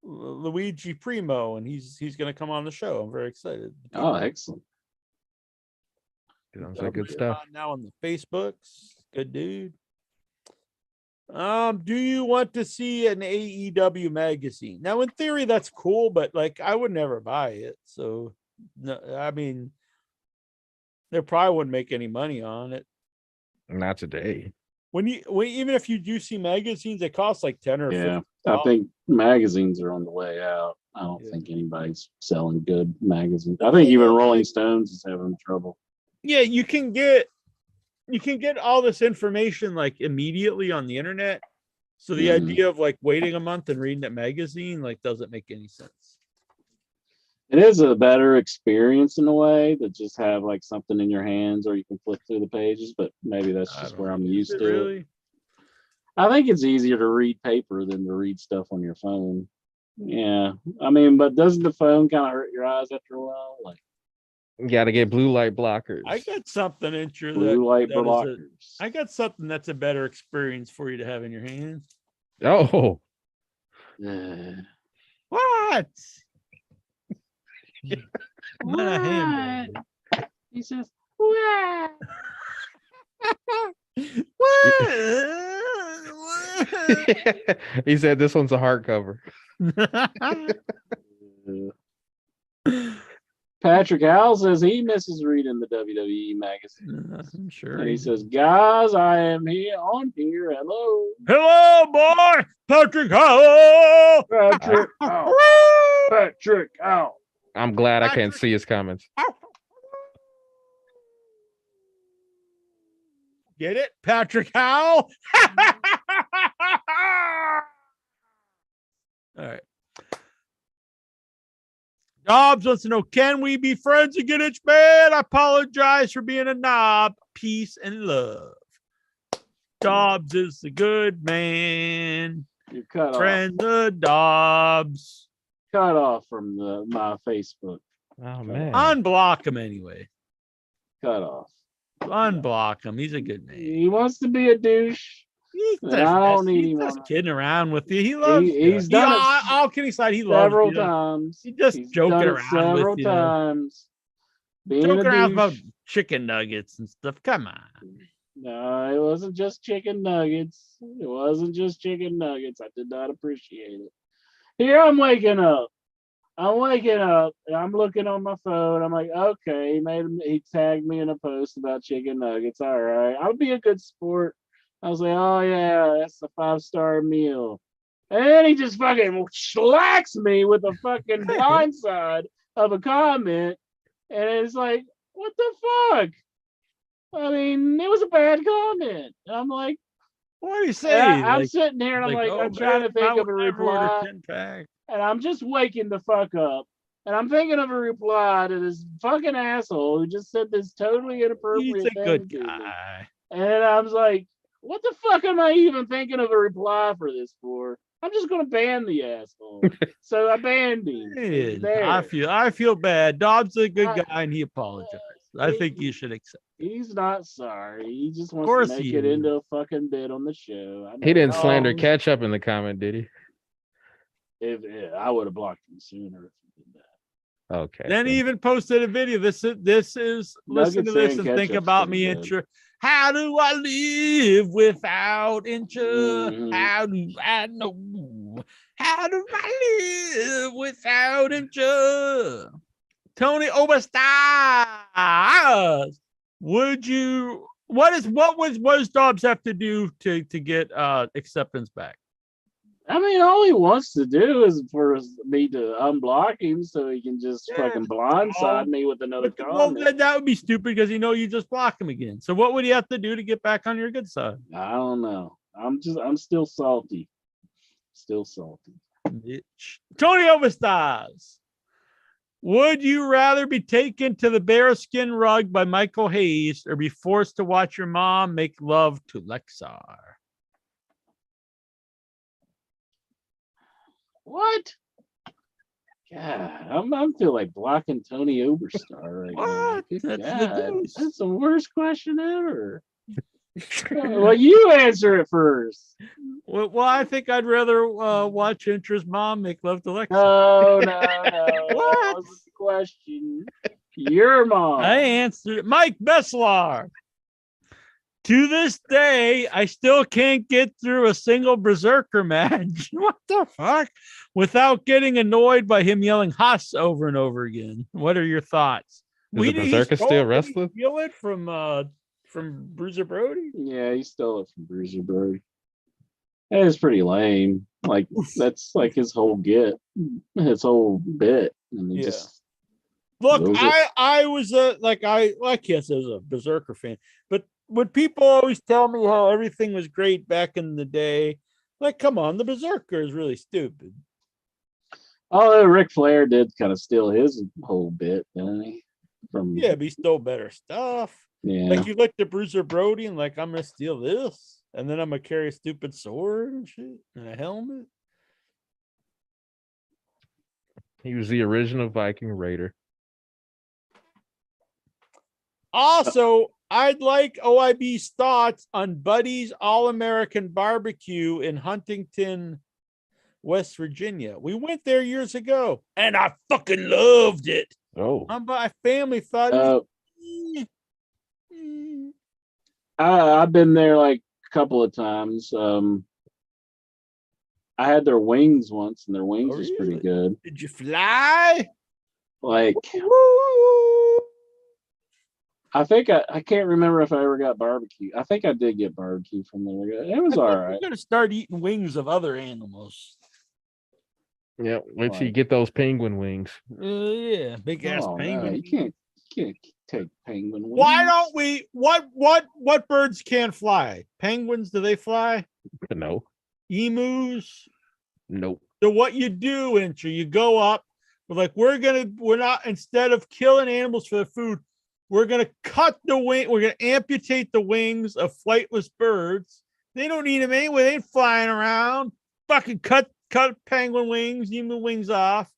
Luigi Primo, and he's going to come on the show. I'm very excited.
Oh, excellent.
Sounds like good
He's
stuff.
on now on the Facebooks. Good dude. Do you want to see an AEW magazine? Now, in theory, that's cool, but like I would never buy it. So, no, I mean, they probably wouldn't make any money on it.
Not today.
Even if you do see magazines, they cost like 10 or
Yeah,
50.
I think magazines are on the way out. I don't
Yeah.
think anybody's selling good magazines. I think even Rolling Stones is having trouble.
Yeah, you can get all this information like immediately on the internet. So the
Mhm.
idea of like waiting a month and reading that magazine like doesn't make any sense.
It is a better experience in a way to just have like something in your hands, or you can flip through the pages. But maybe that's
I
just
don't
where
know.
I'm
Is
used
it
to it.
really?
I think it's easier to read paper than to read stuff on your phone. Yeah, I mean, but doesn't the phone kind of hurt your eyes after a while? Like
You got to get blue light blockers.
I got something
blue light
that is
blockers.
I got something that's a better experience for you to have in your hands.
Oh,
What? Not a hamburger.
He says, "What?"
What?
he said this one's a hardcover.
Patrick Howell says he misses reading the WWE magazine.
I'm sure.
And he says, guys, I am here on here. Hello.
Hello, boy. Patrick Howell.
Patrick Howell. Patrick Howell.
I'm glad I can't see his comments.
Get it? Patrick Howell. All right. Dobbs wants to know, can we be friends again, Itch Man? I apologize for being a knob. Peace and love. Dobbs is the good man.
You're cut
Friend the Dobbs.
Cut off from my Facebook.
Oh, man.
Unblock him anyway.
Cut off.
Unblock him. He's a good man.
He wants to be a douche.
He's
I don't need
he's
him
just
on-
kidding around with you. He loves you.
He's done it
all kidding aside, he loves
several
you.
times.
He's just joking
done it
around
several
with you.
times. Being
Joking
a
around about
douche.
chicken nuggets and stuff. Come on.
No, it wasn't just chicken nuggets. It wasn't just chicken nuggets. I did not appreciate it. Here I'm waking up. And I'm looking on my phone. I'm like, okay, he tagged me in a post about chicken nuggets. All right. I'll be a good sport. I was like, oh yeah, that's a 5-star meal. And then he just fucking slacks me with a fucking blindside of a comment. And it's like, what the fuck? I mean, it was a bad comment. And I'm like,
what do you say?
I'm sitting here and I'm like,
oh,
I'm trying to
man,
think
I
of a
would never order
reply.
10-pack.
And I'm just waking the fuck up. And I'm thinking of a reply to this fucking asshole who just said this totally inappropriate
He's a
thing
good
to me.
guy.
And I was like, what the fuck am I even thinking of a reply for this for? I'm just gonna ban the asshole. So I banned him.
He is.
There.
I feel bad. Dobbs is a good
I-
guy and he apologized. I think you should accept.
He's not sorry. He just wants
course
to make
he
it
is.
into a fucking bit on the show. I
He
know
didn't slander
Dobbs.
ketchup in the comment, did he?
If I would have blocked him sooner if he did that.
Okay.
Then he even posted a video. This is listen to
Nuggets
this
and
and think
ketchup's
about
pretty
me
good.
intro. How do I live without intro?
Mhm.
How do I know? How do I live without intro? Tony Overstars. What does Dobbs have to do to get acceptance back?
I mean, all he wants to do is for me to unblock him so he can just fucking blindside me with another
Well,
comment.
that would be stupid because you just block him again. So what would he have to do to get back on your good side?
I don't know. I'm still salty. Still salty.
Bitch. Tony Overstars. Would you rather be taken to the bearskin rug by Michael Hayes or be forced to watch your mom make love to Lexar?
What? God, I'm feel like blocking Tony Overstar right now.
What?
Good
That's
God,
the deuce.
that's the worst question ever. Well, you answer it first.
Well, I think I'd rather watch Intra's mom make love to Lexi.
No.
What?
That wasn't the question. Your mom.
I answered Mike Besslar. To this day, I still can't get through a single Berserker match. What the fuck? Without getting annoyed by him yelling Haas over and over again. What are your thoughts?
Is the Berserker still wrestling?
Steal it from Bruiser Brody?
Yeah, he stole it from Bruiser Brody. That is pretty lame. Like that's like his whole his whole bit, and he just
Look,
knows it.
I was I can't say I was a Berserker fan, but when people always tell me how everything was great back in the day, like, come on, the Berserker is really stupid.
Although Ric Flair did kind of steal his whole bit, didn't he? From
Yeah, but he stole better stuff.
yeah.
Like you looked at Bruiser Brody and like, I'm gonna steal this, and then I'm gonna carry a stupid sword and shit and a helmet.
He was the original Viking Raider.
Also, I'd like OIB's thoughts on Buddy's All-American Barbecue in Huntington, West Virginia. We went there years ago, and I fucking loved it.
Oh,
My family thought it was,
I've been there like a couple of times. I had their wings once, and their wings was pretty
really?
good.
Did you fly?
Like I think I can't remember if I ever got barbecue. I think I did get barbecue from there. It was all right.
We're gonna start eating wings of other animals.
yeah. Wait till you get those penguin wings.
Yeah, big ass
Oh, no,
penguin.
you can't take penguin wings.
Why don't we? What birds can't fly? Penguins? Do they fly?
No,
Emus?
nope.
So what you do, Incher, you go up. We're not, instead of killing animals for the food, we're gonna cut the wing. We're gonna amputate the wings of flightless birds. They don't need them anyway. They ain't flying around. Fucking cut penguin wings, emu wings off,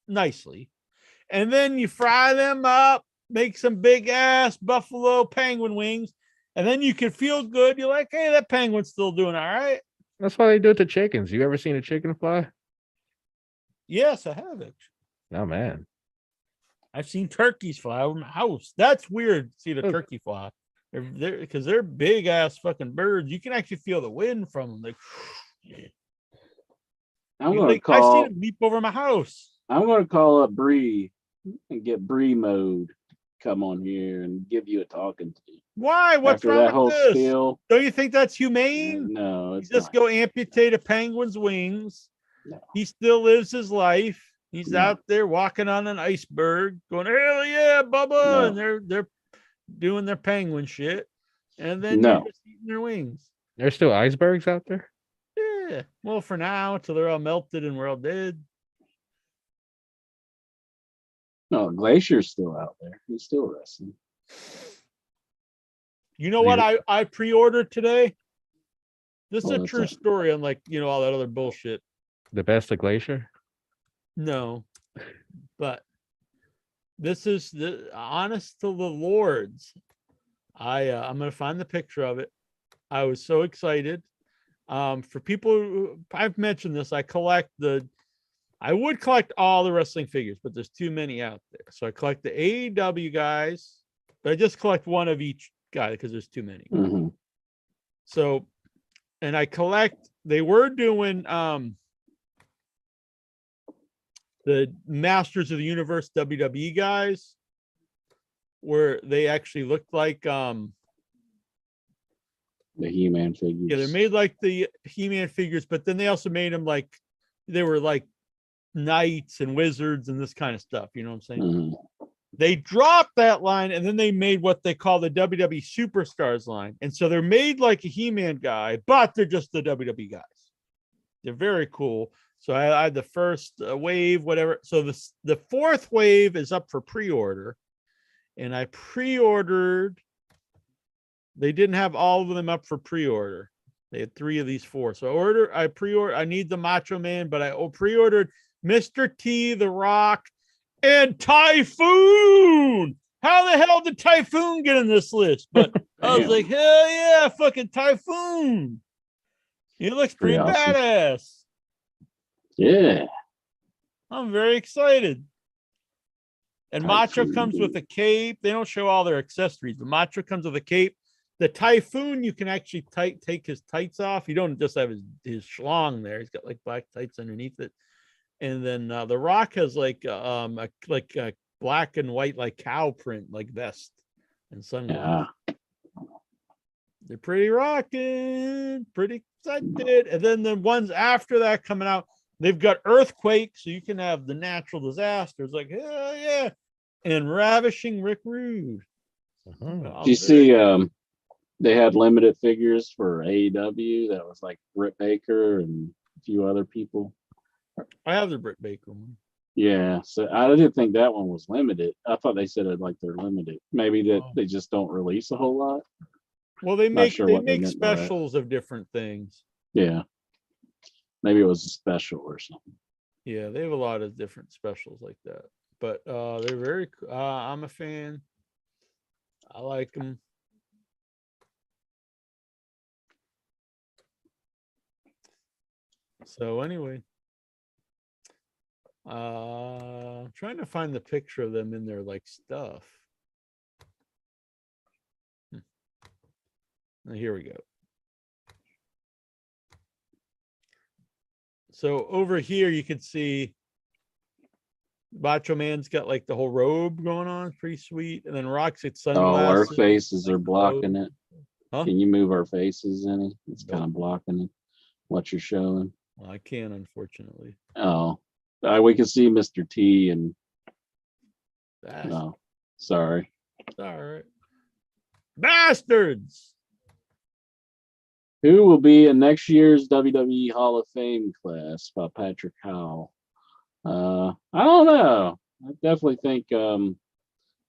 nicely. And then you fry them up, make some big ass buffalo penguin wings, and then you can feel good. You're like, hey, that penguin's still doing all right.
That's why they do it to chickens. You ever seen a chicken fly?
Yes, I have it.
Oh man,
I've seen turkeys fly over my house. That's weird to see the turkey fly. Because they're big ass fucking birds. You can actually feel the wind from them. Like,
I'm gonna
I've
call.
seen them leap over my house.
I'm gonna call up Bree and get Bree mode come on here and give you a talking to.
Why? What's
After
wrong
that
with
whole
this?
spiel.
Don't you think that's humane?
No,
You
it's
just
not.
go amputate a penguin's wings.
No.
He still lives his life. He's
No.
out there walking on an iceberg, going, hell yeah, Bubba.
No.
And they're doing their penguin shit. And then
No.
you're just eating their wings.
there's still icebergs out there.
Yeah. Well, for now, until they're all melted and we're all dead.
No, Glacier's still out there. He's still wrestling.
You know what I pre-ordered today? This is a
What's
true
that?
story, unlike, all that other bullshit.
The best of Glacier.
No, but this is the honest to the Lords. I'm gonna find the picture of it. I was so excited. For people who, I've mentioned this, I would collect all the wrestling figures, but there's too many out there. So I collect the AEW guys, but I just collect one of each guy because there's too many.
Mhm.
So, and I collect, they were doing the Masters of the Universe WWE guys, where they actually looked like
The He-Man figures.
yeah, they're made like the He-Man figures, but then they also made them like they were like knights and wizards and this kind of stuff. You know what I'm saying?
Mhm.
They dropped that line and then they made what they call the WWE Superstars line. And so they're made like a He-Man guy, but they're just the WWE guys. They're very cool. So I had the first wave, whatever. So the fourth wave is up for pre-order. And I pre-ordered. They didn't have all of them up for pre-order. They had 3 of these 4. So I need the Macho Man, but I pre-ordered Mr. T, The Rock, and Typhoon. how the hell did Typhoon get in this list? But I was
Damn.
like, hell yeah, fucking Typhoon. He looks pretty
Pretty awesome.
badass.
Yeah.
I'm very excited. And Macho
Typhoon,
comes with
dude.
a cape. They don't show all their accessories, but Macho comes with a cape. The Typhoon, you can actually take his tights off. You don't just have his schlong there. He's got like black tights underneath it. And then the Rock has like a black and white like cow print like vest and sunglasses.
Yeah.
They're pretty rocking, pretty excited. And then the ones after that coming out, they've got Earthquake, so you can have the natural disasters like hell yeah, and Ravishing Rick Rude.
Do you see they had limited figures for AEW that was like Britt Baker and a few other people?
I have the Britt Baker one.
Yeah, so I didn't think that one was limited. I thought they said it like they're limited. Maybe that they just don't release a whole lot.
Well, they
Not
make
sure
they
what they
make
meant by that.
specials of different things.
Yeah, maybe it was a special or something.
Yeah, they have a lot of different specials like that. But they're very. I'm a fan. I like them. So anyway, I'm trying to find the picture of them in their like stuff. Here we go. So over here you can see Macho Man's got like the whole robe going on, pretty sweet, and then Rock's got
Oh,
sunglasses.
our faces are
like,
blocking it.
Huh?
Can you move our faces any? It's
Nope.
kind of blocking it. What you're showing.
Well, I can't, unfortunately.
Oh, we can see Mr. T and.
That's
Oh, sorry.
all right. Bastards.
Who will be in next year's WWE Hall of Fame class by Patrick Howell? I don't know. I definitely think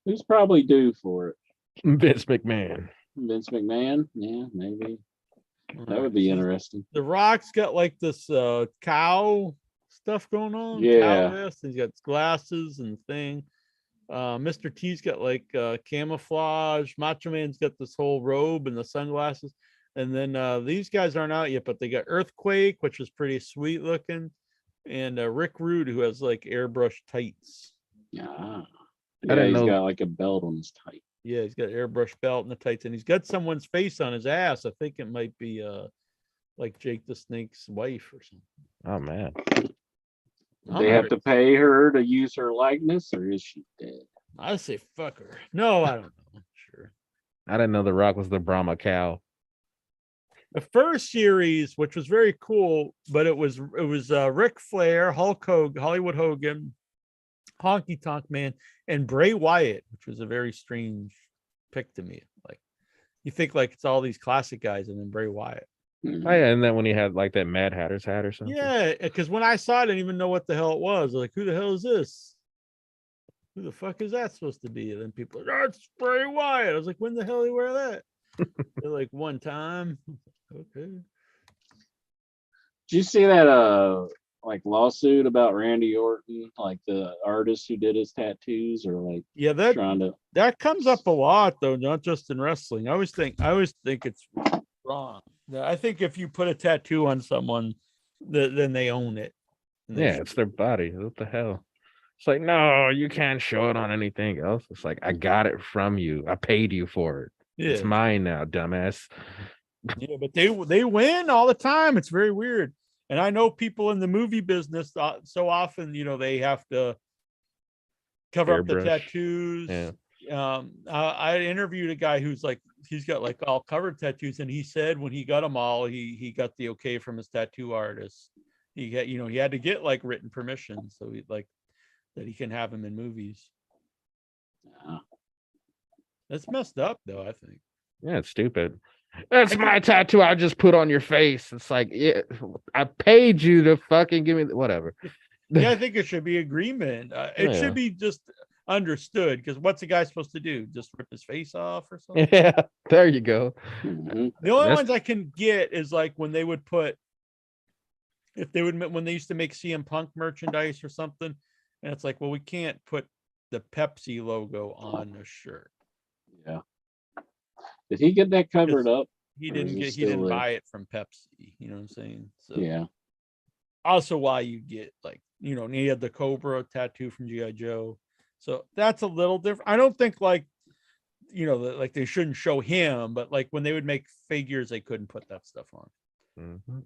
who's probably due for it?
Vince McMahon.
Vince McMahon? Yeah, maybe. That
Alright,
would be
so
interesting.
The Rock's got like this cow stuff going on.
Yeah.
Cow vest. He's got glasses and thing. Mr. T's got like camouflage. Macho Man's got this whole robe and the sunglasses. And then these guys aren't out yet, but they got Earthquake, which is pretty sweet looking, and Rick Rude, who has like airbrush tights.
Yeah.
I didn't
He's
know-
got like a belt on his tight.
Yeah, he's got airbrush belt and the tights, and he's got someone's face on his ass. I think it might be like Jake the Snake's wife or something.
Oh man.
I'm
They have
very-
to pay her to use her likeness, or is she dead?
I say fuck her. No, I don't know. Sure.
I didn't know The Rock was the Brahma cow.
The first series, which was very cool, but it was Ric Flair, Hulk Hogan, Hollywood Hogan, Honky Tonk Man, and Bray Wyatt, which was a very strange pick to me. Like you think like it's all these classic guys, and then Bray Wyatt.
Oh yeah, and then when he had like that Mad Hatter's hat or something.
Yeah, because when I saw it, I didn't even know what the hell it was. Like, who the hell is this? Who the fuck is that supposed to be? And then people are like, that's Bray Wyatt. I was like, when the hell did he wear that? They're like, one time. Okay.
Did you see that like lawsuit about Randy Orton, like the artist who did his tattoos, or like
Yeah, that
trying to
that comes up a lot though, not just in wrestling. I always think it's wrong. I think if you put a tattoo on someone, then they own it. And they
Yeah,
should-
it's their body. What the hell? It's like, no, you can't show it on anything else. It's like, I got it from you. I paid you for it. It's
yeah,
mine now, dumbass.
yeah, but they win all the time. It's very weird. And I know people in the movie business so often, they have to cover up the
Airbrush.
tattoos.
Yeah.
I interviewed a guy who's like, he's got like all covered tattoos, and he said when he got them all, he got the okay from his tattoo artist. He had, he had to get like written permission, so he like that he can have them in movies. That's messed up though, I think.
Yeah, it's stupid. That's my tattoo I just put on your face. It's like, yeah, I paid you to fucking give me whatever.
Yeah, I think it should be agreement. It
Yeah.
should be just understood, because what's a guy supposed to do? Just rip his face off or something?
Yeah, there you go.
Mhm.
The only
That's-
ones I can get is like when they would put, when they used to make CM Punk merchandise or something, and it's like, well, we can't put the Pepsi logo on the shirt.
Yeah. Did he get that covered up?
He
Or
didn't
is it
get. He
still
didn't
there?
buy it from Pepsi. You know what I'm saying? So
Yeah.
also why you get like, you know, he had the Cobra tattoo from G.I. Joe. So that's a little different. I don't think like, you know, like they shouldn't show him, but like when they would make figures, they couldn't put that stuff on.
Mhm.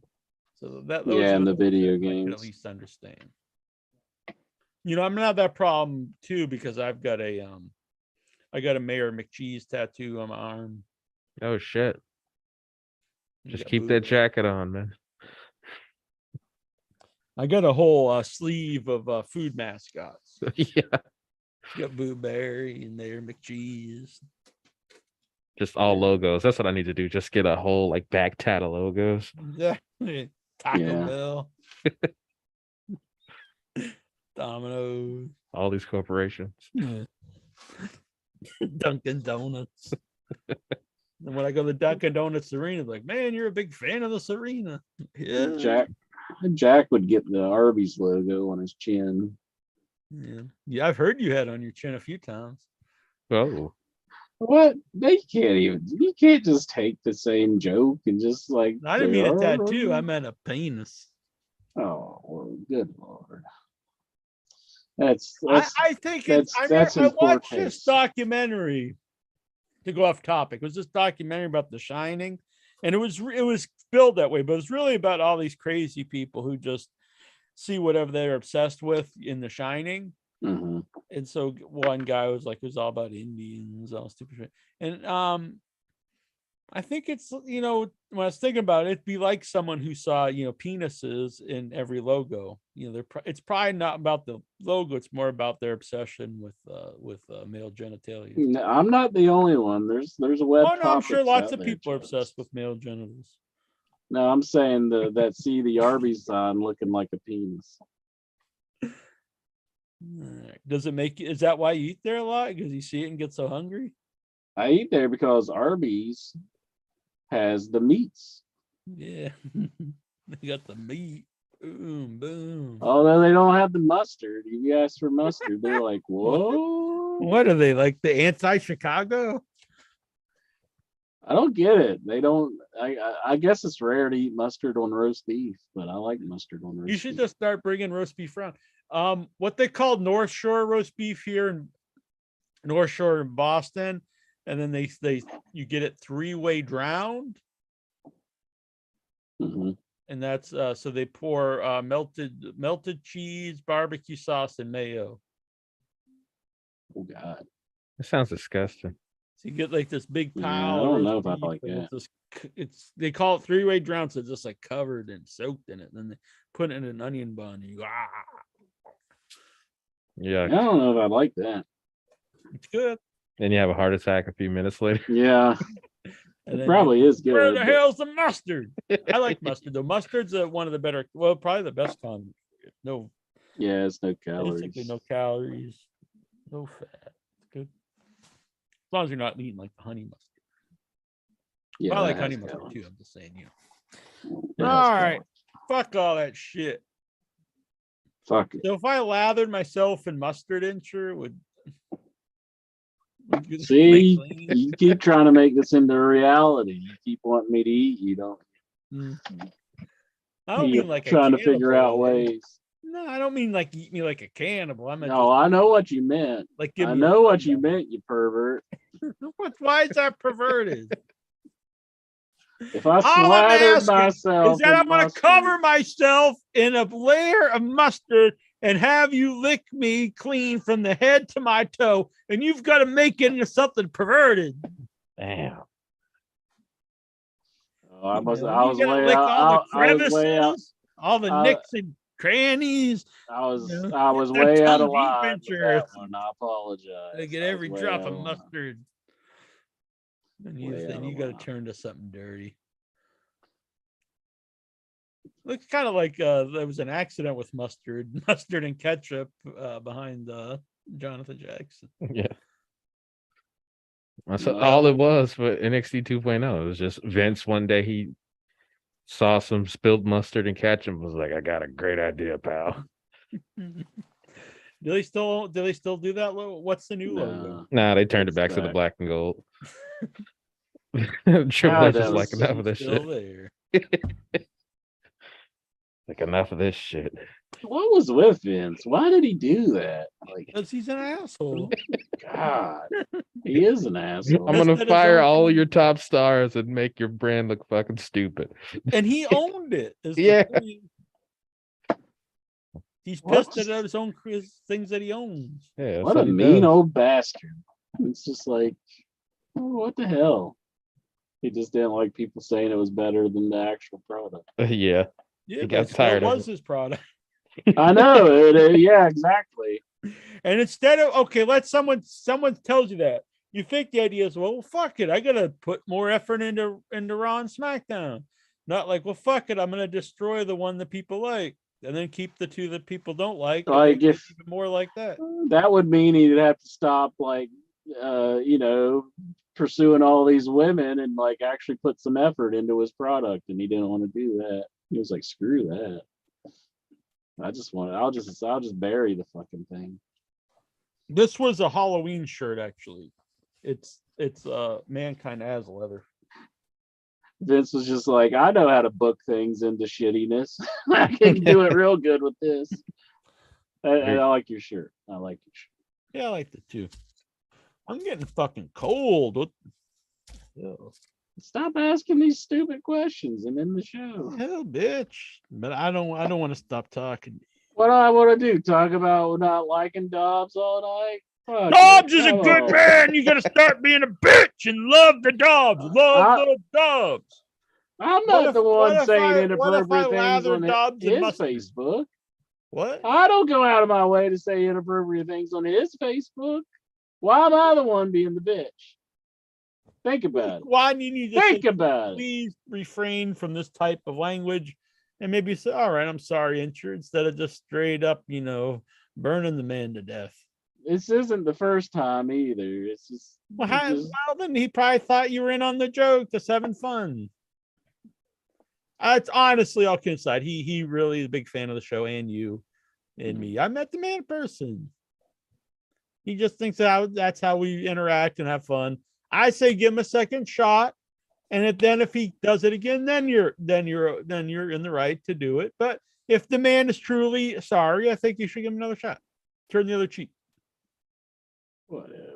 So that
Yeah,
are
in the
things
video
that I can at
games.
least understand. You know, I'm gonna have that problem too because I got a Mayor McCheese tattoo on my arm.
Oh shit!
I
Just
got
keep that
boob-
jacket on, man.
I got a whole sleeve of food mascots.
Yeah,
Got Boo Berry and Mayor McCheese.
just all
Yeah.
logos. That's what I need to do. Just get a whole like back tat of logos.
Exactly. Taco
Yeah.
Bell. Domino's.
All these corporations.
Yeah. Dunkin' Donuts. And when I go to Dunkin' Donuts Arena, like, man, you're a big fan of this arena. Yeah.
Jack would get the Arby's logo on his chin.
Yeah, I've heard you had on your chin a few times.
Oh,
What? They can't even. You can't just take the same joke and just like.
I didn't mean a tattoo. I meant a penis.
Oh, well, good lord. That's
I think it's.
that's
I
in poor
watched this
taste.
documentary. To go off topic, it was this documentary about The Shining, and it was billed that way, but it's really about all these crazy people who just see whatever they're obsessed with in The Shining.
Mm-hmm.
And so one guy was like, it was all about Indians, all stupid shit. And I think it's, you know, when I was thinking about it, it'd be like someone who saw, you know, penises in every logo. You know, it's probably not about the logo; it's more about their obsession with male genitalia.
No, I'm not the only one. There's a web.
Oh no, I'm sure
topics
lots
out
of
there,
people are
Travis.
obsessed with male genitals.
No, I'm saying that see the Arby's sign looking like a penis.
Does it make you? Is that why you eat there a lot? Because you see it and get so hungry?
I eat there because Arby's has the meats.
Yeah, they got the meat. Boom, boom.
Although they don't have the mustard. If you ask for mustard, they're like, "Whoa!"
What are they like? The anti-Chicago?
I don't get it. They don't. I guess it's rare to eat mustard on roast beef, but I like mustard on roast.
You should
beef.
just start bringing roast beef around. What they call North Shore roast beef here in North Shore in Boston, and then you get it 3-way drowned,
Mhm.
and that's so they pour melted cheese, barbecue sauce, and mayo.
Oh God,
that sounds disgusting.
So you get like this big
Yeah,
pile.
I don't
of
know
roast
if I'd
beef,
like
and
that.
it's they call it 3-way drown, so it's just like covered and soaked in it. And then they put it in an onion bun. And you go,
Yeah,
I don't know if I like that.
it's good.
then you have a heart attack a few minutes later.
Yeah,
And
it
then
probably is good.
where the
but-
hell's the mustard? I like mustard though. Mustard's one of the better, well, probably the best condiment. No,
Yeah, it's no
basically
calories.
no calories, no fat. It's good. As long as you're not eating like the honey mustard.
Yeah,
I like
that
honey
has
mustard
calories.
too. I'm just saying, you know.
It has
All right.
calories.
Fuck all that shit.
Fuck it.
So if I lathered myself in mustard, insure would you
See,
make clean?
you keep trying to make this into a reality. You keep wanting me to eat. You don't.
I don't
You're
mean like
trying
a
to figure out
cannibal.
ways.
No, I don't mean like eat me like a cannibal. I meant
No, I know what you meant.
like give
I
me
know what you meant, you pervert.
Why is that perverted?
If I
All I'm
slathered
asking
myself
is that
in
I'm gonna
mustard-
cover myself in a layer of mustard and have you lick me clean from the head to my toe, and you've got to make it into something perverted.
Damn.
Oh, I was
You know, you
way
gotta lick all
out.
the
I was way out.
crevices, all the nicks and crannies.
I was
You know,
I was
get that
way out
tongue
of
deep
line
into
with
her.
that one. I apologize.
To get
I was
every
way
drop
out
of
line.
mustard. And
Way out
you
of
got to
line.
turn to something dirty. Looks kind of like there was an accident with mustard and ketchup behind Jonathan Jackson.
Yeah. That's all it was for NXT 2.0. It was just Vince one day he saw some spilled mustard and ketchup, was like, I got a great idea, pal.
Do they still do that? What's the new logo?
No.
Nah, they turned it
It's
back to the
back.
black and gold.
God,
Triple H
that
is like
was
enough of this
Still
shit.
there.
Like enough of this shit.
What was with Vince? Why did he do that? Like,
Because he's an asshole.
God, he is an asshole.
I'm gonna
That's not his
fire
own
all
thing.
your top stars and make your brand look fucking stupid.
And he owned it. is the
Yeah.
thing. He's
What?
pissed at his own things that he owns.
Yeah, that's
What a
he
mean
does.
old bastard. It's just like, oh, what the hell? He just didn't like people saying it was better than the actual product.
Yeah.
Yeah,
He got
that's
tired
what
of
was
it.
his product.
I know. Yeah, exactly.
And instead of let someone tells you that, you think the idea is, well, fuck it, I gotta put more effort into Raw and SmackDown. Not like, well, fuck it, I'm gonna destroy the one that people like, and then keep the two that people don't like. And
Like
make it
if
even more like that.
that would mean he'd have to stop, like, pursuing all these women and like actually put some effort into his product, and he didn't want to do that. He was like, screw that. I'll just bury the fucking thing.
This was a Halloween shirt, actually. It's Mankind as leather.
Vince was just like, I know how to book things into shittiness. I can do it real good with this. And I like your shirt. I like your shirt.
Yeah, I liked it too. I'm getting fucking cold. What?
Stop asking these stupid questions and end the show.
Hell, bitch. But I don't want to stop talking.
What do I want to do? Talk about not liking Dobbs all night? Fuck
Dobbs
it.
is a
Come
good
on.
man. You got to start being a bitch and love the Dobbs. Love Dobbs.
I'm
What
not
if-
the
what
one
if
saying
what if I
inappropriate things
lather
on
Dobbs in
his
mustard?
Facebook.
What?
I don't go out of my way to say inappropriate things on his Facebook. Why am I the one being the bitch? Think about it.
Why do you need to
Think
say,
about it.
please refrain from this type of language and maybe say, all right, I'm sorry, instead of just straight up, burning the man to death.
This isn't the first time either. It's just,
Well, then he probably thought you were in on the joke, just having fun. It's honestly, all kidding aside, he really is a big fan of the show, and you and me. I met the man in person. He just thinks that's how we interact and have fun. I say give him a second shot, and if he does it again, then you're in the right to do it. But if the man is truly sorry, I think you should give him another shot. Turn the other cheek.
whatever.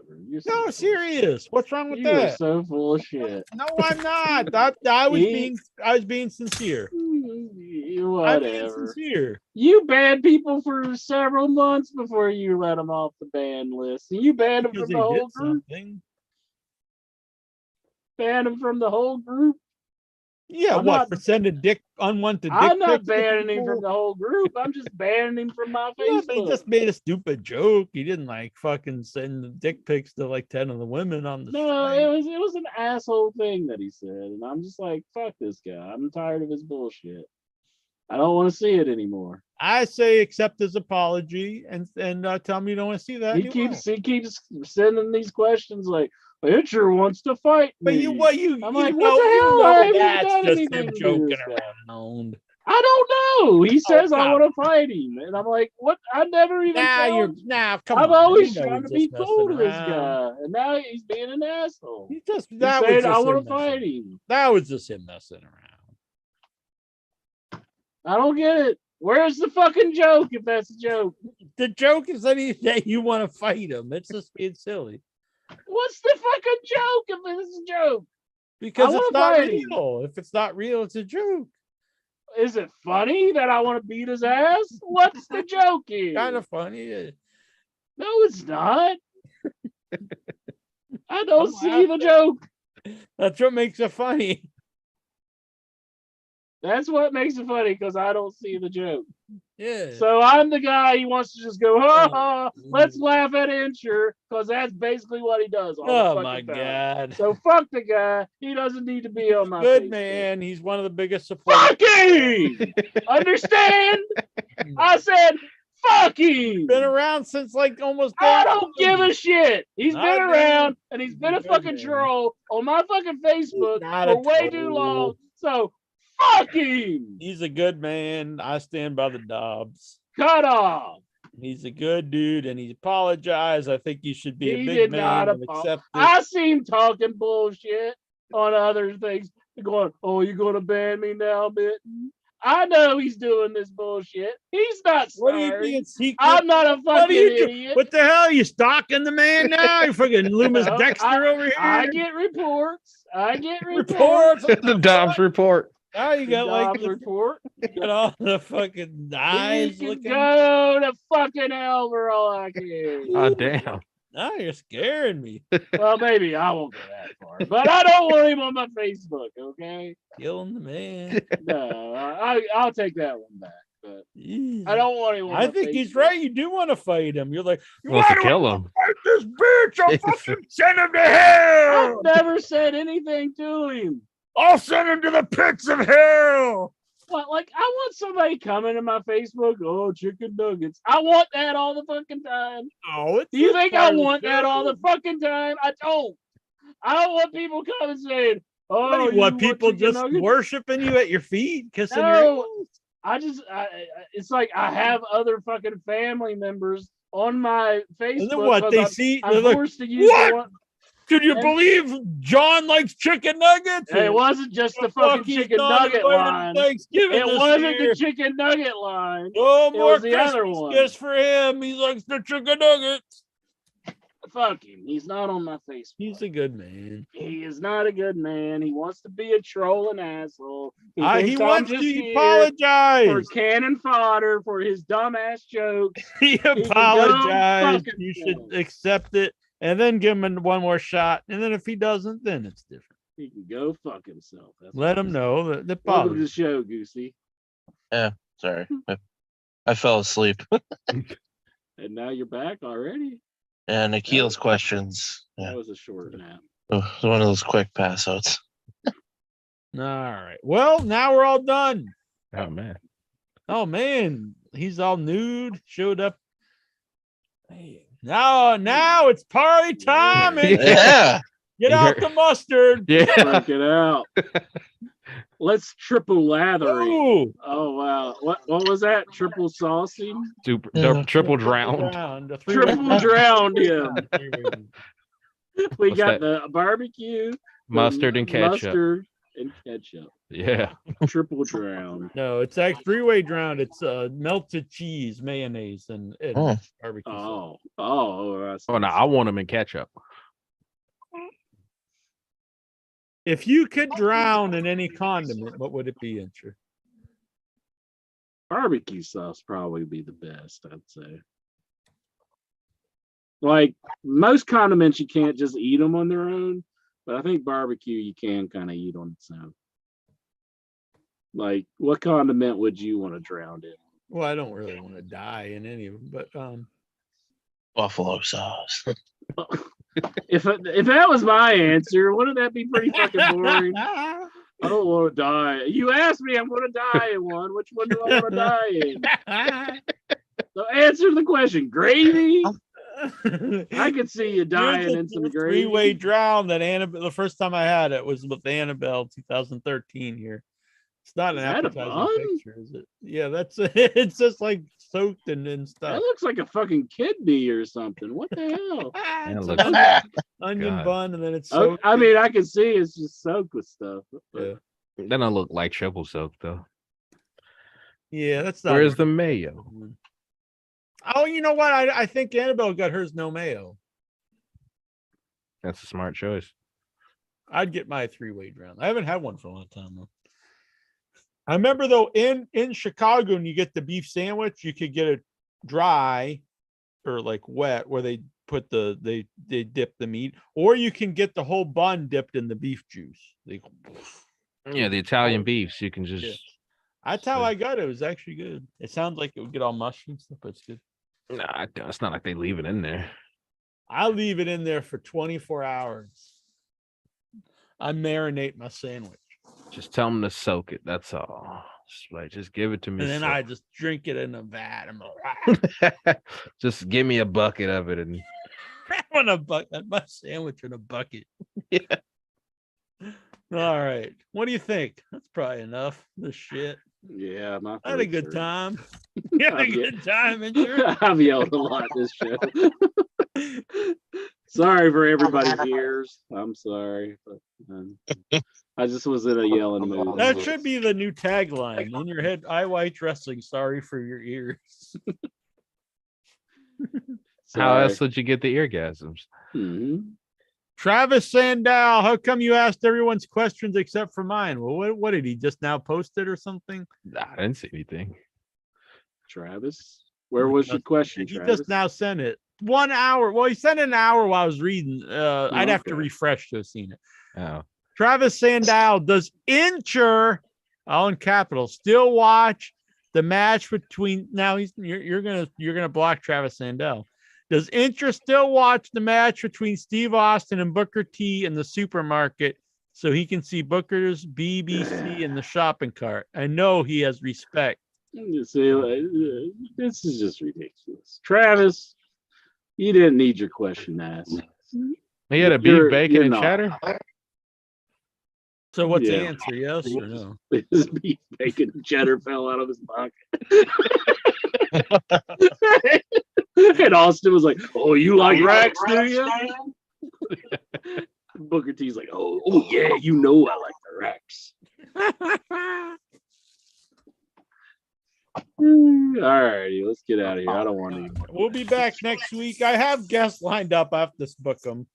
No, serious. What's wrong with
You are
that?
so full of shit.
No, I'm not. I was being sincere. I'm being
Whatever.
sincere.
You banned people for several months before you let them off the ban list. You banned them
Because
from
they
the whole
did
group.
something.
Banned them from the whole group.
Yeah,
I'm
what?
not-
For sending unwanted dick
I'm not
pics to
banning him
people?
from the whole group. I'm just banning him from my
Yeah, but he
Facebook.
just made a stupid joke. He didn't fucking send the dick pics to 10 of the women on the
No,
site.
it was an asshole thing that he said, and I'm just like, fuck this guy. I'm tired of his bullshit. I don't want to see it anymore.
I say accept his apology and tell me you don't want to see that.
He keeps sending these questions like, it sure wants to fight me.
But I'm
I'm
like,
you
what
know
the hell?
I haven't
That's
done
just
anything
him
to
joking
this guy.
around.
I don't know. He says I
come
want to fight him, and I'm like, what? I never even.
Come
I'm
on.
always
You know
trying
he's
to be
just
cool to
messing
this
around.
guy, and now he's being an asshole.
He just
He's
that was
saying
just
I
him
want to
messing
fight
around.
him.
That was just him messing around.
I don't get it. Where's the fucking joke? If that's a joke,
The joke is that you want to fight him. It's just being silly.
what's the fucking joke? If it's a joke,
Because
I
it's
wanna
not
fight him.
real. If it's not real, it's a joke.
is it funny that I want to beat his ass? What's the joke here?
Kind of funny.
No, it's not. I don't
I'm
see the joke.
That's what makes it funny.
That's what makes it funny because I don't see the joke.
Yeah.
So I'm the guy he wants to just go, ha ha,
Oh.
let's laugh at Incher, because that's basically what he does all the
Oh
fucking
my
time.
God.
So fuck the guy. He doesn't need to be on my
Good
Facebook.
man. He's one of the biggest supporters.
Fuck him! Understand? I said, fuck him!
Been around since almost.
I don't give a shit. He's
Not
been
a
around
man.
and he's
He's
been
a
a
good
fucking
man.
troll on my fucking Facebook
not
for
a
way too
troll.
long. So fuck him.
He's a good man. I stand by the Dobbs.
Cut off.
He's a good dude, and he apologized. I think you should be a
He
big
did
man
not
and
apologize.
accept it.
I see him talking bullshit on other things. Going, oh, you gonna ban me now, Mitten? I know he's doing this bullshit. He's not
What are you
sorry.
being secret?
I'm not a
What are
fucking
you doing?
idiot.
What the hell? Are you stalking the man now? You fucking Loomis
No,
Dexter over here.
I get reports. I get reports.
Reports.
The Dobbs report.
Now you got like
Dobbs report.
you got all the fucking
He
eyes
can
looking.
go to fucking hell for all I care.
Oh damn.
Now you're scaring me.
Well, maybe I won't go that far, but I don't want him on my Facebook. Okay.
Killing the man.
No, I'll take that one back. But
Jeez.
I don't want him. On
I
my
think he's
Facebook.
right. You do want to fight him. You're like,
He wants
why
to
do I
kill him.
fight this bitch? I'll fucking send him to hell.
I've never said anything to him.
I'll send him to the pits of hell.
What? Like I want somebody coming to my Facebook. Oh, chicken nuggets. I want that all the fucking time.
Oh,
Do you think I want that all the fucking time? I don't. I don't want people coming saying, "Oh,
What do you want people
chicken
just
nuggets?"
worshiping you at your feet, kissing your
No,
ass?
I just, it's like I have other fucking family members on my Facebook.
And then what?
'cause
They
I'm-
see,
I'm
they're like,
forced to use
what?
the one.
Could you
And-
believe John likes chicken nuggets?
It wasn't just the fucking
he's
chicken
not
nugget
invited to
line.
Thanksgiving
It
this
wasn't
year.
the chicken nugget line.
No
It
more
was the other
Christmas
one.
gifts for him. He likes the chicken nuggets.
Fuck him. He's not on my Facebook.
He's a good man.
He is not a good man. He wants to be a troll and asshole.
He
thinks I'm
wants
just
to
here
apologize.
for cannon fodder for his dumbass jokes.
He
can go
apologized.
fuck
You
himself.
should accept it and then give him one more shot. And then if he doesn't, then it's different.
He can go fuck himself. That's
Let
what
him
I'm
know that the
saying. Welcome to the
apology.
show, Goosey.
Sorry. I fell asleep.
And now you're back already.
And Akil's questions.
That
Yeah.
was a short nap.
It was one of those quick pass outs.
All right. Well, now we're all done.
Oh man.
Oh man, he's all nude. Showed up. Hey, now it's party time. And
Yeah.
get out the mustard.
Yeah.
Break it out. Let's triple lathering.
Ooh,
Oh wow. What was that? Triple saucing?
Super
Yeah.
triple drowned.
drowned.
Triple drowned him. We
What's
got
that?
the barbecue, the
Mustard and ketchup.
Mustard and ketchup.
Yeah.
Triple drowned.
No, it's actually three-way drowned. It's melted cheese, mayonnaise, and
Oh.
barbecue. sauce.
Oh.
Oh no, I want them in ketchup.
If you could drown in any condiment, what would it be, Incher?
Barbecue sauce probably be the best, I'd say. Like most condiments, you can't just eat them on their own, but I think barbecue you can kind of eat on its own. Like, what condiment would you want to drown in?
Well, I don't really want to die in any of them, but
Buffalo sauce.
If that was my answer, wouldn't that be pretty fucking boring? I don't want to die. You asked me, I'm going to die in one. Which one do I want to die in? So answer the question. Gravy? I could see you dying in some gravy.
three-way drown that Annabelle. The first time I had it was with Annabelle 2013 here. It's not an
Is that a
appetizing
bun?
picture, is it? Yeah, that's it's just like soaked in
That
stuff.
looks like a fucking kidney or something. What the hell?
And it
It's
looks-
an onion
God.
bun, and then it's
Oh,
soaked.
I mean, I can see it's just soaked with stuff. But
Yeah.
Then I look like triple soak though.
Yeah, that's not.
Where's the mayo?
Oh, you know what? I think Annabelle got hers no mayo.
That's a smart choice.
I'd get my three-way drown. I haven't had one for a long time though. I remember though in Chicago, when you get the beef sandwich, you could get it dry or like wet, where they put they dip the meat, or you can get the whole bun dipped in the beef juice.
Yeah, the Italian beefs. You can just
Yeah. That's how I got it. It was actually good. It sounds like it would get all mushy and stuff, but it's good.
nah, it's not like they leave it in there.
I leave it in there for 24 hours. I marinate my sandwich.
Just tell them to soak it. That's all. Just give it to me.
And then
soaked.
I just drink it in a vat. I'm like,
Just give me a bucket of it and
I want a bucket, my sandwich in a bucket.
yeah.
All right. What do you think? That's probably enough. This shit.
Yeah, my
I had a
throat's
good
hurt.
time. You had a
I've ye-
good time, and sure.
I've yelled a lot this show. Sorry for everybody's ears. I'm sorry, but I just was in a yelling mood.
That should be the new tagline in your head. I White Wrestling. Sorry for your ears.
How
Sorry.
else would you get the eargasms?
Mhm.
Travis Sandow, how come you asked everyone's questions except for mine? Well, what did he just now post it or something?
Nah, I didn't see anything.
Travis, where was your question,
He
Travis?
just now sent it 1 hour. Well, he sent it an hour while I was reading. I'd have to
okay.
refresh to have seen it.
Oh,
Travis Sandow, does Incher, all in capital, still watch the match between? Now you're gonna block Travis Sandow. Does Incher still watch the match between Steve Austin and Booker T in the supermarket so he can see Booker's BBC in the shopping cart? I know he has respect.
You see, this is just ridiculous. Travis, you didn't need your question asked.
he had a beef, bacon, and cheddar.
So what's the
Yeah.
answer? Yes or no?
His beef, bacon, and cheddar fell out of his pocket. And Austin was like, "Oh, you like racks, do you?" Booker T's like, "Oh yeah, you know I like the racks." All righty, let's get out of here. I don't want any more.
We'll be back next week. I have guests lined up. I have to book them,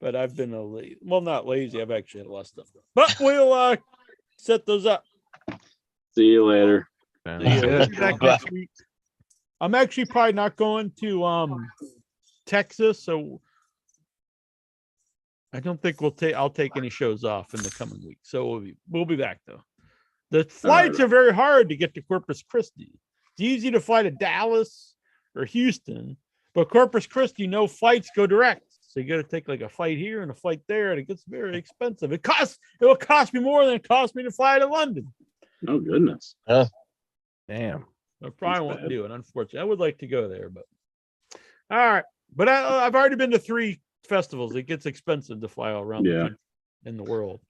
but I've been not lazy. I've actually had a lot of stuff. But we'll set those up.
See you later.
We'll be back next week. I'm actually probably not going to Texas, so I don't think I'll take any shows off in the coming week. So we'll be back though. The flights are very hard to get to Corpus Christi. It's easy to fly to Dallas or Houston, but Corpus Christi, no flights go direct. So you got to take like a flight here and a flight there, and it gets very expensive. It will cost me more than it cost me to fly to London.
Oh goodness.
Damn.
I probably won't do it, unfortunately. I would like to go there, but all right. But I've already been to 3 festivals. It gets expensive to fly all around the country in the world.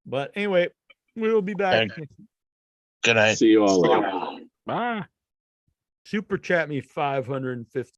But anyway, we will be back.
Good night.
See you all later.
Bye.
Super chat me 550.